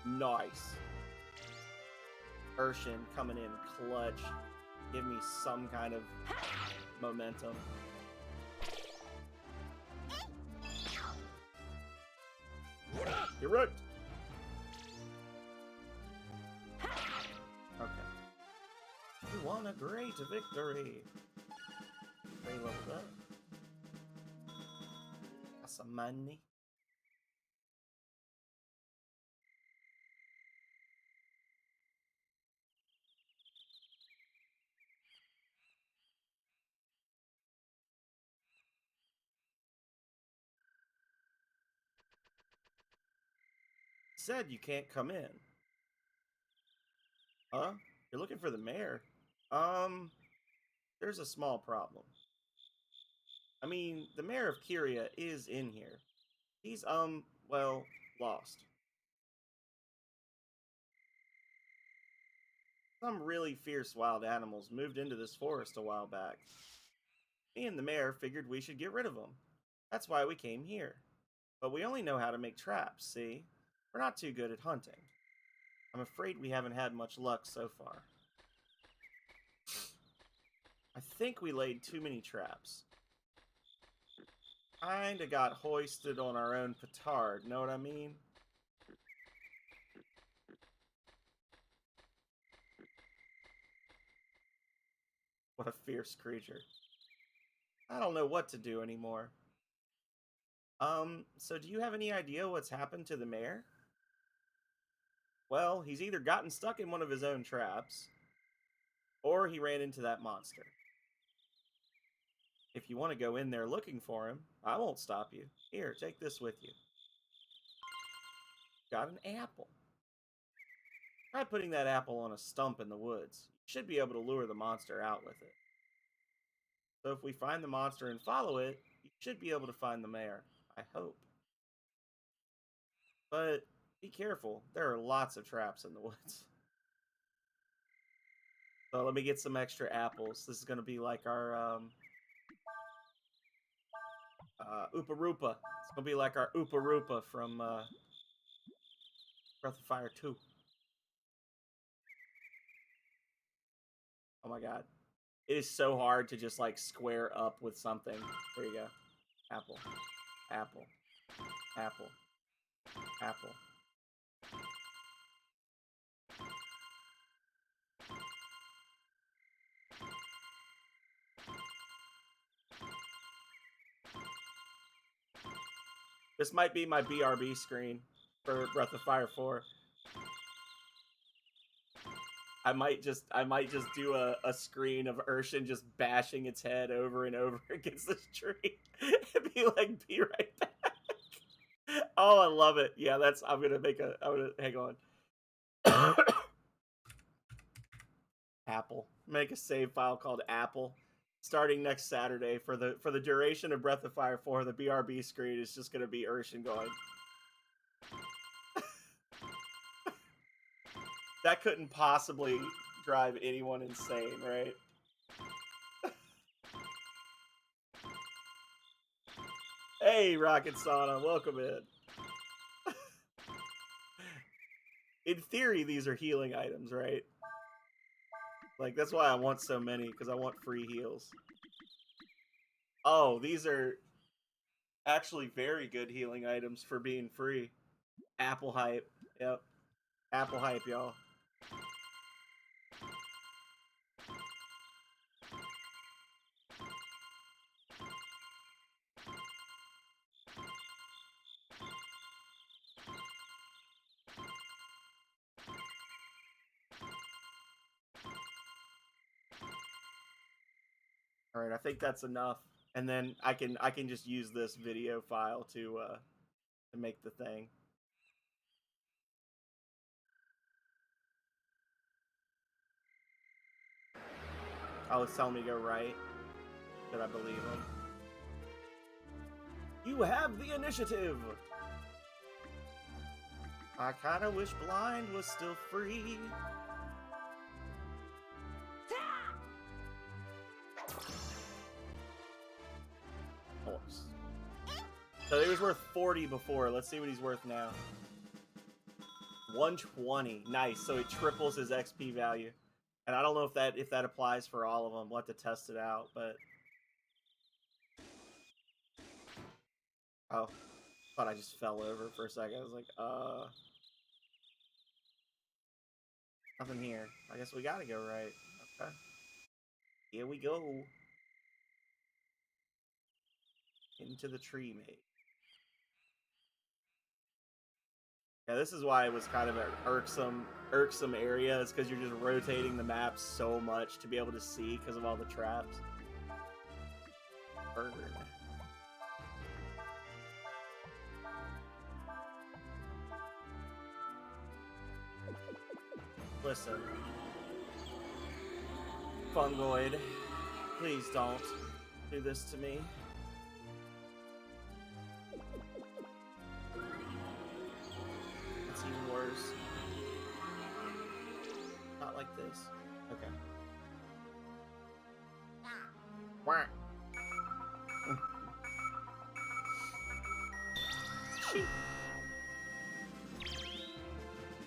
Nice. Urshan coming in clutch. Give me some kind of momentum. You're right. Okay. We won a great victory. They leveled up. Got some money. Said you can't come in. Huh? You're looking for the mayor? There's a small problem. I mean, the mayor of Kyria is in here. He's, well, lost. Some really fierce wild animals moved into this forest a while back. Me and the mayor figured we should get rid of them. That's why we came here. But we only know how to make traps, see? We're not too good at hunting. I'm afraid we haven't had much luck so far. I think we laid too many traps. Kinda got hoisted on our own petard, know what I mean? What a fierce creature. I don't know what to do anymore. So do you have any idea what's happened to the mayor? Well, he's either gotten stuck in one of his own traps, or he ran into that monster. If you want to go in there looking for him, I won't stop you. Here, take this with you. Got an apple. Try putting that apple on a stump in the woods. You should be able to lure the monster out with it. So if we find the monster and follow it, you should be able to find the mayor. I hope. But be careful. There are lots of traps in the woods. So let me get some extra apples. This is going to be like our Oopa Roopa. It's going to be like our Oopa Roopa from Breath of Fire 2. Oh my god. It is so hard to just like square up with something. There you go. Apple. Apple. Apple. Apple. This might be my BRB screen for Breath of Fire 4. I might just do a screen of Urshan just bashing its head over and over against this tree and be like, be right back. Oh, I love it. Yeah, I'm gonna hang on. Apple. Make a save file called Apple. Starting next Saturday for the duration of Breath of Fire 4, the BRB screen is just gonna be Urshan going. That couldn't possibly drive anyone insane, right? Hey, Rocket Sauna, welcome in. In theory, these are healing items, right? Like, that's why I want so many, because I want free heals. Oh, these are actually very good healing items for being free. Apple hype. Yep. Apple hype, y'all. All right, I think that's enough. And then I can just use this video file to make the thing. Oh, it's telling me to go right. Did I believe him? You have the initiative! I kinda wish blind was still free. Horse. So he was worth 40 before. Let's see what he's worth now. 120. Nice. So it triples his XP value. And I don't know if that applies for all of them. We'll have to test it out, but... Oh. Thought I just fell over for a second. I was like, nothing here. I guess we gotta go right. Okay. Here we go. Into the tree maze. Yeah, this is why it was kind of an irksome area. It's because you're just rotating the map so much to be able to see because of all the traps. Burger. Listen. Fungoid, please don't do this to me. It's even worse. Not like this. Okay. Whack.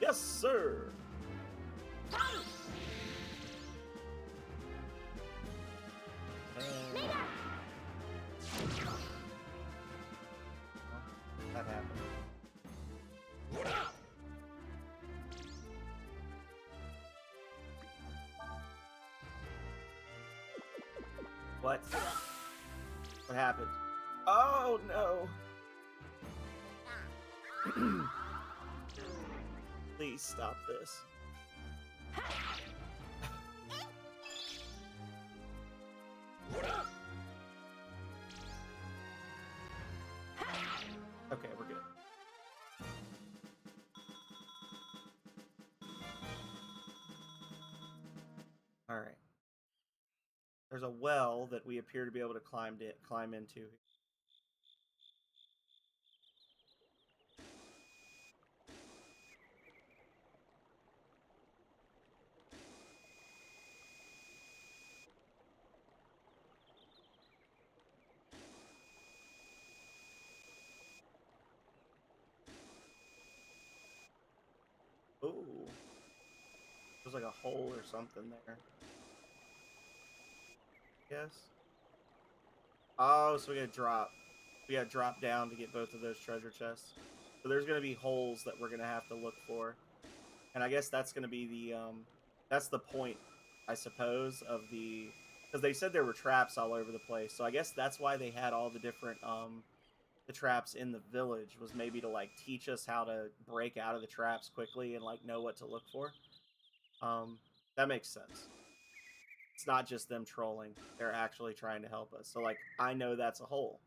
Yes, sir. That happened. What? What happened? Oh no! Please stop this. Okay, we're good. All right. There's a well that we appear to be able to climb into. Ooh. There's like a hole or something there. Yes. Oh, so we gotta drop. We gotta drop down to get both of those treasure chests. So there's gonna be holes that we're gonna have to look for. And I guess that's gonna be that's the point, I suppose, of because they said there were traps all over the place. So I guess that's why they had all the different the traps in the village, was maybe to like teach us how to break out of the traps quickly and like know what to look for. That makes sense. It's not just them trolling. They're actually trying to help us. So like I know that's a hole.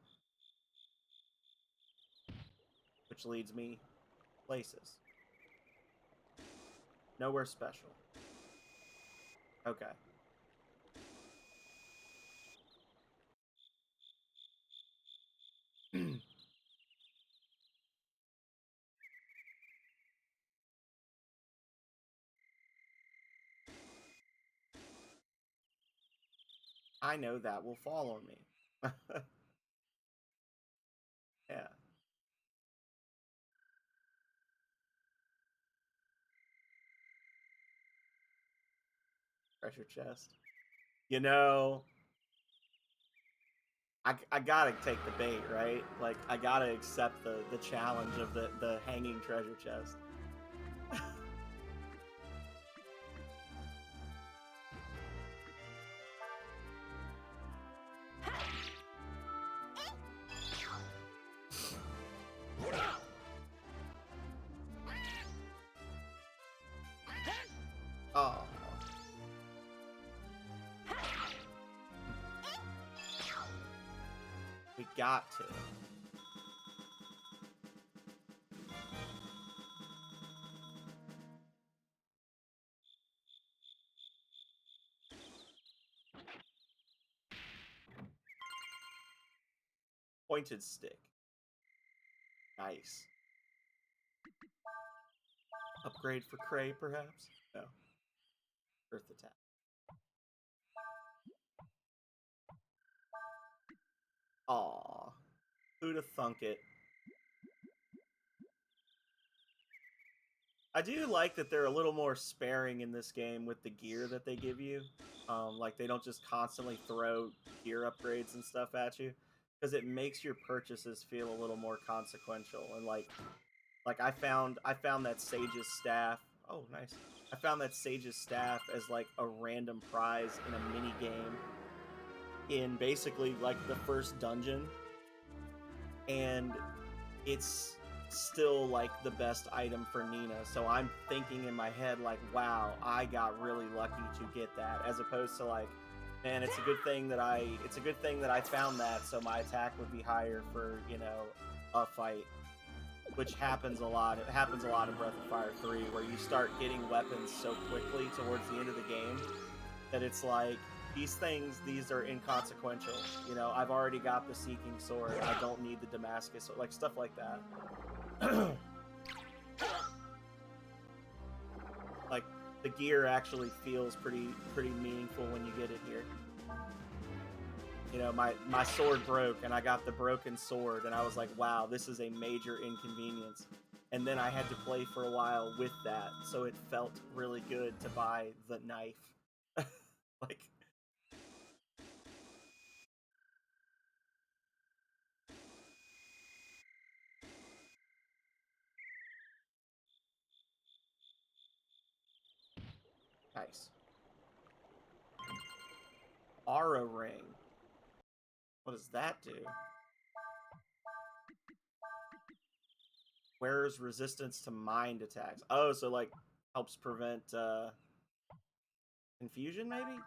Which leads me places. Nowhere special. Okay. I know that will follow me. Yeah. Treasure chest. You know, I gotta take the bait, right? Like, I gotta accept the challenge of the hanging treasure chest. Oh. We got to. Pointed stick. Nice. Upgrade for Cray, perhaps? No. Earth attack. Aw. Who'da thunk it? I do like that they're a little more sparing in this game with the gear that they give you. Like, they don't just constantly throw gear upgrades and stuff at you, because it makes your purchases feel a little more consequential. And like I found that Sage's staff. Oh, nice. I found that Sage's staff as like a random prize in a mini game in basically like the first dungeon, and it's still like the best item for Nina. So I'm thinking in my head like, wow, I got really lucky to get that, as opposed to like, man, it's a good thing that I found that, so my attack would be higher for, a fight. Which happens a lot. It happens a lot in Breath of Fire 3, where you start getting weapons so quickly towards the end of the game that it's like, these are inconsequential. I've already got the Seeking Sword. I don't need the Damascus Sword. Like, stuff like that. Like, the gear actually feels pretty meaningful when you get it here. My sword broke, and I got the broken sword, and I was like, wow, this is a major inconvenience. And then I had to play for a while with that, so it felt really good to buy the knife. Like, nice. Aura Ring. What does that do? Wears resistance to mind attacks. Oh, so like helps prevent confusion, maybe?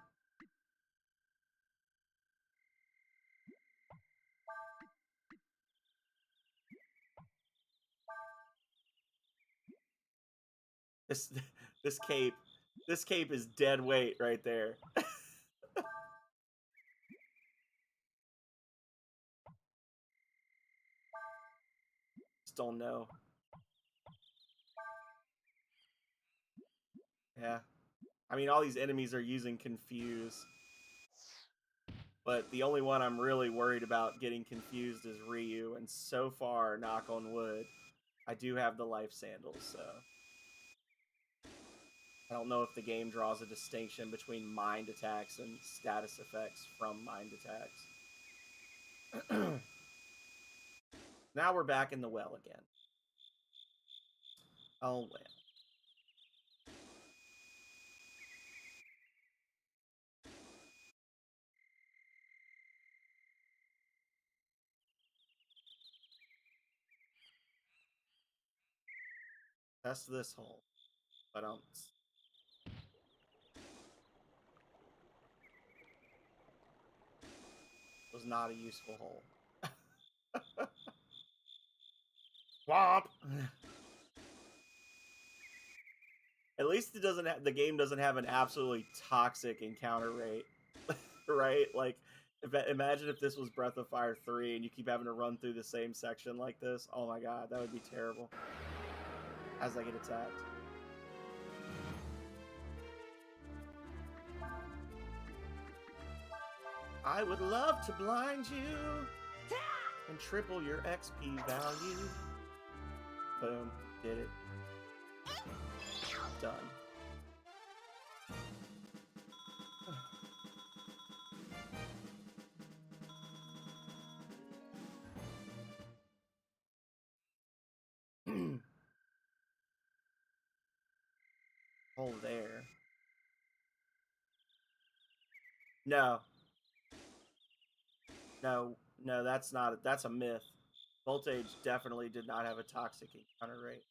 This this cape This cape is dead weight right there. Just don't know. Yeah. I mean, all these enemies are using Confuse. But the only one I'm really worried about getting confused is Ryu. And so far, knock on wood, I do have the life sandals, so... I don't know if the game draws a distinction between mind attacks and status effects from mind attacks. Now we're back in the well again. Oh well. Test this hole. But was not a useful hole. Womp! At least it doesn't the game doesn't have an absolutely toxic encounter rate. Right? Like, imagine if this was Breath of Fire 3 and you keep having to run through the same section like this. Oh my god, that would be terrible. As I get attacked. I would love to blind you and triple your XP value. Boom. Did it. Done. Hole there. No. No, that's not. That's a myth. Voltage definitely did not have a toxic encounter rate.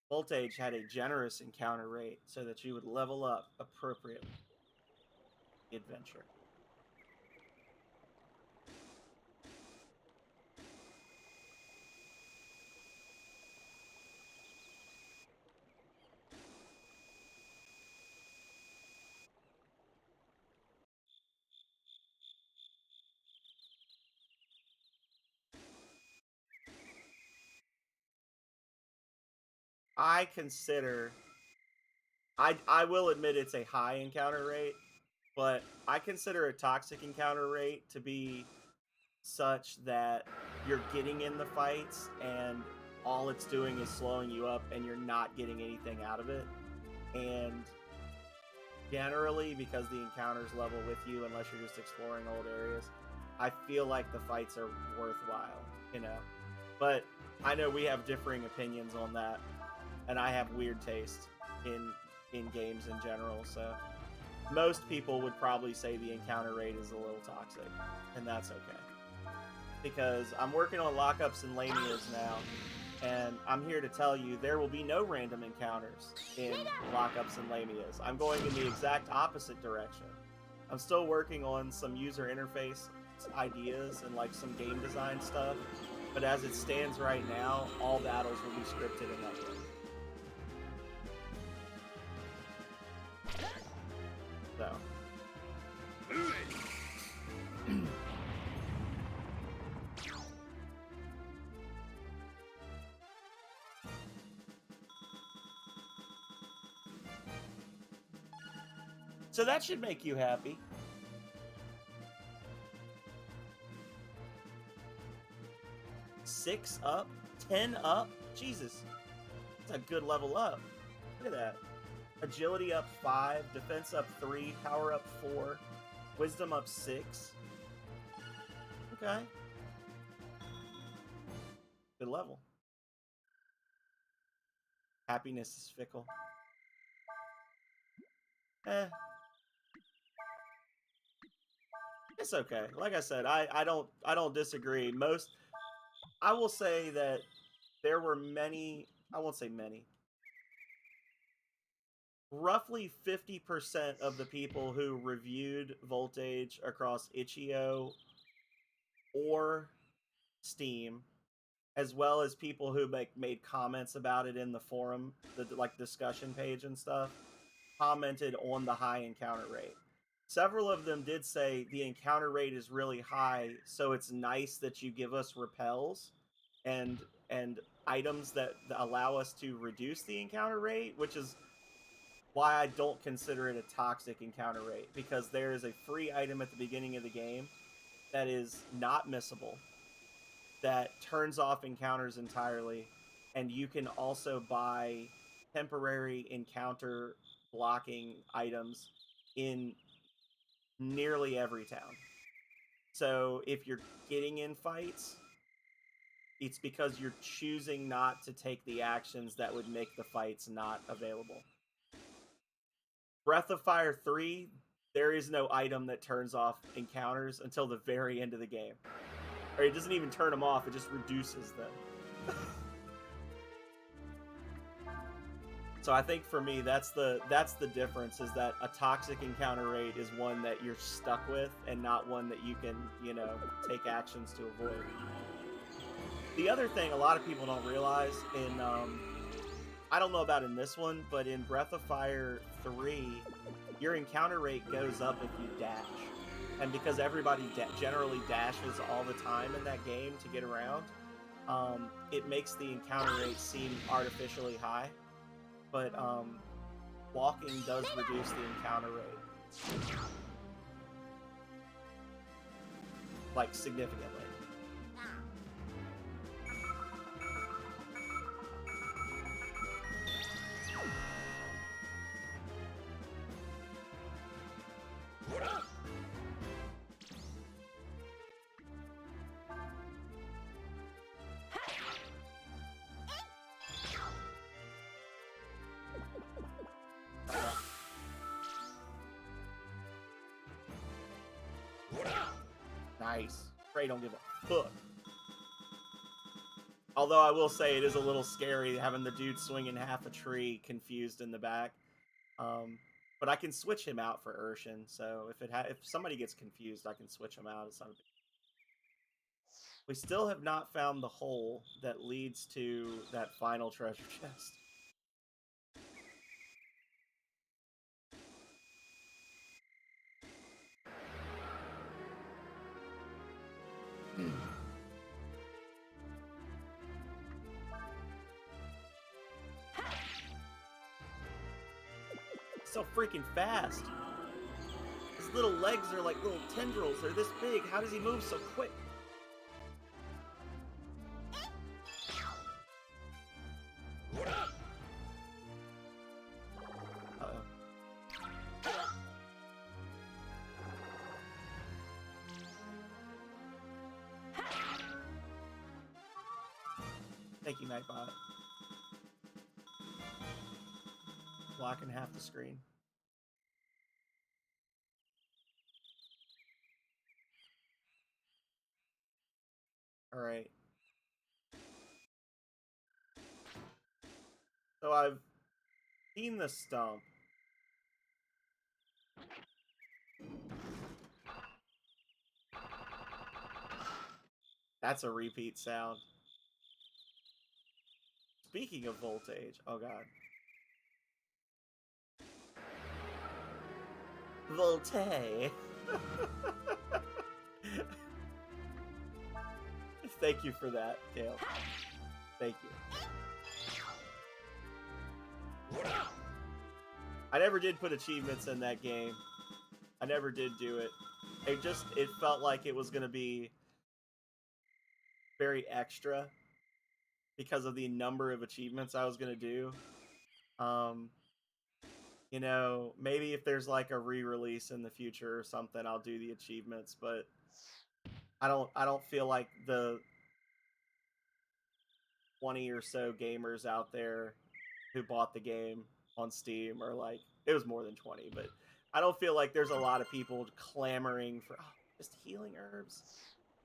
Voltage had a generous encounter rate so that you would level up appropriately. The adventure. I consider... I will admit it's a high encounter rate, but I consider a toxic encounter rate to be such that you're getting in the fights and all it's doing is slowing you up and you're not getting anything out of it. And generally, because the encounters level with you unless you're just exploring old areas, I feel like the fights are worthwhile, you know? But I know we have differing opinions on that, and I have weird taste in games in general, so most people would probably say the encounter rate is a little toxic, and that's okay. Because I'm working on lockups and lanias now, and I'm here to tell you there will be no random encounters in lockups and lanias. I'm going in the exact opposite direction. I'm still working on some user interface ideas and like some game design stuff, but as it stands right now, all battles will be scripted in that way. So. So that should make you happy. Six up, 10 up. Jesus, that's a good level up. Look at that. Agility up 5, defense up 3, power up 4, wisdom up 6. Okay. Good level. Happiness is fickle. It's okay. Like I said, I don't disagree. I will say that there were many, I won't say many. Roughly 50% of the people who reviewed Voltage across itch.io or Steam as well as people who made comments about it in the forum, the like discussion page and stuff, commented on the high encounter rate. Several of them did say the encounter rate is really high, so it's nice that you give us repels and items that allow us to reduce the encounter rate, which is why I don't consider it a toxic encounter rate, because there is a free item at the beginning of the game that is not missable, that turns off encounters entirely, and you can also buy temporary encounter blocking items in nearly every town. So if you're getting in fights, it's because you're choosing not to take the actions that would make the fights not available. Breath of Fire 3, there is no item that turns off encounters until the very end of the game. Or it doesn't even turn them off, it just reduces them. So I think for me, that's the difference, is that a toxic encounter rate is one that you're stuck with and not one that you can, you know, take actions to avoid. The other thing a lot of people don't realize in, I don't know about in this one, but in Breath of Fire 3, your encounter rate goes up if you dash. And because everybody generally dashes all the time in that game to get around, it makes the encounter rate seem artificially high. But walking does reduce the encounter rate, like, significantly. Nice. Trey don't give a fuck. Although I will say it is a little scary having the dude swinging half a tree confused in the back. But I can switch him out for Urshan, so if somebody gets confused, I can switch him out. It's not a big... We still have not found the hole that leads to that final treasure chest. So freaking fast. His little legs are like little tendrils. They're this big. How does he move so quick? Thank you, Nightbot. Blocking half the screen. Alright. So I've seen the stump. That's a repeat sound. Speaking of voltage, oh god. Volte. Thank you for that, Dale. Thank you. I never did put achievements in that game. I never did do it. It felt like it was gonna be very extra because of the number of achievements I was gonna do. You know, maybe if there's like a re-release in the future or something, I'll do the achievements, but I don't feel like the 20 or so gamers out there who bought the game on Steam, or like, it was more than 20, but I don't feel like there's a lot of people clamoring for just healing herbs,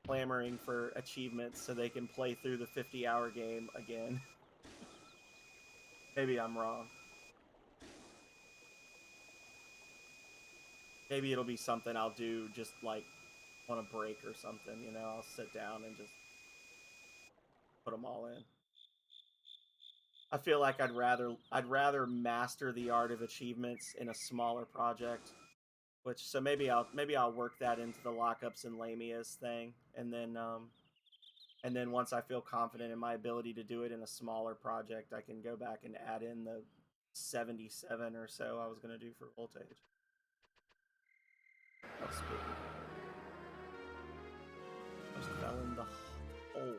clamoring for achievements so they can play through the 50-hour game again. Maybe I'm wrong. Maybe it'll be something I'll do just like on a break or something, you know, I'll sit down and just put them all in. I feel like I'd rather master the art of achievements in a smaller project. So maybe I'll work that into the lockups and Lamia's thing, and then once I feel confident in my ability to do it in a smaller project, I can go back and add in the 77 or so I was gonna do for voltage. That's spooky. Just fell in the hole.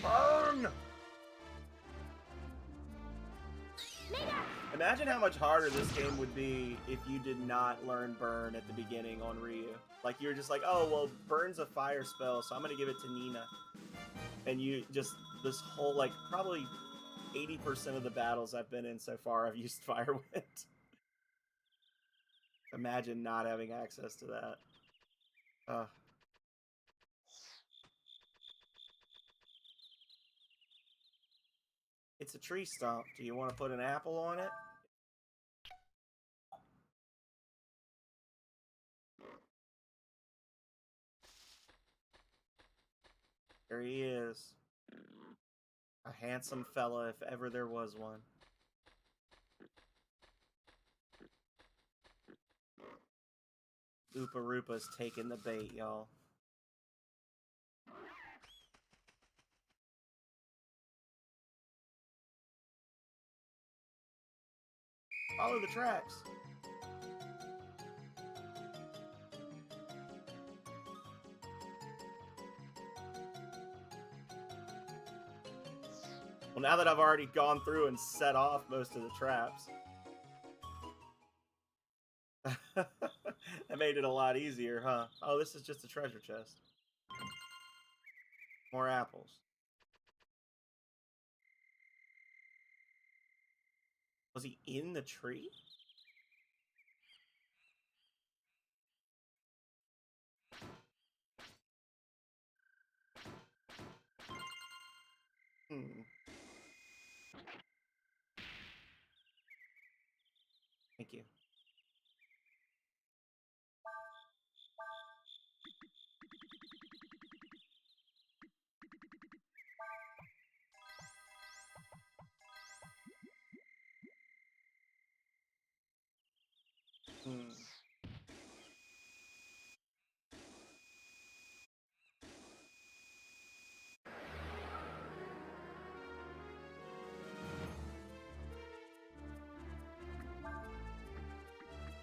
Burn! Imagine how much harder this game would be if you did not learn Burn at the beginning on Ryu. Like, you're just like, oh, well, Burn's a fire spell, so I'm gonna give it to Nina. And you just, this whole, like, probably 80% of the battles I've been in so far, I've used Fire Wind. Imagine not having access to that. It's a tree stump. Do you want to put an apple on it? There he is. A handsome fella, if ever there was one. Oopa Roopa's taking the bait, y'all. Follow the tracks. Well, now that I've already gone through and set off most of the traps, that made it a lot easier, huh? Oh, this is just a treasure chest. More apples. Was he in the tree? Thank you.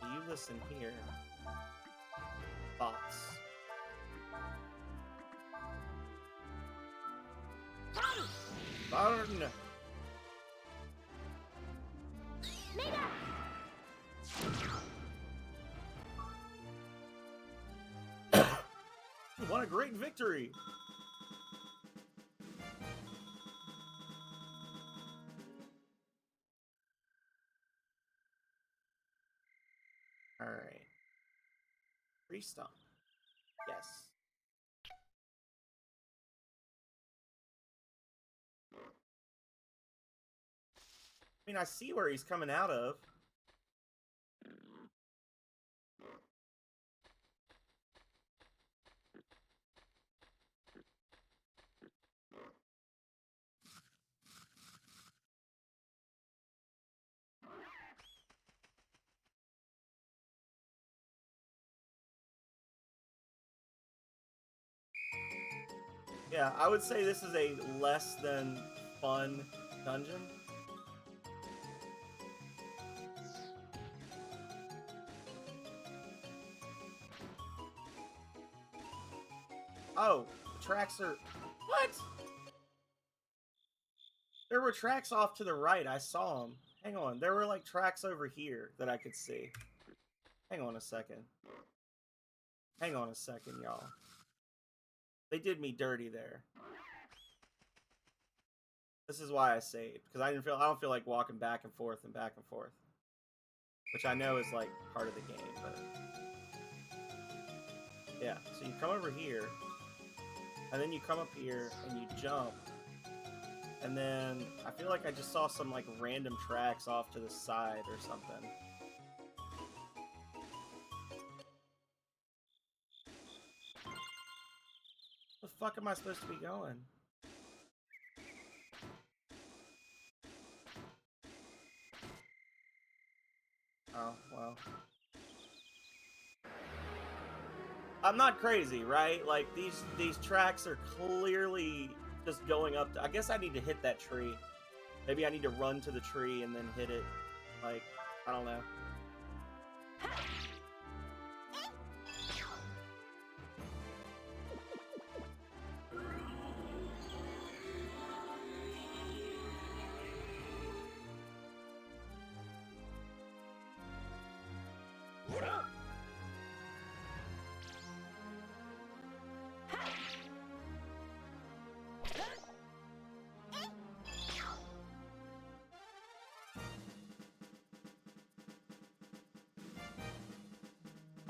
You listen here. Thoughts. Burn! What a great victory! Alright. Tree stump. Yes. I mean, I see where he's coming out of. Yeah, I would say this is a less than fun dungeon. Oh, the tracks are... What? There were tracks off to the right. I saw them. Hang on. There were, like, tracks over here that I could see. Hang on a second. Hang on a second, y'all. They did me dirty there. This is why I saved, because I don't feel like walking back and forth, which I know is like part of the game, but yeah. So you come over here, and then you come up here and you jump, And then I feel like I just saw some like random tracks off to the side or something. The fuck am I supposed to be going? Oh, well. I'm not crazy, right? Like these tracks are clearly just going up to, I guess I need to hit that tree. Maybe I need to run to the tree and then hit it. Like, I don't know.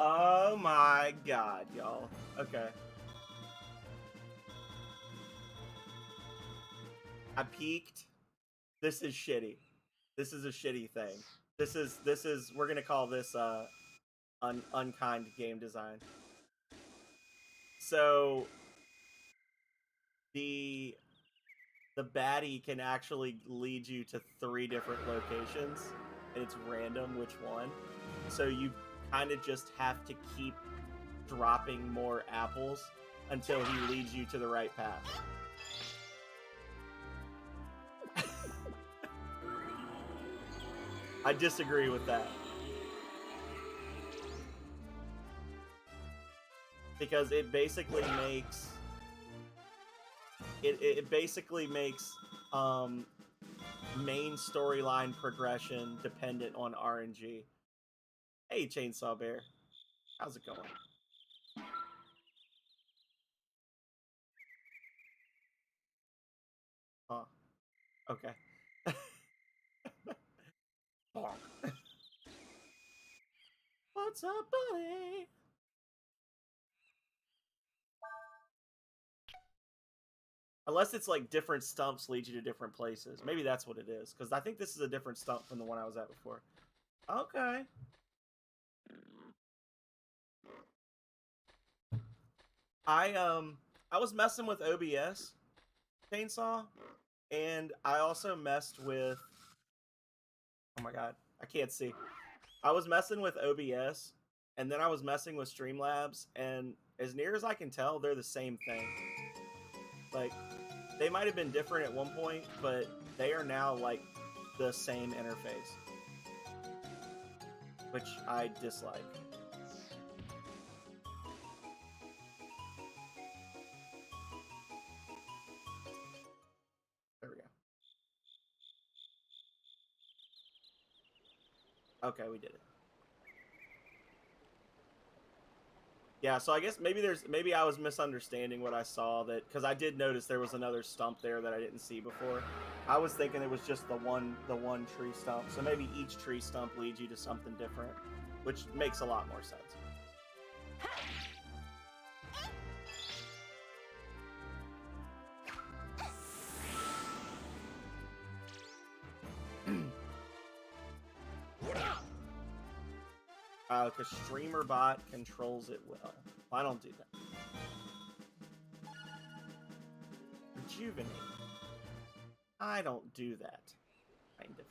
Oh my god, y'all. Okay. I peaked. This is shitty. This is a shitty thing. This is we're gonna call this unkind game design. So the baddie can actually lead you to 3 different locations, and it's random which one. So you kind of just have to keep dropping more apples until he leads you to the right path. I disagree with that. Because it basically makes it basically makes main storyline progression dependent on RNG. Hey, Chainsaw Bear. How's it going? Huh. Okay. What's up, buddy? Unless it's like different stumps lead you to different places. Maybe that's what it is. Because I think this is a different stump from the one I was at before. Okay. I was messing with OBS Chainsaw, and I also messed with, oh my god, I can't see. I was messing with OBS, and then I was messing with Streamlabs, and as near as I can tell, they're the same thing. Like, they might have been different at one point, but they are now like the same interface, which I dislike. There we go. Okay, we did it. Yeah, so I guess maybe I was misunderstanding what I saw, that because I did notice there was another stump there that I didn't see before. I was thinking it was just the one tree stump. So maybe each tree stump leads you to something different, which makes a lot more sense. Because Streamer Bot controls it well. I don't do that. Rejuvenate. I don't do that. Kind of.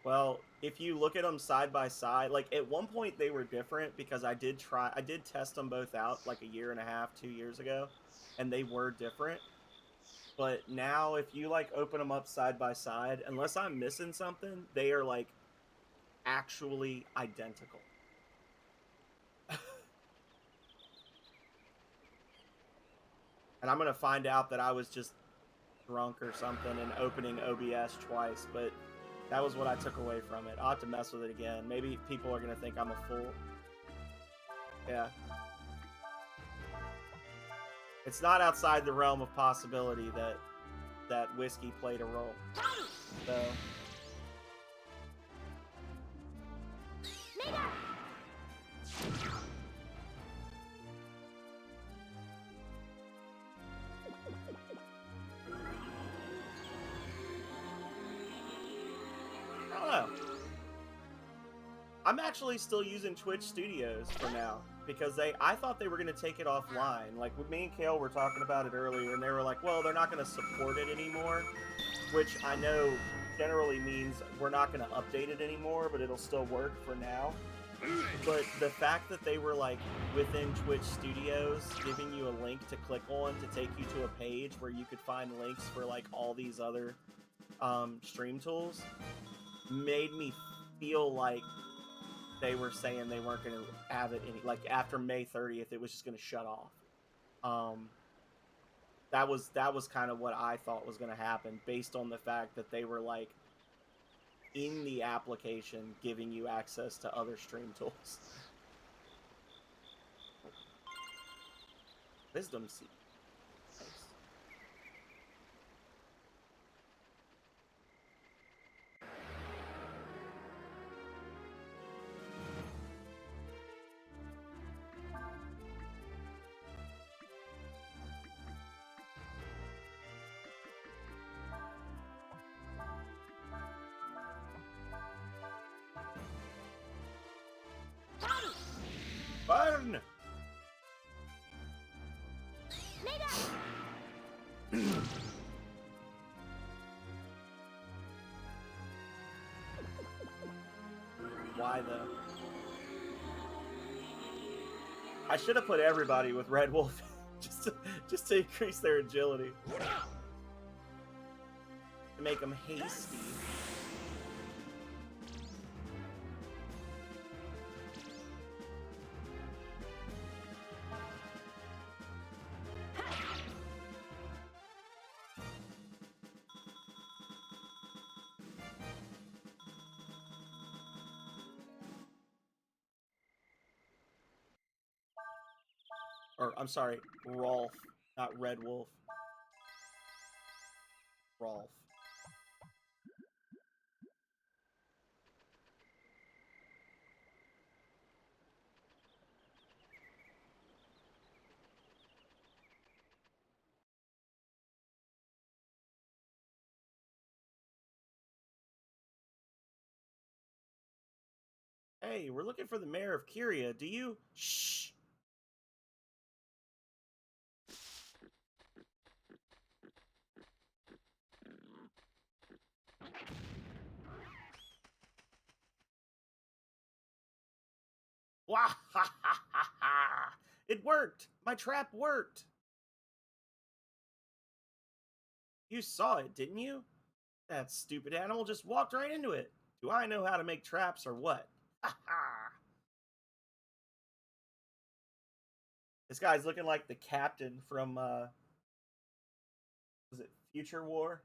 Well, if you look at them side by side, like at one point they were different because I did test them both out like a year and a half, 2 years ago, and they were different. But now if you like open them up side by side, unless I'm missing something, they are like actually identical. And I'm gonna find out that I was just drunk or something and opening OBS twice, but that was what I took away from it. I'll have to mess with it again. Maybe people are gonna think I'm a fool. Yeah. It's not outside the realm of possibility that whiskey played a role. So. I'm actually still using Twitch Studios for now because I thought they were going to take it offline. Like, me and Kale were talking about it earlier, and they were like, well, they're not going to support it anymore, which I know generally means we're not going to update it anymore, but it'll still work for now. But the fact that they were, like, within Twitch Studios giving you a link to click on to take you to a page where you could find links for, like, all these other stream tools made me feel like they were saying they weren't going to have it any, like, after May 30th, it was just going to shut off. That was kind of what I thought was going to happen based on the fact that they were, like, in the application giving you access to other stream tools. Wisdom seed. Nice. Burn! Why though? I should have put everybody with Red Wolf just to increase their agility. To make them hasty. Or, I'm sorry, Rolf, not Red Wolf. Rolf. Hey, we're looking for the mayor of Kyria. Do you... Shh! Wah ha ha ha ha! It worked! My trap worked! You saw it, didn't you? That stupid animal just walked right into it. Do I know how to make traps or what? Ha ha! This guy's looking like the captain from, was it Future War?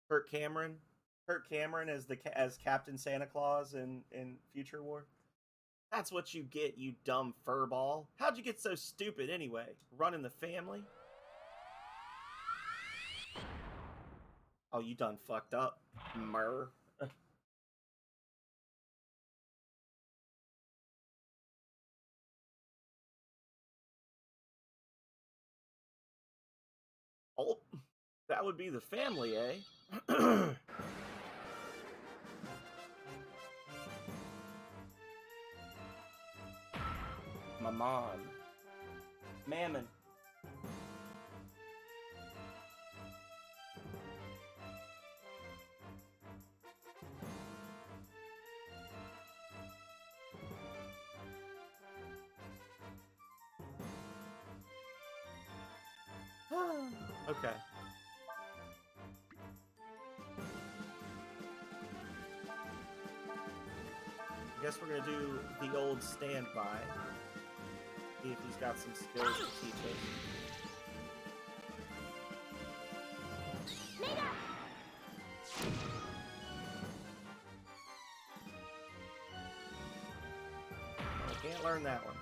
Kirk Cameron? Kirk Cameron as Captain Santa Claus in Future War? That's what you get, you dumb furball. How'd you get so stupid anyway? Running the family? Oh, you done fucked up, Murr. Oh, that would be the family, eh? Maman. Mammon. Okay. I guess we're gonna do the old standby. See if he's got some skills to teach us. I can't learn that one.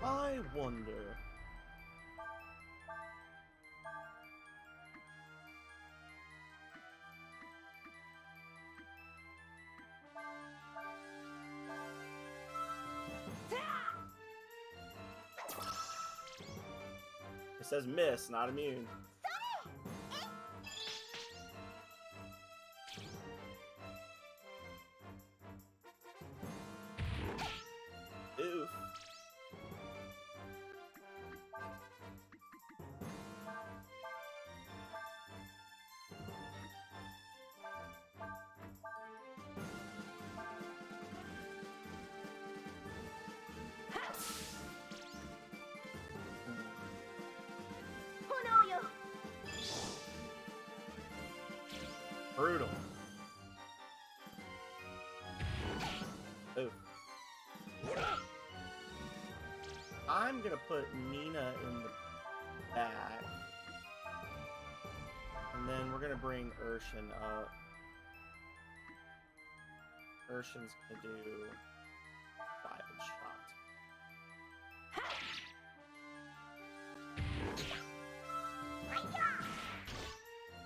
I wonder. It says miss, not immune. I'm gonna put Nina in the back. And then we're gonna bring Urshan up. Urshan's gonna do Diamond Shot.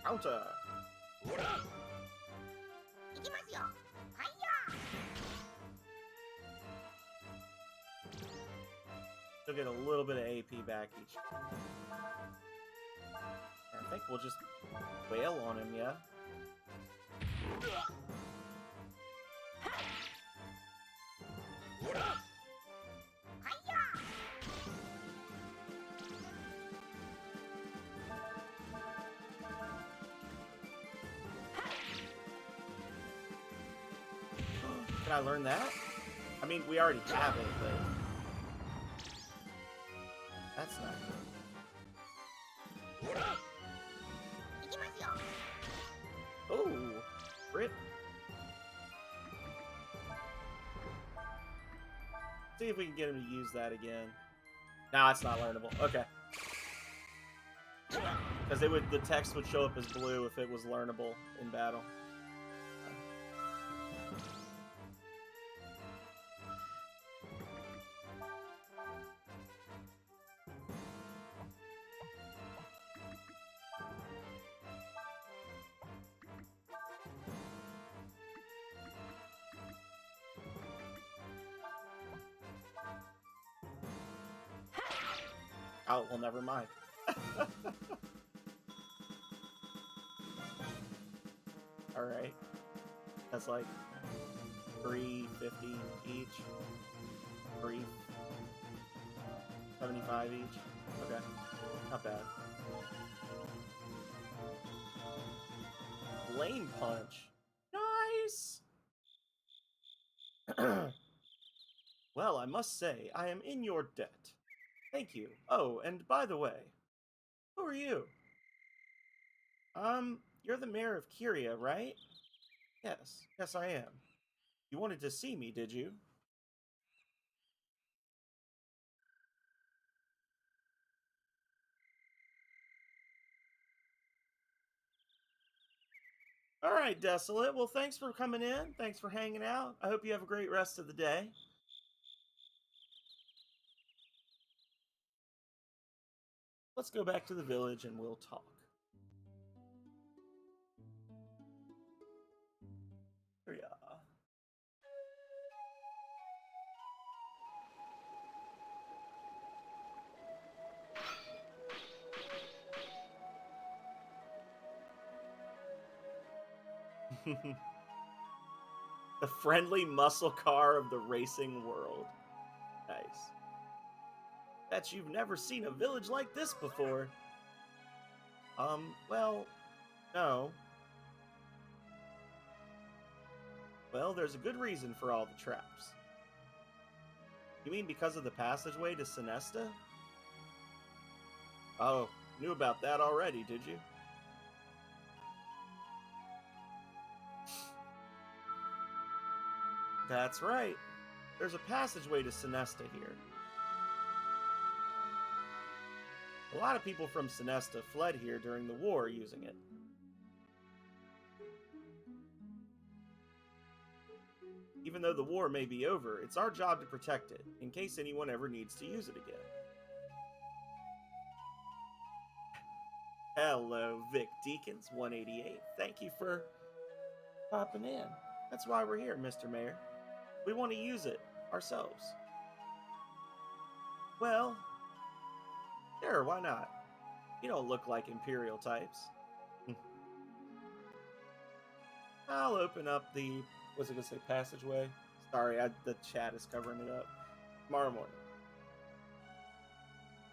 Counter! She'll get a little bit of AP back each. I think we'll just wail on him, yeah? Can I learn that? I mean, we already have it, but... That's not good. Oh, rip. See if we can get him to use that again. Nah, it's not learnable. Okay. Because the text would show up as blue if it was learnable in battle. Oh, well, never mind. Alright. That's like 350 each. 375 each. Okay. Not bad. Lane punch. Nice! Well, I must say, I am in your debt. Thank you. Oh, and by the way, who are you? You're the mayor of Kyria, right? Yes. Yes, I am. You wanted to see me, did you? Alright, Desolate. Well, thanks for coming in. Thanks for hanging out. I hope you have a great rest of the day. Let's go back to the village and we'll talk. Here we are. The friendly muscle car of the racing world. Nice. Bet you've never seen a village like this before. Well, no. Well, there's a good reason for all the traps. You mean because of the passageway to Sinesta? Oh, knew about that already, did you? That's right. There's a passageway to Sinesta here. A lot of people from Sinesta fled here during the war using it. Even though the war may be over, it's our job to protect it, in case anyone ever needs to use it again. Hello, Vic Deacons, 188. Thank you for popping in. That's why we're here, Mr. Mayor. We want to use it ourselves. Well, sure, why not? You don't look like Imperial types. I'll open up the, what's it gonna say, passageway? Sorry, the chat is covering it up. Tomorrow morning.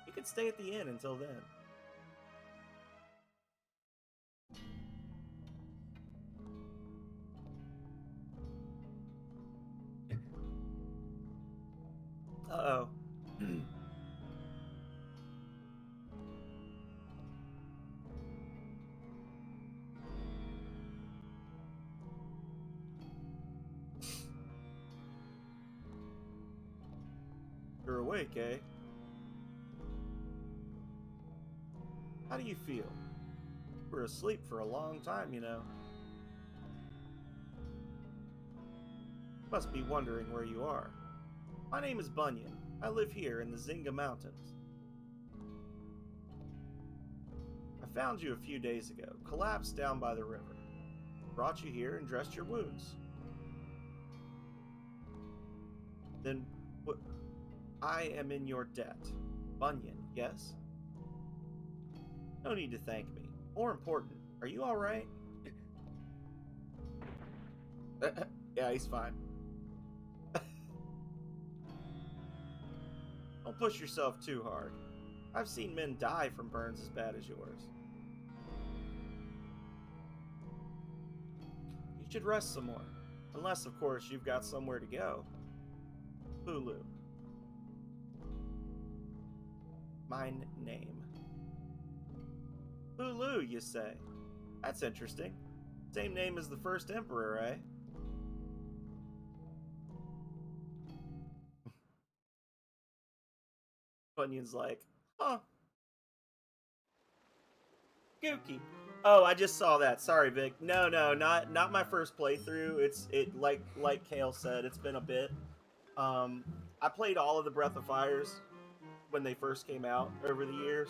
You can stay at the inn until then. Uh-oh. You're awake, eh? How do you feel? You were asleep for a long time, you know. Must be wondering where you are. My name is Bunyan. I live here in the Zynga Mountains. I found you a few days ago, collapsed down by the river. Brought you here and dressed your wounds. Then, I am in your debt. Bunyan, yes? No need to thank me. More important, are you alright? Yeah, he's fine. Don't push yourself too hard. I've seen men die from burns as bad as yours. You should rest some more. Unless, of course, you've got somewhere to go. Hulu. Mine name. Hulu, you say? That's interesting. Same name as the first emperor, eh? Bunyan's like, huh. Gookie. Oh, I just saw that. Sorry, Vic. No, not my first playthrough. It like Kale said, it's been a bit. I played all of the Breath of Fires when they first came out over the years,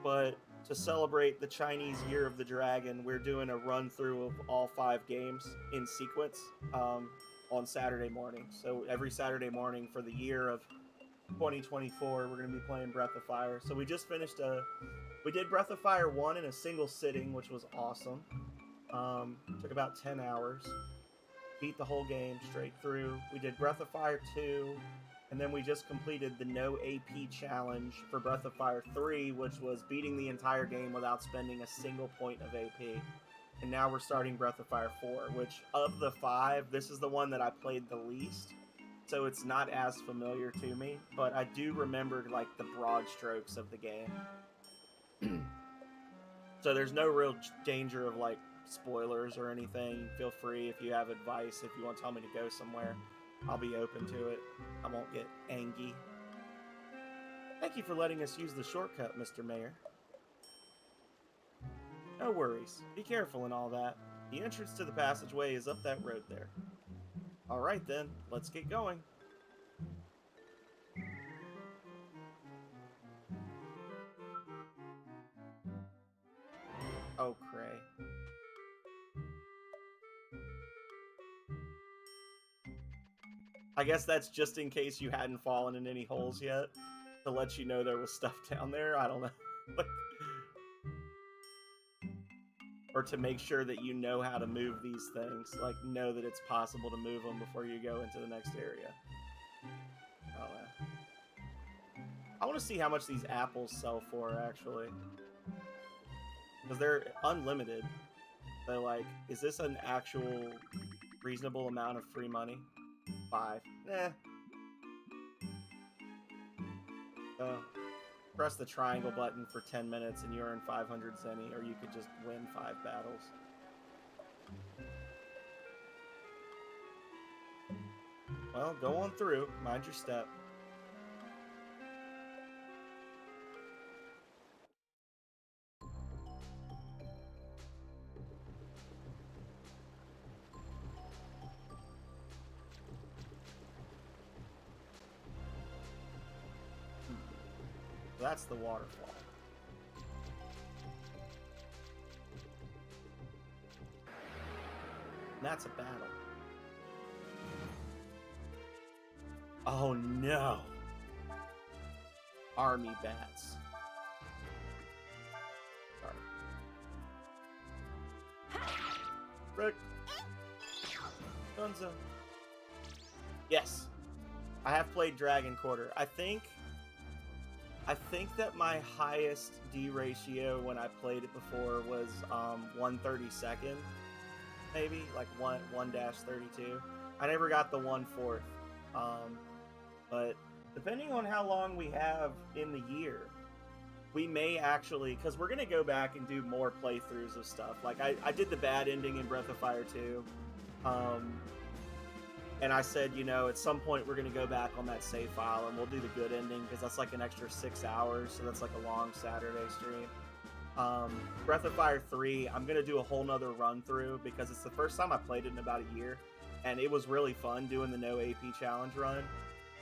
but to celebrate the Chinese Year of the Dragon, we're doing a run through of all 5 games in sequence on Saturday morning. So every Saturday morning for the year of 2024, we're going to be playing Breath of Fire. So we just finished we did Breath of Fire 1 in a single sitting, which was awesome. Took about 10 hours. Beat the whole game straight through. We did Breath of Fire 2, and then we just completed the no AP challenge for Breath of Fire 3, which was beating the entire game without spending a single point of AP. And now we're starting Breath of Fire 4, which of the 5, this is the one that I played the least. So it's not as familiar to me, but I do remember like the broad strokes of the game. So there's no real danger of like spoilers or anything. Feel free if you have advice, if you want to tell me to go somewhere, I'll be open to it. I won't get angry. Thank you for letting us use the shortcut, Mr. Mayor. No worries. Be careful and all that. The entrance to the passageway is up that road there. Alright then, let's get going. Oh, cray. I guess that's just in case you hadn't fallen in any holes yet, to let you know there was stuff down there. I don't know. Or to make sure that you know how to move these things. Like, know that it's possible to move them before you go into the next area. Oh, I want to see how much these apples sell for, actually. Because they're unlimited. They're like, is this an actual reasonable amount of free money? 5. Eh. Press the triangle button for 10 minutes and you earn 500 zenny, or you could just win 5 battles. Well, go on through. Mind your step. That's the waterfall. And that's a battle. Oh no! Army bats. Sorry. Rick. Dunzo. Yes. I have played Dragon Quarter. I think that my highest D ratio when I played it before was 1/32, maybe like 1/32. I never got the 1/4, but depending on how long we have in the year, we may actually, because we're gonna go back and do more playthroughs of stuff. Like I did the bad ending in Breath of Fire 2. And I said, you know, at some point we're going to go back on that save file and we'll do the good ending because that's like an extra 6 hours. So that's like a long Saturday stream. Breath of Fire 3, I'm gonna do a whole nother run through because it's the first time I played it in about a year, and it was really fun doing the no AP challenge run.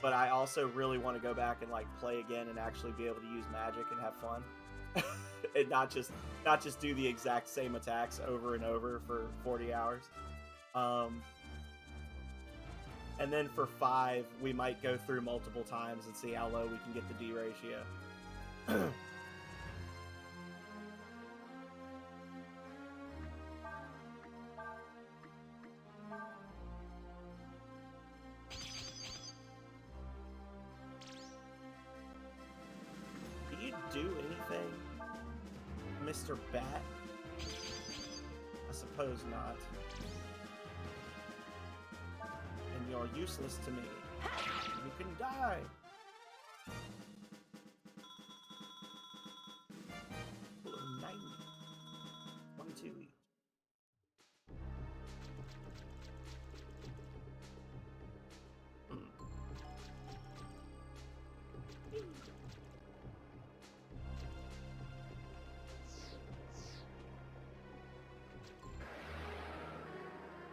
But I also really want to go back and like play again and actually be able to use magic and have fun, and not just do the exact same attacks over and over for 40 hours. And then for 5, we might go through multiple times and see how low we can get the D ratio. Do you do anything, Mr. Bat? I suppose not. And you're useless to me. You can die. Hello, 90. 22 each.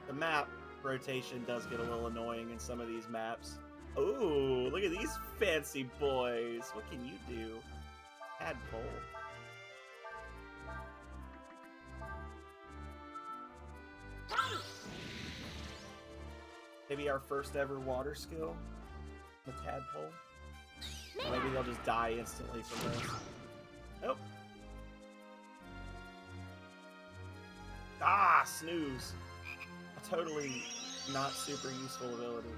The map rotation does get a little annoying in some of these maps. Ooh, look at these fancy boys. What can you do? Tadpole. Maybe our first ever water skill? The tadpole? Or maybe they'll just die instantly from this. Nope. Ah, snooze. A totally not super useful ability.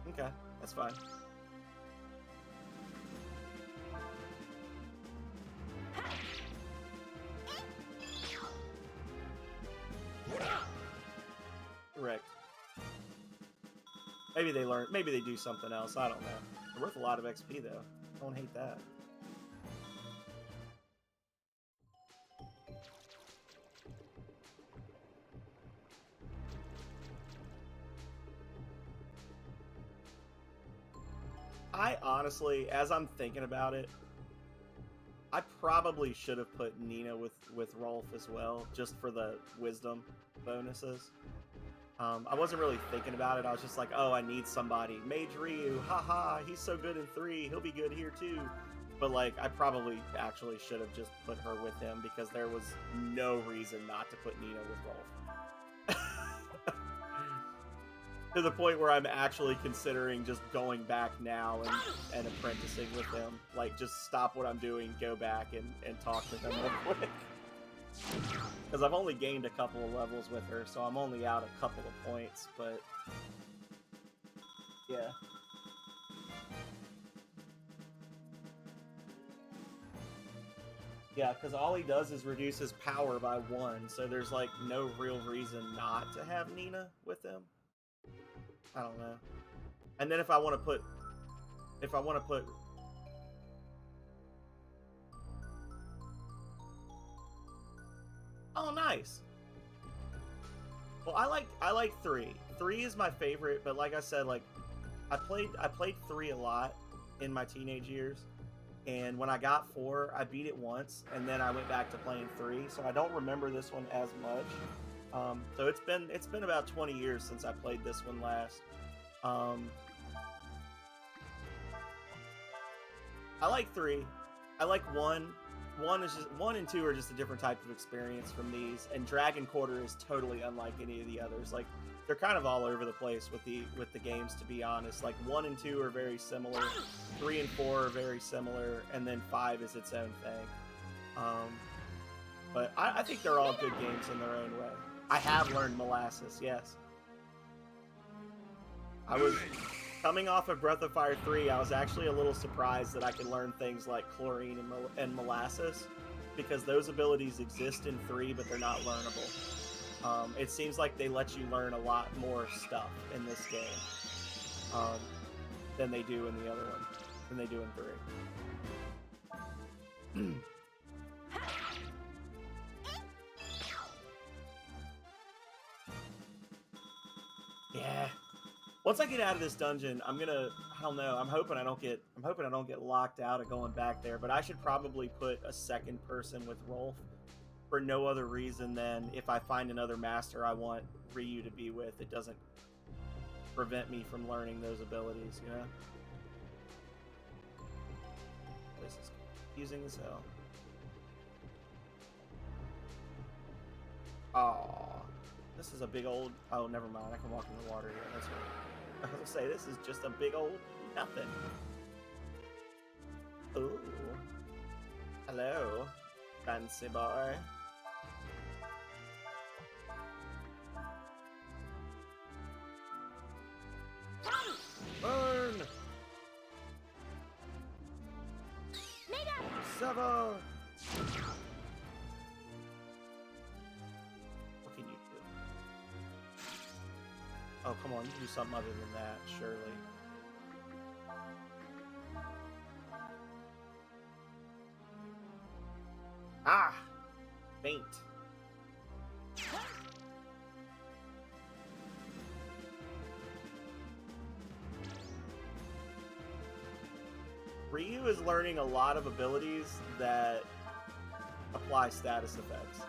Okay, that's fine. Correct. Maybe they learn. Maybe they do something else. I don't know. They're worth a lot of XP though. Don't hate that. I honestly, as I'm thinking about it, I probably should have put Nina with Rolf as well, just for the wisdom bonuses. I wasn't really thinking about it. I was just like, oh, I need somebody. Mage Ryu, haha, he's so good in 3. He'll be good here too. But like, I probably actually should have just put her with him because there was no reason not to put Nina with Rolf. To the point where I'm actually considering just going back now and apprenticing with him. Like, just stop what I'm doing, go back and talk with him real quick. Because I've only gained a couple of levels with her, so I'm only out a couple of points, but... yeah. Yeah, because all he does is reduce his power by 1, so there's, like, no real reason not to have Nina with him. I don't know. And then if I want to put... Oh, nice! Well, I like 3. 3 is my favorite, but like I said, like, I played 3 a lot in my teenage years. And when I got 4, I beat it once, and then I went back to playing 3, so I don't remember this one as much. So it's been about 20 years since I played this one last. I like 3. I like 1. 1 and 2 are just a different type of experience from these, and Dragon Quarter is totally unlike any of the others. Like, they're kind of all over the place with the games, to be honest. Like, 1 and 2 are very similar, 3 and 4 are very similar, and then 5 is its own thing. But I think they're all good games in their own way. I have learned Molasses, yes. I was coming off of Breath of Fire 3, I was actually a little surprised that I could learn things like Chlorine and Molasses, because those abilities exist in 3, but they're not learnable. It seems like they let you learn a lot more stuff in this game than they do in the other one, than they do in 3. Yeah. Once I get out of this dungeon, I don't know. I'm hoping I don't get locked out of going back there. But I should probably put a second person with Rolf for no other reason than if I find another master I want Ryu to be with, it doesn't prevent me from learning those abilities. You know. This is confusing as hell. Aww. This is a big old... Oh, never mind. I can walk in the water here. That's right. I was going to say, this is just a big old nothing. Ooh. Hello, fancy boy. Burn! Sever! What can you do? Oh, come on, you can do something other than that, surely. Ah! Faint. Ryu is learning a lot of abilities that apply status effects.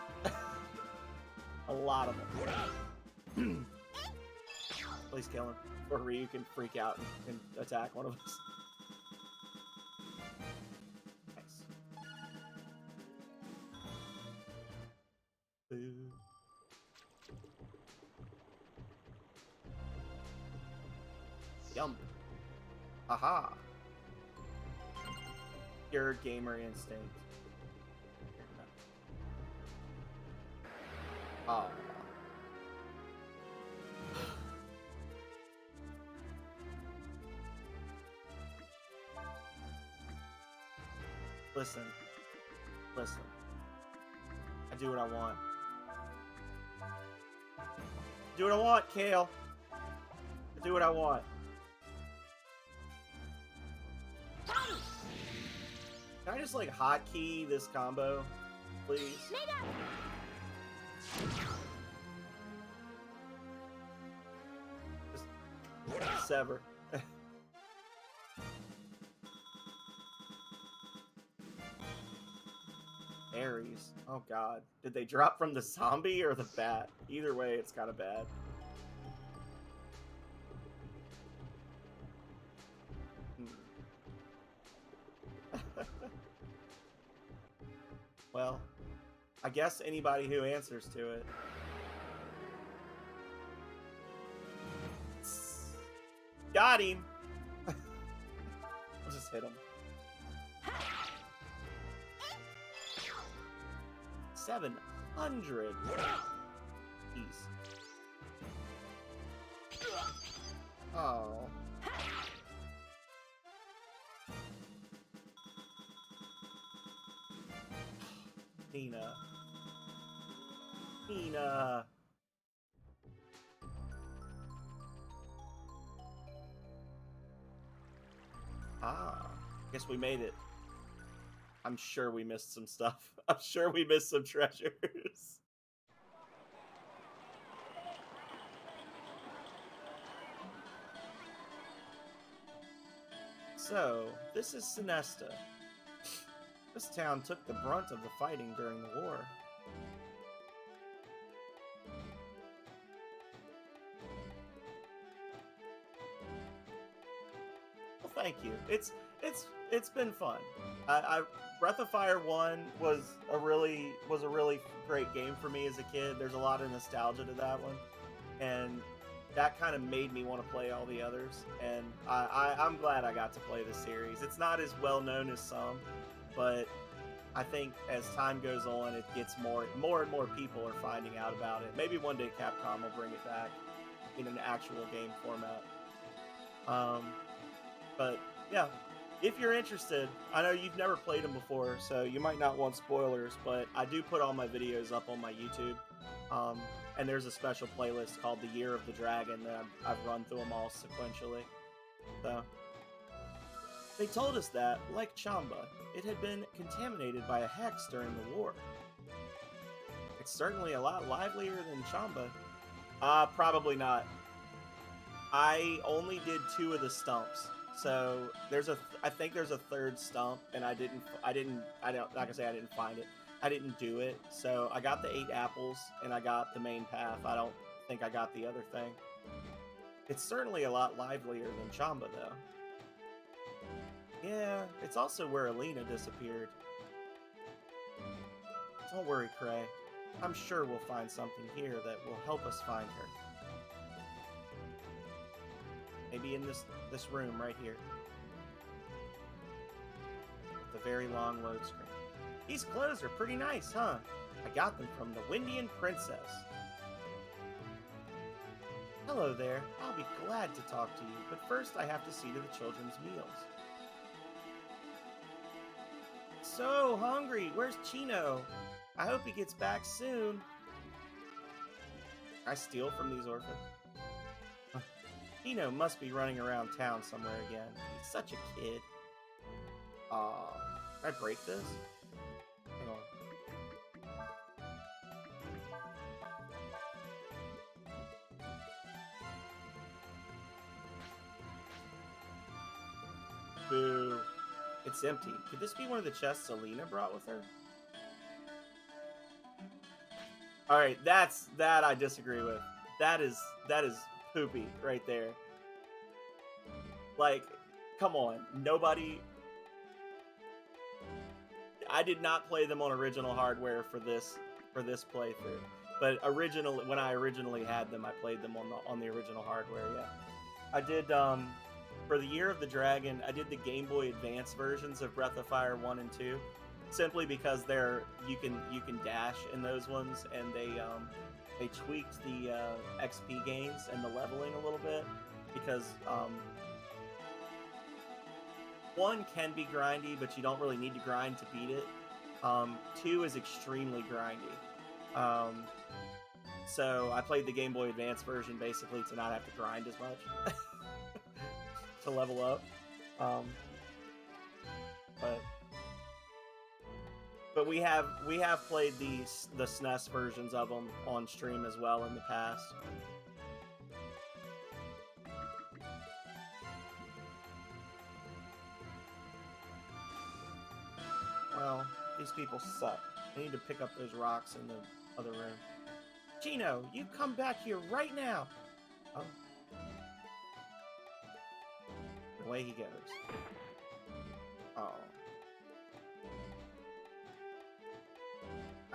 A lot of them. Please kill him, or Ryu can freak out and attack one of us. Nice. Boo. Yum. Aha. Pure gamer instinct. Oh. Listen. Listen. I do what I want. Do what I want, Kale. I do what I want. Can I just like hotkey this combo, please? Just sever. Ares. Oh god. Did they drop from the zombie or the bat? Either way, it's kind of bad. Well, I guess anybody who answers to it. Got him! I'll just hit him. 700! Jeez. Oh. Nina. Nina. Ah. Guess we made it. I'm sure we missed some stuff. I'm sure we missed some treasures. So, this is Sinesta. This town took the brunt of the fighting during the war. Well, thank you. It's been fun. Breath of Fire 1 was a really great game for me as a kid. There's a lot of nostalgia to that one, and that kind of made me want to play all the others. And I'm glad I got to play this series. It's not as well known as some, but I think as time goes on, it gets more and more people are finding out about it. Maybe one day Capcom will bring it back in an actual game format. But yeah, if you're interested, I know you've never played them before, so you might not want spoilers, but I do put all my videos up on my YouTube. And there's a special playlist called The Year of the Dragon that I've run through them all sequentially. So, they told us that, like Chamba, it had been contaminated by a hex during the war. It's certainly a lot livelier than Chamba. Probably not. I only did 2 of the stumps. So I think there's a third stump, and I don't, not gonna say I didn't find it. I didn't do it. So I got the 8 apples, and I got the main path. I don't think I got the other thing. It's certainly a lot livelier than Chamba, though. Yeah, it's also where Alina disappeared. Don't worry, Cray. I'm sure we'll find something here that will help us find her. Maybe in this room right here. With the very long load screen. These clothes are pretty nice, huh? I got them from the Windian Princess. Hello there. I'll be glad to talk to you, but first I have to see to the children's meals. So hungry. Where's Chino? I hope he gets back soon. I steal from these orphans. Chino must be running around town somewhere again. He's such a kid. Aw. Can I break this? Hang on. Boo. It's empty. Could this be one of the chests Alina brought with her? Alright, that I disagree with. That is poopy right there. Like, come on. Nobody... I did not play them on original hardware for this playthrough. But when I originally had them, I played them on the original hardware, yeah. I did, for the Year of the Dragon, I did the Game Boy Advance versions of Breath of Fire 1 and 2. Simply because you can dash in those ones, and they tweaked the XP gains and the leveling a little bit, because 1 can be grindy, but you don't really need to grind to beat it. 2 is extremely grindy. So I played the Game Boy Advance version basically to not have to grind as much to level up. But we have played the SNES versions of them on stream as well in the past. Well, these people suck. I need to pick up those rocks in the other room. Chino, you come back here right now! Oh. Away he goes. Oh.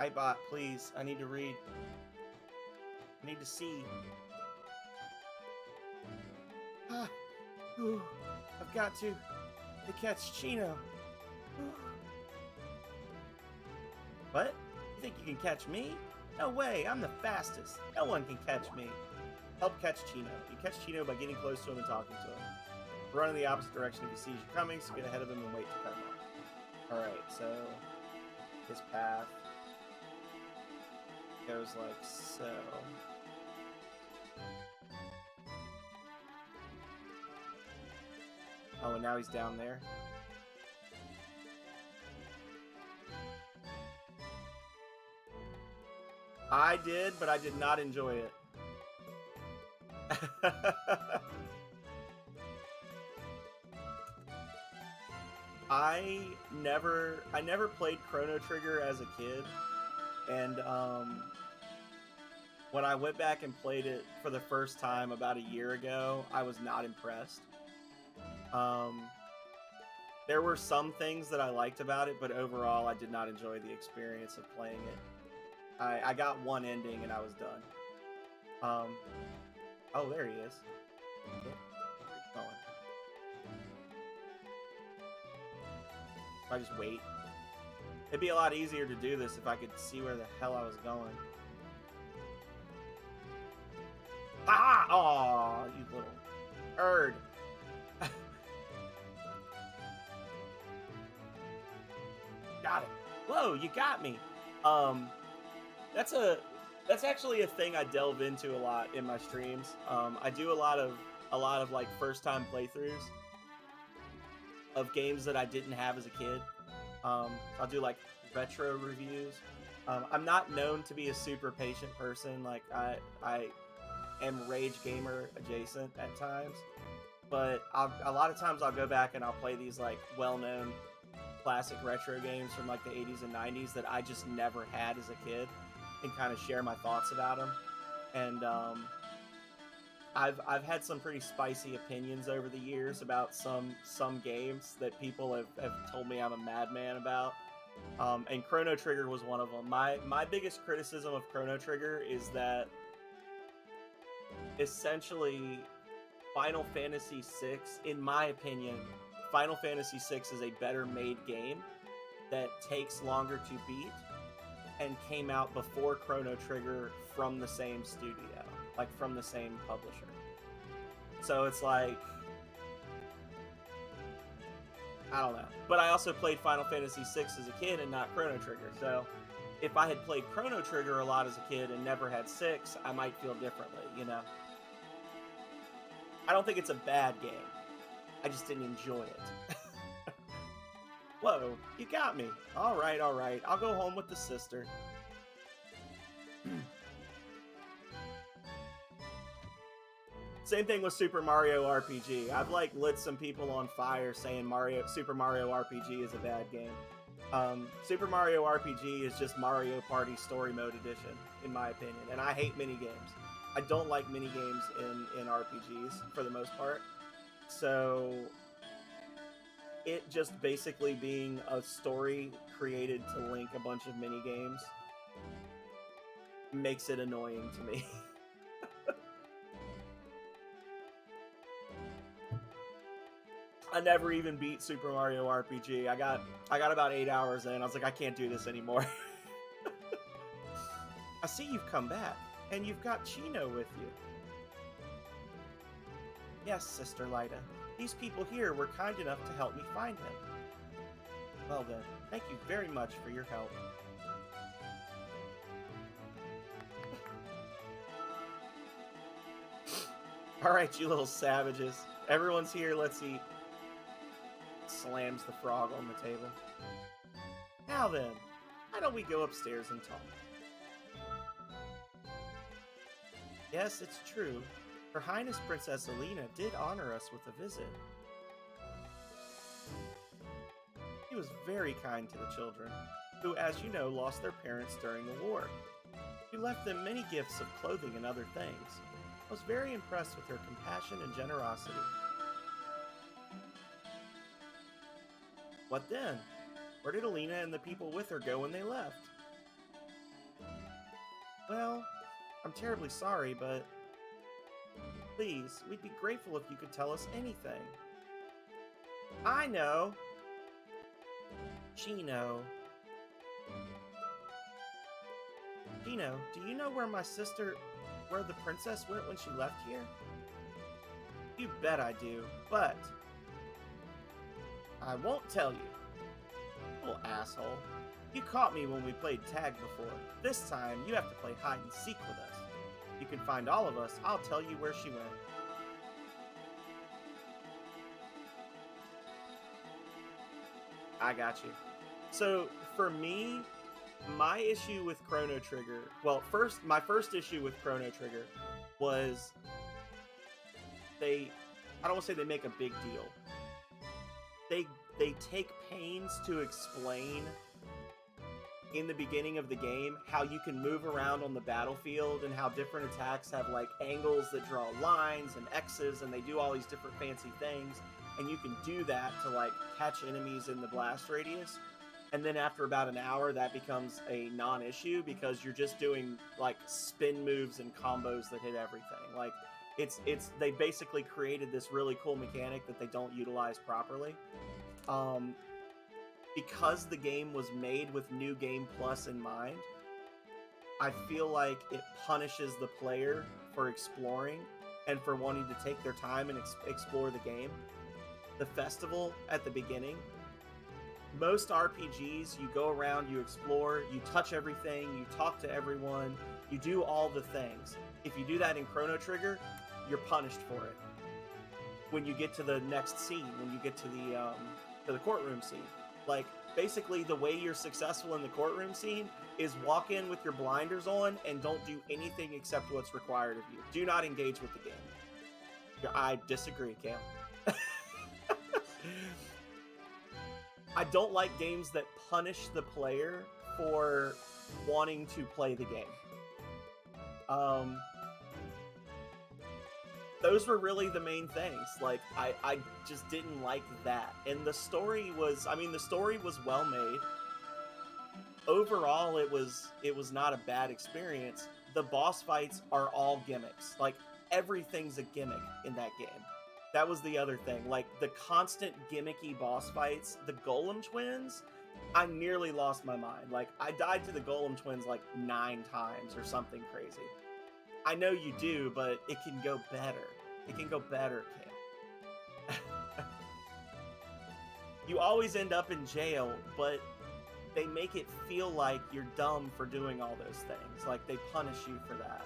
iBot, please. I need to read. I need to see. Ah. Ooh. I've got to catch Chino. Ooh. What? You think you can catch me? No way, I'm the fastest. No one can catch me. Help catch Chino. You catch Chino by getting close to him and talking to him. Run in the opposite direction if he sees you coming, so get ahead of him and wait to cut him off. Alright, so his path goes like so. Oh, and now he's down there. I did, but I did not enjoy it. I never played Chrono Trigger as a kid, and when I went back and played it for the first time about a year ago, I was not impressed. There were some things that I liked about it, but overall I did not enjoy the experience of playing it. I got one ending and I was done. Oh, there he is. Where's he going? If I just wait. It'd be a lot easier to do this if I could see where the hell I was going. Ah! Aw, you little erd. Got it. Whoa, you got me. That's actually a thing I delve into a lot in my streams. I do a lot of like first time playthroughs of games that I didn't have as a kid. I'll do like retro reviews. I'm not known to be a super patient person. Like am rage gamer adjacent at times, but a lot of times I'll go back and I'll play these like well-known classic retro games from like the 80s and 90s that I just never had as a kid, and kind of share my thoughts about them. And I've had some pretty spicy opinions over the years about some games that people have told me I'm a madman about. And Chrono Trigger was one of them. My biggest criticism of Chrono Trigger is that essentially Final Fantasy VI, in my opinion, Final Fantasy VI is a better made game that takes longer to beat and came out before Chrono Trigger from the same studio, like from the same publisher. So it's like, I don't know. But I also played Final Fantasy VI as a kid and not Chrono Trigger. So if I had played Chrono Trigger a lot as a kid and never had 6, I might feel differently, you know? I don't think it's a bad game. I just didn't enjoy it. Whoa, you got me. All right. I'll go home with the sister. Same thing with Super Mario RPG. I've like lit some people on fire saying Super Mario RPG is a bad game. Super Mario RPG is just Mario Party Story Mode Edition, in my opinion. And I hate minigames. I don't like minigames in RPGs for the most part. So it just basically being a story created to link a bunch of minigames makes it annoying to me. I never even beat Super Mario RPG. I got about 8 hours in. I was like, I can't do this anymore. I see you've come back, and you've got Chino with you. Yes, Sister Lyda. These people here were kind enough to help me find him. Well then, thank you very much for your help. Alright, you little savages. Everyone's here, let's eat. Slams the frog on the table. Now then, why don't we go upstairs and talk? Yes, it's true. Her Highness Princess Alina did honor us with a visit. She was very kind to the children, who, as you know, lost their parents during the war. She left them many gifts of clothing and other things. I was very impressed with her compassion and generosity. What then? Where did Alina and the people with her go when they left? Well, I'm terribly sorry, but please, we'd be grateful if you could tell us anything. I know! Chino. Chino, do you know where where the princess went when she left here? You bet I do, but I won't tell you. Little asshole. You caught me when we played tag before. This time, you have to play hide and seek with us. You can find all of us. I'll tell you where she went. I got you. So, for me, my issue with Chrono Trigger... Well, my first issue with Chrono Trigger was I don't want to say they make a big deal. They take pains to explain in the beginning of the game how you can move around on the battlefield and how different attacks have like angles that draw lines and X's, and they do all these different fancy things, and you can do that to like catch enemies in the blast radius. And then after about an hour, that becomes a non-issue because you're just doing like spin moves and combos that hit everything. Like they basically created this really cool mechanic that they don't utilize properly. Because the game was made with New Game Plus in mind, I feel like it punishes the player for exploring and for wanting to take their time and explore the game. The festival at the beginning, most RPGs, you go around, you explore, you touch everything, you talk to everyone, you do all the things. If you do that in Chrono Trigger, you're punished for it. When you get to the next scene, when you get to the courtroom scene, like basically the way you're successful in the courtroom scene is walk in with your blinders on and don't do anything except what's required of you. Do not engage with the game. I disagree, Cam. I don't like games that punish the player for wanting to play the game. Those were really the main things. Like, I just didn't like that. And the story was, the story was well made. Overall, it was not a bad experience. The boss fights are all gimmicks. Like, everything's a gimmick in that game. That was the other thing. Like, the constant gimmicky boss fights, the Golem Twins, I nearly lost my mind. Like, I died to the Golem Twins like 9 times or something crazy. I know you do, but it can go better. It can go better, Cam. You always end up in jail, but they make it feel like you're dumb for doing all those things. Like, they punish you for that.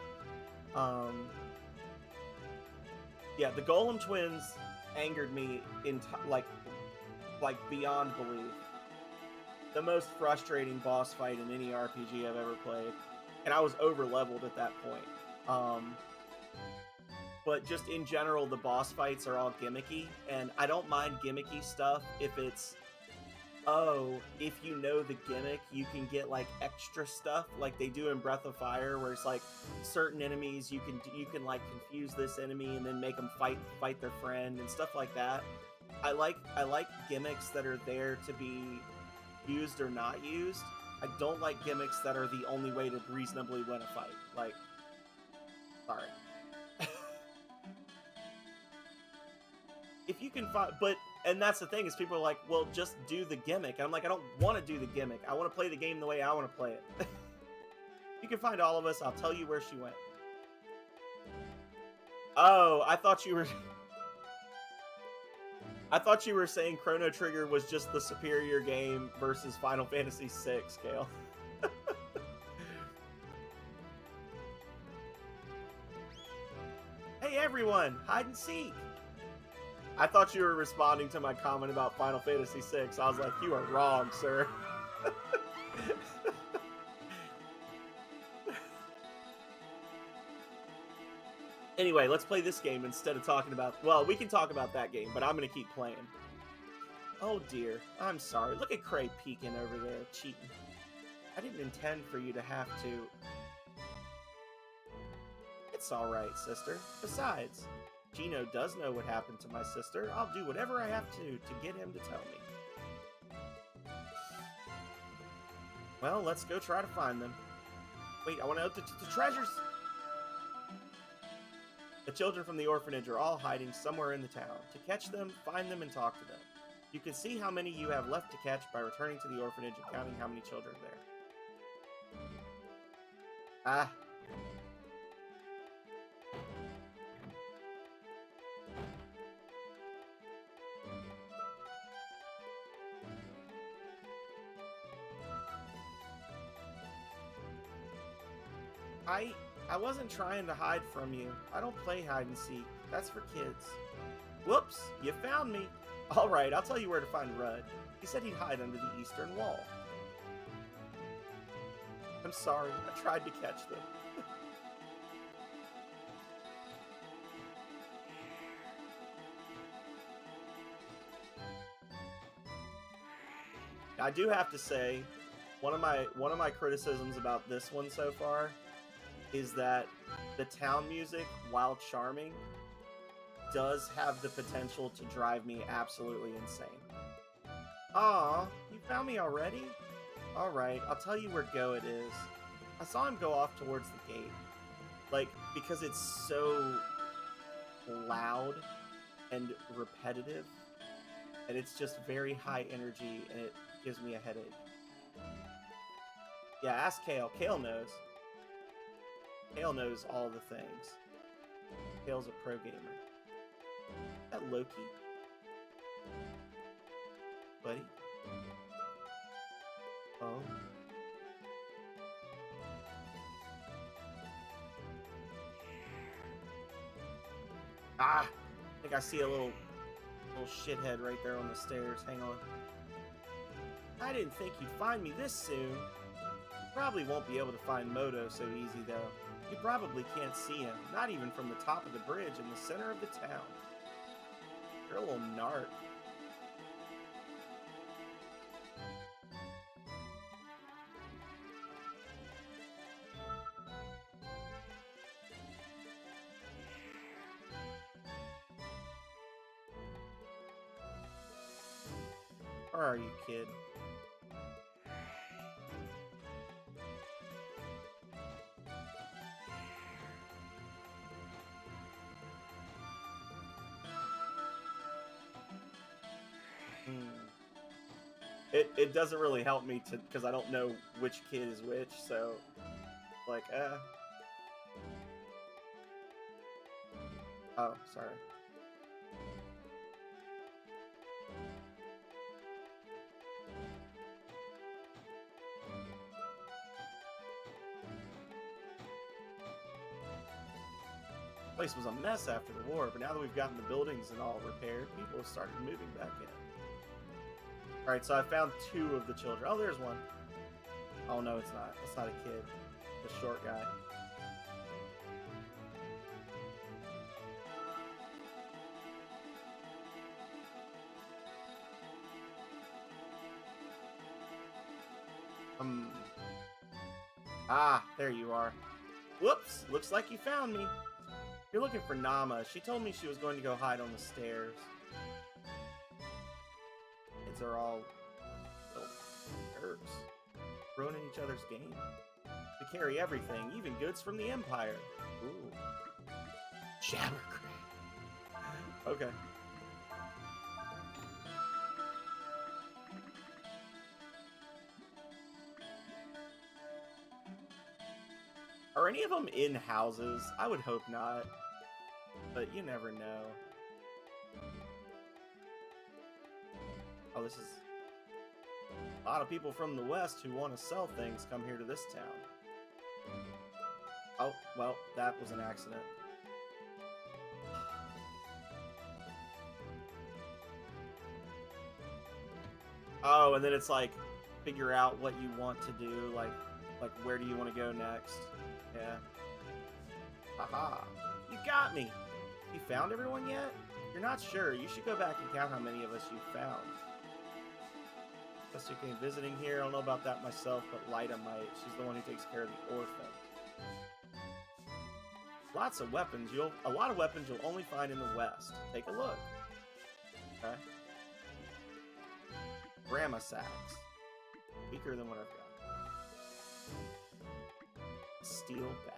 Yeah, the Golem Twins angered me like beyond belief. The most frustrating boss fight in any RPG I've ever played, and I was over leveled at that point. But just in general, the boss fights are all gimmicky, and I don't mind gimmicky stuff if it's, if you know the gimmick, you can get like extra stuff like they do in Breath of Fire, where it's like certain enemies you can like confuse this enemy and then make them fight their friend and stuff like that. I like gimmicks that are there to be used or not used. I don't like gimmicks that are the only way to reasonably win a fight. Like, sorry. If you can find, and that's the thing, is people are like, well, just do the gimmick. And I'm like, I don't want to do the gimmick. I want to play the game the way I want to play it. You can find all of us. I'll tell you where she went. Oh, I thought you were saying Chrono Trigger was just the superior game versus Final Fantasy VI, Gale. Hey everyone, hide and seek. I thought you were responding to my comment about Final Fantasy VI. I was like, you are wrong, sir. Anyway, let's play this game instead of talking about... Well, we can talk about that game, but I'm going to keep playing. Oh, dear. I'm sorry. Look at Cray peeking over there, cheating. I didn't intend for you to have to... It's alright, sister. Besides, Gino does know what happened to my sister. I'll do whatever I have to get him to tell me. Well, let's go try to find them. Wait, I want to open the treasures! The children from the orphanage are all hiding somewhere in the town. To catch them, find them, and talk to them. You can see how many you have left to catch by returning to the orphanage and counting how many children are there. Ah. I wasn't trying to hide from you. I don't play hide and seek. That's for kids. Whoops, you found me. Alright, I'll tell you where to find Rudd. He said he'd hide under the eastern wall. I'm sorry, I tried to catch them. I do have to say, one of my criticisms about this one so far is that the town music, while charming, does have the potential to drive me absolutely insane. Aw, you found me already? Alright, I'll tell you where Go it is. I saw him go off towards the gate. Like, because it's so loud and repetitive, and it's just very high energy, and it gives me a headache. Yeah, ask Kale. Kale knows. Kale knows all the things. Kale's a pro gamer. Is that Loki? Buddy? Oh. Ah! I think I see a little shithead right there on the stairs. Hang on. I didn't think you'd find me this soon. You probably won't be able to find Moto so easy, though. You probably can't see him, not even from the top of the bridge in the center of the town. You're a little narc. Where are you, kid? It doesn't really help me to because I don't know which kid is which, so like oh, sorry. The place was a mess after the war, but now that we've gotten the buildings and all repaired, people have started moving back in. Alright, so I found 2 of the children. Oh, there's one. Oh, no, it's not. It's not a kid. The short guy. Ah, there you are. Whoops, looks like you found me. You're looking for Nama. She told me she was going to go hide on the stairs. Kids are all little jerks, ruining each other's game. We carry everything, even goods from the Empire. Ooh. Jabbercray. Okay. Are any of them in houses? I would hope not, but you never know. Oh, this is a lot of people from the West who want to sell things come here to this town. Oh, well, that was an accident. Oh, and then it's like, figure out what you want to do, like where do you want to go next? Yeah. Haha. You got me! You found everyone yet? You're not sure. You should go back and count how many of us you've found. Guess you came visiting here. I don't know about that myself, but Lyda might. She's the one who takes care of the orphan. Lots of weapons. A lot of weapons you'll only find in the West. Take a look. Okay. Grandma sacks. Weaker than what I've got. Steel bat.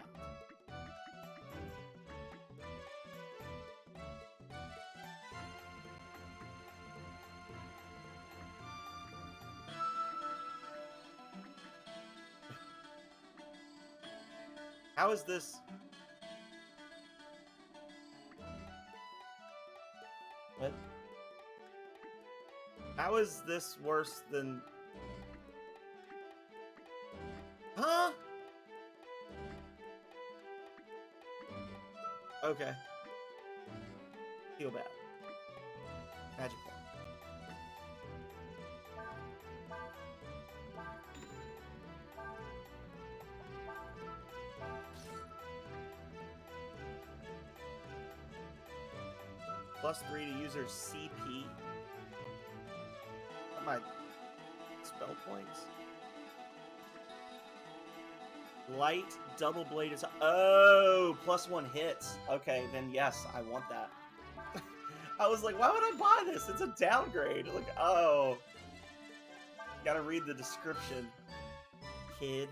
How is this? What? How is this worse than? Huh? Okay. Feel bad. Magic one. +3 to user CP. That might spell points. Light double blade is oh +1 hits. Okay, then yes, I want that. I was like, why would I buy this? It's a downgrade. Like, oh, gotta read the description, kid.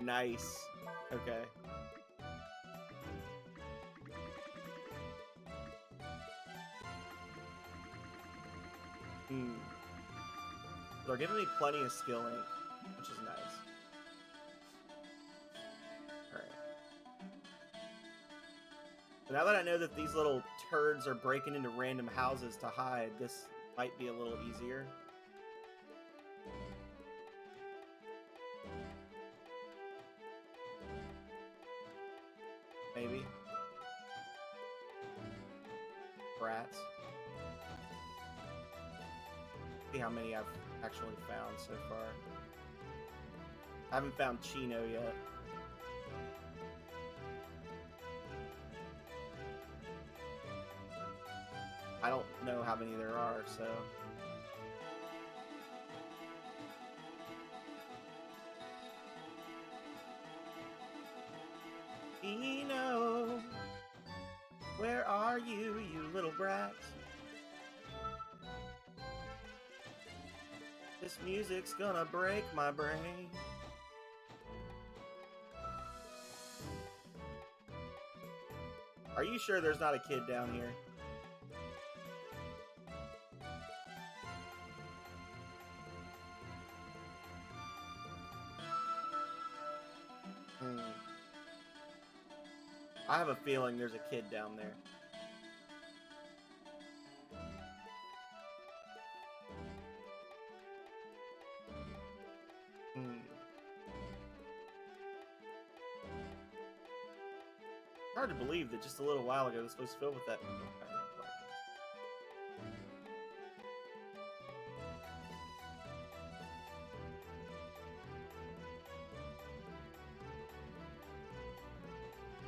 Nice. Okay. They're giving me plenty of skill ink, which is nice. Alright. So now that I know that these little turds are breaking into random houses to hide, this might be a little easier. Maybe. Brats. See how many I've actually found so far. I haven't found Chino yet. I don't know how many there are, so... Chino, where are you, you little brats? This music's gonna break my brain. Are you sure there's not a kid down here? I have a feeling there's a kid down there. Hard to believe that just a little while ago this was filled with that.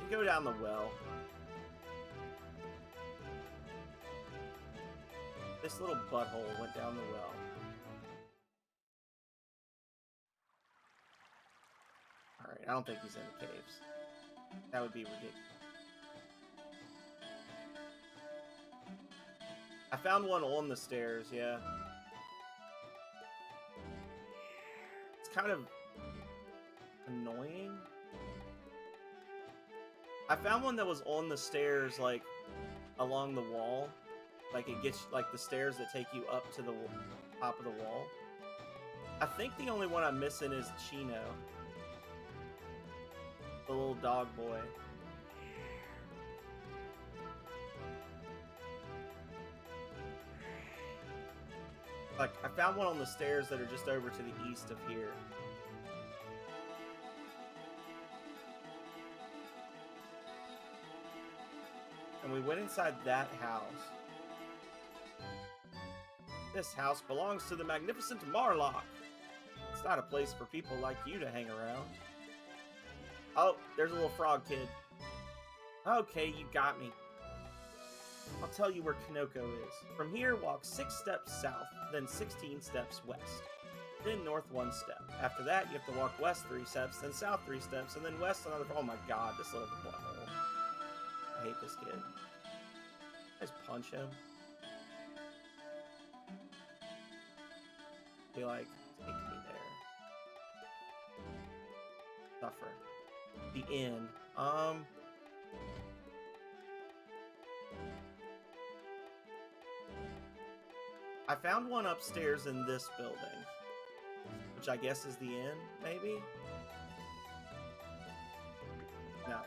You go down the well. This little butthole went down the well. Alright, I don't think he's in the caves. That would be ridiculous. I found one on the stairs, yeah. It's kind of annoying. I found one that was on the stairs, like, along the wall. Like, it gets, like, the stairs that take you up to the top of the wall. I think the only one I'm missing is Chino. The little dog boy. Like, I found one on the stairs that are just over to the east of here. And we went inside that house. This house belongs to the magnificent Marlock. It's not a place for people like you to hang around. Oh, there's a little frog kid. Okay, you got me. I'll tell you where Kanoko is. From here, walk 6 steps south, then 16 steps west. Then north 1 step. After that, you have to walk west 3 steps, then south 3 steps, and then west another... Oh my god, this little butthole. I hate this kid. Just punch him. Be like, take me there. Suffer. The inn. I found one upstairs in this building, which I guess is the inn, maybe? No.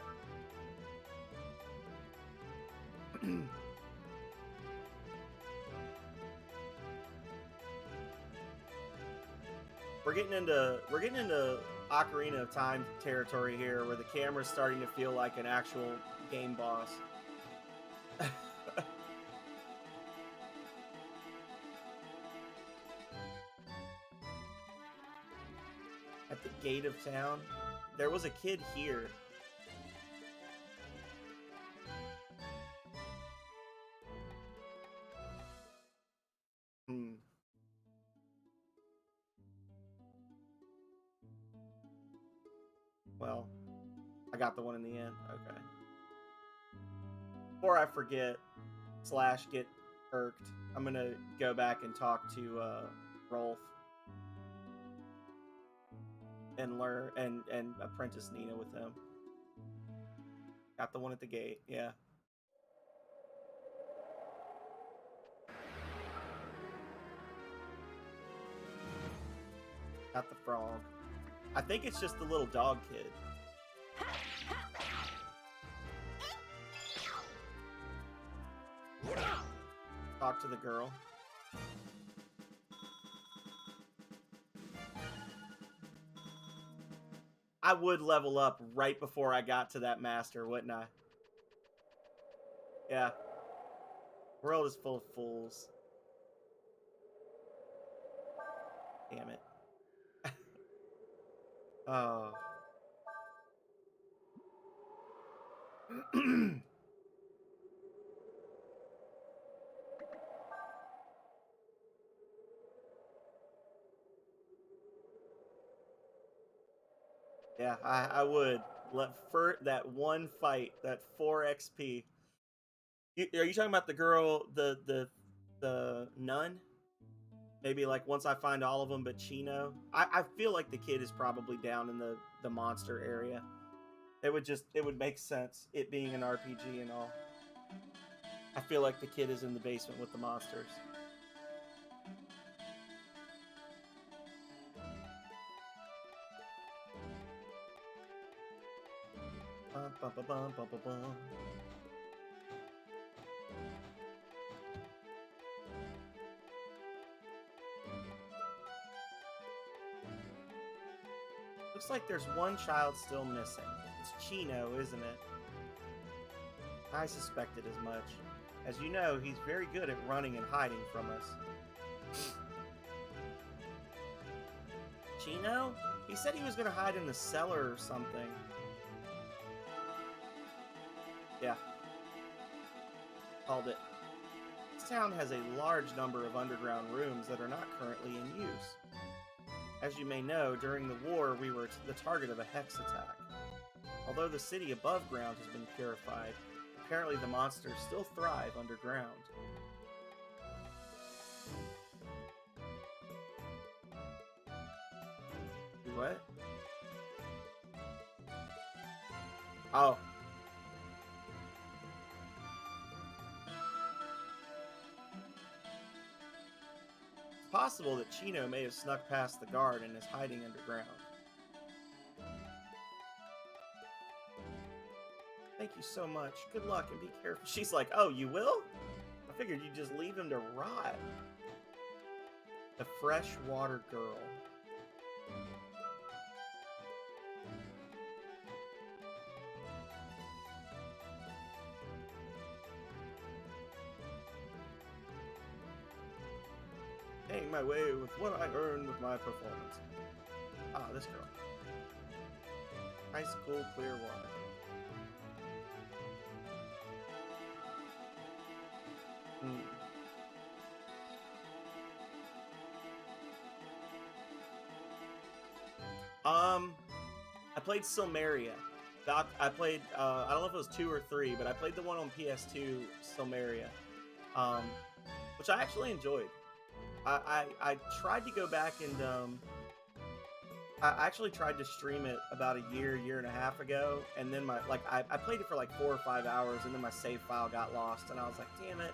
We're getting into Ocarina of Time territory here, where the camera's starting to feel like an actual game boss. At the gate of town, there was a kid here. Well, I got the one in the end. Okay. Before I forget, / get irked, I'm gonna go back and talk to Rolf and learn and apprentice Nina with him. Got the one at the gate, yeah. Got the frog. I think it's just the little dog kid. Talk to the girl. I would level up right before I got to that master, wouldn't I? Yeah. World is full of fools. Damn it. Oh. Yeah, I would let for that one fight, that 4 XP. Are you talking about the girl, the nun? Maybe like once I find all of them, but Chino. I feel like the kid is probably down in the monster area. It would make sense, it being an RPG and all. I feel like the kid is in the basement with the monsters. Bum, bum, bum, bum, bum, bum, bum. Looks like there's one child still missing. It's Chino, isn't it? I suspected as much. As you know, he's very good at running and hiding from us. Chino? He said he was going to hide in the cellar or something. Yeah. Called it. This town has a large number of underground rooms that are not currently in use. As you may know, during the war, we were the target of a hex attack. Although the city above ground has been purified, apparently the monsters still thrive underground. Do what? Oh. It's possible that Chino may have snuck past the guard and is hiding underground. Thank you so much. Good luck and be careful. She's like, oh, you will? I figured you'd just leave him to rot. The freshwater girl. Paying my way with what I earned with my performance. Ah, this girl. Ice cool, clear water. I played Silmeria. I played, I don't know if it was 2 or 3, but I played the one on PS2, Silmeria, which I actually enjoyed. I tried to go back and, I actually tried to stream it about a year and a half ago, and then I played it for like 4 or 5 hours, and then my save file got lost, and I was like, damn it,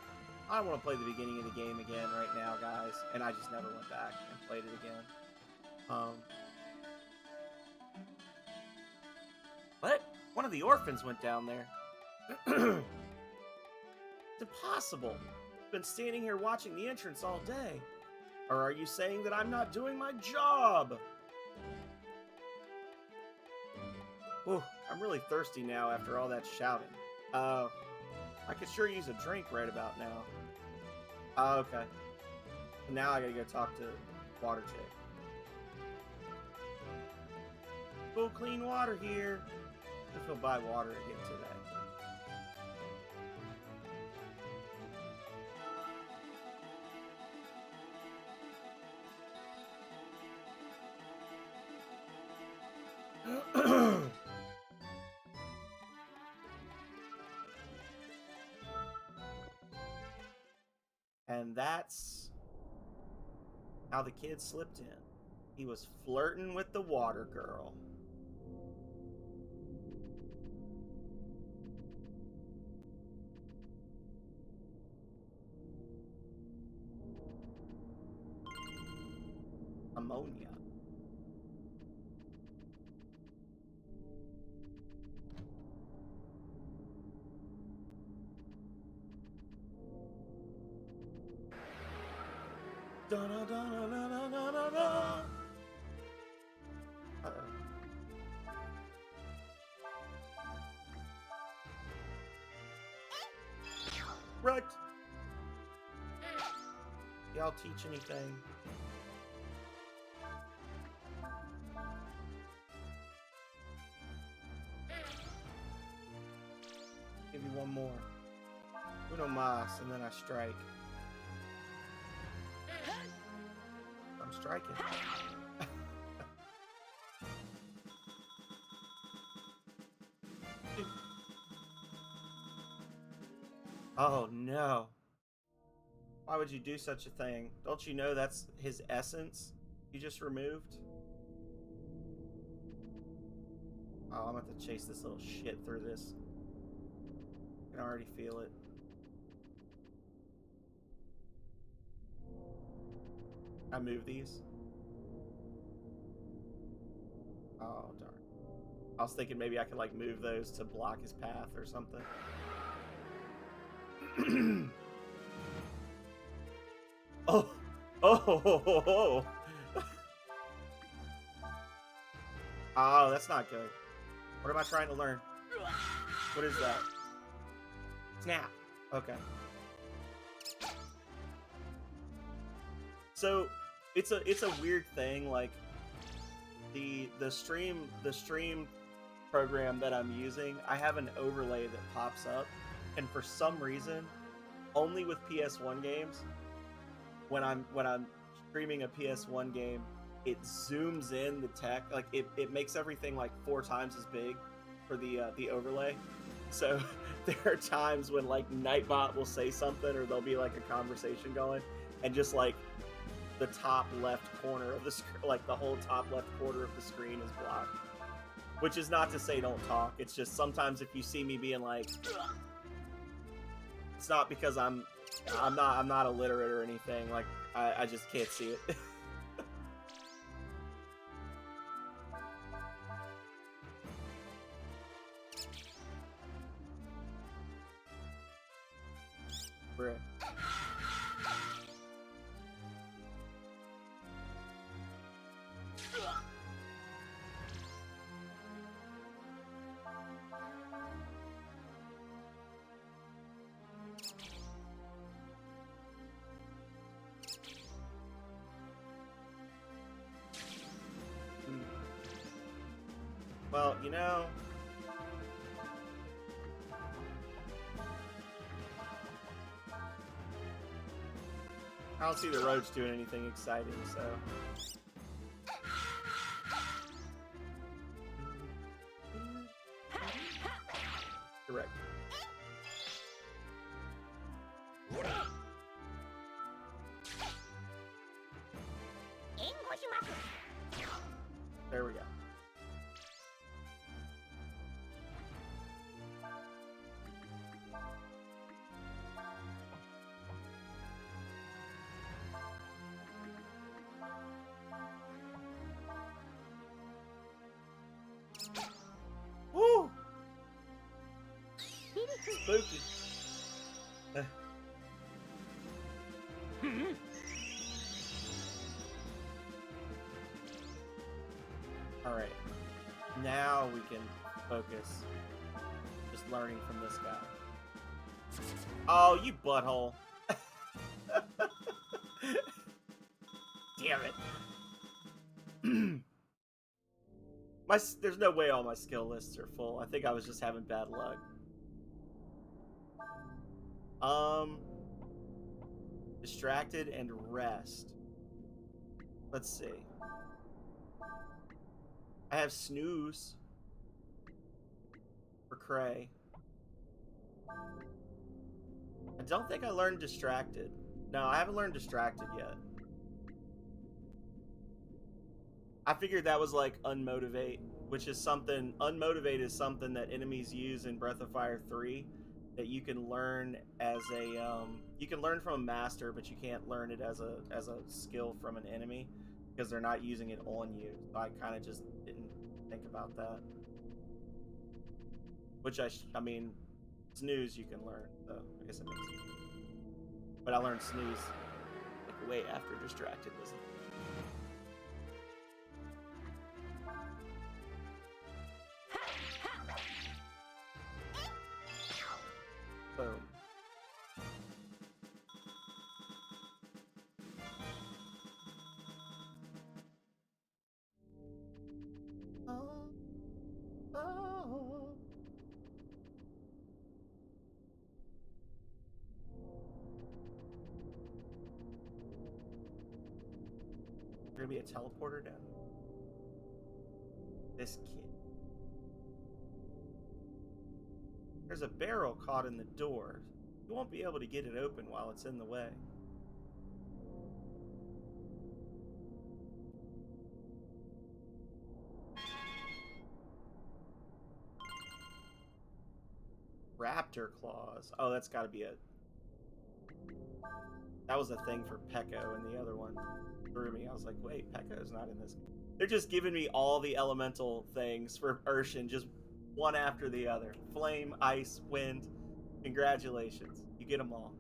I don't want to play the beginning of the game again right now, guys, and I just never went back and played it again. What? One of the orphans went down there. It's impossible. I've been standing here watching the entrance all day. Or are you saying that I'm not doing my job? Ooh, I'm really thirsty now after all that shouting. I could sure use a drink right about now. Okay. Now I gotta go talk to Water Chick. Full clean water here. If he'll buy water again today. And that's how the kid slipped in. He was flirting with the water girl. Ammonia. Da da da da da da da da. Wrecked. Y'all teach anything? one more. Uno mas, and then I strike. I'm striking. Oh no. Why would you do such a thing? Don't you know that's his essence you just removed? Oh, I'm about to chase this little shit through this. I can already feel it. I move these. Oh, darn. I was thinking maybe I could like move those to block his path or something. Oh, oh, oh, that's not good. What am I trying to learn? What is that? Snap. Okay. So it's a weird thing. Like the stream program that I'm using, I have an overlay that pops up, and for some reason, only with PS1 games, when I'm streaming a PS1 game, it zooms in the tech, like it makes everything like 4 times as big for the overlay. So there are times when like Nightbot will say something, or there'll be like a conversation going, and just like the top left corner of the like the whole top left corner of the screen is blocked. Which is not to say don't talk. It's just sometimes if you see me being like, it's not because I'm not illiterate or anything. Like I just can't see it. Bruh. Well, you know, I don't see the roach doing anything exciting, so. Correct. There we go. Woo! Spooky. Alright. Now we can focus. Just learning from this guy. Oh, you butthole. Damn it. There's no way all my skill lists are full. I think I was just having bad luck. Distracted and rest. Let's see. I have snooze for Cray. I don't think I learned distracted. No, I haven't learned distracted yet. I figured that was like unmotivate, which is something. Unmotivate is something that enemies use in Breath of Fire 3 that you can learn as a you can learn from a master, but you can't learn it as a skill from an enemy because they're not using it on you. So I kind of just didn't think about that. Which I mean, snooze you can learn, so I guess it makes sense. But I learned snooze like way after distracted was. Boom. Oh. gonna be a teleporter down here? This kid. There's a barrel caught in the door. You won't be able to get it open while it's in the way. Raptor claws. Oh, that's got to be it. That was a thing for Pekko, and the other one threw me. I was like, wait, Pekko's not in this. They're just giving me all the elemental things for Urshan, just one after the other. Flame, ice, wind. Congratulations. You get them all.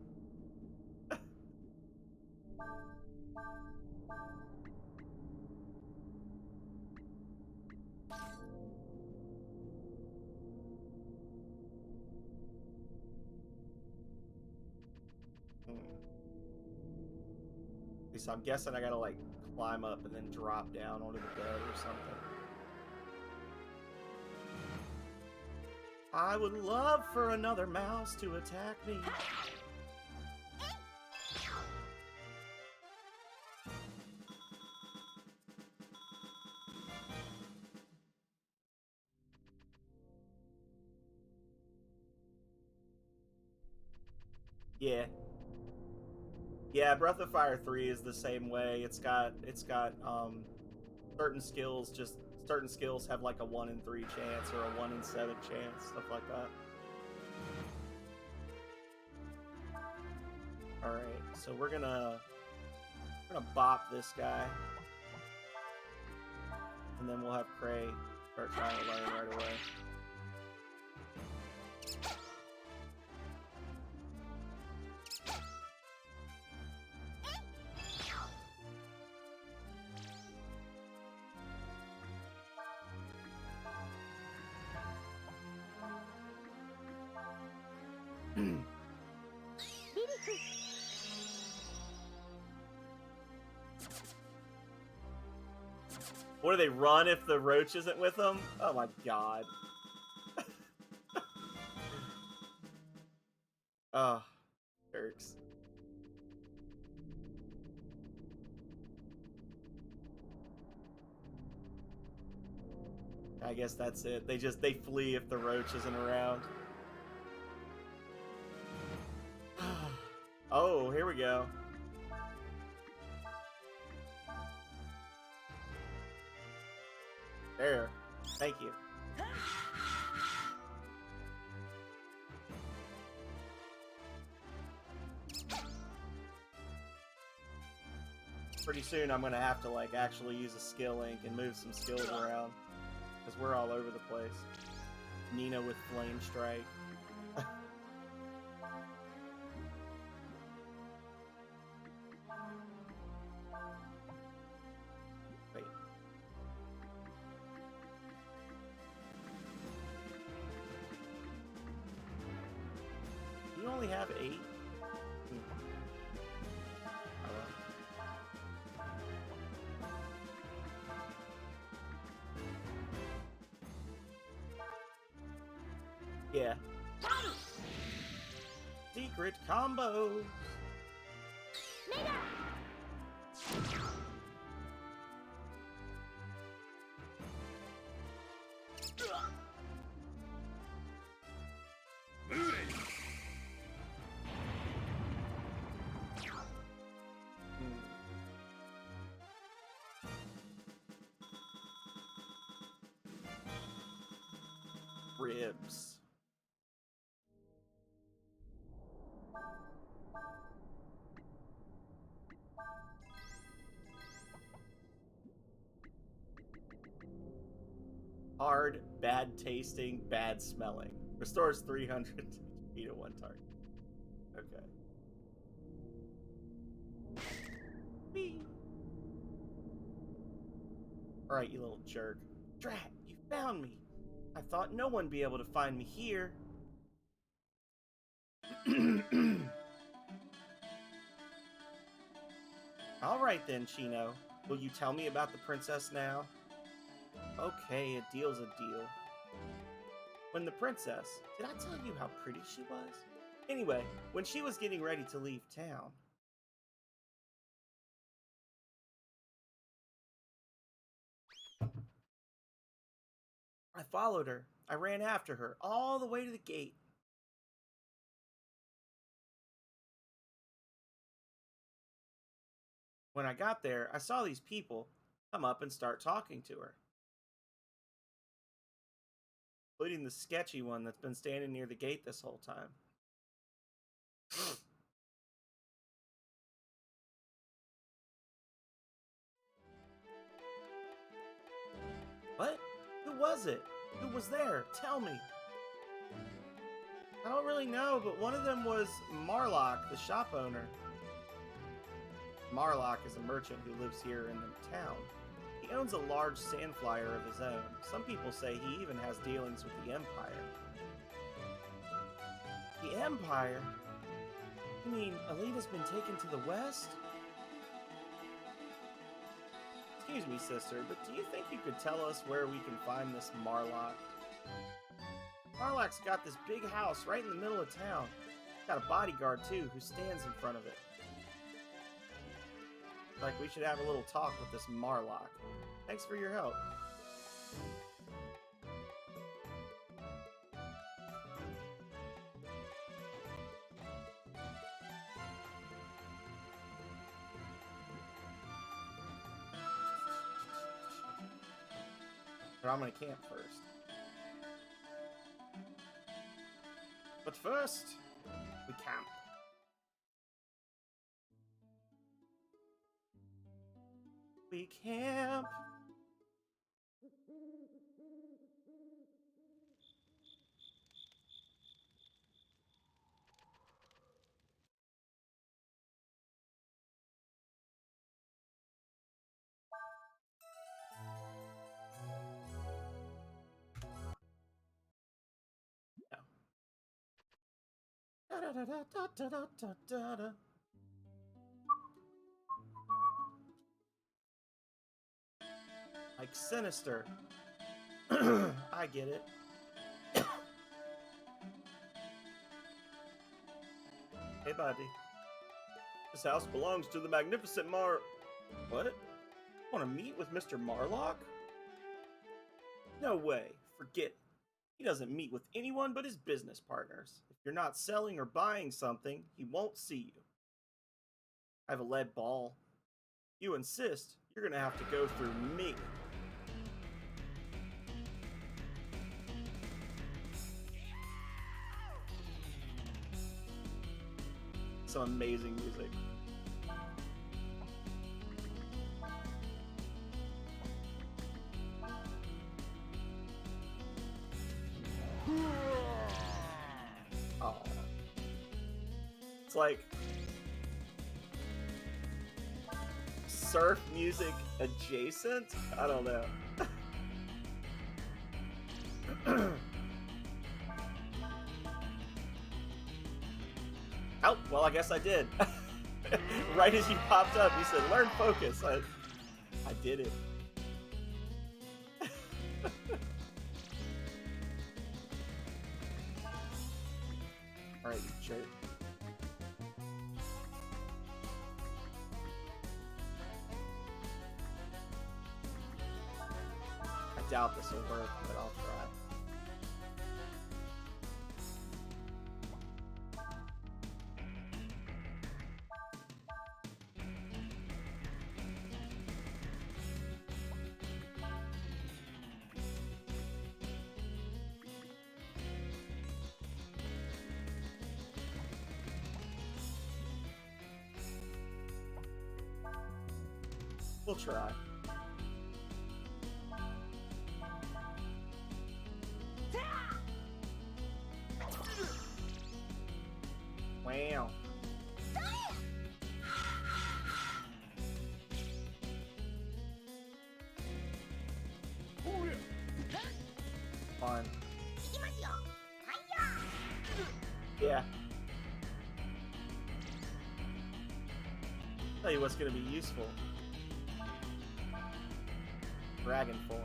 So I'm guessing I gotta like climb up and then drop down onto the bed or something. I would love for another mouse to attack me. Yeah. Yeah, Breath of Fire 3 is the same way. It's got certain skills have like a 1 in 3 chance or a 1 in 7 chance, stuff like that. Alright, so we're gonna bop this guy. And then we'll have Cray start trying to learn right away. What do they run if the roach isn't with them? Oh my god. Oh, jerks. I guess that's it. They flee if the roach isn't around. Oh, here we go. There. Thank you. Pretty soon I'm gonna have to like actually use a skill link and move some skills around. Because we're all over the place. Nina with Flame Strike. Wait. You only have 8? Yeah. Secret combos. Ribs. Hard, bad tasting, bad smelling. Restores 300 HP to one target. Okay. Whee. Alright, you little jerk. Drat, you found me. I thought no one'd be able to find me here. Alright then, Chino. Will you tell me about the princess now? Okay, a deal's a deal. When the princess... Did I tell you how pretty she was? Anyway, when she was getting ready to leave town, followed her. I ran after her, all the way to the gate. When I got there, I saw these people come up and start talking to her, including the sketchy one that's been standing near the gate this whole time. What? Who was it? Who was there? Tell me. I don't really know, but one of them was Marlock, the shop owner. Marlock is a merchant who lives here in the town. He owns a large sand flyer of his own. Some people say he even has dealings with the Empire. The Empire? You mean Alita's been taken to the west? Excuse me, sister, but do you think you could tell us where we can find this Marlock? Marlock's got this big house right in the middle of town. Got a bodyguard, too, who stands in front of it. Like we should have a little talk with this Marlock. Thanks for your help. But I'm gonna camp first. But first, we camp. We camp. Da, da, da, da, da, da, da, da, da. Like sinister. I get it. Hey, buddy. This house belongs to the magnificent What? Want to meet with Mr. Marlock? No way. Forget it. He doesn't meet with anyone but his business partners. If you're not selling or buying something, he won't see you. I have a lead ball. If you insist, you're gonna have to go through me. Some amazing music. Oh. It's like surf music adjacent? I don't know. Oh, well, I guess I did. Right as you popped up, you said, learn focus. I did it. Alright, you jerk. I doubt this will work, but I'll try. We'll try. Wow. Fun. Yeah. Tell you what's gonna be useful. Dragon form.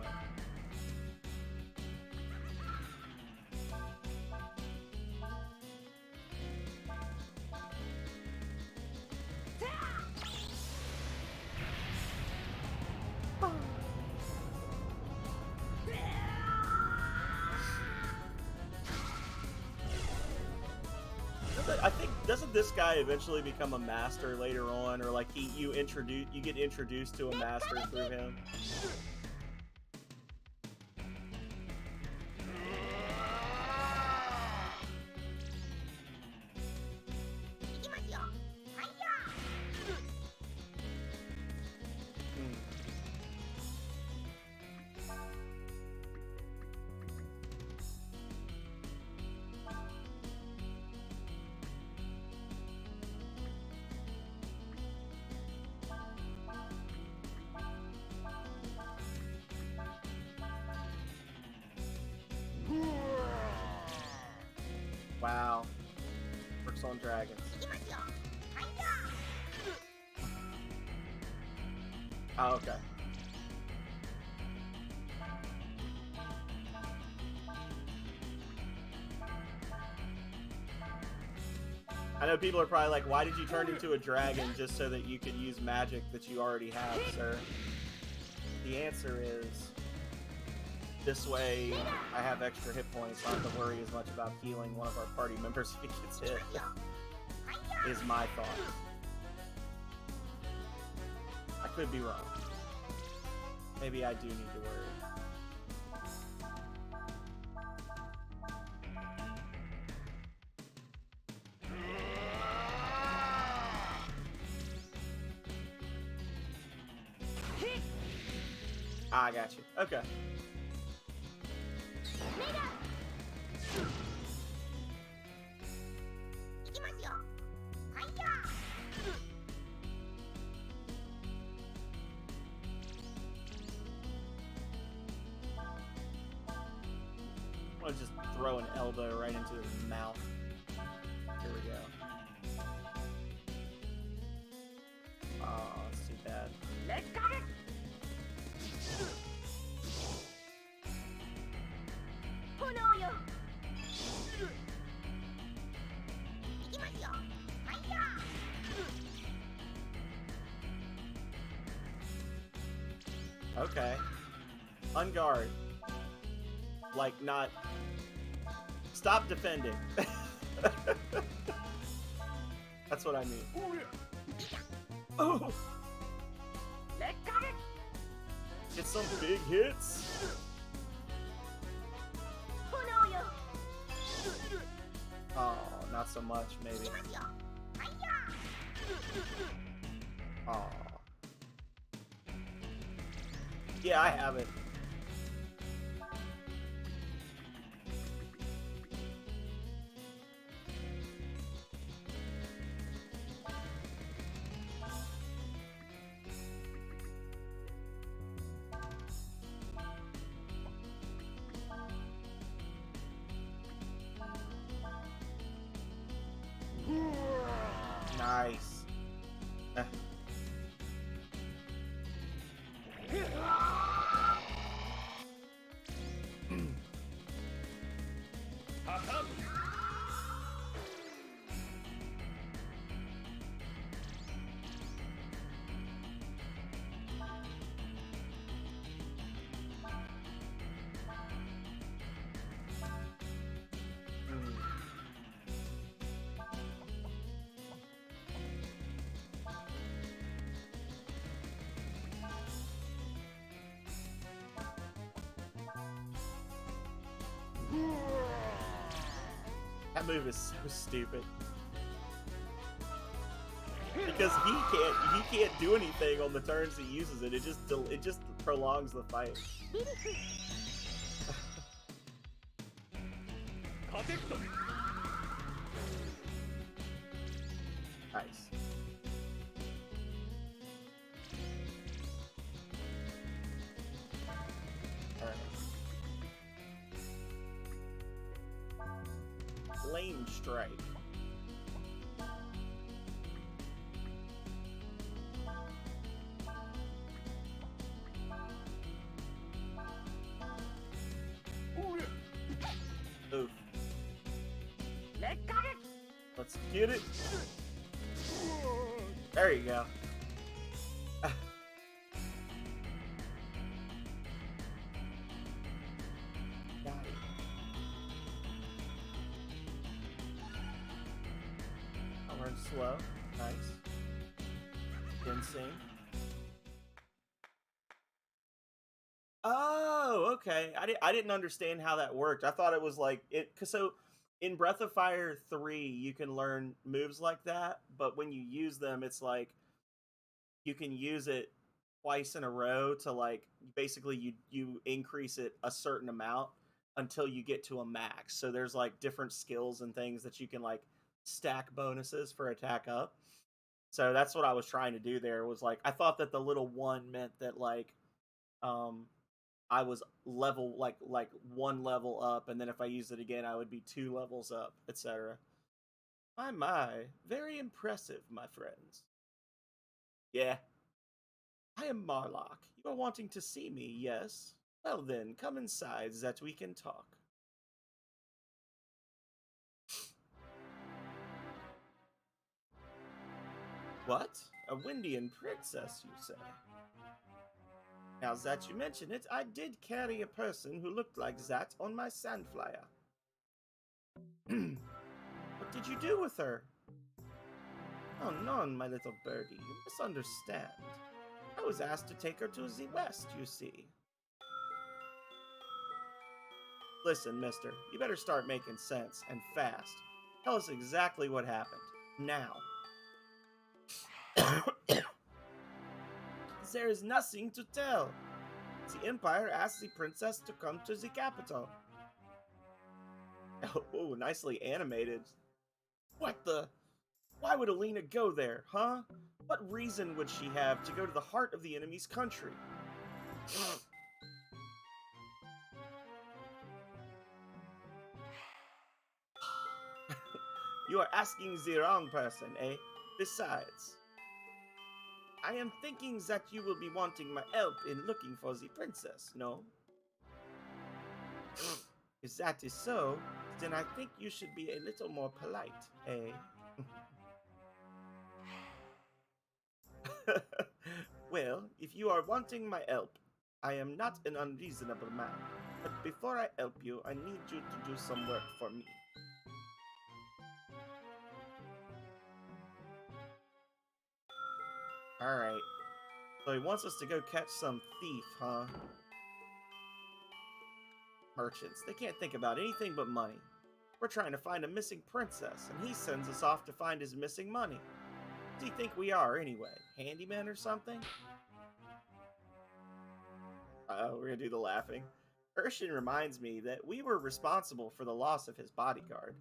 doesn't this guy eventually become a master later on, or like you get introduced to a master through him? Wow. Works on dragons. Oh, okay. I know people are probably like, why did you turn into a dragon just so that you could use magic that you already have, sir? The answer is, this way I have extra hit points. I don't have to worry as much about healing one of our party members if he gets hit. Is my thought. I could be wrong. Maybe I do need to worry. I got you. Okay. I'll just throw an elbow right into his mouth. Here we go. Oh, that's too bad. Okay. Unguard. Like, not... Stop defending. That's what I mean. Oh! Get some big hits. Oh, not so much, maybe. Oh. Yeah, I have it. Nice. That move is so stupid. Because he can't do anything on the turns he uses it. It just prolongs the fight. Nice. Flame strike. Oof. Let's get it. There you go. Got it. learn slow. Nice. Ginseng. Oh, okay. I didn't understand how that worked. I thought it was like it cuz so in Breath of Fire 3 you can learn moves like that, but when you use them it's like you can use it twice in a row to like basically you increase it a certain amount until you get to a max. So there's like different skills and things that you can like stack bonuses for attack up. So that's what I was trying to do there was like I thought that the little one meant that like um I was level like one level up, and then if I used it again, I would be 2 levels up, etc. My, very impressive, my friends. Yeah, I am Marlock. You are wanting to see me, yes? Well then, come inside that we can talk. What? A Windian princess, you say? Now that you mention it, I did carry a person who looked like that on my sandflyer. What did you do with her? Oh, none, my little birdie. You misunderstand. I was asked to take her to the west, you see. Listen, mister, you better start making sense, and fast. Tell us exactly what happened. Now. There is nothing to tell. The Empire asked the princess to come to the capital. Oh, nicely animated. What the? Why would Alina go there, huh? What reason would she have to go to the heart of the enemy's country? You are asking the wrong person, eh? Besides, I am thinking that you will be wanting my help in looking for the princess, no? If that is so, then I think you should be a little more polite, eh? Well, if you are wanting my help, I am not an unreasonable man. But before I help you, I need you to do some work for me. Alright. So he wants us to go catch some thief, huh? Merchants. They can't think about anything but money. We're trying to find a missing princess, and he sends us off to find his missing money. What do you think we are, anyway? Handyman or something? Uh-oh, we're gonna do the laughing. Urshan reminds me that we were responsible for the loss of his bodyguard,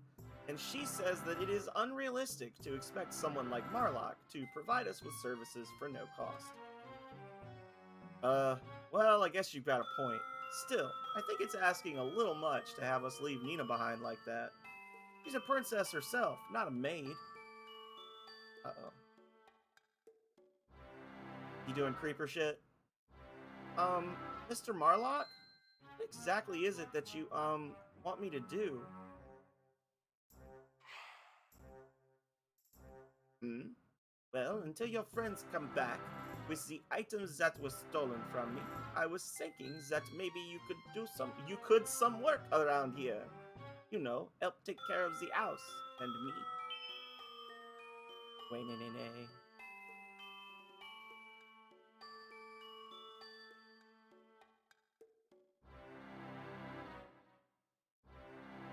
and she says that it is unrealistic to expect someone like Marlock to provide us with services for no cost. Well, I guess you've got a point. Still, I think it's asking a little much to have us leave Nina behind like that. She's a princess herself, not a maid. Uh-oh. You doing creeper shit? Mr. Marlock? What exactly is it that you, want me to do? Hmm? Well, until your friends come back with the items that were stolen from me, I was thinking that maybe you could some work around here. You know, help take care of the house and me. Wait.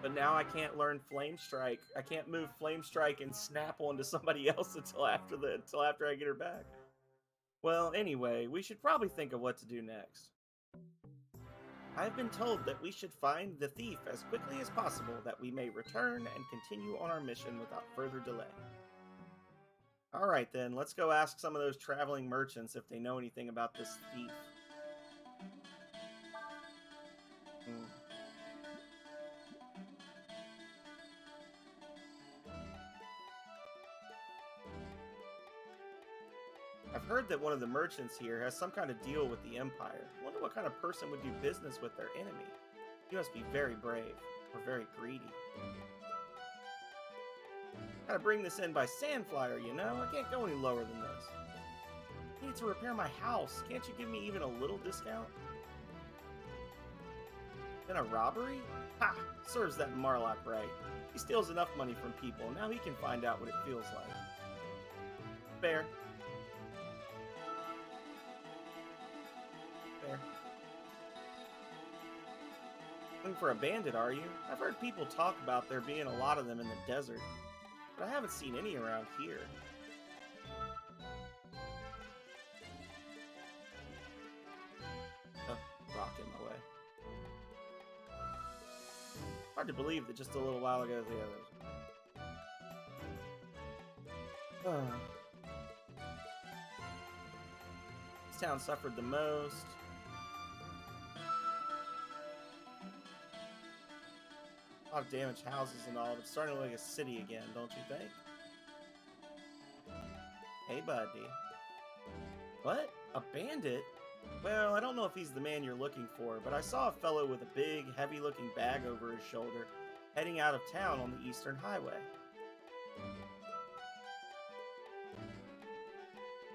But now I can't learn Flame Strike. I can't move Flame Strike and snap onto somebody else until after I get her back. Well, anyway, we should probably think of what to do next. I've been told that we should find the thief as quickly as possible that we may return and continue on our mission without further delay. Alright then, let's go ask some of those traveling merchants if they know anything about this thief. I've heard that one of the merchants here has some kind of deal with the Empire. I wonder what kind of person would do business with their enemy. He must be very brave, or very greedy. Gotta bring this in by Sandflyer, you know? I can't go any lower than this. I need to repair my house. Can't you give me even a little discount? Then a robbery? Ha! Serves that Marlock right. He steals enough money from people, now he can find out what it feels like. Fair. Fair. Looking for a bandit, are you? I've heard people talk about there being a lot of them in the desert, but I haven't seen any around here. Oh, rock in my way. Hard to believe that just a little while ago the others. This town suffered the most. A lot of damaged houses and all, but it's starting to look like a city again, don't you think? Hey, buddy. What? A bandit? Well, I don't know if he's the man you're looking for, but I saw a fellow with a big, heavy-looking bag over his shoulder heading out of town on the Eastern Highway.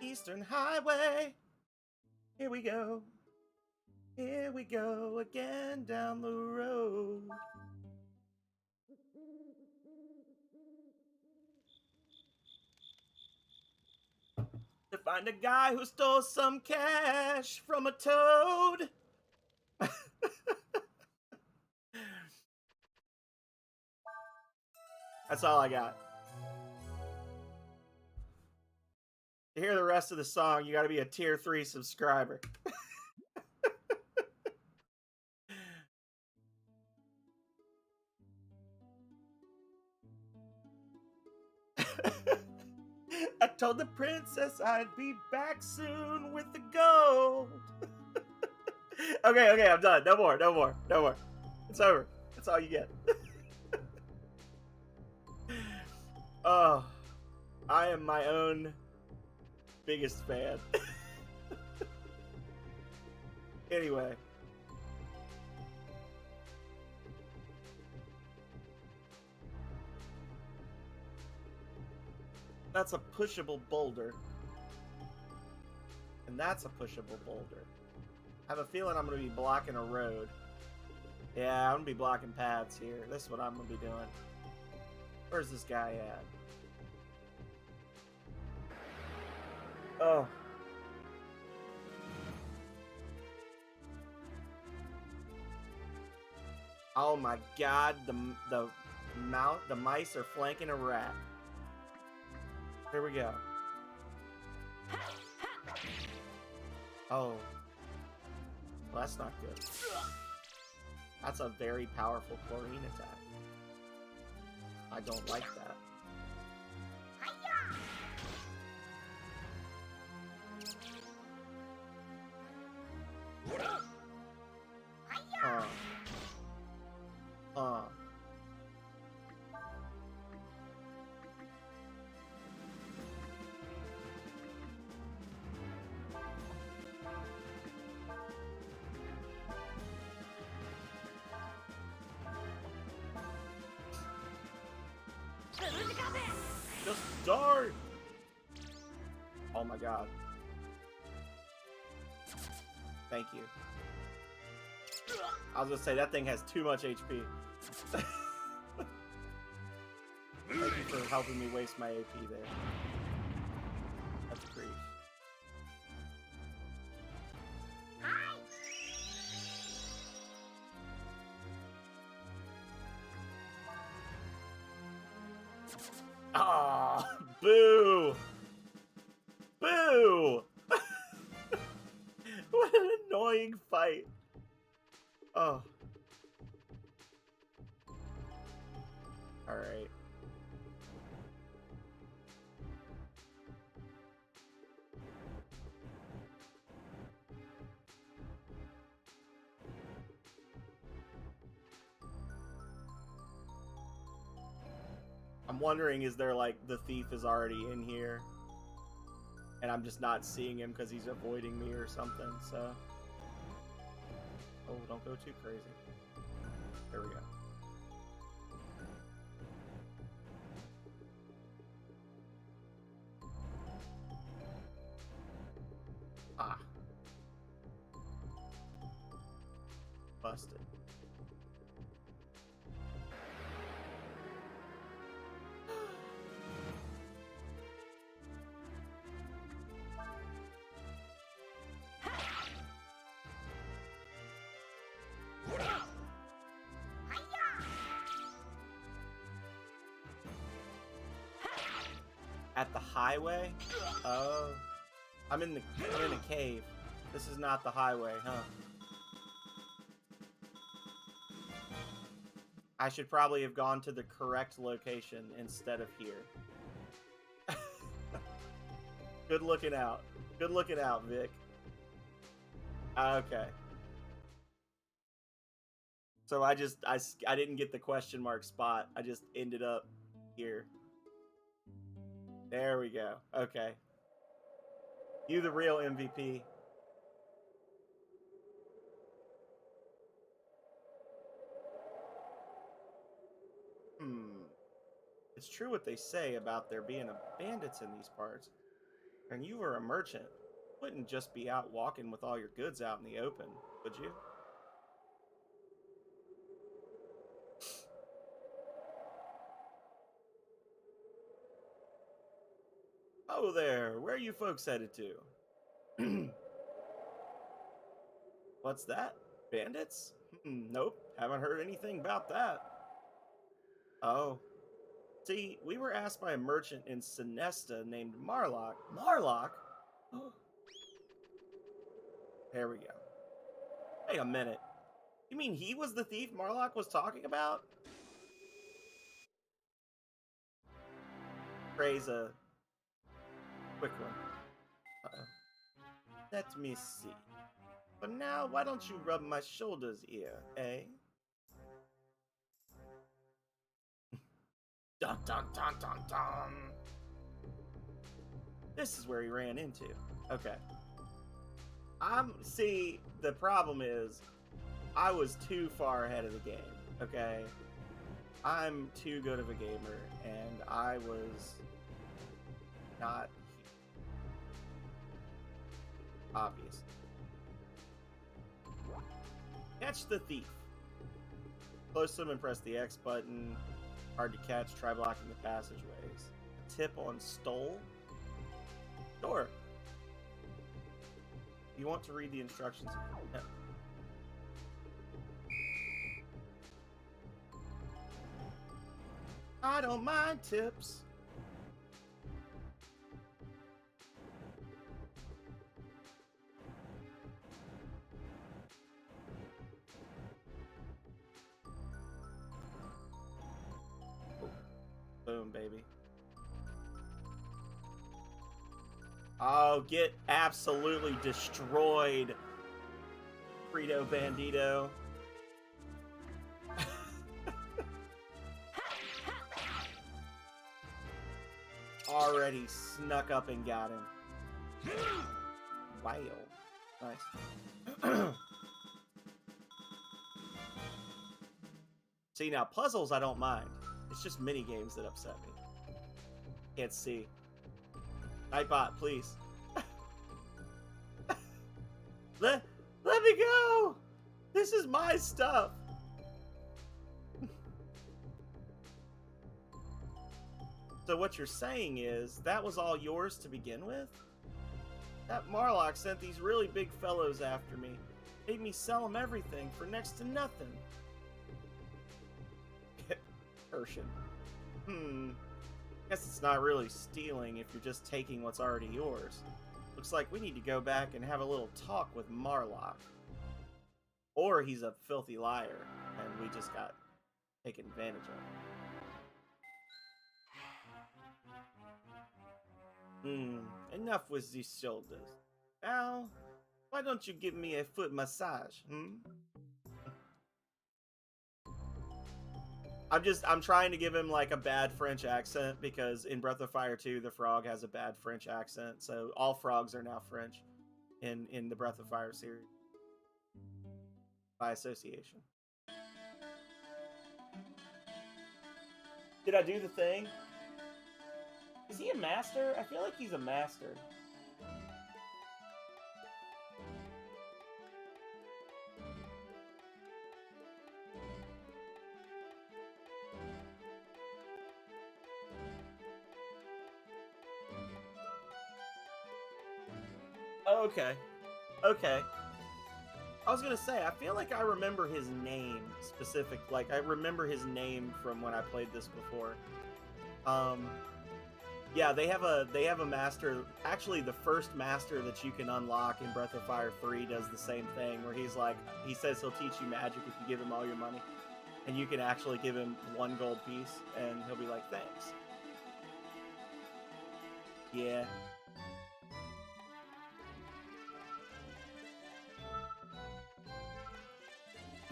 Eastern Highway! Here we go. Here we go again down the road. To find a guy who stole some cash from a toad. That's all I got. To hear the rest of the song, you gotta be a tier 3 subscriber. I told the princess I'd be back soon with the gold. Okay, I'm done. No more. It's over. That's all you get. Oh, I am my own biggest fan. Anyway. That's a pushable boulder. And that's a pushable boulder. I have a feeling I'm going to be blocking a road. Yeah, I'm going to be blocking paths here. This is what I'm going to be doing. Where's this guy at? Oh. Oh my god, the mice are flanking a rat. Here we go. Oh. Well, that's not good. That's a very powerful chlorine attack. I don't like that. Just die! Oh my god. Thank you. I was gonna say, that thing has too much HP. Thank you for helping me waste my AP there. That's a grief. Ah, boo! Boo! What an annoying fight. Oh. Alright. I'm wondering, is there like the thief is already in here and I'm just not seeing him because he's avoiding me or something, so. Oh, don't go too crazy. There we go. Ah. Busted. At the highway? Oh. I'm in a cave. This is not the highway, huh? I should probably have gone to the correct location instead of here. Good looking out. Good looking out, Vic. Okay. So I didn't get the question mark spot. I just ended up here. There we go. Okay. You the real MVP. It's true what they say about there being bandits in these parts. And you were a merchant. You wouldn't just be out walking with all your goods out in the open, would you? Oh there, where are you folks headed to? What's that? Bandits? Nope, haven't heard anything about that. Oh. See, we were asked by a merchant in Sinesta named Marlock. Marlock? There we go. Wait a minute. You mean he was the thief Marlock was talking about? Praise a quick one. Uh-oh. Let me see. But now, why don't you rub my shoulders here, eh? Dun dun dun dun dun. This is where he ran into. Okay. See, the problem is, I was too far ahead of the game, okay? I'm too good of a gamer, and I was not here. Obvious. Catch the thief. Close to him and press the X button. Hard to catch, try blocking the passageways. Tip on stole? Sure. You want to read the instructions? No. I don't mind tips. Boom, baby. Oh, get absolutely destroyed, Frito Bandito. Already snuck up and got him. Wow. Nice. See, now puzzles I don't mind. It's just mini games that upset me. Can't see. Nightbot, please. Let me go! This is my stuff! So what you're saying is, that was all yours to begin with? That Marlock sent these really big fellows after me. Made me sell them everything for next to nothing. Urshan. Guess it's not really stealing if you're just taking what's already yours. Looks like we need to go back and have a little talk with Marlock. Or he's a filthy liar, and we just got taken advantage of. Enough with these shoulders. Now, why don't you give me a foot massage, I'm trying to give him like a bad French accent because in Breath of Fire 2, the frog has a bad French accent. So all frogs are now French in the Breath of Fire series. By association. Did I do the thing? Is he a master? I feel like he's a master. Okay. Okay. I was gonna say, I feel like I remember his name specific. Like, I remember his name from when I played this before. Yeah, they have a master. Actually, the first master that you can unlock in Breath of Fire 3 does the same thing, where he says he'll teach you magic if you give him all your money, and you can actually give him 1 gold piece, and he'll be like, thanks. Yeah.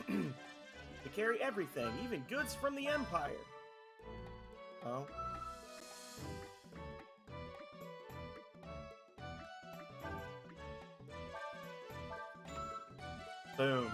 They carry everything, even goods from the Empire. Oh. Boom.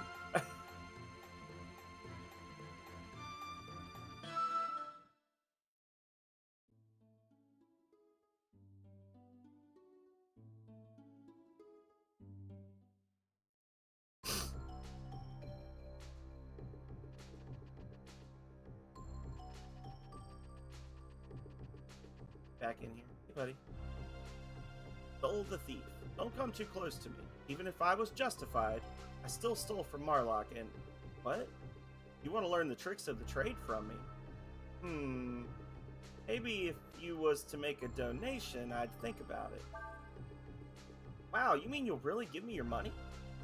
Back in here. Hey, buddy. Stole the thief. Don't come too close to me. Even if I was justified, I still stole from Marlock and... What? You want to learn the tricks of the trade from me? Maybe if you was to make a donation, I'd think about it. Wow, you mean you'll really give me your money?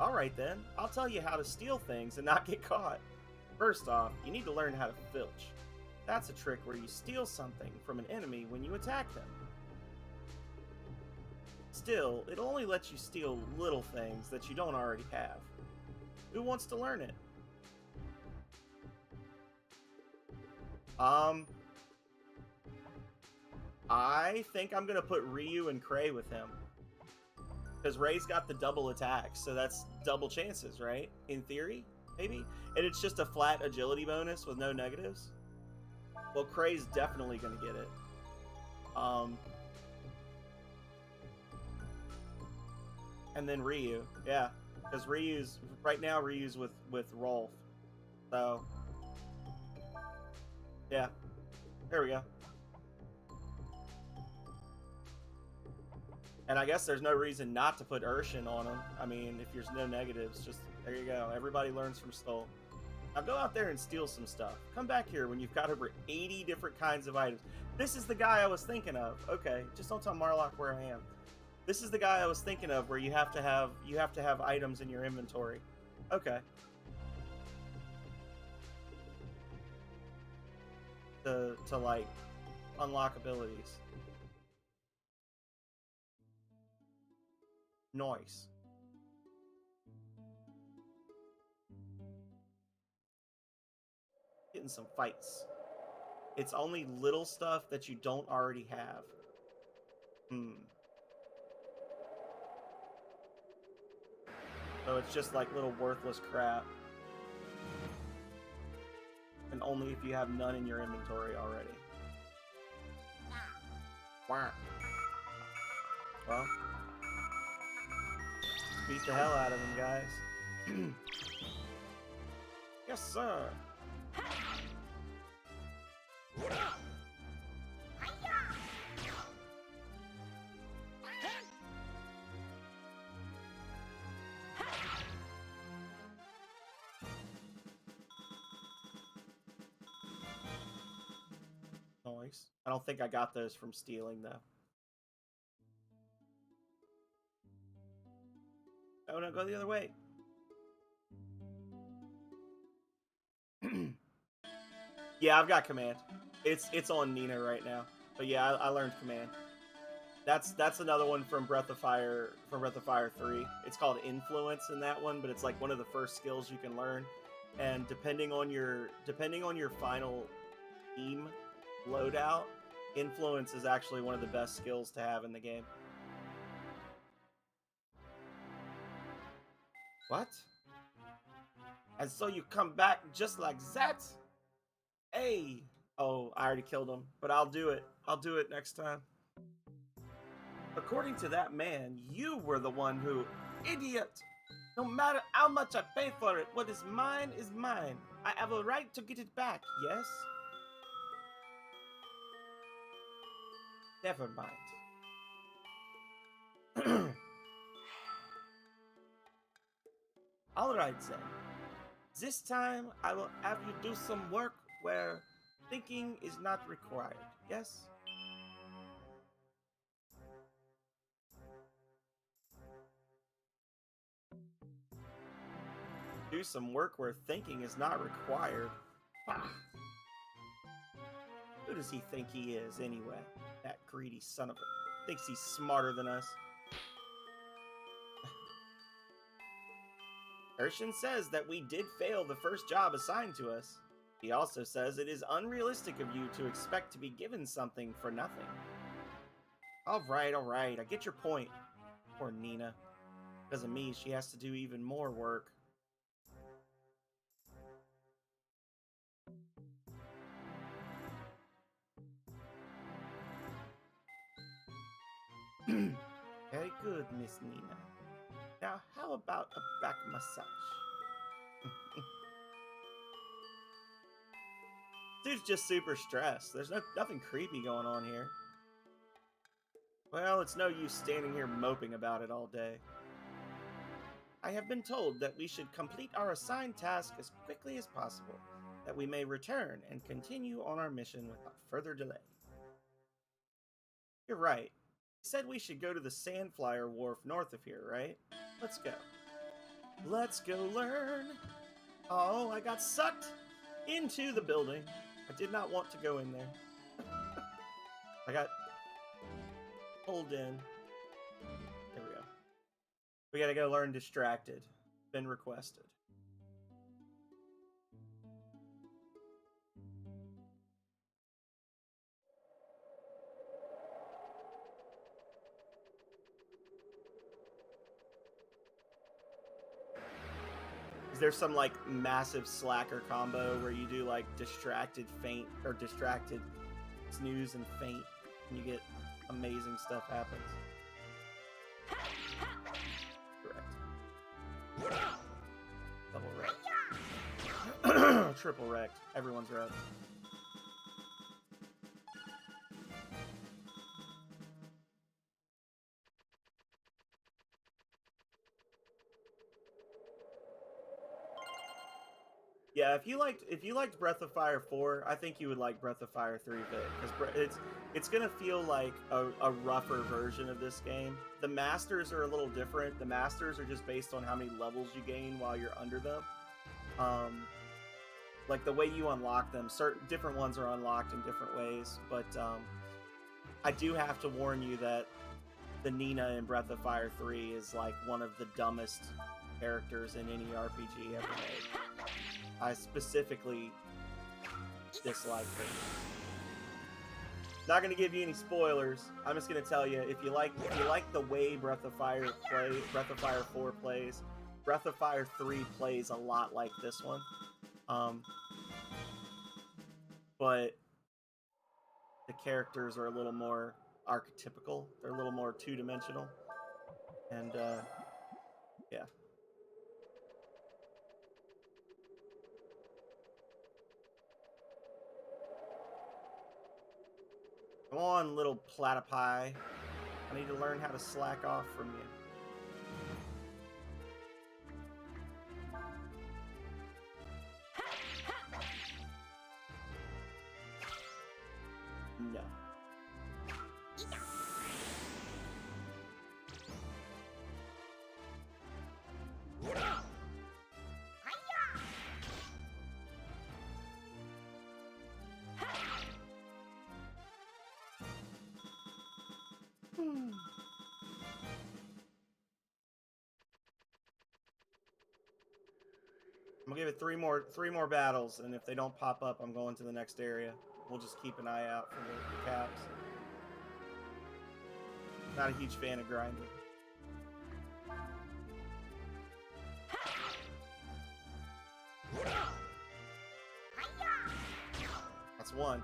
Alright then, I'll tell you how to steal things and not get caught. First off, you need to learn how to filch. That's a trick where you steal something from an enemy when you attack them. Still, it'll only let you steal little things that you don't already have. Who wants to learn it? I think I'm gonna put Ryu and Cray with him. Because Ray's got the double attacks, so that's double chances, right? In theory, maybe? And it's just a flat agility bonus with no negatives. Well, Cray's definitely gonna get it. And then Ryu, yeah. Because right now Ryu's with Rolf. So, yeah. There we go. And I guess there's no reason not to put Urshan on him. I mean, if there's no negatives, just, there you go. Everybody learns from Stoll. Now go out there and steal some stuff. Come back here when you've got over 80 different kinds of items. This is the guy I was thinking of. Okay, just don't tell Marlock where I am. This is the guy I was thinking of where you have to have items in your inventory. Okay. To like unlock abilities. Noise. Getting some fights. It's only little stuff that you don't already have. So it's just like little worthless crap. And only if you have none in your inventory already. Wow. Well, beat the hell out of them, guys. Yes, sir. Nice. I don't think I got those from stealing, though. Oh, no, go the other way. Yeah, I've got command. It's on Nina right now. But yeah, I learned command. That's another one from Breath of Fire 3. It's called Influence in that one, but it's like one of the first skills you can learn. And depending on your final team loadout, Influence is actually one of the best skills to have in the game. What? And so you come back just like that? Hey! Oh, I already killed him, but I'll do it. I'll do it next time. According to that man, you were the one who... Idiot! No matter how much I pay for it, what is mine is mine. I have a right to get it back, yes? Never mind. Alright then. This time, I will have you do some work where thinking is not required, yes? do some work where thinking is not required. Who does he think he is, anyway? That greedy son of a... Thinks he's smarter than us. Urshan says that we did fail the first job assigned to us. He also says it is unrealistic of you to expect to be given something for nothing. Alright, I get your point. Poor Nina. Because of me, she has to do even more work. Very good, Miss Nina. Now, how about a back massage? Dude's just super stressed. There's nothing creepy going on here. Well, it's no use standing here moping about it all day. I have been told that we should complete our assigned task as quickly as possible, that we may return and continue on our mission without further delay. You're right. You said we should go to the Sandflyer Wharf north of here, right? Let's go. Let's go learn. Oh, I got sucked into the building. I did not want to go in there. I got pulled in. There we go. We gotta go learn Distracted. Been requested. Is there some like massive slacker combo where you do like Distracted Faint or Distracted Snooze and Faint and you get amazing stuff happens? Correct. Double wrecked. Triple wrecked. Everyone's wrecked. Yeah, if you liked Breath of Fire 4, I think you would like Breath of Fire 3 a bit, because it's gonna feel like a rougher version of this game. The masters are a little different. The masters are just based on how many levels you gain while you're under them. Like the way you unlock them, certain different ones are unlocked in different ways. But I do have to warn you that the Nina in Breath of Fire 3 is like one of the dumbest characters in any RPG ever made. I specifically dislike her. Not gonna give you any spoilers. I'm just gonna tell you, if you like the way Breath of Fire 4 plays, Breath of Fire 3 plays a lot like this one. But the characters are a little more archetypical. They're a little more two-dimensional. And yeah. Come on, little platypi. I need to learn how to slack off from you. No. I'm gonna give it three more battles, and if they don't pop up, I'm going to the next area. We'll just keep an eye out for the caps. Not a huge fan of grinding. That's one.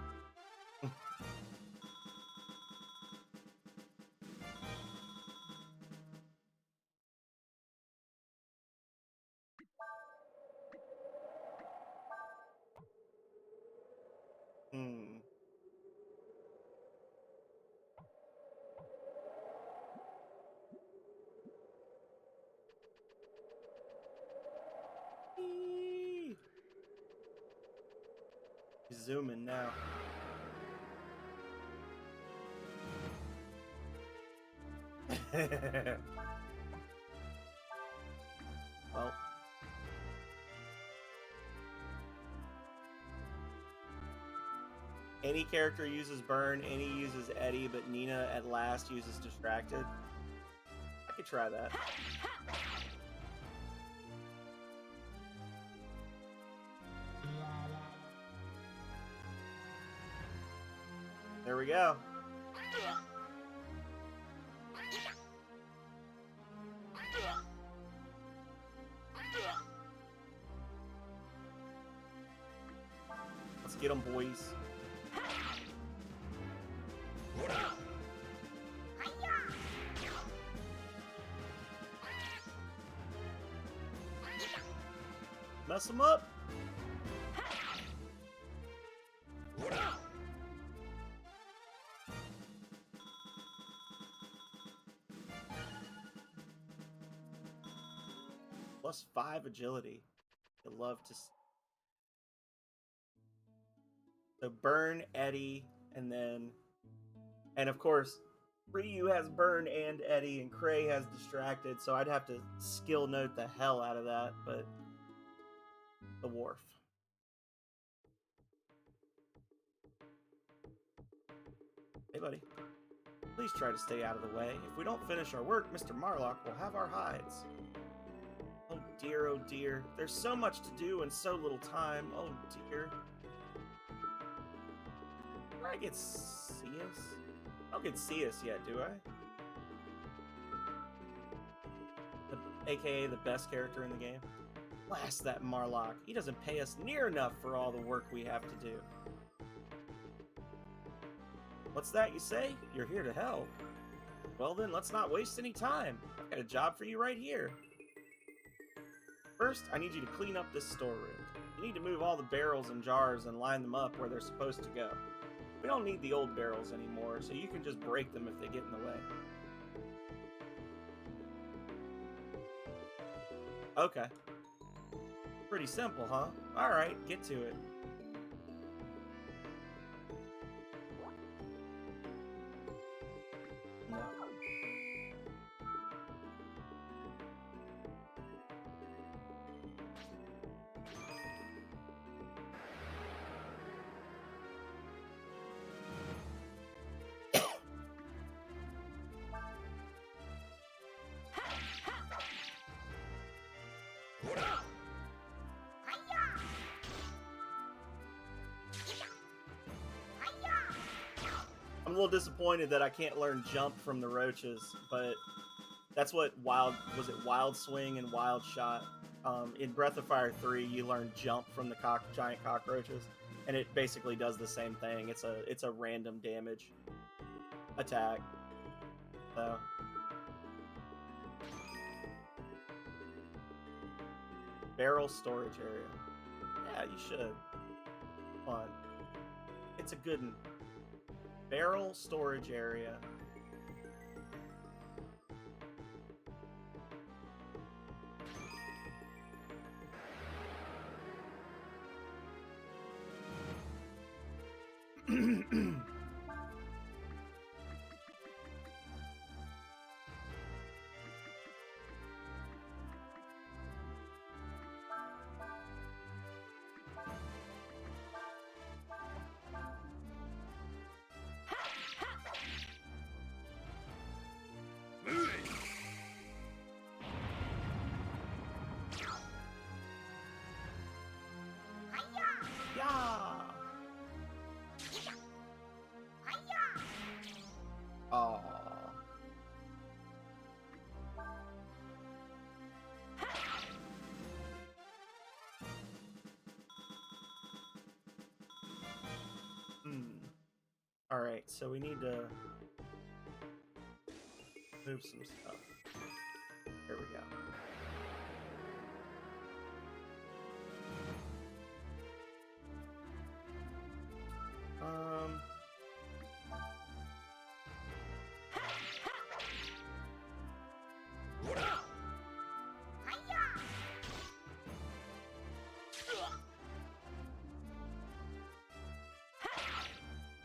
Zooming now. Well, Any character uses burn, any uses Eddie, but Nina at last uses distracted. I could try that. There we go. Let's get them, boys. Mess them up. +5 agility. I'd love to. So burn, Eddie, and then, and of course, Ryu has burn and Eddie, and Cray has distracted. So I'd have to skill note the hell out of that, but the wharf. Hey, buddy. Please try to stay out of the way. If we don't finish our work, Mr. Marlock will have our hides. Oh dear. There's so much to do in so little time. Oh dear. Do I get Cius? I don't get Cius yet, do I? AKA the best character in the game. Blast that Marlock. He doesn't pay us near enough for all the work we have to do. What's that you say? You're here to help. Well then, let's not waste any time. I've got a job for you right here. First, I need you to clean up this storeroom. You need to move all the barrels and jars and line them up where they're supposed to go. We don't need the old barrels anymore, so you can just break them if they get in the way. Okay. Pretty simple, huh? Alright, get to it. No. I'm a little disappointed that I can't learn jump from the roaches, but that's what Wild Swing and Wild Shot. In Breath of Fire 3, you learn jump from the giant cockroaches, and it basically does the same thing. It's a random damage attack. So barrel storage area. Yeah, you should. Come on. It's a good one. Barrel storage area. Aww. Alright, so we need to move some stuff. There we go.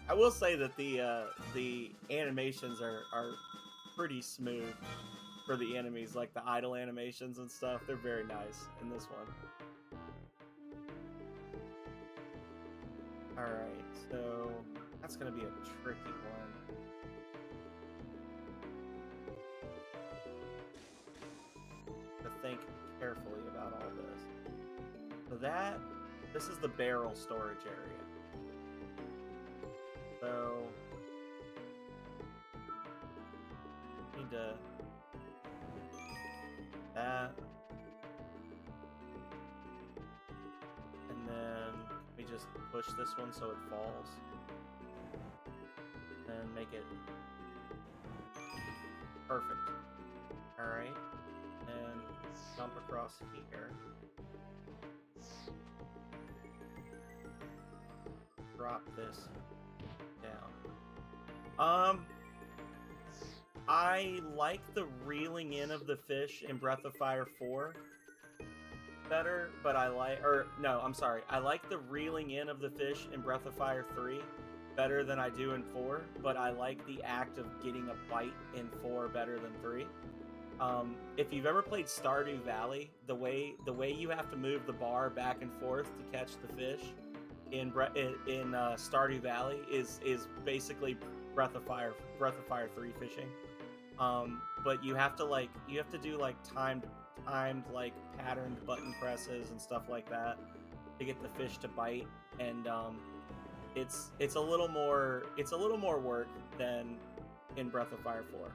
I will say that the animations are pretty smooth for the enemies, like the idle animations and stuff. They're very nice in this one. All right, so That's gonna be a tricky one. To think carefully about all this. So this is the barrel storage area. So need to that, and then we just push this one so it falls, and make it perfect. All right, and jump across here. Drop this down. I like the reeling in of the fish in Breath of Fire 4 better, but I like the reeling in of the fish in Breath of Fire 3 better than I do in 4, but I like the act of getting a bite in 4 better than 3. If you've ever played Stardew Valley, the way you have to move the bar back and forth to catch the fish in Stardew Valley is basically Breath of Fire 3 fishing. But you have to do like timed like patterned button presses and stuff like that to get the fish to bite, and it's a little more work than in Breath of Fire 4.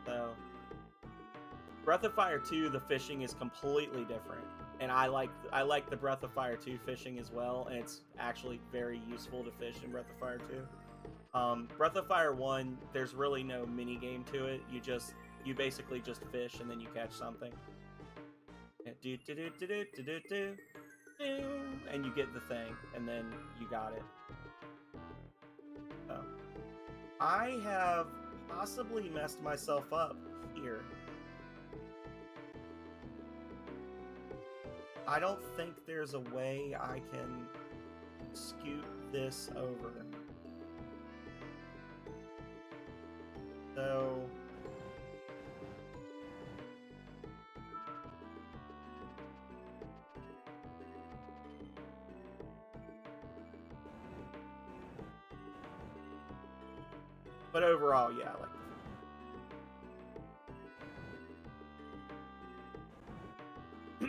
So Breath of Fire 2, the fishing is completely different, and I like the Breath of Fire 2 fishing as well, and it's actually very useful to fish in Breath of Fire 2. Breath of Fire 1, there's really no mini game to it. You basically just fish and then you catch something. And you get the thing, and then you got it. So, I have possibly messed myself up here. I don't think there's a way I can scoot this over. So but overall, yeah, I like the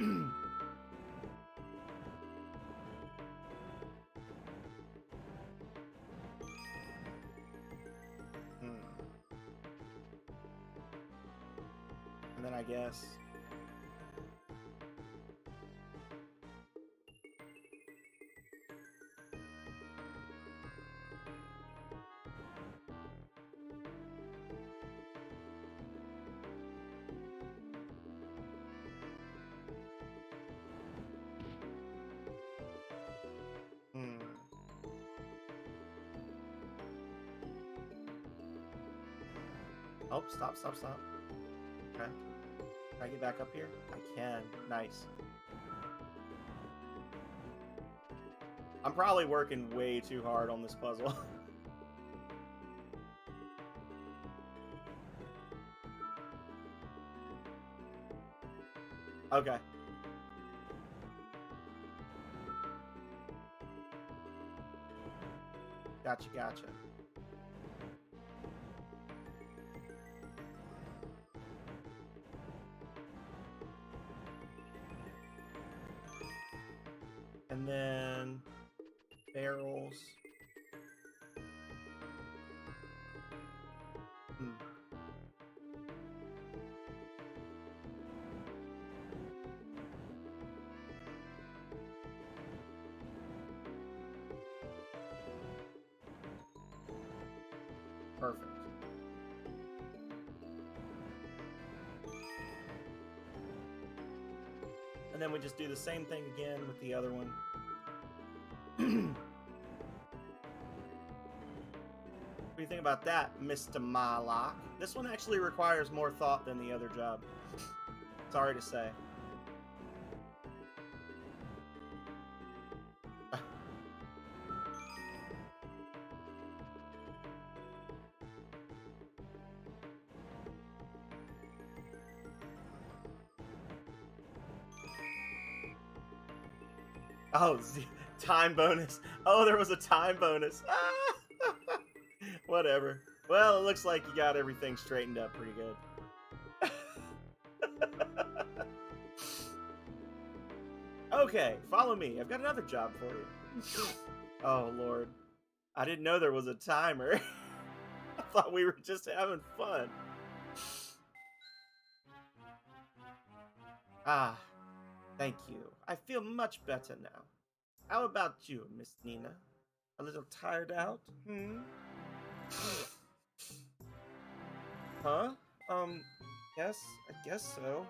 And then I guess oh, stop. Okay. Can I get back up here? I can. Nice. I'm probably working way too hard on this puzzle. Okay. Gotcha. And then barrels. Perfect. And then we just do the same thing again with the other one. What do you think about that, Mr. Malak? This one actually requires more thought than the other job. Sorry to say. Oh, time bonus. Oh, there was a time bonus. Whatever. Well, it looks like you got everything straightened up pretty good. Okay, follow me. I've got another job for you. Oh, Lord. I didn't know there was a timer. I thought we were just having fun. Ah, thank you. I feel much better now. How about you, Miss Nina? A little tired out? Hmm? Huh? Yes, I guess so.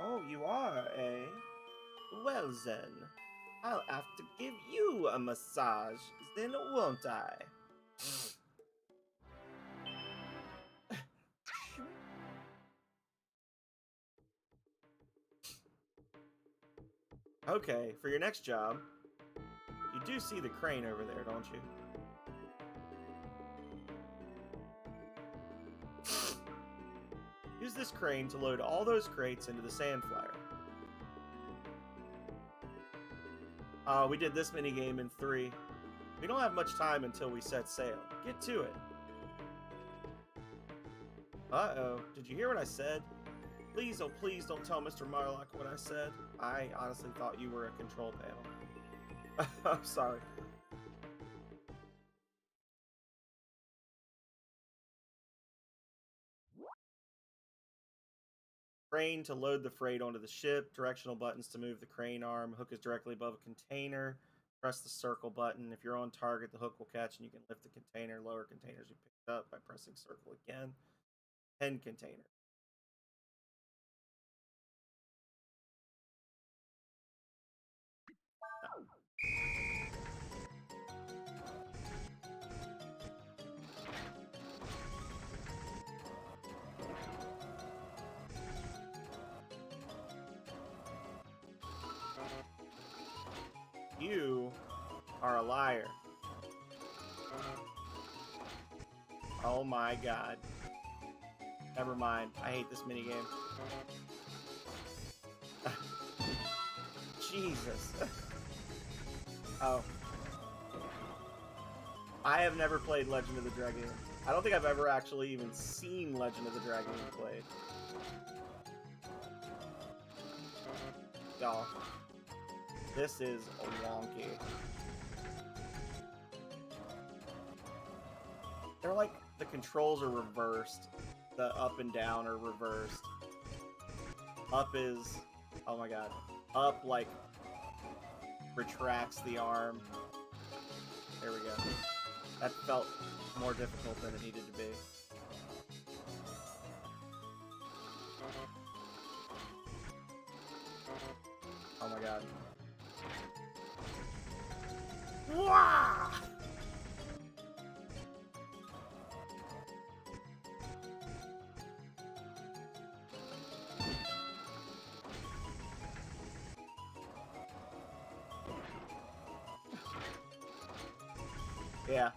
Oh, you are, eh? Well then, I'll have to give you a massage, then won't I? Okay, for your next job, you do see the crane over there, don't you? Use this crane to load all those crates into the sand flyer. We did this minigame in 3. We don't have much time until we set sail. Get to it. Uh-oh. Did you hear what I said? Please, oh please don't tell Mr. Marlock what I said. I honestly thought you were a control panel. I'm sorry. Crane to load the freight onto the ship. Directional buttons to move the crane arm. Hook is directly above a container. Press the circle button. If you're on target, the hook will catch and you can lift the container. Lower containers you picked up by pressing circle again. 10 containers. You are a liar. Oh my god. Never mind. I hate this minigame. Jesus. Oh. I have never played Legend of the Dragon. I don't think I've ever actually even seen Legend of the Dragon played. Y'all. This is wonky. They're like, the controls are reversed. The up and down are reversed. Up is, oh my god. Up, like, retracts the arm. There we go. That felt more difficult than it needed to be. Oh my god. Wah! Yeah.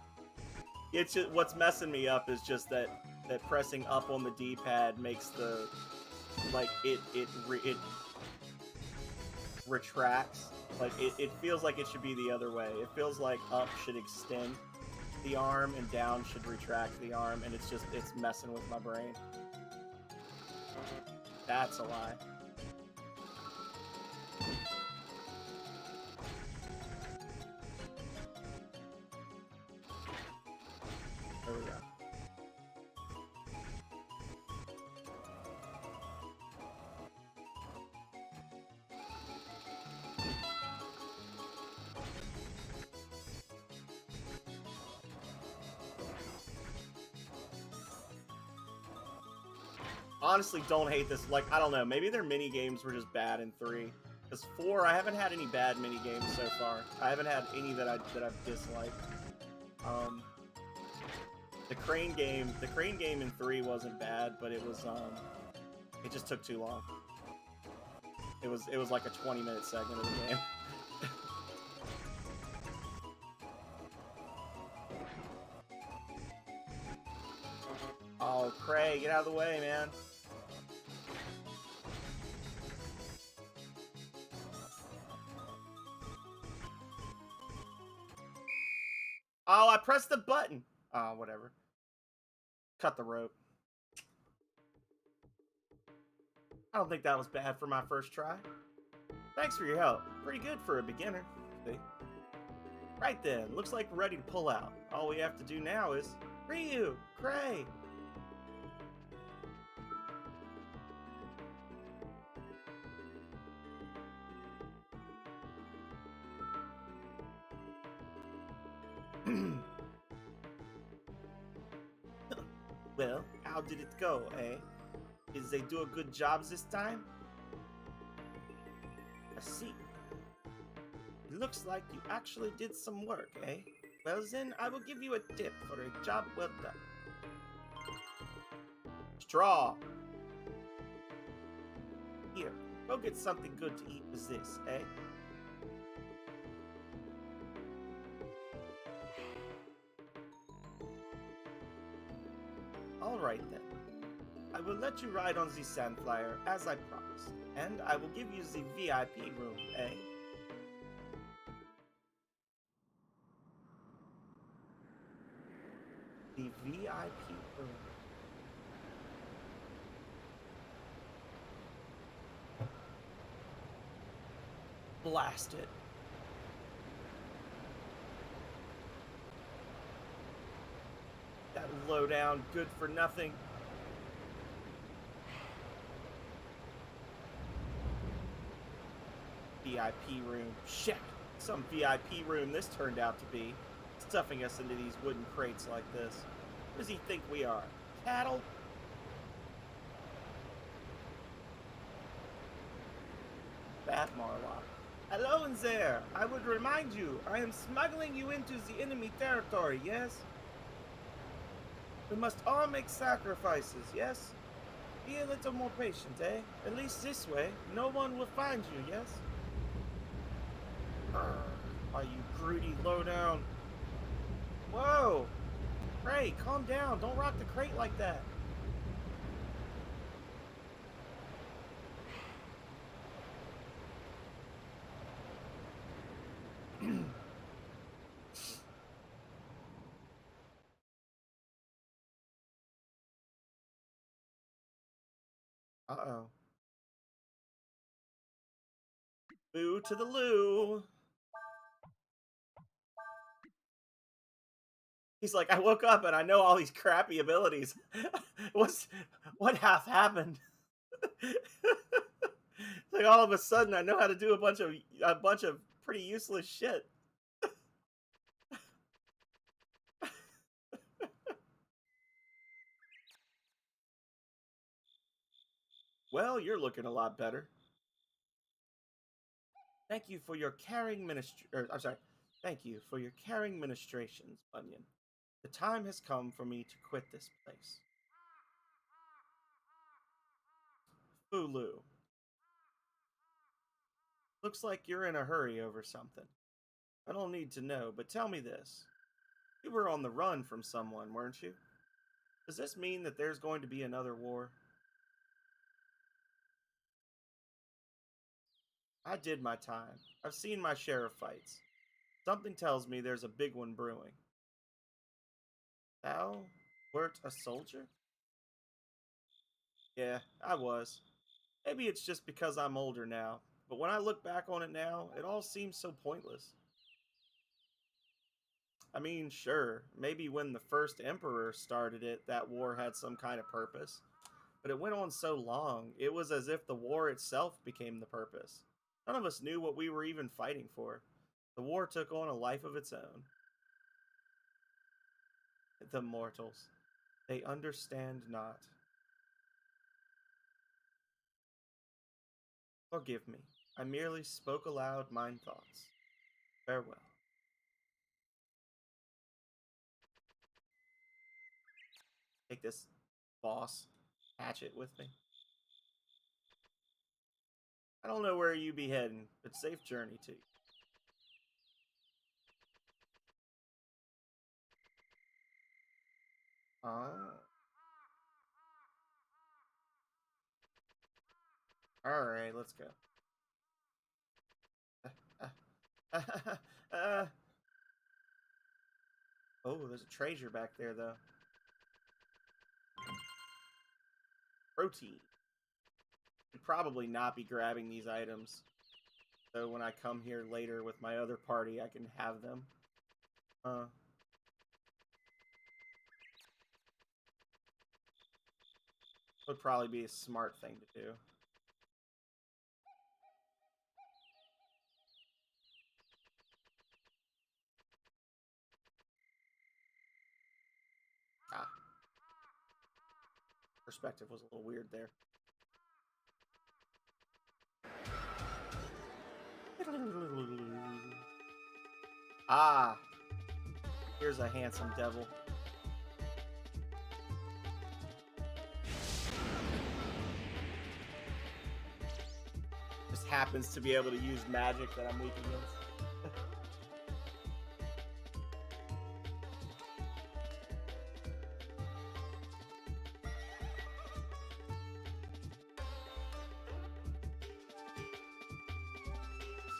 It's just, what's messing me up is just that pressing up on the D-pad makes the, like, it retracts. Like, it feels like it should be the other way. It feels like up should extend the arm and down should retract the arm, and it's messing with my brain. That's a lie. There we go. Honestly, don't hate this. Like, I don't know. Maybe their mini games were just bad in 3. Because 4, I haven't had any bad mini games so far. I haven't had any that I've disliked. The crane game in 3 wasn't bad, but it was it just took too long. It was like a 20-minute segment of the game. Oh, Craig, get out of the way, man. Oh, I pressed the button. Oh, whatever. Cut the rope. I don't think that was bad for my first try. Thanks for your help. Pretty good for a beginner. See? Right then, looks like we're ready to pull out. All we have to do now is Ryu, Cray. Well, how did it go, eh? Did they do a good job this time? I see. It looks like you actually did some work, eh? Well then, I will give you a tip for a job well done. Straw. Here, go get something good to eat with this, eh? Alright then. I will let you ride on the Sandflyer as I promised, and I will give you the VIP room, eh? The VIP room. Blast it. That low down, good for nothing. VIP room. Shit. Some VIP room this turned out to be. Stuffing us into these wooden crates like this. What does he think we are? Cattle? That Marlock. Hello in there. I would remind you, I am smuggling you into the enemy territory, yes? We must all make sacrifices, yes? Be a little more patient, eh? At least this way, no one will find you, yes? Are you broody lowdown? Whoa! Ray, calm down. Don't rock the crate like that. Uh-oh. Boo to the loo. He's like, I woke up and I know all these crappy abilities. What hath happened? Like all of a sudden I know how to do a bunch of pretty useless shit. Well, you're looking a lot better. Thank you for your caring Thank you for your caring ministrations, Bunyan. The time has come for me to quit this place. Fulu. Looks like you're in a hurry over something. I don't need to know, but tell me this. You were on the run from someone, weren't you? Does this mean that there's going to be another war? I did my time. I've seen my share of fights. Something tells me there's a big one brewing. Thou wert a soldier? Yeah, I was. Maybe it's just because I'm older now, but when I look back on it now, it all seems so pointless. I mean, sure, maybe when the first emperor started it, that war had some kind of purpose. But it went on so long, it was as if the war itself became the purpose. None of us knew what we were even fighting for. The war took on a life of its own. The mortals. They understand not. Forgive me. I merely spoke aloud mine thoughts. Farewell. Take this boss hatchet with me. I don't know where you be heading, but safe journey to you. Oh. Alright, let's go. Oh, there's a treasure back there, though. Protein. Should probably not be grabbing these items. So when I come here later with my other party, I can have them. Would probably be a smart thing to do. Ah. Perspective was a little weird there. Ah. Here's a handsome devil. Just happens to be able to use magic that I'm weak against.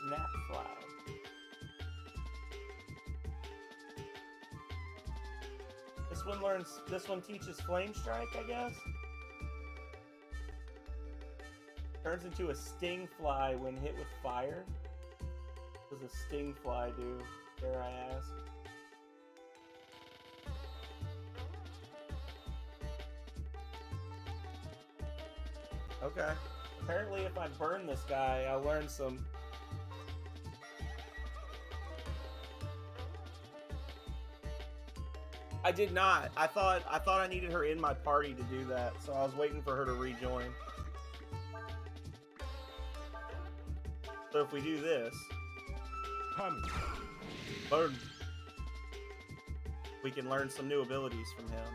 Snap fly. This one teaches flame strike, I guess. Turns into a sting fly when hit with fire. What does a sting fly do, dare I ask? Okay. Apparently if I burn this guy, I'll learn some. I did not. I thought I needed her in my party to do that, so I was waiting for her to rejoin. So if we do this, burn, we can learn some new abilities from him.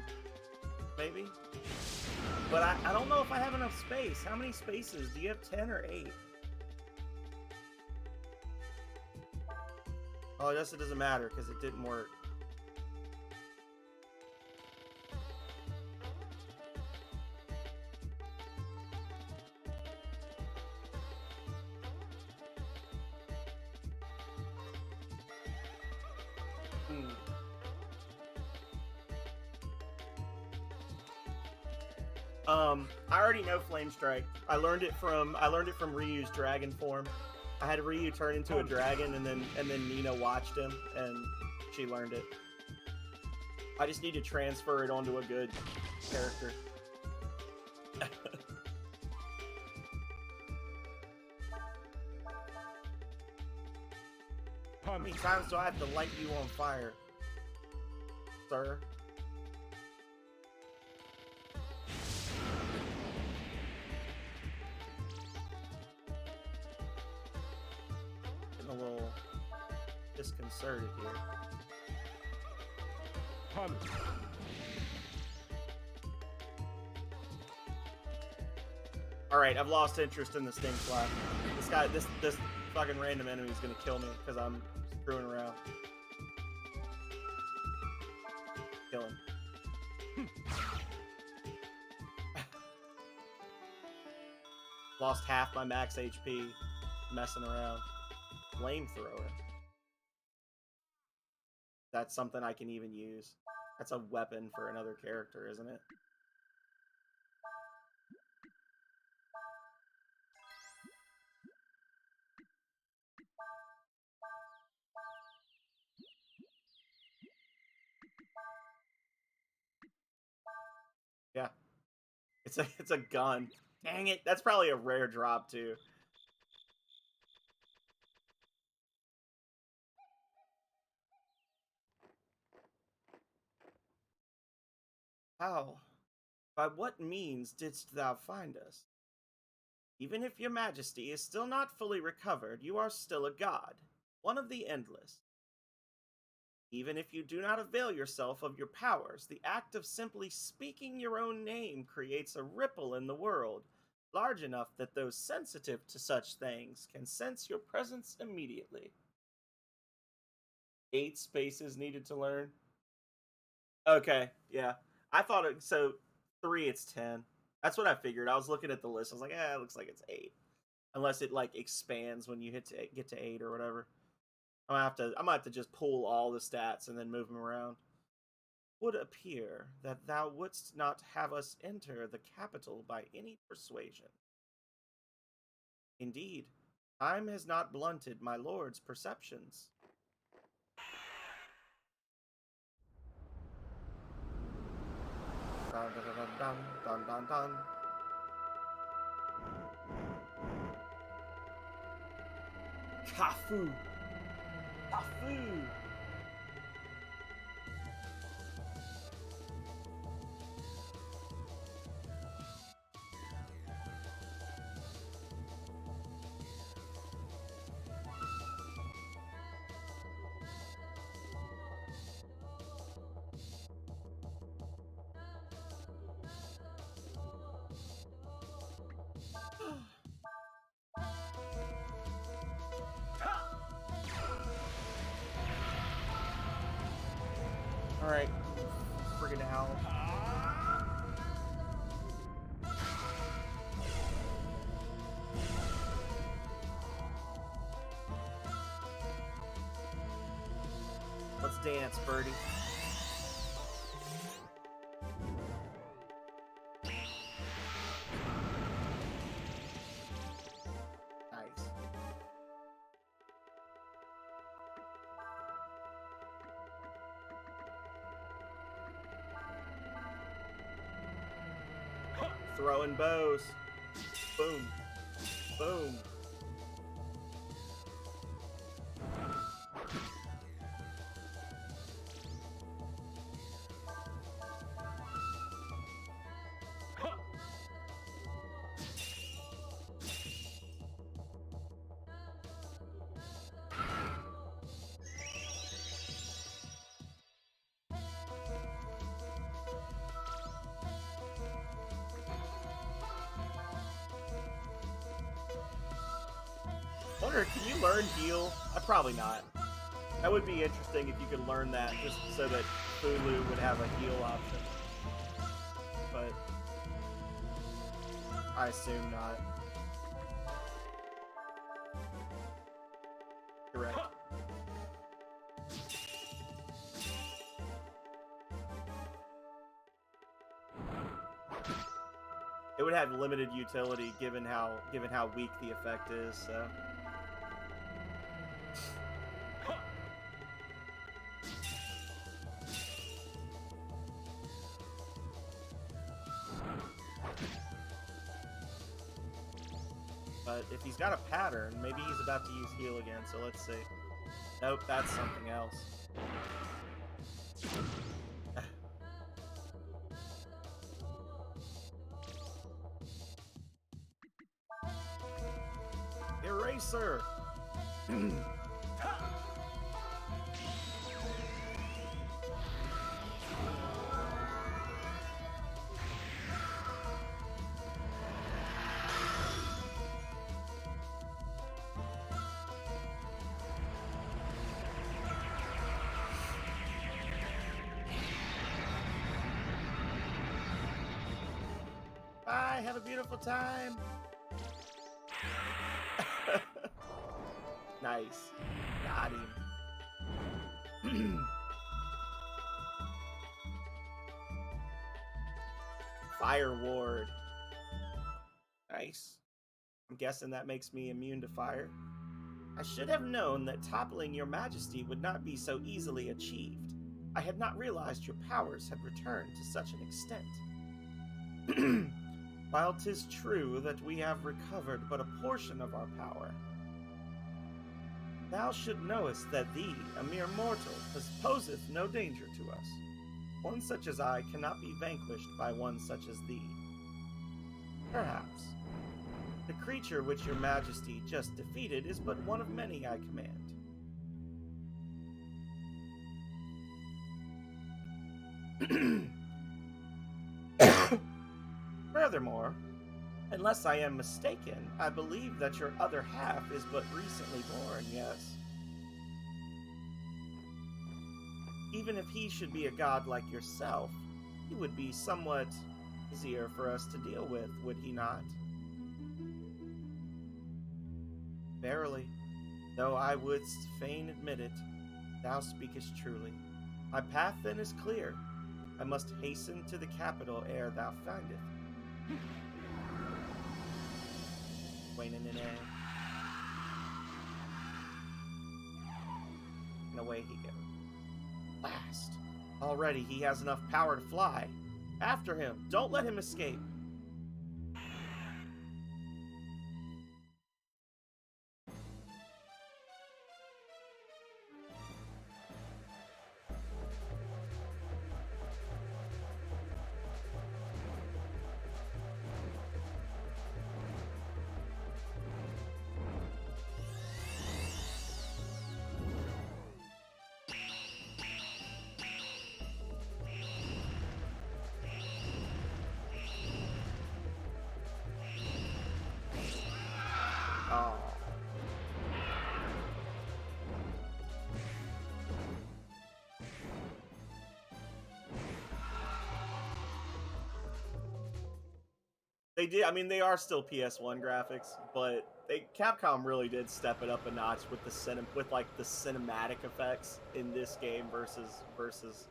Maybe? But I don't know if I have enough space. How many spaces? Do you have 10 or 8? Oh, I guess it doesn't matter because it didn't work. I already know Flame Strike. I learned it from Ryu's dragon form. I had Ryu turn into a dragon, and then Nina watched him, and she learned it. I just need to transfer it onto a good character. How many times do I have to light you on fire, sir? Getting a little disconcerted here. Alright, I've lost interest in the Sting Fly. This fucking random enemy is gonna kill me because I'm screwing around. Kill him. Lost half my max HP messing around. Flamethrower. That's something I can even use. That's a weapon for another character, isn't it? Yeah. It's a gun. Dang it. That's probably a rare drop too. How? By what means didst thou find us? Even if your majesty is still not fully recovered, you are still a god, one of the endless. Even if you do not avail yourself of your powers, the act of simply speaking your own name creates a ripple in the world, large enough that those sensitive to such things can sense your presence immediately. 8 spaces needed to learn. Okay, yeah. I thought it, so 3 it's 10. That's what I figured. I was looking at the list. I was like, it looks like it's 8. Unless it like expands when you get to 8 or whatever. I'm gonna have to just pull all the stats and then move them around. would appear that thou wouldst not have us enter the capital by any persuasion. Indeed, time has not blunted my lord's perceptions. Dun dun dun dun dun dun dun. Kafu! Kafu! Alright, friggin' owl. Let's dance, birdie. Nice. Throwing bows. Boom. Boom. Wonder, can you learn heal? Probably not. That would be interesting if you could learn that, just so that Fulu would have a heal option. But I assume not. Correct. It would have limited utility given how weak the effect is, so. But if he's got a pattern, maybe he's about to use heal again, so let's see. Nope, that's something else. Eraser! Bye, have a beautiful time! Nice. Got him. Fire Ward. Nice. I'm guessing that makes me immune to fire. I should have known that toppling your majesty would not be so easily achieved. I had not realized your powers had returned to such an extent. While 'tis true that we have recovered but a portion of our power, thou should knowest that thee, a mere mortal, poseth no danger to us. One such as I cannot be vanquished by one such as thee. Perhaps. The creature which your majesty just defeated is but one of many I command. Furthermore, unless I am mistaken, I believe that your other half is but recently born, yes? Even if he should be a god like yourself, he would be somewhat easier for us to deal with, would he not? Verily, though I wouldst fain admit it, thou speakest truly. My path then is clear. I must hasten to the capital ere thou findeth. Waiting in air. And away he goes. Last. Already he has enough power to fly. After him. Don't let him escape. Oh. They did. I mean, they are still PS1 graphics, but Capcom really did step it up a notch with the cinematic effects in this game versus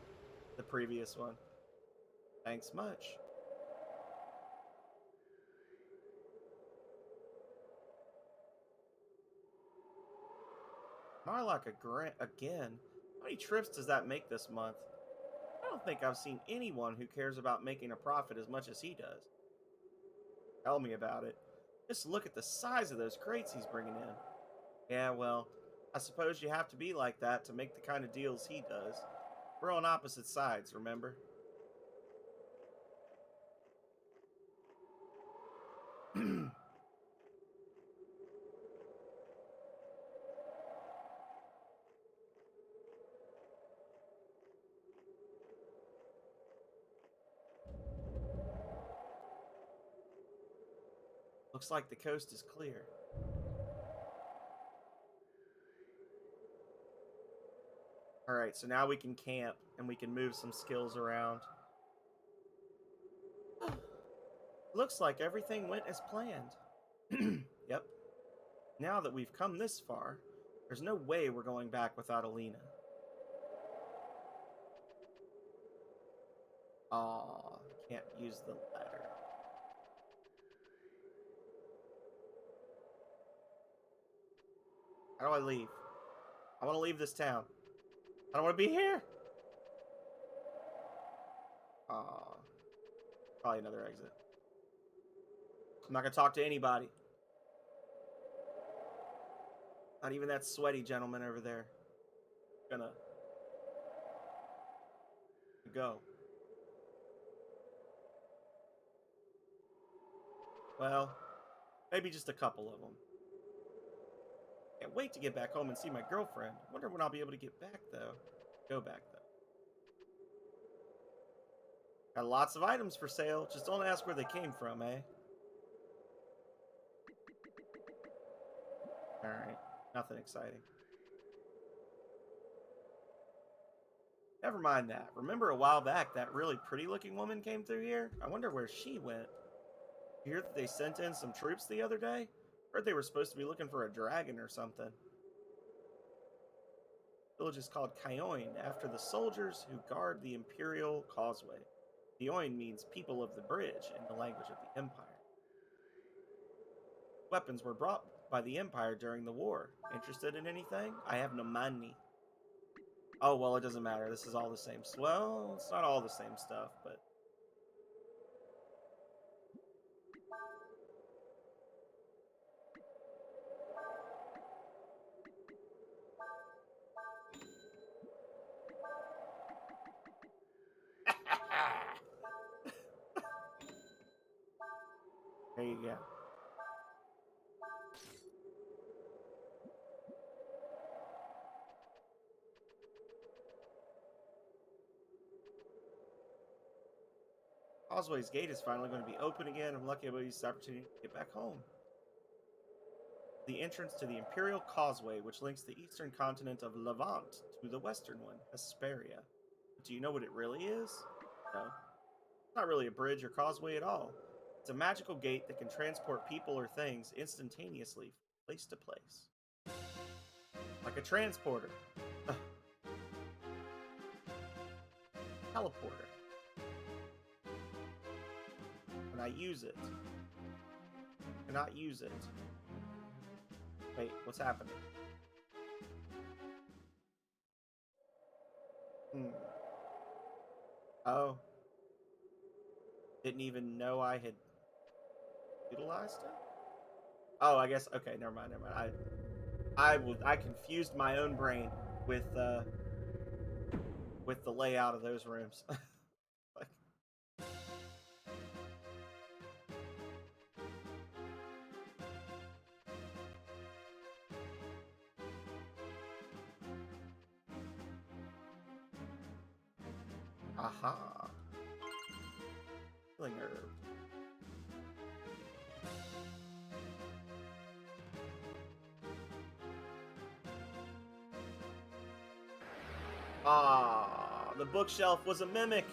the previous one. Thanks much. Marlock again. How many trips does that make this month? I don't think I've seen anyone who cares about making a profit as much as he does. Tell me about it. Just look at the size of those crates he's bringing in. Yeah, well, I suppose you have to be like that to make the kind of deals he does. We're on opposite sides, remember? Looks like the coast is clear. Alright, so now we can camp and we can move some skills around. Looks like everything went as planned. Yep. Now that we've come this far, there's no way we're going back without Alina. Aw, can't use the ladder. How do I leave? I want to leave this town. I don't want to be here. Aw. Probably another exit. I'm not going to talk to anybody. Not even that sweaty gentleman over there. Gonna go. Well, maybe just a couple of them. Can't wait to get back home and see my girlfriend. Wonder when I'll be able to get back, though. Go back, though. Got lots of items for sale. Just don't ask where they came from, eh? Alright. Nothing exciting. Never mind that. Remember a while back that really pretty-looking woman came through here? I wonder where she went. You hear that they sent in some troops the other day? Heard they were supposed to be looking for a dragon or something. The village is called Kyoin, after the soldiers who guard the Imperial Causeway. Kyoin means people of the bridge in the language of the Empire. Weapons were brought by the Empire during the war. Interested in anything? I have no money. Oh, well, it doesn't matter. This is all the same. Well, it's not all the same stuff, but... There you go. Causeway's gate is finally going to be open again. I'm lucky about this opportunity to get back home. The entrance to the Imperial Causeway, which links the eastern continent of Levant to the western one, Hesperia. Do you know what it really is? No. It's not really a bridge or causeway at all. It's a magical gate that can transport people or things instantaneously from place to place. Like a transporter. Teleporter. Can I use it? Cannot use it. Wait, what's happening? Oh. Didn't even know I had utilized it? Oh, I guess, okay, never mind. I confused my own brain with the layout of those rooms. Like, aha. Healing herb. Ah, the bookshelf was a mimic.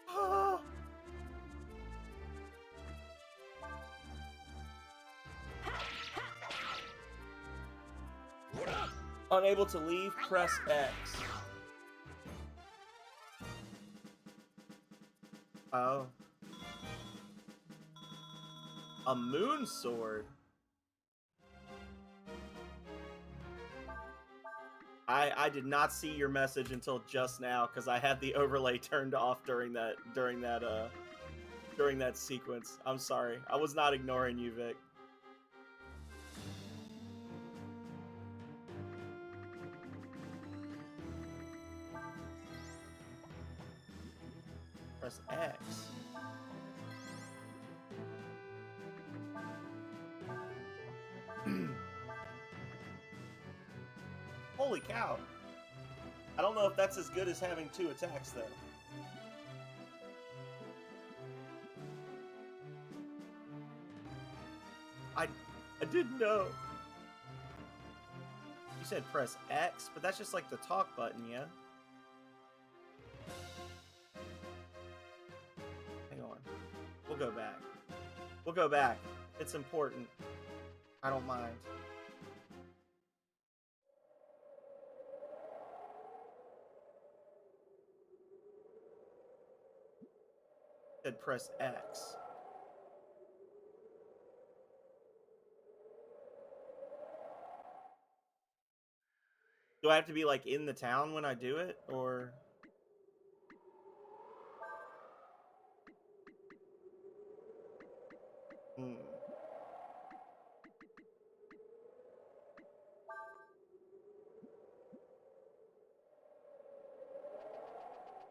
Ah. Unable to leave, press X. Oh. A moon sword. I did not see your message until just now because I had the overlay turned off during that sequence. I'm sorry. I was not ignoring you, Vic. Press X. Holy cow. I don't know if that's as good as having 2 attacks, though. I didn't know. You said press X, but that's just like the talk button, yeah? Hang on. We'll go back. We'll go back. It's important. I don't mind. Said press X. Do I have to be like in the town when I do it, or?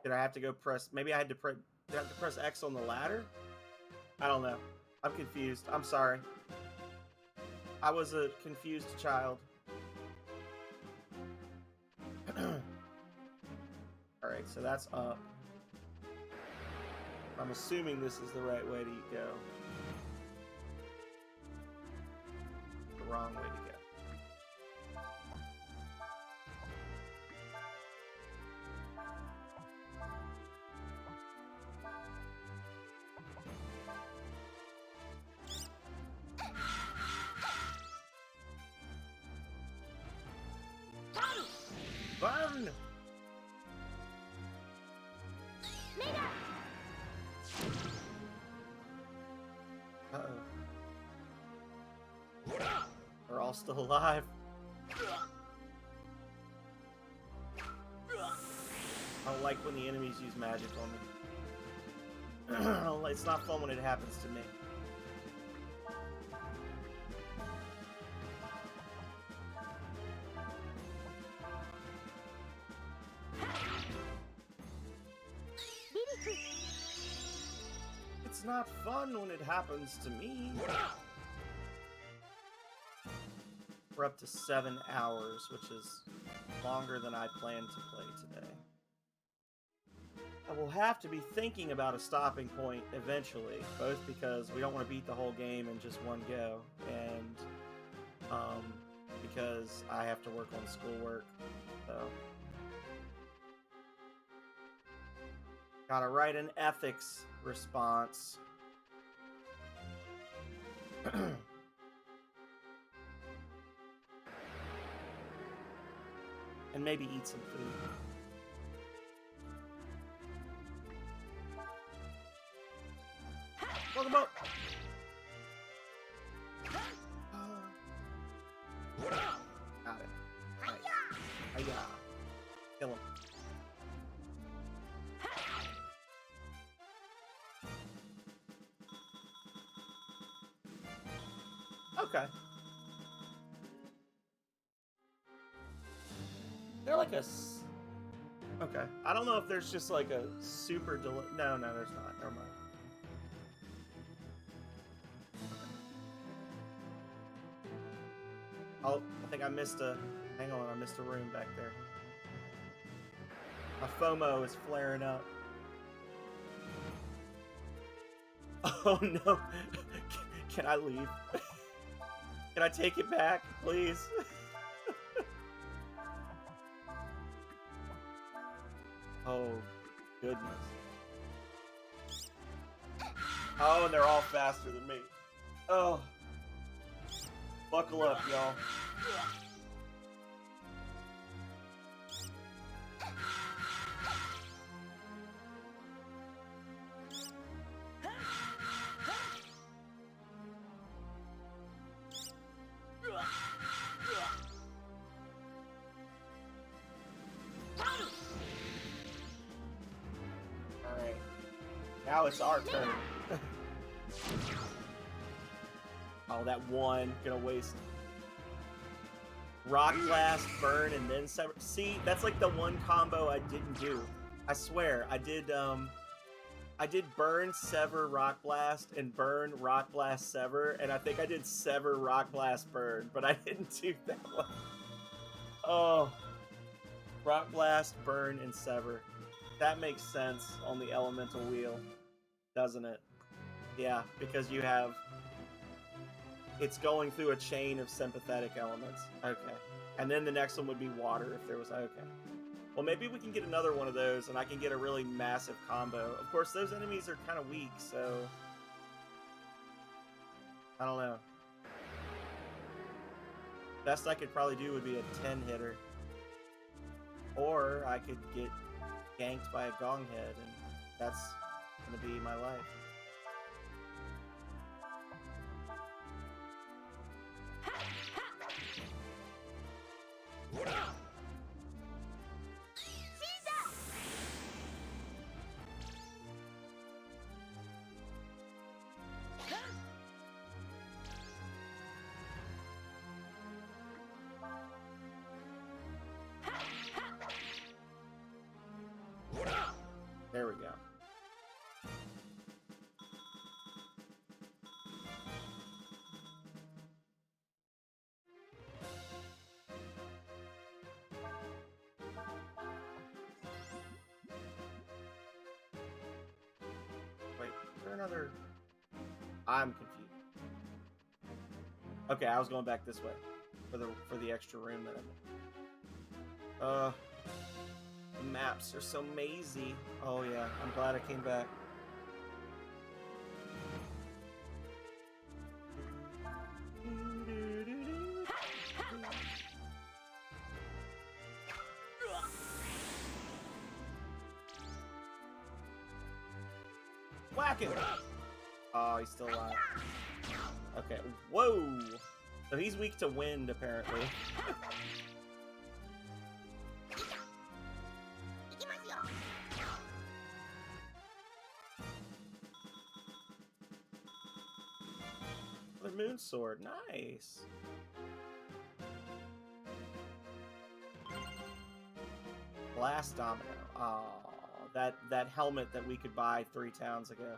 Did I have to go press? Maybe I had to press. Did I have to press X on the ladder? I don't know. I'm confused. I'm sorry. I was a confused child. Alright, so that's up. I'm assuming this is the right way to go. The wrong way to go. Burn! Uh-oh. They're all still alive. I don't like when the enemies use magic on me. It's not fun when it happens to me. It's not fun when it happens to me. We're up to 7 hours, which is longer than I planned to play today. I will have to be thinking about a stopping point eventually, both because we don't want to beat the whole game in just one go, and because I have to work on schoolwork, so. Gotta write an ethics response. And maybe eat some food. Fuck him up. Got it. Nice. Hiya. Kill him. Okay. They're like a... Okay. I don't know if there's just like a super No, there's not. Never mind. Oh, I think I missed a... Hang on, I missed a room back there. My FOMO is flaring up. Oh no. Can I leave? Can I take it back, please? Oh, goodness. Oh, and they're all faster than me. Oh. Buckle up, y'all. Alright. Now it's our turn. Oh, that one. Gonna waste. Rock Blast, Burn, and then Sever. See, that's like the one combo I didn't do. I swear, I did Burn, Sever, Rock Blast, and Burn, Rock Blast, Sever, and I think I did Sever, Rock Blast, Burn, but I didn't do that one. Oh. Rock Blast, Burn, and Sever. That makes sense on the elemental wheel, doesn't it? Yeah, because you have... It's going through a chain of sympathetic elements. Okay. And then the next one would be water if there was... Okay. Well, maybe we can get another one of those and I can get a really massive combo. Of course, those enemies are kind of weak, so... I don't know. Best I could probably do would be a 10-hitter. Or I could get ganked by a gong head, and that's gonna be my life. There we go. Wait, is there another... I'm confused. Okay, I was going back this way for the extra room that I'm in. The maps are so mazy. Oh yeah, I'm glad I came back. Whack him! Oh, he's still alive. Okay, whoa! So he's weak to wind, apparently. The moon sword, nice. Blast domino. Oh, that helmet that we could buy 3 towns ago.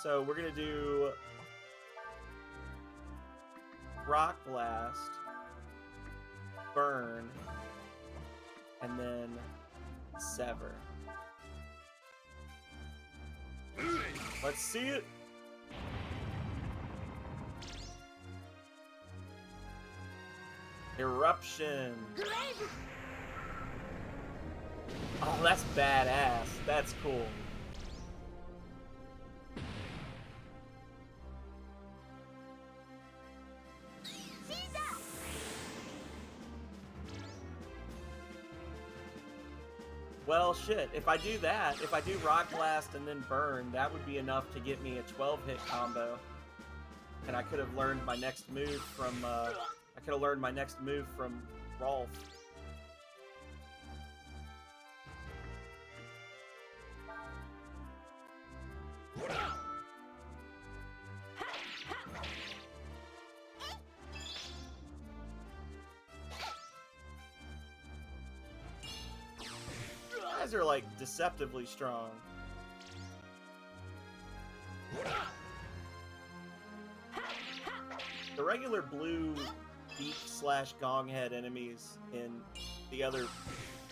So we're gonna do Rock Blast, Burn, and then Sever. Let's see it. Eruption. Oh, that's badass. That's cool. Well, shit. If I do that, if I do Rock Blast and then Burn, that would be enough to get me a 12-hit combo. And I could have learned my next move from, Rolf. Guys are like deceptively strong. The regular blue beak / gong head enemies in the other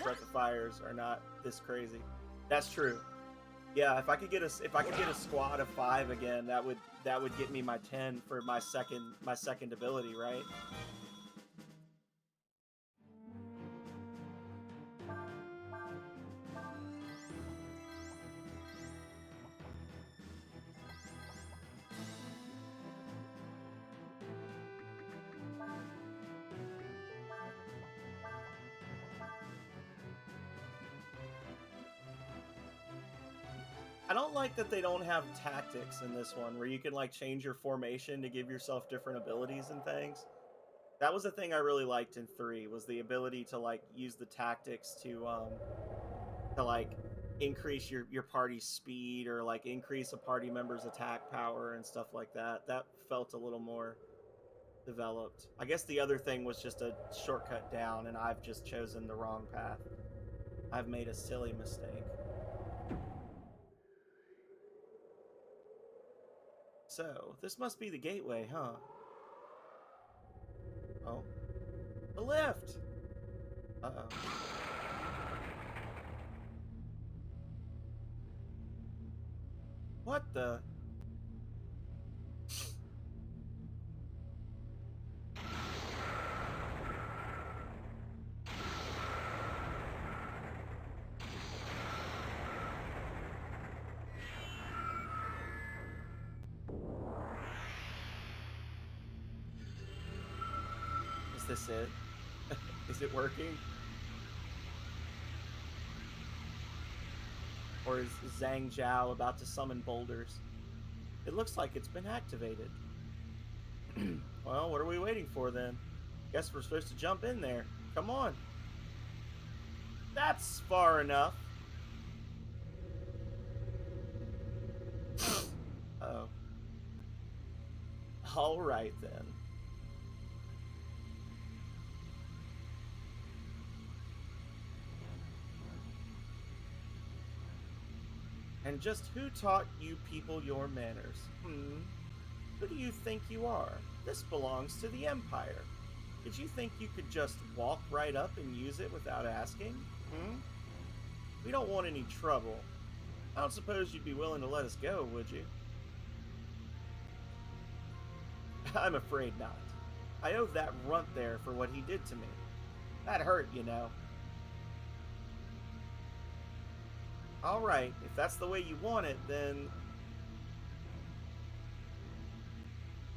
Breath of Fires are not this crazy. That's true. Yeah, if I could get a squad of 5 again, that would get me my 10 for my second ability, right? I don't like that they don't have tactics in this one, where you can like change your formation to give yourself different abilities and things. That was the thing I really liked in 3, was the ability to like use the tactics to like increase your party's speed, or like increase a party member's attack power and stuff like that. That felt a little more developed. I guess the other thing was just a shortcut down, and I've just chosen the wrong path. I've made a silly mistake. So, this must be the gateway, huh? Oh. The lift! Uh-oh. What the? Is this it? Is it working? Or is Zhang Zhao about to summon boulders? It looks like it's been activated. Well, what are we waiting for then? Guess we're supposed to jump in there. Come on. That's far enough. Oh. Alright then. And just who taught you people your manners? Who do you think you are? This belongs to the Empire. Did you think you could just walk right up and use it without asking? We don't want any trouble. I don't suppose you'd be willing to let us go, would you? I'm afraid not. I owe that runt there for what he did to me. That hurt, you know. Alright, if that's the way you want it, then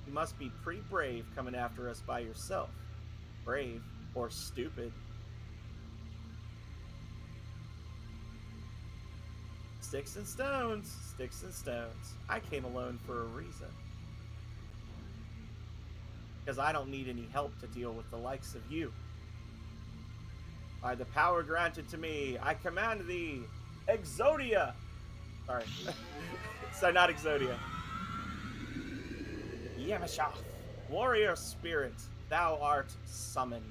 you must be pretty brave coming after us by yourself. Brave, or stupid. Sticks and stones, sticks and stones. I came alone for a reason. Because I don't need any help to deal with the likes of you. By the power granted to me, I command thee, Exodia! Sorry. So not Exodia. Yamashaf, warrior spirit, thou art summoned.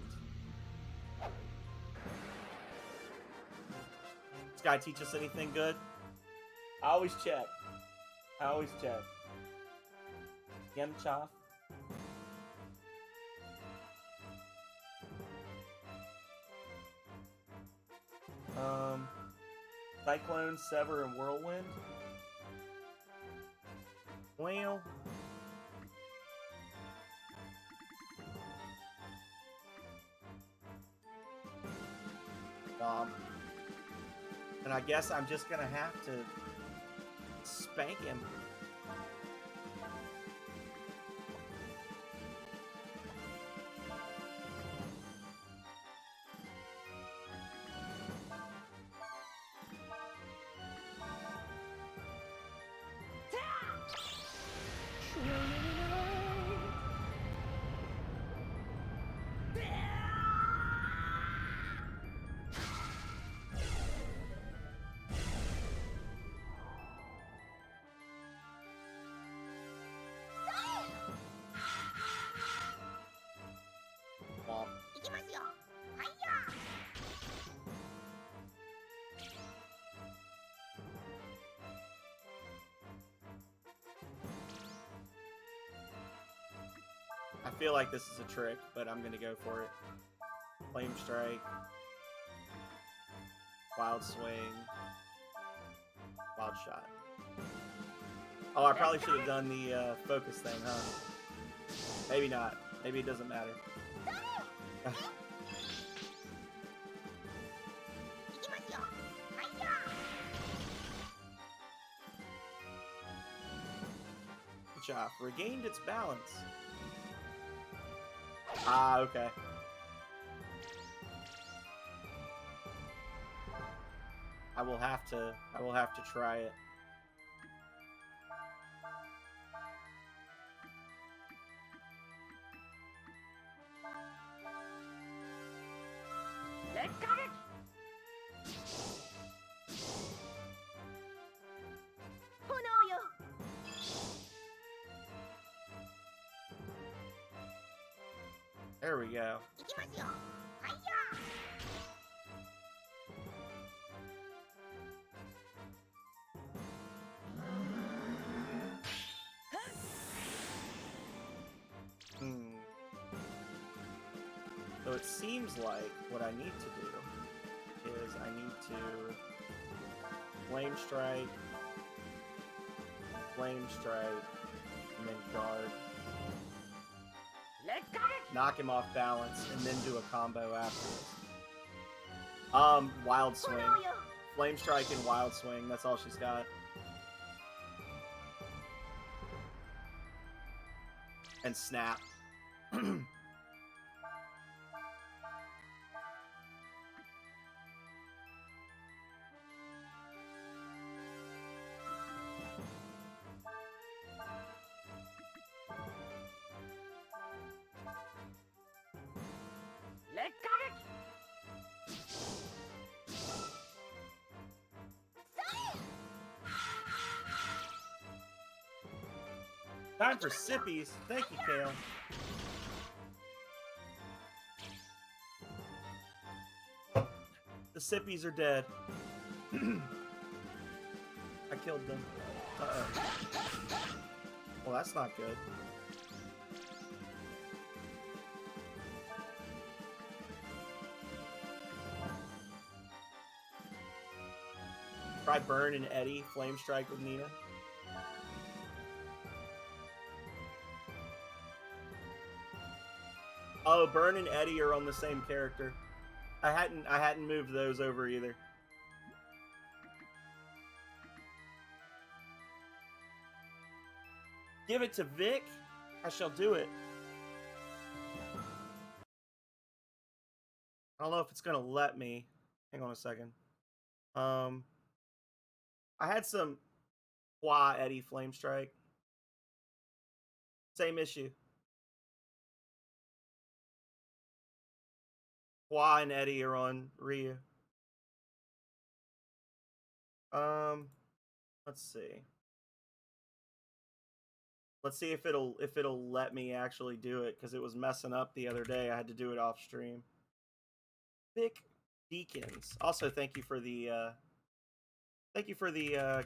This guy teach us anything good? I always check. Yamashaf. Cyclone, Sever, and Whirlwind. Well, and I guess I'm just gonna have to spank him. feel like this is a trick, but I'm gonna go for it. Flame Strike. Wild Swing. Wild Shot. Oh, I probably should have done the focus thing, huh? Maybe not. Maybe it doesn't matter. Good job. Regained its balance. Ah, okay. I will have to try it. There we go. So it seems like what I need to do is I need to Flame Strike, and then guard. Knock him off balance, and then do a combo afterwards. Wild Swing. Flame Strike and Wild Swing, that's all she's got. And Snap. Time for sippies. Thank you, Kale. The sippies are dead. I killed them. Uh-oh. Well, that's not good. Try Burn and Eddie. Flame Strike with Nina. Oh, Burn and Eddie are on the same character. I hadn't moved those over either. Give it to Vic. I shall do it. I don't know if it's gonna let me. Hang on a second. I had some Qua Eddie Flame Strike. Same issue. Qua and Eddie are on Ryu. Let's see. Let's see if it'll let me actually do it, because it was messing up the other day. I had to do it off stream. Vic Deacons. Also, thank you for the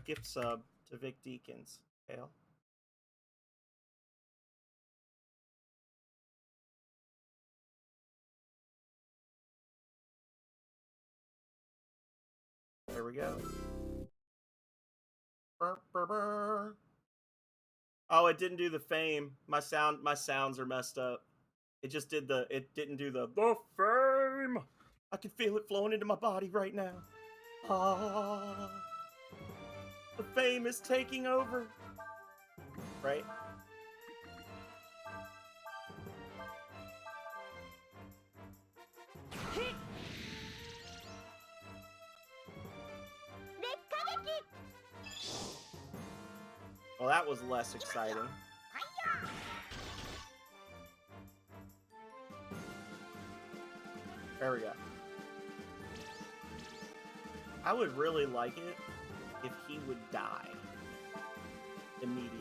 gift sub to Vic Deacons, Kale. There we go. Burr, burr, burr. Oh, it didn't do the fame. My sounds are messed up. It just did it didn't do the fame. I can feel it flowing into my body right now. Ah, the fame is taking over. Right? Well, that was less exciting. There we go. I would really like it if he would die immediately.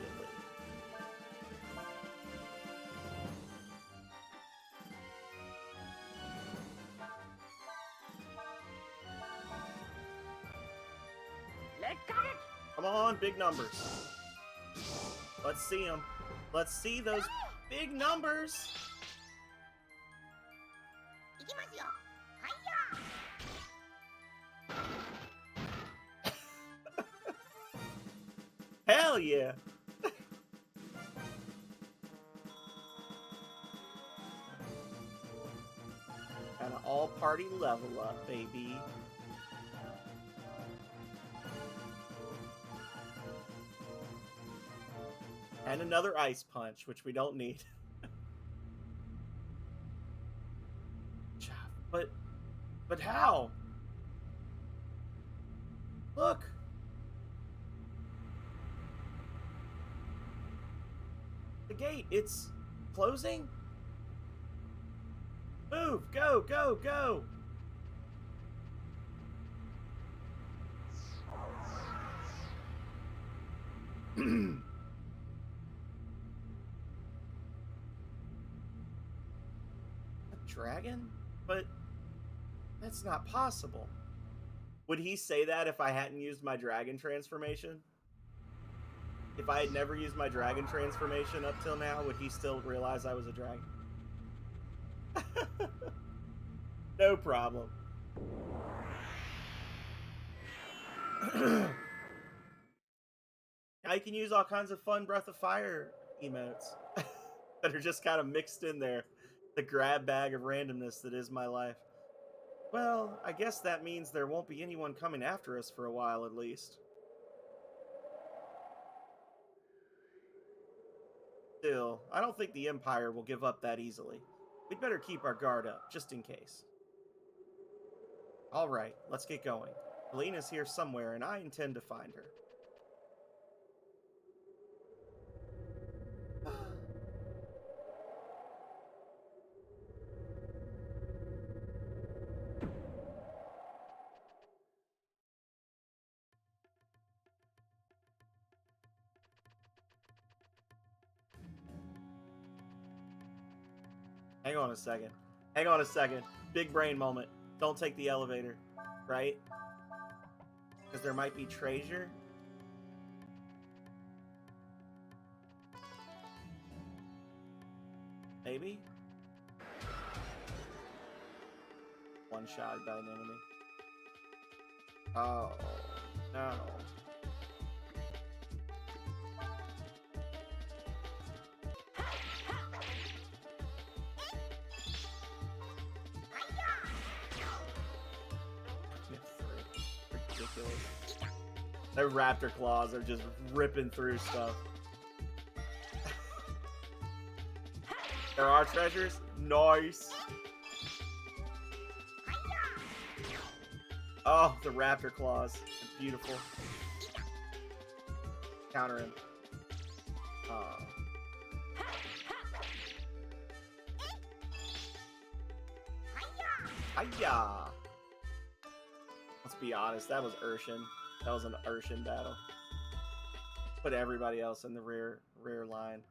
Come on, big numbers. Let's see them. Let's see those Big numbers. いきますよ。はいや。 Hell yeah. And an all-party level up, baby. And another ice punch, which we don't need. But how? Look. The gate, it's closing? Move, go, go, go. A dragon? But that's not possible. Would he say that if I hadn't used my dragon transformation? If I had never used my dragon transformation up till now, would he still realize I was a dragon? No problem. Now you can use all kinds of fun Breath of Fire emotes that are just kind of mixed in there. The grab bag of randomness that is my life. Well, I guess that means there won't be anyone coming after us for a while at least. Still, I don't think the Empire will give up that easily. We'd better keep our guard up, just in case. Alright, let's get going. Helena's here somewhere, and I intend to find her. Hang on a second. Hang on a second. Big brain moment. Don't take the elevator, right? Because there might be treasure. Maybe? One shot by an enemy. Oh, no. Ridiculous. Their raptor claws are just ripping through stuff. There are treasures? Nice. Oh, the raptor claws. They're beautiful. Counter him. Oh. Hiya! Let's be honest, that was Urshan. That was an Urshan battle. Put everybody else in the rear line.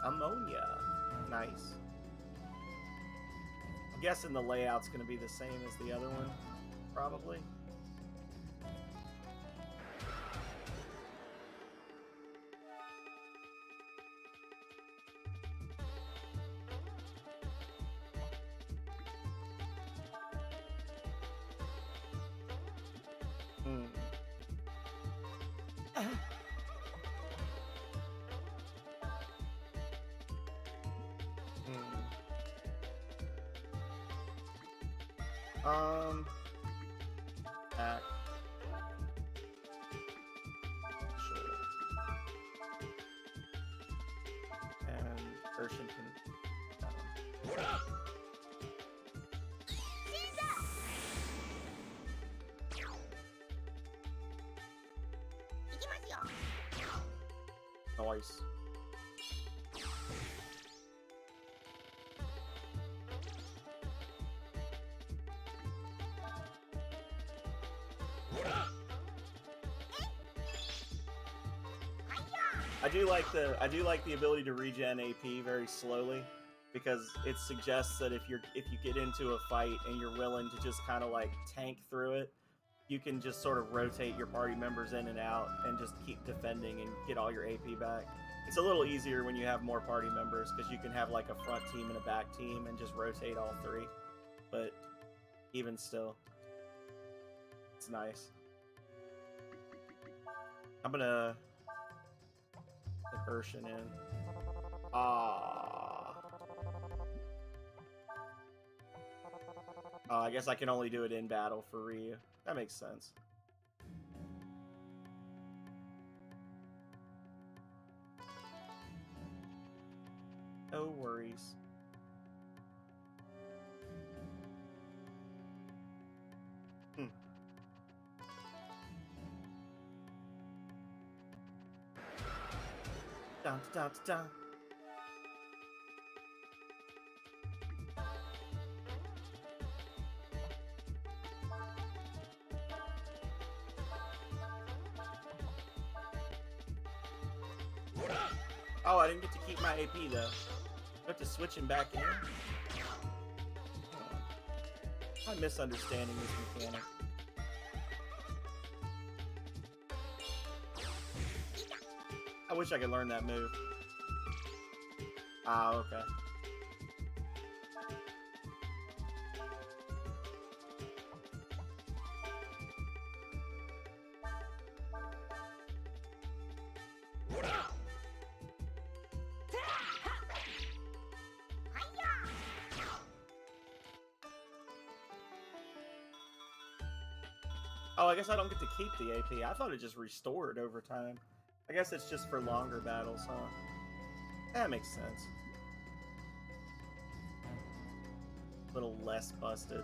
Ammonia. Nice. I'm guessing the layout's going to be the same as the other one, probably. Back. Sure. And Urshan can... Nice. I do like the ability to regen AP very slowly, because it suggests that if you get into a fight and you're willing to just kind of like tank through it, you can just sort of rotate your party members in and out and just keep defending and get all your AP back. It's a little easier when you have more party members, because you can have like a front team and a back team and just rotate all three. But even still, it's nice. I'm gonna put Urshan in. Ah. Oh, I guess I can only do it in battle for Ryu. That makes sense. No worries. Dun, dun, dun, dun. Oh, I didn't get to keep my AP though. I have to switch him back in. I'm misunderstanding this mechanic. I wish I could learn that move. Ah, okay. Oh, I guess I don't get to keep the AP. I thought it just restored over time. I guess it's just for longer battles, huh? That makes sense. A little less busted.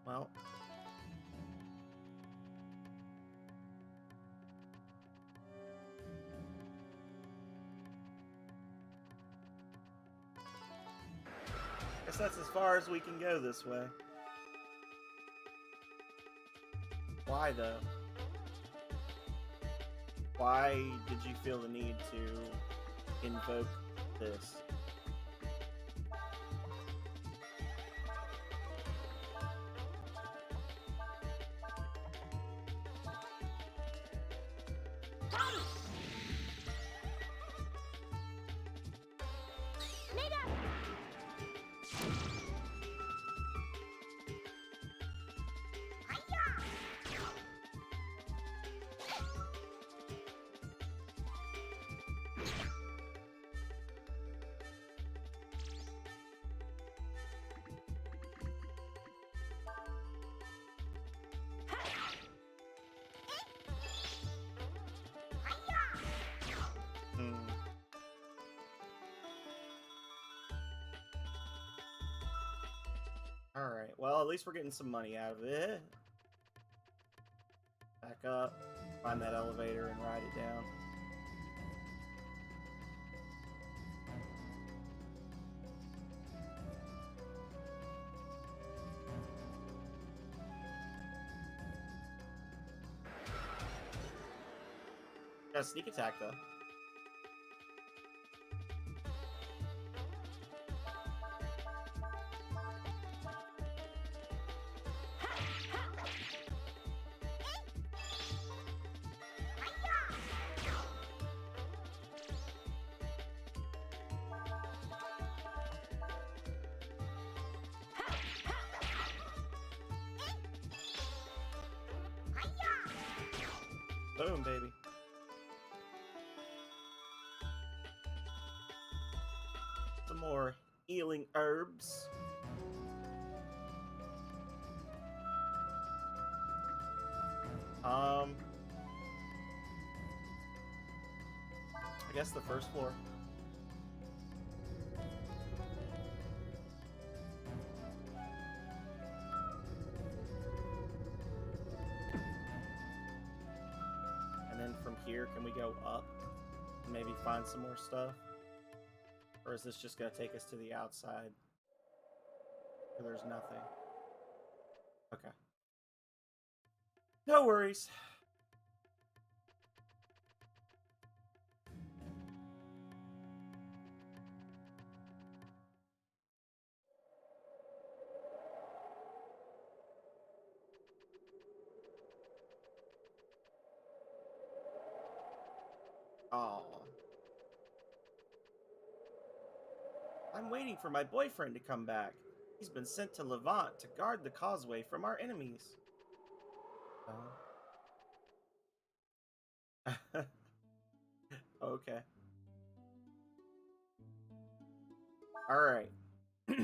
Well, guess that's as far as we can go this way. Why though? Why did you feel the need to invoke this? Alright, well, at least we're getting some money out of it. Back up, find that elevator and ride it down. Got a sneak attack, though. Boom, baby. Some more healing herbs. I guess the first floor. here, can we go up and maybe find some more stuff? Or is this just going to take us to the outside where there's nothing? Okay. No worries. Oh. I'm waiting for my boyfriend to come back. He's been sent to Levant to guard the causeway from our enemies. Okay. Alright. So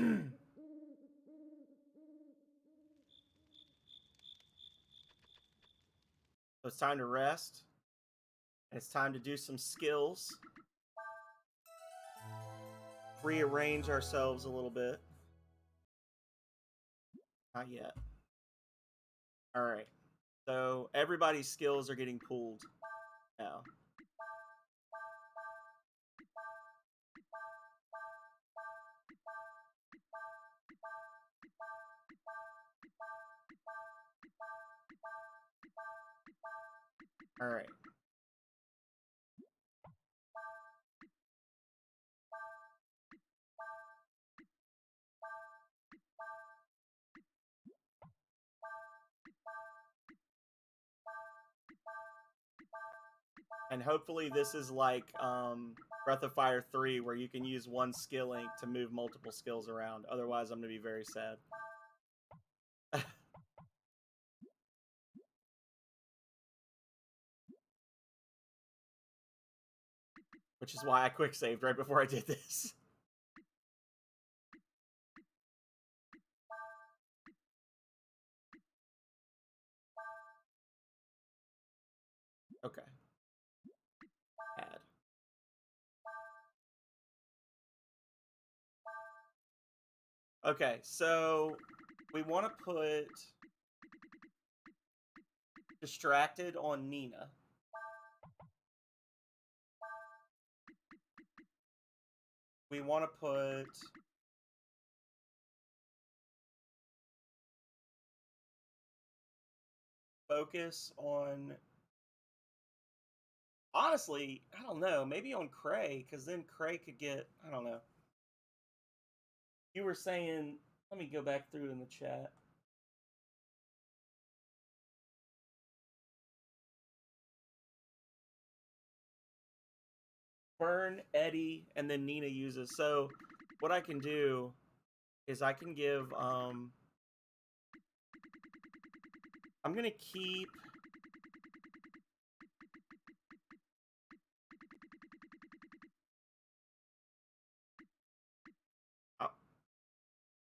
it's time to rest. And it's time to do some skills. Rearrange ourselves a little bit. Not yet. Alright. So everybody's skills are getting pulled now. Alright. And hopefully this is like Breath of Fire 3 where you can use one skill link to move multiple skills around. Otherwise, I'm going to be very sad. Which is why I quick saved right before I did this. Okay. Add. Okay, so we want to put Distracted on Nina. We want to put Focus on... Honestly, I don't know. Maybe on Cray, because then Cray could get... I don't know. You were saying... Let me go back through in the chat. Burn, Eddie, and then Nina uses. So what I can do is I can give... I'm going to keep...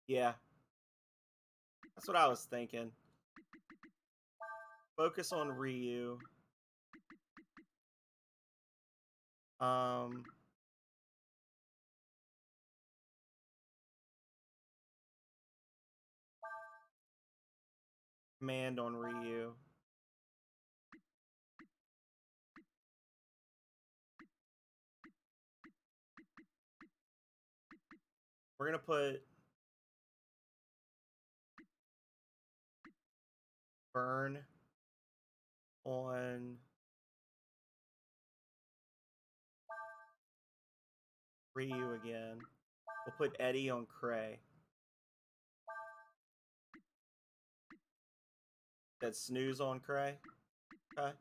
Yeah. That's what I was thinking. Focus on Ryu. Command on Ryu. We're going to put Burn on Ryu again. We'll put Eddie on Cray. That Snooze on Cray. Okay.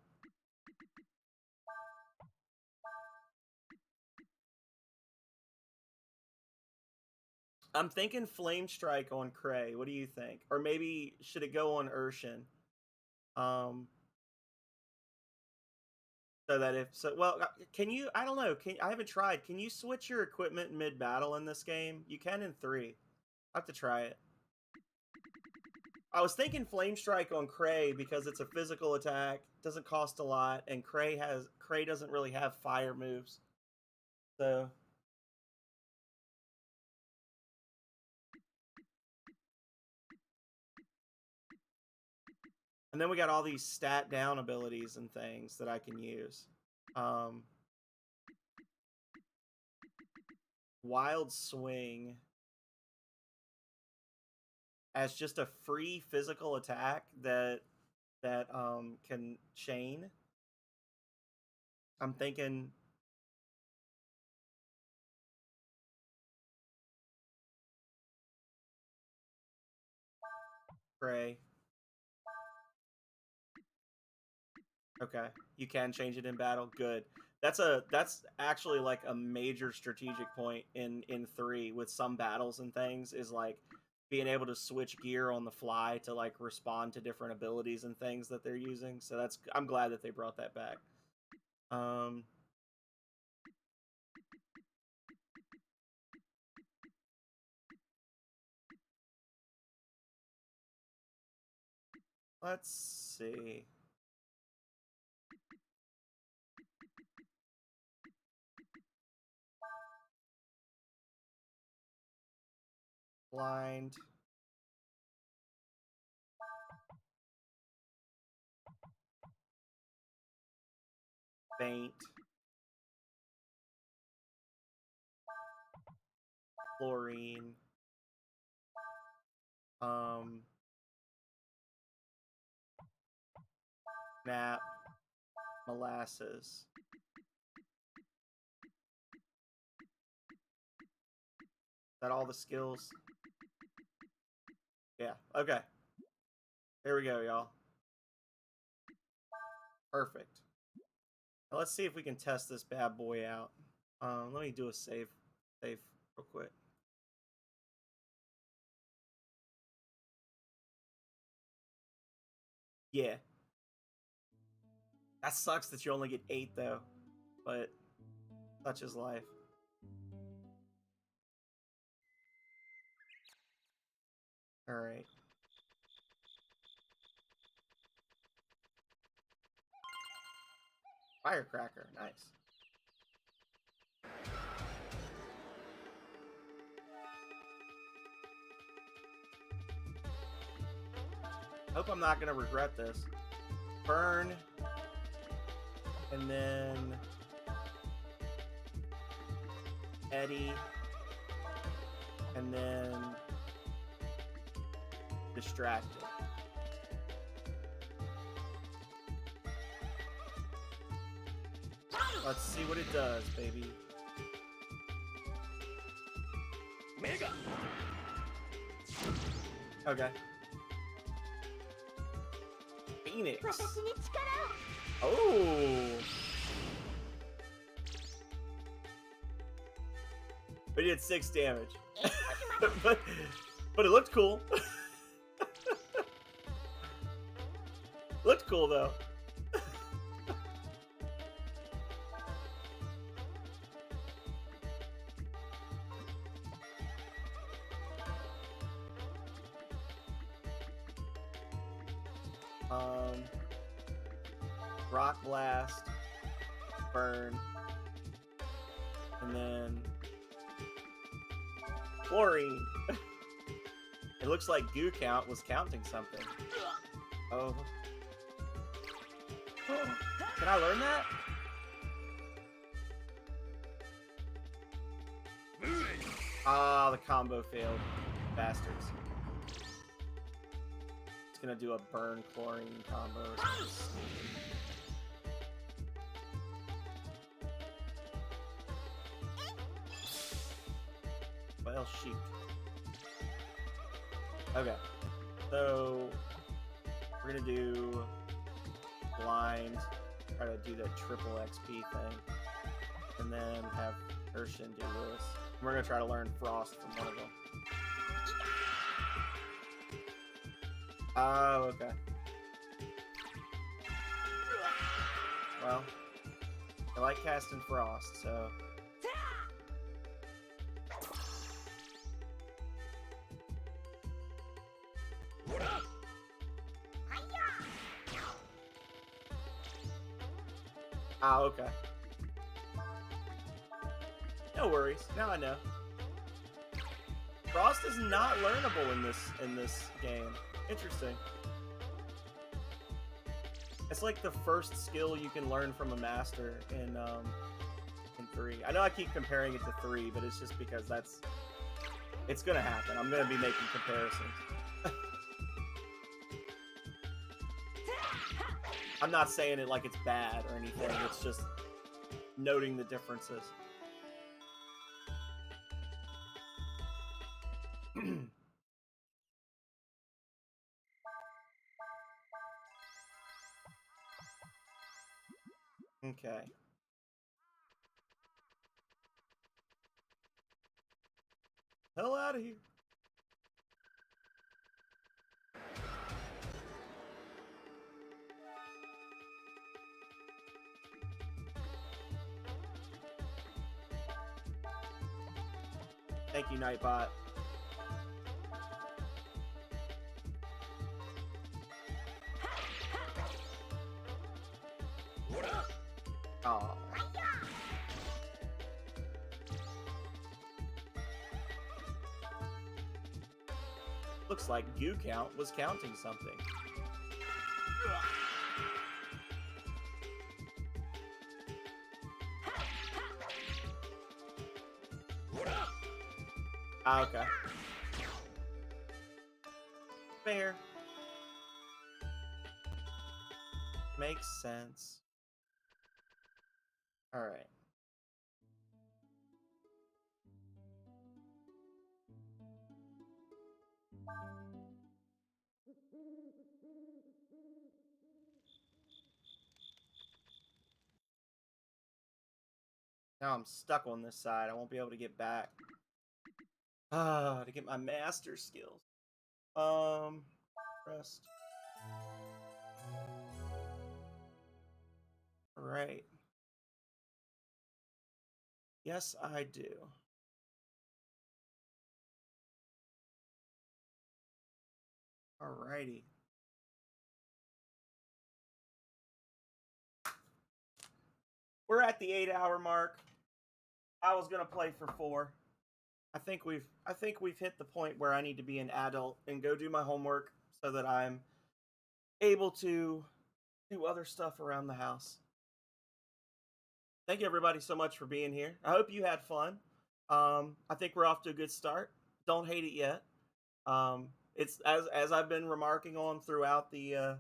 I'm thinking Flame Strike on Cray. What do you think? Or maybe should it go on Urshan? So that if so, well, can you? I don't know. I haven't tried. Can you switch your equipment mid battle in this game? You can in 3. I have to try it. I was thinking Flame Strike on Cray because it's a physical attack, doesn't cost a lot, and Cray doesn't really have fire moves. So and then we got all these stat down abilities and things that I can use. Wild Swing as just a free physical attack that can chain. I'm thinking Pray. Okay, you can change it in battle. Good. That's actually like a major strategic point in 3 with some battles and things, is like being able to switch gear on the fly to like respond to different abilities and things that they're using. So that's, I'm glad that they brought that back. Let's see. Blind. Faint. Chlorine. Nap. Molasses. Is that all the skills? Yeah, okay. Here we go, y'all. Perfect. Now let's see if we can test this bad boy out. Let me do a save real quick. Yeah. That sucks that you only get 8 though, but such is life. All right. Firecracker, nice. Hope I'm not gonna regret this. Burn, and then Eddie, and then Distracted. Let's see what it does, baby. Mega. Okay. Phoenix. Oh. We did 6 damage. but it looked cool. Looked cool though. Rock Blast, Burn, and then Chlorine. It looks like Goo Count was counting something. Oh. Can I learn that? Ah, the combo failed. Bastards. It's gonna do a Burn Chlorine combo or something. Well, sheep. Okay. So, we're gonna do Blind, try to do that triple XP thing, and then have Urshan do this. And we're gonna try to learn Frost from one of them. Oh, okay. Well, I like casting Frost, so... Ah, okay. No worries. Now I know. Frost is not learnable in this game. Interesting. It's like the first skill you can learn from a master in 3. I know I keep comparing it to 3, but it's just because it's gonna happen. I'm gonna be making comparisons. I'm not saying it like it's bad or anything. It's just noting the differences. Okay. Hell out of here. Thank you, Nightbot. Oh. Looks like Goo Count was counting something. Ah, okay. Fair. Makes sense. All right. Now I'm stuck on this side. I won't be able to get back. To get my master skills. Rest. All right. Yes, I do. Alrighty. We're at the 8-hour mark. I was gonna play for 4. I think we've hit the point where I need to be an adult and go do my homework so that I'm able to do other stuff around the house. Thank you everybody so much for being here. I hope you had fun. I think we're off to a good start. Don't hate it yet. It's as I've been remarking on throughout the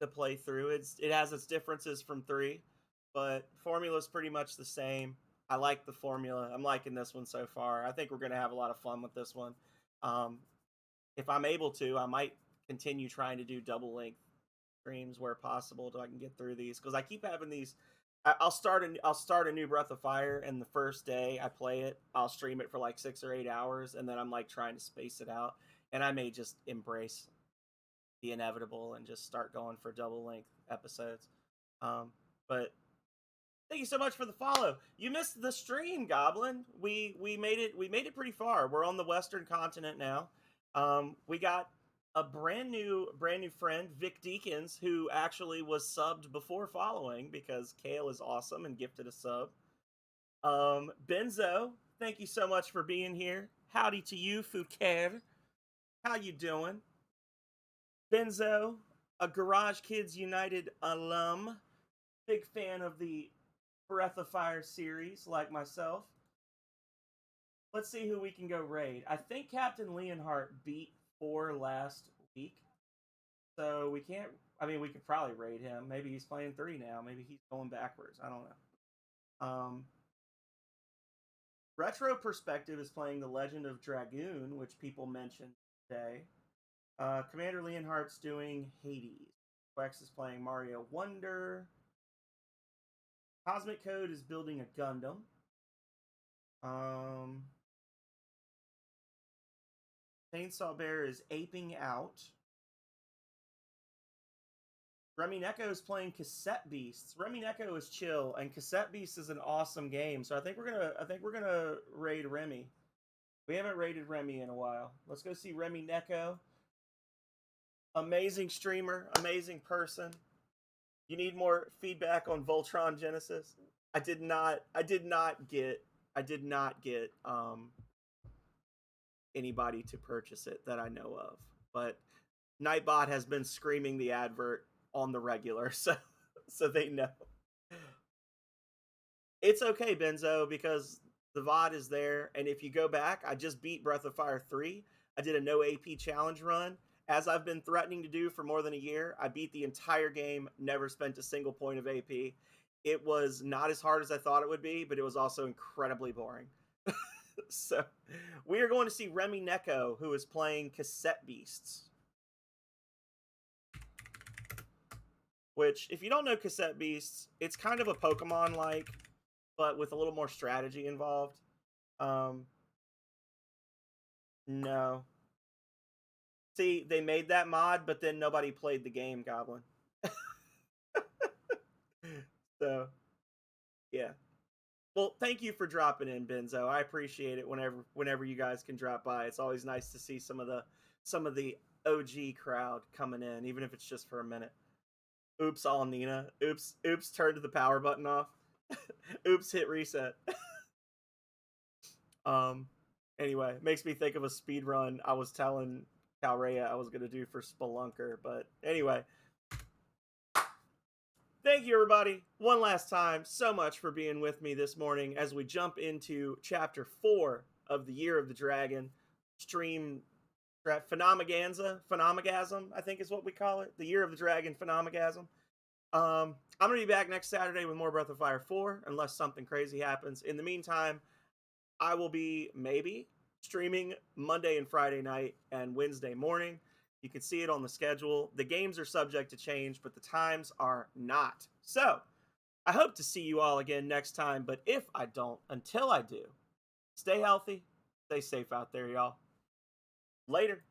playthrough. It has its differences from 3, but formula's pretty much the same. I like the formula. I'm liking this one so far. I think we're gonna have a lot of fun with this one. If I'm able to, I might continue trying to do double length streams where possible so I can get through these, because I keep having these. I'll start a new Breath of Fire, and the first day I play it, I'll stream it for like 6 or 8 hours, and then I'm like trying to space it out, and I may just embrace the inevitable and just start going for double length episodes. But thank you so much for the follow. You missed the stream, Goblin. We made it pretty far. We're on the Western continent now. We got a brand new friend, Vic Deacons, who actually was subbed before following because Kale is awesome and gifted a sub. Benzo, thank you so much for being here. Howdy to you, Fuker. How you doing? Benzo, a Garage Kids United alum, big fan of the Breath of Fire series, like myself. Let's see who we can go raid. I think Captain Leonhardt beat 4 last week, so we can't. I mean, we could probably raid him. Maybe he's playing 3 now. Maybe he's going backwards. I don't know. Retro Perspective is playing The Legend of Dragoon, which people mentioned today. Commander Leonhardt's doing Hades. Wex is playing Mario Wonder. Cosmic Code is building a Gundam. Chainsaw Bear is aping out. Remy Neko is playing Cassette Beasts. Remy Neko is chill, and Cassette Beasts is an awesome game. So I think we're gonna raid Remy. We haven't raided Remy in a while. Let's go see Remy Neko. Amazing streamer, amazing person. You need more feedback on Voltron Genesis. I did not get anybody to purchase it that I know of. But Nightbot has been screaming the advert on the regular, so they know. It's okay, Benzo, because the VOD is there, and if you go back, I just beat Breath of Fire 3. I did a no AP challenge run. As I've been threatening to do for more than a year, I beat the entire game, never spent a single point of AP. It was not as hard as I thought it would be, but it was also incredibly boring. So, we are going to see Remy Neko, who is playing Cassette Beasts. Which, if you don't know Cassette Beasts, it's kind of a Pokemon-like, but with a little more strategy involved. No. See, they made that mod, but then nobody played the game, Goblin. So, yeah. Well, thank you for dropping in, Benzo. I appreciate it whenever you guys can drop by. It's always nice to see some of the OG crowd coming in, even if it's just for a minute. Oops, all Nina. Oops, turned the power button off. Oops, hit reset. Anyway, makes me think of a speed run I was telling Calrea I was gonna do for Spelunker, but anyway. Thank you, everybody, one last time, so much for being with me this morning as we jump into Chapter 4 of the Year of the Dragon stream. Phenomegasm, I think is what we call it. The Year of the Dragon Phenomegasm. I'm going to be back next Saturday with more Breath of Fire 4, unless something crazy happens. In the meantime, I will be maybe streaming Monday and Friday night and Wednesday morning. You can see it on the schedule. The games are subject to change, but the times are not. So, I hope to see you all again next time, but if I don't, until I do, stay healthy, stay safe out there, y'all. Later.